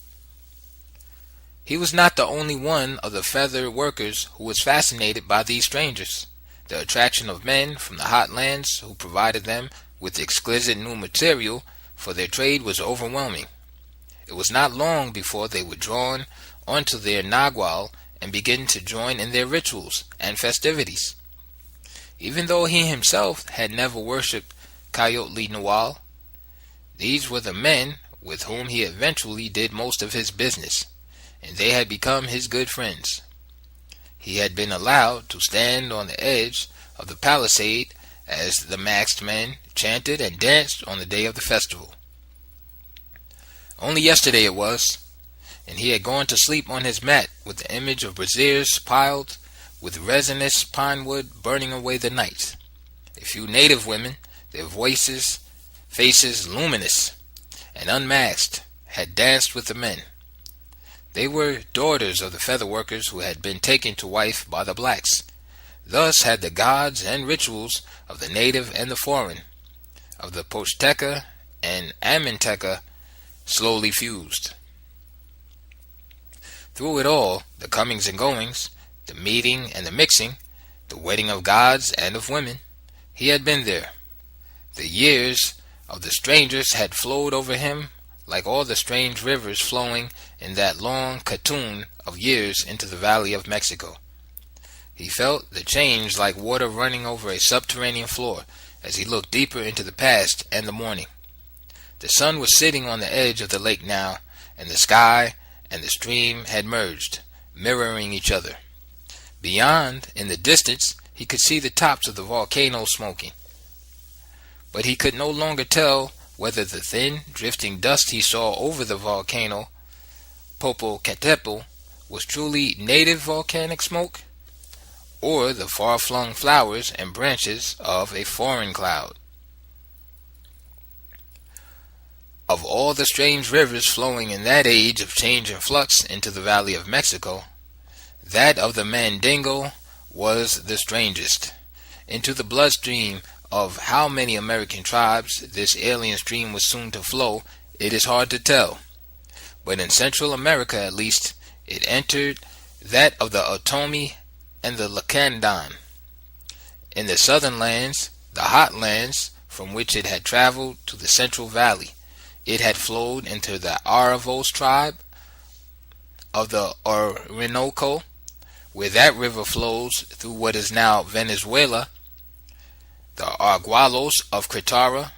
He was not the only one of the feather workers who was fascinated by these strangers. The attraction of men from the hot lands who provided them with exquisite new material for their trade was overwhelming. It was not long before they were drawn onto their nagual and begin to join in their rituals and festivities. Even though he himself had never worshipped Coyotli Nual, these were the men with whom he eventually did most of his business, and they had become his good friends. He had been allowed to stand on the edge of the palisade as the masked men chanted and danced on the day of the festival. Only yesterday it was, and he had gone to sleep on his mat with the image of braziers piled with resinous pine wood burning away the night. A few native women, their faces luminous and unmasked, had danced with the men. They were daughters of the feather workers who had been taken to wife by the blacks. Thus had the gods and rituals of the native and the foreign, of the Posteca and Aminteca, slowly fused. Through it all, the comings and goings, the meeting and the mixing, the wedding of gods and of women, he had been there. The years of the strangers had flowed over him like all the strange rivers flowing in that long cartoon of years into the Valley of Mexico. He felt the change like water running over a subterranean floor as he looked deeper into the past and the morning. The sun was sitting on the edge of the lake now, and the sky and the stream had merged, mirroring each other. Beyond, in the distance, he could see the tops of the volcano smoking. But he could no longer tell whether the thin, drifting dust he saw over the volcano, Popocatépetl, was truly native volcanic smoke, or the far-flung flowers and branches of a foreign cloud. Of all the strange rivers flowing in that age of change and flux into the Valley of Mexico, that of the Mandingo was the strangest. Into the bloodstream of how many American tribes this alien stream was soon to flow, it is hard to tell. But in Central America at least, it entered that of the Otomi and the Lacandan. In the southern lands, the hot lands from which it had traveled to the Central Valley, it had flowed into the Aravos tribe of the Orinoco, where that river flows through what is now Venezuela, the Argualos of Cretara,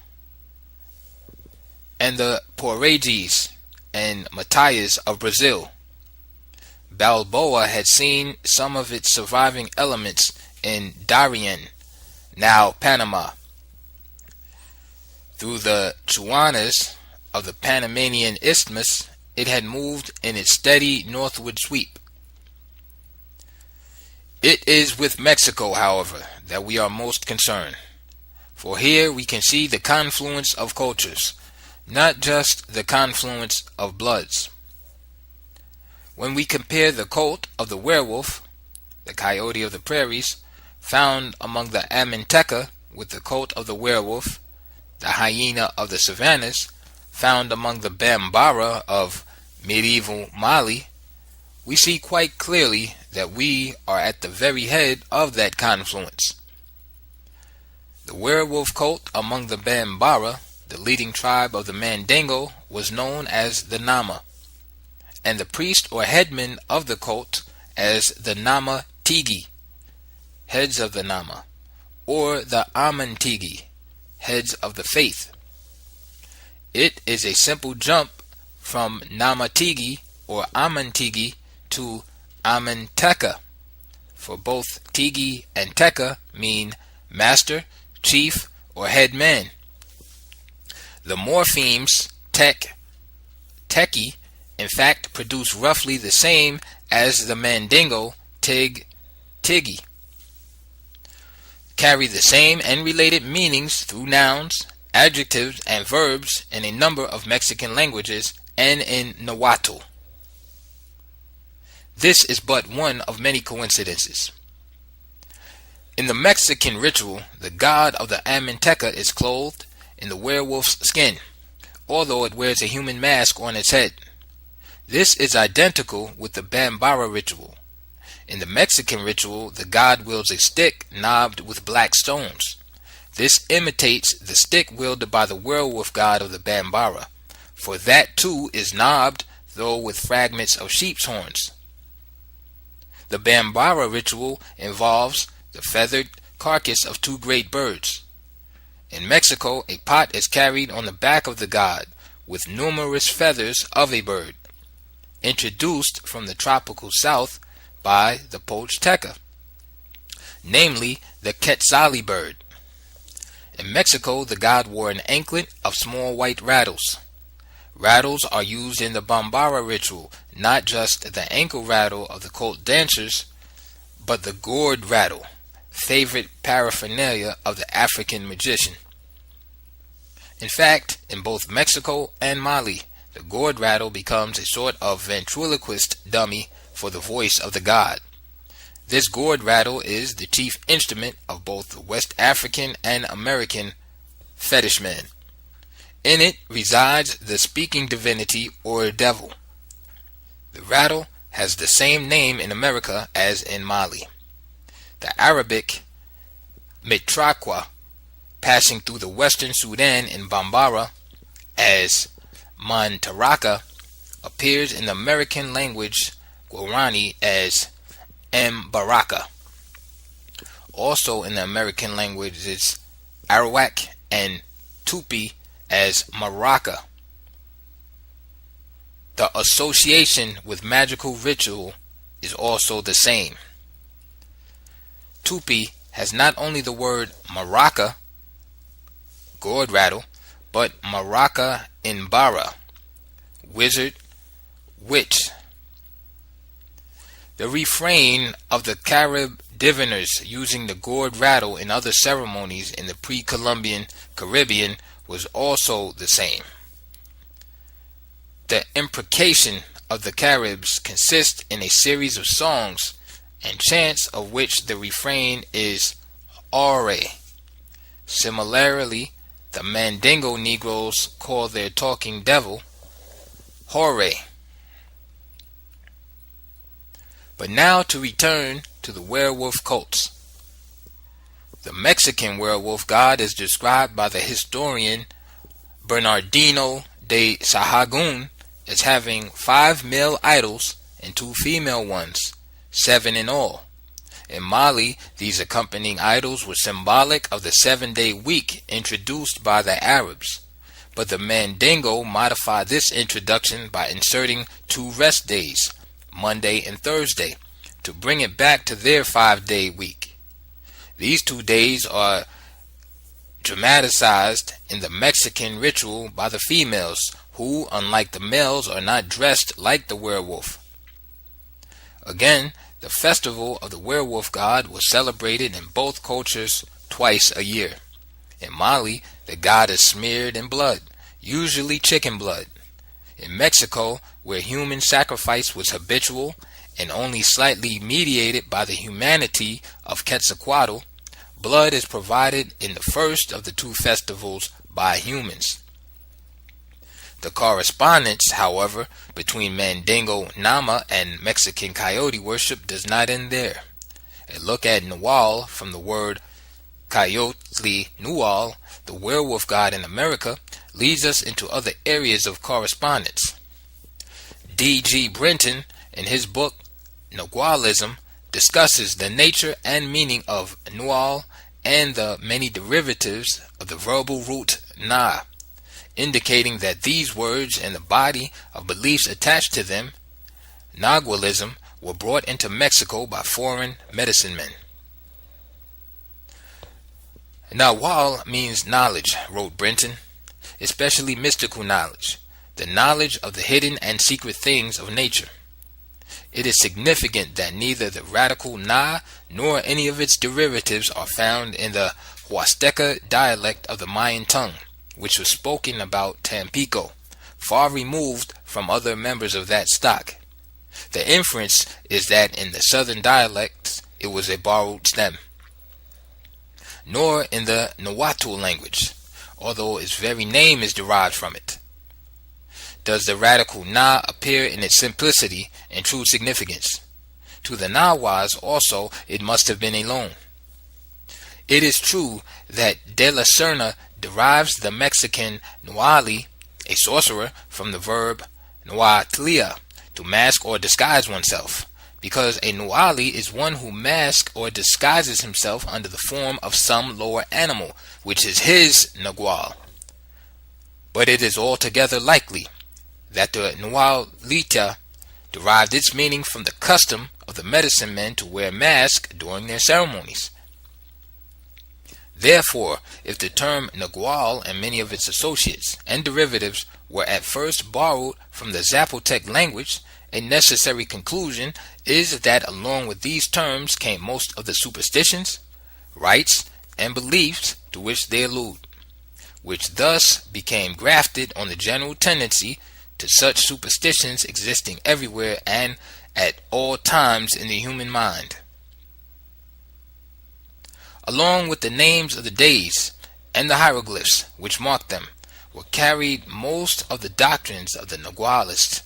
and the Porages and Matayas of Brazil. Balboa had seen some of its surviving elements in Darien, now Panama. Through the Chuanas of the Panamanian Isthmus, it had moved in its steady northward sweep. It is with Mexico, however, that we are most concerned, for here we can see the confluence of cultures, not just the confluence of bloods. When we compare the cult of the werewolf, the coyote of the prairies, found among the Amanteca with the cult of the werewolf, the hyena of the savannas, found among the Bambara of medieval Mali, we see quite clearly that we are at the very head of that confluence. The werewolf cult among the Bambara, the leading tribe of the Mandingo, was known as the Nama, and the priest or headman of the cult as the Nama Tigi, heads of the Nama, or the Amantigi, heads of the faith. It is a simple jump from Namatigi or Amantigi to Amanteca, for both Tigi and Teca mean master, chief, or head man. The morphemes tek, teki, in fact produce roughly the same as the Mandingo tig, tigi, carry the same and related meanings through nouns, adjectives, and verbs in a number of Mexican languages and in Nahuatl. This is but one of many coincidences. In the Mexican ritual, the god of the Amanteca is clothed in the werewolf's skin, although it wears a human mask on its head. This is identical with the Bambara ritual. In the Mexican ritual, the god wields a stick knobbed with black stones. This imitates the stick wielded by the werewolf god of the Bambara, for that too is knobbed, though with fragments of sheep's horns. The Bambara ritual involves the feathered carcass of two great birds. In Mexico, a pot is carried on the back of the god with numerous feathers of a bird, introduced from the tropical south by the Polteca, namely the Quetzali bird. In Mexico, the god wore an anklet of small white rattles. Rattles are used in the Bambara ritual, not just the ankle rattle of the cult dancers, but the gourd rattle, favorite paraphernalia of the African magician. In fact, in both Mexico and Mali, the gourd rattle becomes a sort of ventriloquist dummy for the voice of the god. This gourd rattle is the chief instrument of both the West African and American fetish men. In it resides the speaking divinity or devil. The rattle has the same name in America as in Mali. The Arabic mitraqua, passing through the western Sudan in Bambara as mantaraka, appears in the American language Guarani as mbaraka. Also in the American languages Arawak and Tupi as maraca. The association with magical ritual is also the same. Tupi has not only the word maraca, gourd rattle, but maraca imbara, wizard, witch. The refrain of the Carib diviners using the gourd rattle in other ceremonies in the pre-Columbian Caribbean was also the same. The imprecation of the Caribs consists in a series of songs and chants of which the refrain is Ore. Similarly, the Mandingo Negroes call their talking devil Hore. But now to return to the werewolf cults. The Mexican werewolf god is described by the historian Bernardino de Sahagún as having 5 male idols and 2 female ones, 7 in all. In Mali, these accompanying idols were symbolic of the 7-day week introduced by the Arabs, but the Mandingo modified this introduction by inserting 2 rest days, Monday and Thursday, to bring it back to their 5-day week. These 2 days are dramatized in the Mexican ritual by the females, who, unlike the males, are not dressed like the werewolf. Again, the festival of the werewolf god was celebrated in both cultures twice a year. In Mali, the god is smeared in blood, usually chicken blood. In Mexico, where human sacrifice was habitual and only slightly mediated by the humanity of Quetzalcoatl, blood is provided in the first of the two festivals by humans. The correspondence, however, between Mandingo Nama and Mexican coyote worship does not end there. A look at Nual, from the word Coyotli Nual, the werewolf god in America, leads us into other areas of correspondence. D.G. Brinton, in his book Nagualism, discusses the nature and meaning of Nual and the many derivatives of the verbal root Na, indicating that these words and the body of beliefs attached to them, Nagualism, were brought into Mexico by foreign medicine men. Nawal means knowledge, wrote Brinton, especially mystical knowledge, the knowledge of the hidden and secret things of nature. It is significant that neither the radical Na nor any of its derivatives are found in the Huasteca dialect of the Mayan tongue, which was spoken about Tampico, far removed from other members of that stock. The inference is that in the southern dialects it was a borrowed stem. Nor in the Nahuatl language, although its very name is derived from it, does the radical Na appear in its simplicity and true significance. To the Nahuas also it must have been a loan. It is true that De la Serna derives the Mexican Nuali, a sorcerer, from the verb Nuatlia, to mask or disguise oneself, because a Nuali is one who masks or disguises himself under the form of some lower animal, which is his Nagual. But it is altogether likely that the Nualita derived its meaning from the custom of the medicine men to wear masks during their ceremonies. Therefore, if the term Nagual and many of its associates and derivatives were at first borrowed from the Zapotec language, a necessary conclusion is that along with these terms came most of the superstitions, rites, and beliefs to which they allude, which thus became grafted on the general tendency to such superstitions existing everywhere and at all times in the human mind. Along with the names of the days and the hieroglyphs which marked them were carried most of the doctrines of the Nagualists,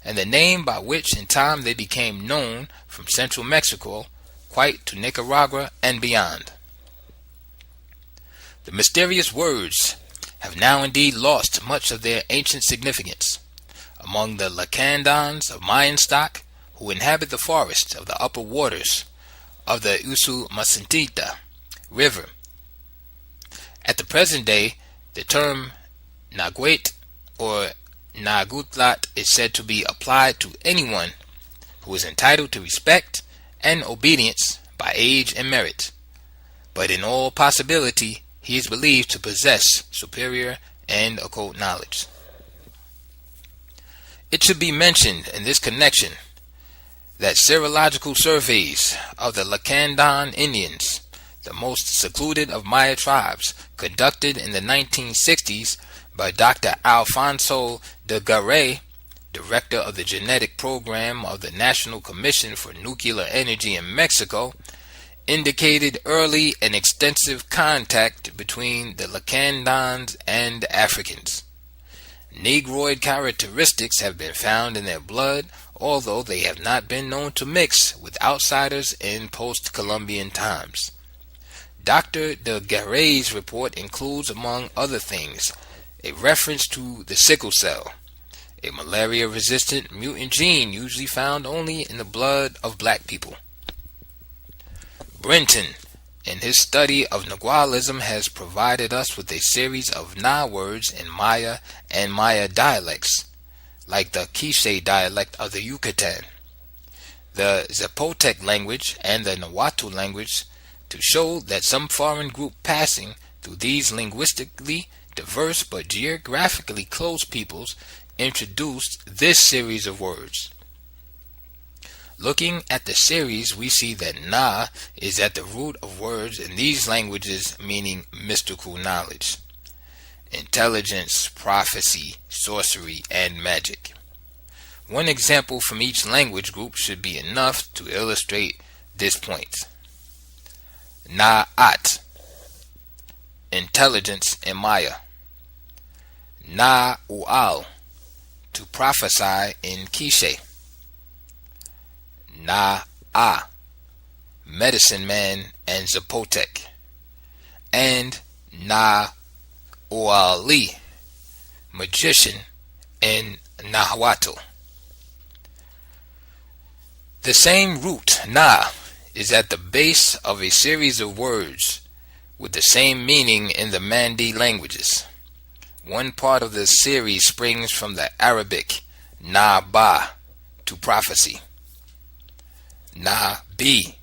and the name by which in time they became known from central Mexico quite to Nicaragua and beyond. The mysterious words have now indeed lost much of their ancient significance. Among the Lacandons of Mayan stock, who inhabit the forests of the upper waters of the Usumacinta River, at the present day, the term Naguet or Nagutlat is said to be applied to anyone who is entitled to respect and obedience by age and merit, but in all possibility he is believed to possess superior and occult knowledge. It should be mentioned in this connection that serological surveys of the Lacandon Indians, the most secluded of Maya tribes, conducted in the 1960s by Dr. Alfonso de Garay, director of the genetic program of the National Commission for Nuclear Energy in Mexico, indicated early and extensive contact between the Lacandons and Africans. Negroid characteristics have been found in their blood, although they have not been known to mix with outsiders in post-Columbian times. Dr. de Garay's report includes, among other things, a reference to the sickle cell, a malaria-resistant mutant gene usually found only in the blood of black people. Brinton, in his study of Nagualism, has provided us with a series of Na words in Maya and Maya dialects, like the Quiche dialect of the Yucatan, the Zapotec language, and the Nahuatl language, to show that some foreign group passing through these linguistically diverse but geographically close peoples introduced this series of words. Looking at the series, we see that Na is at the root of words in these languages, meaning mystical knowledge. intelligence, prophecy, sorcery, and magic. One example from each language group should be enough to illustrate this point. Na'at, intelligence and Maya. Na'ual, to prophesy in Quiche. Na'a, medicine man and Zapotec. And Na'uali, magician in Nahuatl. The same root, na, is at the base of a series of words with the same meaning in the Mandi languages. One part of this series springs from the Arabic na-ba, to prophecy, na-bi,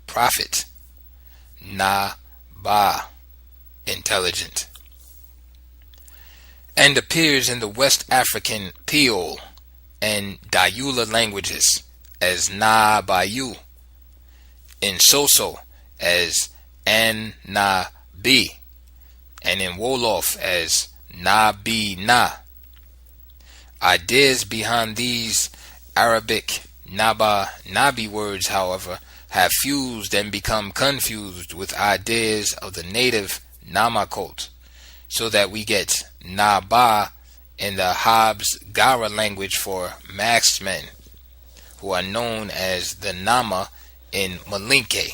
prophet, na-ba, intelligent, and appears in the West African Peol and Dayula languages as na-bayu, in Soso as an-na-bi, and in Wolof as na-bi-na. Ideas behind these Arabic Naba-Nabi words, however, have fused and become confused with ideas of the native Namakot, so that we get Naba in the Habs Gara language for masked men, who are known as the Nama in Malinke.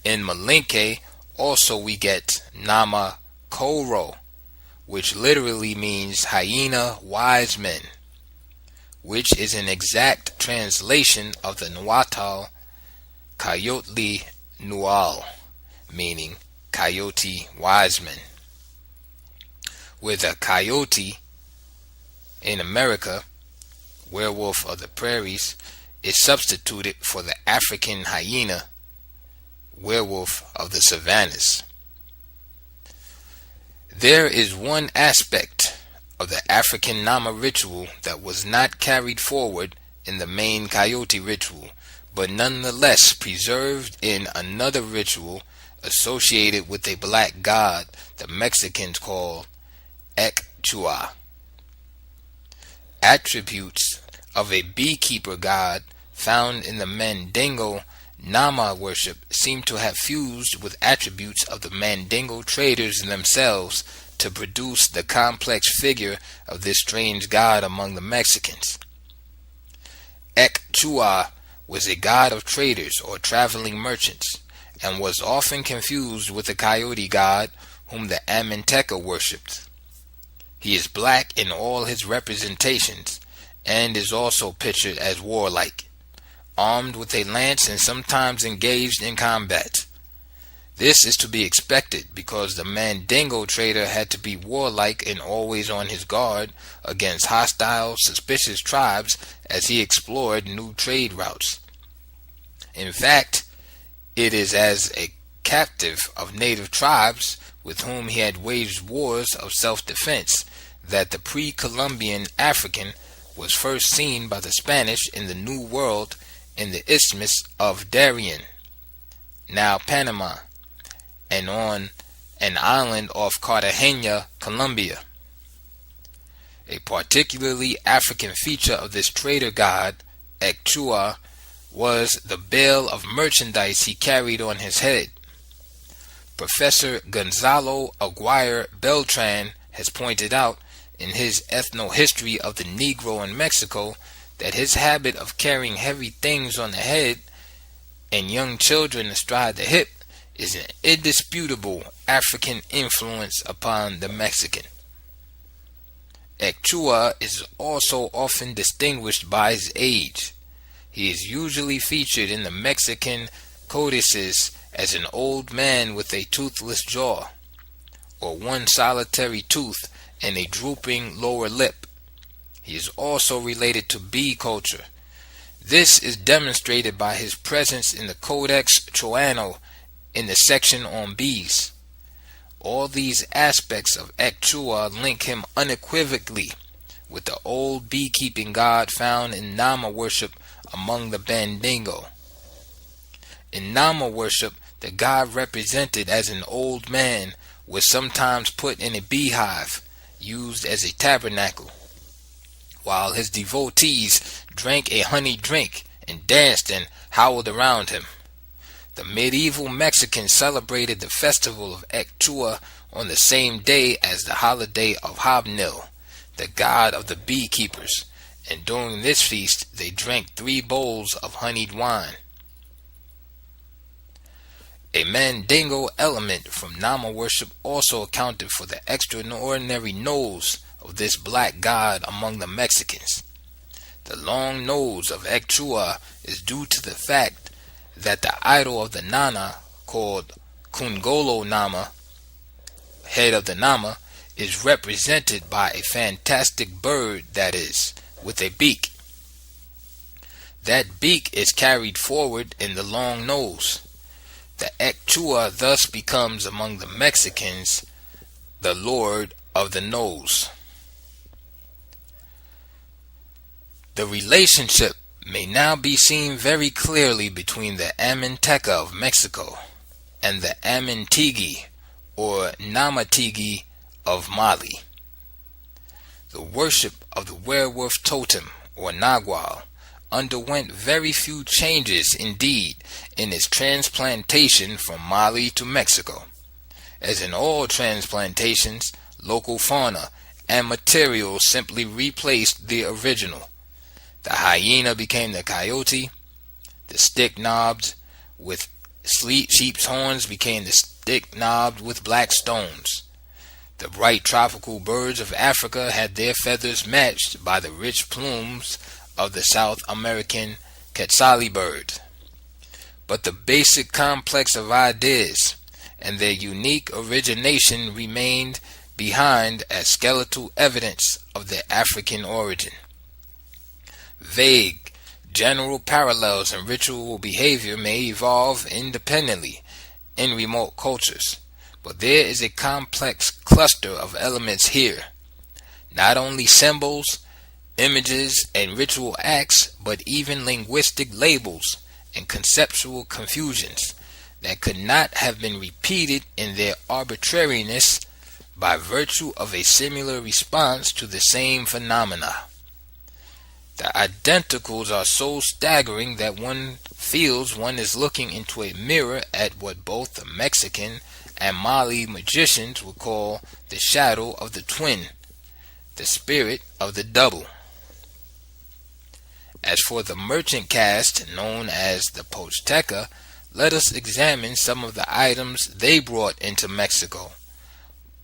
In Malinke, also we get Nama Koro, which literally means hyena wise men, which is an exact translation of the Nahuatl Coyotli Nual, meaning coyote wise men, with a coyote in America, werewolf of the prairies, is substituted for the African hyena, werewolf of the savannas. There is one aspect of the African Nama ritual that was not carried forward in the main coyote ritual, but nonetheless preserved in another ritual associated with a black god the Mexicans call Ekchua. Attributes of a beekeeper god found in the Mandingo Nama worship seem to have fused with attributes of the Mandingo traders themselves to produce the complex figure of this strange god among the Mexicans. Ekchua was a god of traders or traveling merchants, and was often confused with the coyote god whom the Aminteca worshipped. He is black in all his representations, and is also pictured as warlike, armed with a lance and sometimes engaged in combat. This is to be expected because the Mandingo trader had to be warlike and always on his guard against hostile, suspicious tribes as he explored new trade routes. In fact, it is as a captive of native tribes with whom he had waged wars of self-defense that the pre-Columbian African was first seen by the Spanish in the New World in the Isthmus of Darien, now Panama, and on an island off Cartagena, Colombia. A particularly African feature of this trader god, Ekchua, was the bale of merchandise he carried on his head. Professor Gonzalo Aguirre Beltran has pointed out in his ethnohistory of the Negro in Mexico that his habit of carrying heavy things on the head and young children astride the hip is an indisputable African influence upon the Mexican. Ekchua is also often distinguished by his age. He is usually featured in the Mexican codices as an old man with a toothless jaw, or one solitary tooth and a drooping lower lip. He is also related to bee culture. This is demonstrated by his presence in the Codex Troano in the section on bees. All these aspects of Ekchua link him unequivocally with the old beekeeping god found in Nama worship among the Mandingo. In Nama worship, the god represented as an old man was sometimes put in a beehive used as a tabernacle, while his devotees drank a honey drink and danced and howled around him. The medieval Mexicans celebrated the festival of Echua on the same day as the holiday of Hobnil, the god of the beekeepers, and during this feast they drank 3 bowls of honeyed wine. A Mandingo element from Nama worship also accounted for the extraordinary nose of this black god among the Mexicans. The long nose of Echua is due to the fact that the idol of the Nana, called Kungolo Nama, head of the Nama, is represented by a fantastic bird, that is, with a beak. That beak is carried forward in the long nose. The Echua thus becomes among the Mexicans the Lord of the Nose. The relationship may now be seen very clearly between the Aminteca of Mexico and the Amintigi or Namatigi of Mali. The worship of the werewolf totem or Nagual underwent very few changes indeed in its transplantation from Mali to Mexico. As in all transplantations, local fauna and materials simply replaced the original. The hyena became the coyote, the stick-knobbed with sheep's horns became the stick-knobbed with black stones. The bright tropical birds of Africa had their feathers matched by the rich plumes of the South American quetzali bird. But the basic complex of ideas and their unique origination remained behind as skeletal evidence of their African origin. Vague, general parallels in ritual behavior may evolve independently in remote cultures, but there is a complex cluster of elements here. Not only symbols, images, and ritual acts, but even linguistic labels and conceptual confusions that could not have been repeated in their arbitrariness by virtue of a similar response to the same phenomena. The identicals are so staggering that one feels one is looking into a mirror at what both the Mexican and Mali magicians would call the shadow of the twin, the spirit of the double. As for the merchant caste known as the Posteca, let us examine some of the items they brought into Mexico.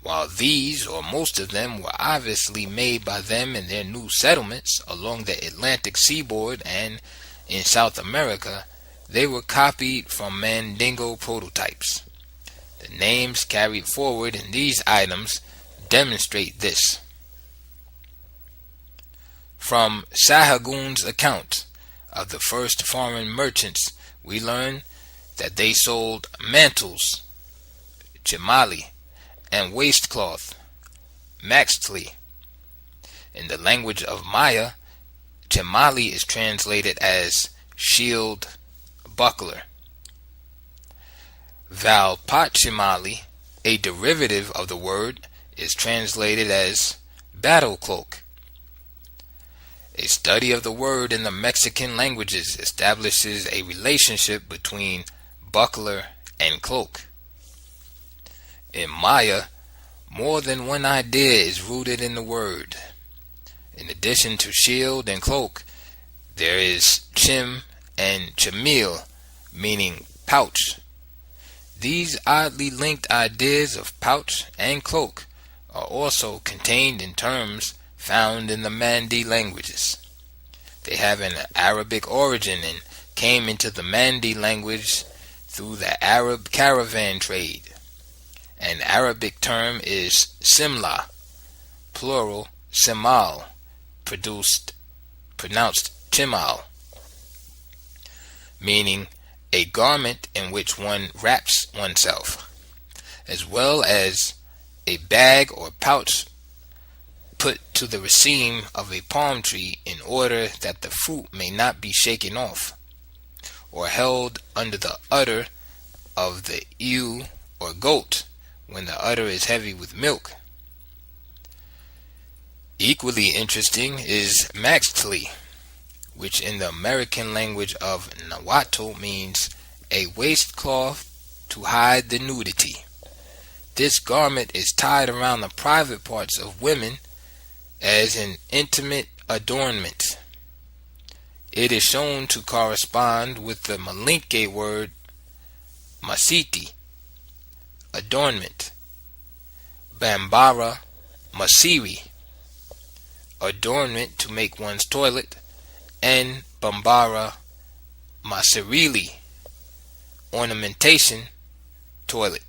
While these, or most of them, were obviously made by them in their new settlements along the Atlantic seaboard and in South America, they were copied from Mandingo prototypes. The names carried forward in these items demonstrate this. From Sahagun's account of the first foreign merchants, we learn that they sold mantles, chimali, and waistcloth, maxtli. In the language of Maya, chimali is translated as shield, buckler. Valpachimali, a derivative of the word, is translated as battle cloak. A study of the word in the Mexican languages establishes a relationship between buckler and cloak. In Maya, more than one idea is rooted in the word. In addition to shield and cloak, there is chim and chamil, meaning pouch. These oddly linked ideas of pouch and cloak are also contained in terms found in the Mandi languages. They have an Arabic origin and came into the Mandi language through the Arab caravan trade. An Arabic term is simla, plural simal, pronounced chimal, meaning a garment in which one wraps oneself, as well as a bag or pouch put to the raceme of a palm tree in order that the fruit may not be shaken off, or held under the udder of the ewe or goat, when the udder is heavy with milk. Equally interesting is maxtli, which in the American language of Nahuatl means a waistcloth to hide the nudity. This garment is tied around the private parts of women as an intimate adornment. It is shown to correspond with the Malinke word masiti, adornment, Bambara masiri, adornment to make one's toilet, and Bambara masirili, ornamentation, toilet.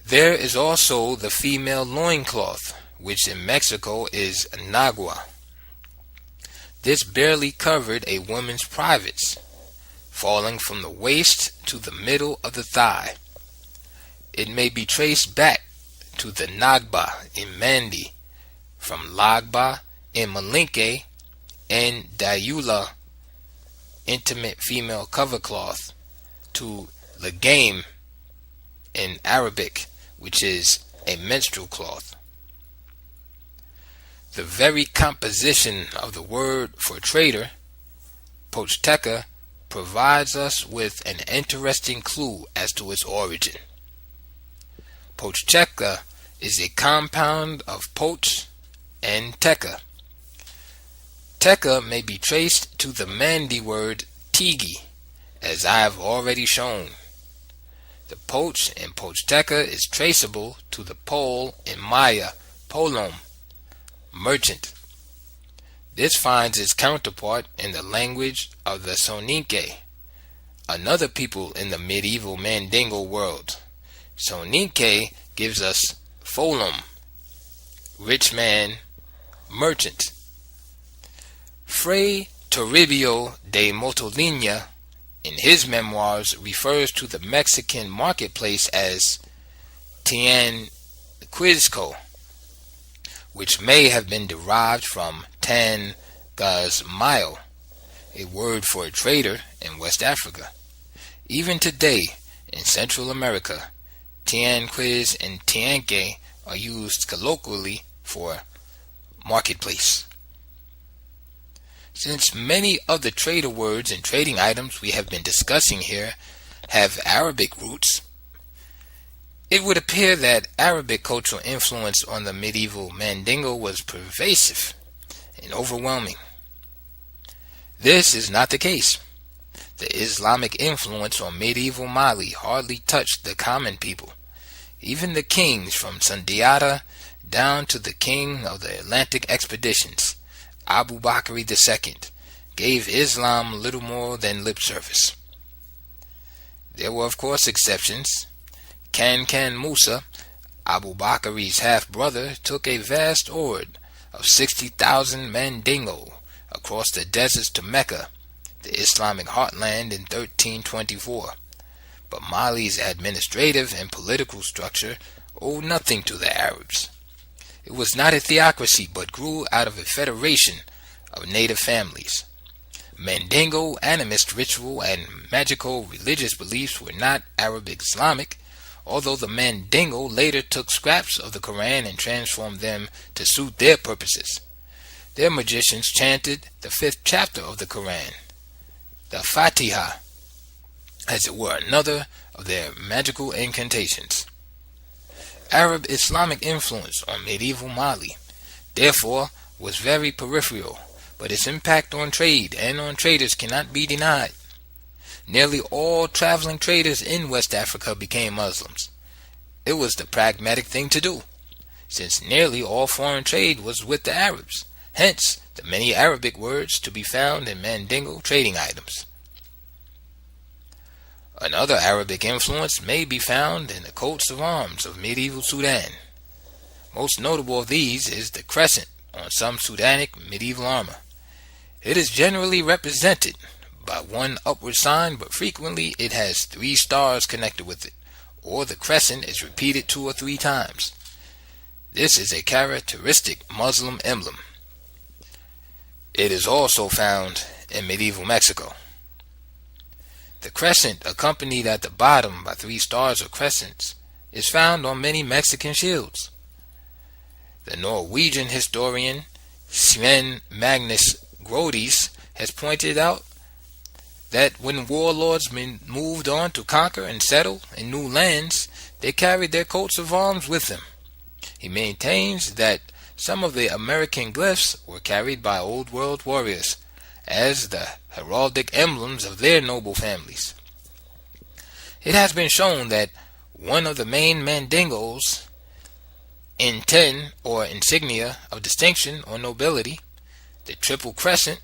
There is also the female loincloth, which in Mexico is nagua. This barely covered a woman's privates, falling from the waist to the middle of the thigh. It may be traced back to the nagba in Mandi, from lagba in Malinke, and dayula, intimate female cover cloth, to lagame in Arabic, which is a menstrual cloth. The very composition of the word for trader, pochteca, provides us with an interesting clue as to its origin. Pochteca is a compound of poch and teca. Teca may be traced to the Mandi word tigi, as I have already shown. The poch in pochteca is traceable to the pole in Maya, polom, merchant. This finds its counterpart in the language of the Soninke, another people in the medieval Mandingo world. Soninke gives us folum, rich man, merchant. Fray Toribio de Motolinia, in his memoirs, refers to the Mexican marketplace as Tianquisco, which may have been derived from tan gazmayo, a word for a trader in West Africa. Even today, in Central America, tianquis and tianque are used colloquially for marketplace. Since many of the trader words and trading items we have been discussing here have Arabic roots, it would appear that Arabic cultural influence on the medieval Mandingo was pervasive and overwhelming. This is not the case. The Islamic influence on medieval Mali hardly touched the common people. Even the kings from Sundiata down to the king of the Atlantic expeditions, Abu Bakr II, gave Islam little more than lip service. There were of course exceptions. Kankan Musa, Abu Bakr's half-brother, took a vast horde of 60,000 Mandingo across the deserts to Mecca, the Islamic heartland, in 1324. But Mali's administrative and political structure owed nothing to the Arabs. It was not a theocracy, but grew out of a federation of native families. Mandingo animist ritual and magical religious beliefs were not Arabic Islamic, although the Mandingo later took scraps of the Quran and transformed them to suit their purposes. Their magicians chanted the 5th chapter of the Quran, the Fatiha, as it were another of their magical incantations. Arab Islamic influence on medieval Mali, therefore, was very peripheral, but its impact on trade and on traders cannot be denied. Nearly all traveling traders in West Africa became Muslims. It was the pragmatic thing to do, since nearly all foreign trade was with the Arabs, hence the many Arabic words to be found in Mandingo trading items. Another Arabic influence may be found in the coats of arms of medieval Sudan. Most notable of these is the crescent on some Sudanic medieval armor. It is generally represented by one upward sign, but frequently it has 3 stars connected with it, or the crescent is repeated 2 or 3 times. This is a characteristic Muslim emblem. It is also found in medieval Mexico. The crescent, accompanied at the bottom by 3 stars or crescents, is found on many Mexican shields. The Norwegian historian Sven Magnus Grodis has pointed out that when warlords moved on to conquer and settle in new lands, they carried their coats of arms with them. He maintains that some of the American glyphs were carried by Old World warriors as the heraldic emblems of their noble families. It has been shown that one of the main Mandingos in 10 or insignia of distinction or nobility, the triple crescent,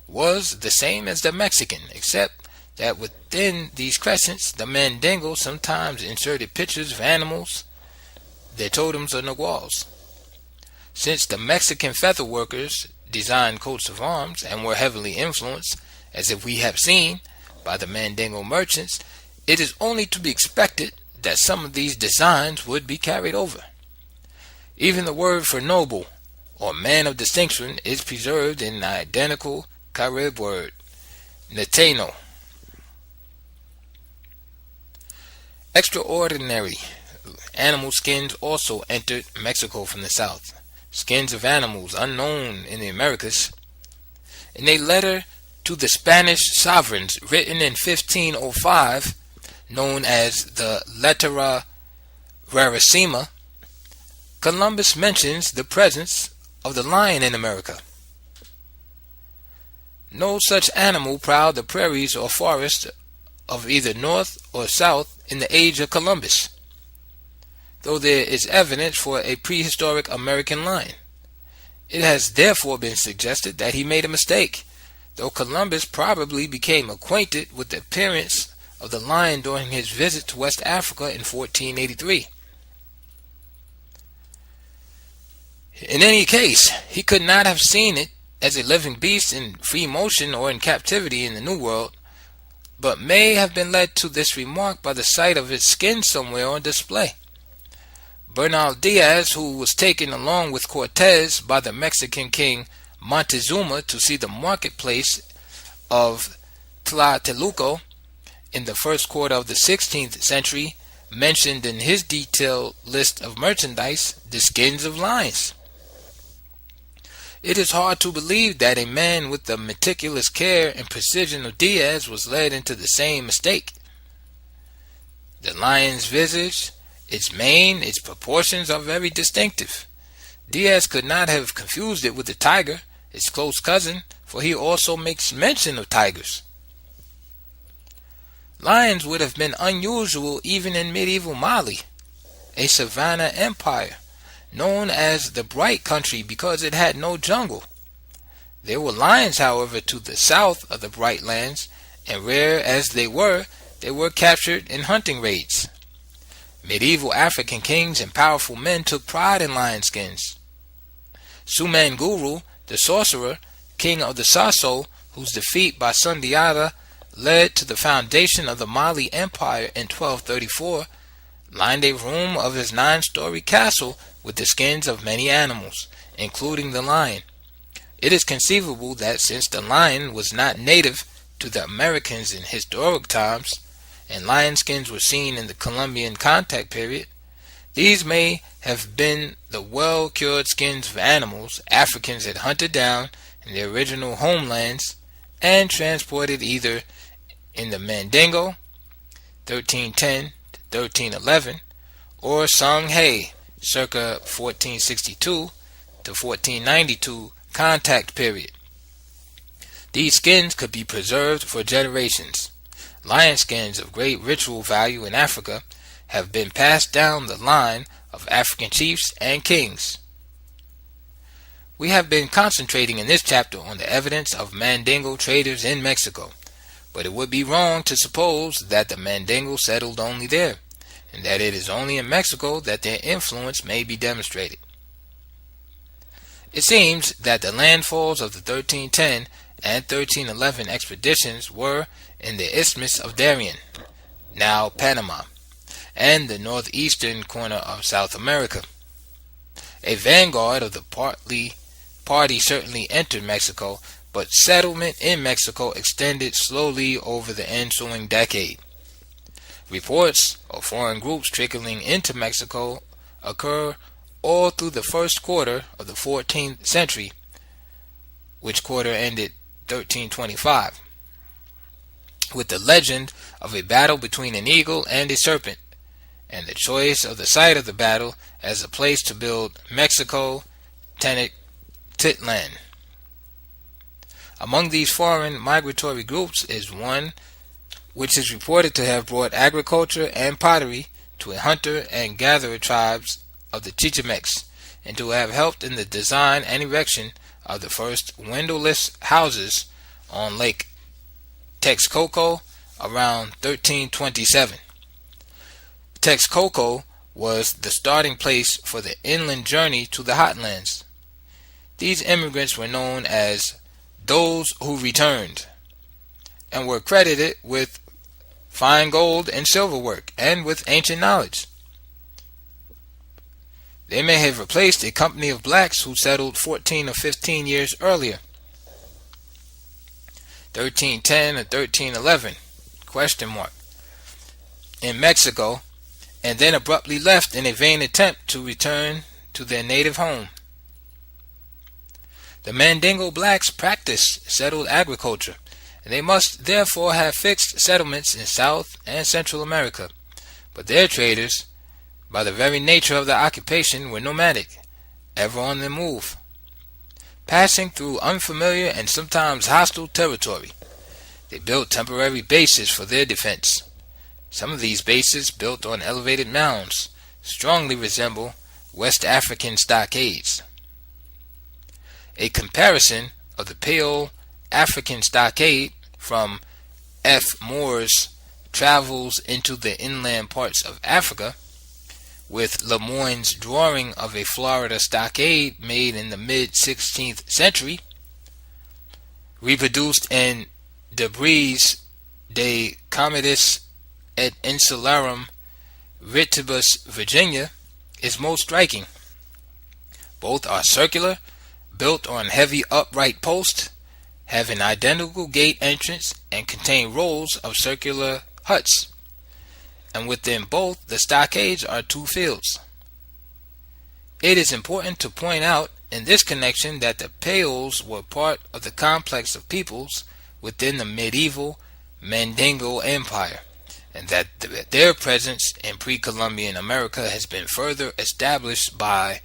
was the same as the Mexican, except that within these crescents the Mandingo sometimes inserted pictures of animals, their totems, or naguals. Since the Mexican feather workers designed coats of arms and were heavily influenced, as if we have seen, by the Mandingo merchants, it is only to be expected that some of these designs would be carried over. Even the word for noble or man of distinction is preserved in the identical Carib word, neteno. Extraordinary animal skins also entered Mexico from the south. Skins of animals unknown in the Americas. In a letter to the Spanish sovereigns written in 1505, known as the Lettera Rarissima, Columbus mentions the presence of the lion in America. No such animal prowled the prairies or forests of either north or south in the age of Columbus, though there is evidence for a prehistoric American lion. It has therefore been suggested that he made a mistake, though Columbus probably became acquainted with the appearance of the lion during his visit to West Africa in 1483. In any case, he could not have seen it as a living beast in free motion or in captivity in the New World, but may have been led to this remark by the sight of its skin somewhere on display. Bernal Diaz, who was taken along with Cortez by the Mexican king Montezuma to see the marketplace of Tlatelolco in the first quarter of the 16th century, mentioned in his detailed list of merchandise the skins of lions. It is hard to believe that a man with the meticulous care and precision of Diaz was led into the same mistake. The lion's visage, its mane, its proportions are very distinctive. Diaz could not have confused it with the tiger, its close cousin, for he also makes mention of tigers. Lions would have been unusual even in medieval Mali, a savanna empire, known as the Bright Country because it had no jungle. There were lions, however, to the south of the Bright Lands, and rare as they were captured in hunting raids. Medieval African kings and powerful men took pride in lion skins. Sumanguru, the sorcerer, king of the Sasso, whose defeat by Sundiata led to the foundation of the Mali Empire in 1234, lined a room of his 9-story castle with the skins of many animals, including the lion. It is conceivable that since the lion was not native to the Americans in historic times, and lion skins were seen in the Columbian contact period, these may have been the well-cured skins of animals Africans had hunted down in their original homelands and transported either in the Mandingo, 1310 to 1311, or Songhay, circa 1462 to 1492 contact period. These skins could be preserved for generations. Lion skins of great ritual value in Africa have been passed down the line of African chiefs and kings. We have been concentrating in this chapter on the evidence of Mandingo traders in Mexico, but it would be wrong to suppose that the Mandingo settled only there, and that it is only in Mexico that their influence may be demonstrated. It seems that the landfalls of the 1310 and 1311 expeditions were in the Isthmus of Darien, now Panama, and the northeastern corner of South America. A vanguard of the party certainly entered Mexico, but settlement in Mexico extended slowly over the ensuing decade. Reports of foreign groups trickling into Mexico occur all through the first quarter of the 14th century, which quarter ended 1325, with the legend of a battle between an eagle and a serpent, and the choice of the site of the battle as a place to build Mexico Tenochtitlan. Among these foreign migratory groups is one which is reported to have brought agriculture and pottery to a hunter and gatherer tribes of the Chichimex, and to have helped in the design and erection of the first windowless houses on Lake Texcoco around 1327. Texcoco was the starting place for the inland journey to the hotlands. These immigrants were known as those who returned, and were credited with fine gold and silver work, and with ancient knowledge. They may have replaced a company of blacks who settled 14 or 15 years earlier, 1310 or 1311, in Mexico, and then abruptly left in a vain attempt to return to their native home. The Mandingo blacks practiced settled agriculture, and they must therefore have fixed settlements in South and Central America, but their traders, by the very nature of their occupation, were nomadic, ever on the move, passing through unfamiliar and sometimes hostile territory. They built temporary bases for their defense. Some of these bases, built on elevated mounds, strongly resemble West African stockades. A comparison of the pale African stockade from F. Moore's Travels into the Inland Parts of Africa with Lemoyne's drawing of a Florida stockade made in the mid-16th century, reproduced in Debris de Commodus et Insularum Ritibus, Virginia, is most striking. Both are circular, built on heavy upright posts, have an identical gate entrance, and contain rows of circular huts, and within both the stockades are two fields. It is important to point out in this connection that the Payos were part of the complex of peoples within the medieval Mandingo Empire, and that their presence in pre-Columbian America has been further established by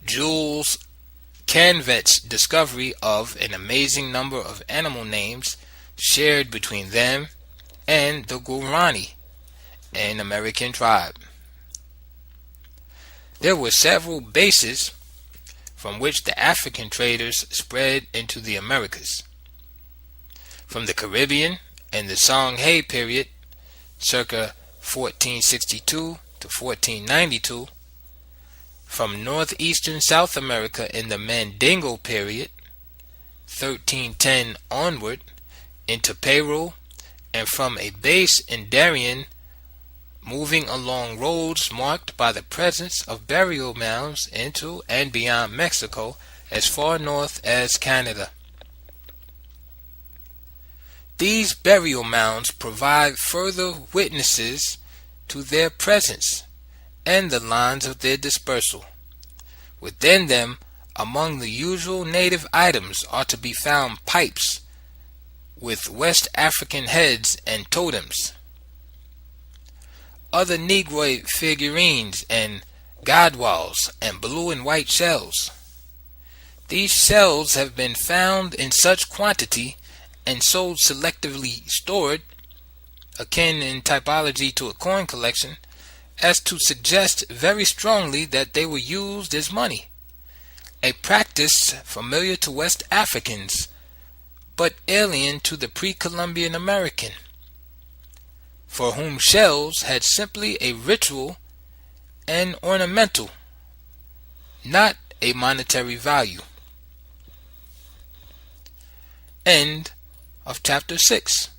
Jules Canvet's discovery of an amazing number of animal names shared between them and the Guarani, an American tribe. There were several bases from which the African traders spread into the Americas. From the Caribbean and the Songhai period, circa 1462 to 1492, from northeastern South America in the Mandingo period, 1310 onward, into Peru, and from a base in Darien, moving along roads marked by the presence of burial mounds into and beyond Mexico as far north as Canada. These burial mounds provide further witnesses to their presence and the lines of their dispersal. Within them, among the usual native items are to be found pipes with West African heads and totems, other Negroid figurines and gadwals, and blue and white shells. These shells have been found in such quantity and so selectively stored, akin in typology to a coin collection, as to suggest very strongly that they were used as money, a practice familiar to West Africans, but alien to the pre-Columbian American, for whom shells had simply a ritual and ornamental, not a monetary value. End of chapter 6.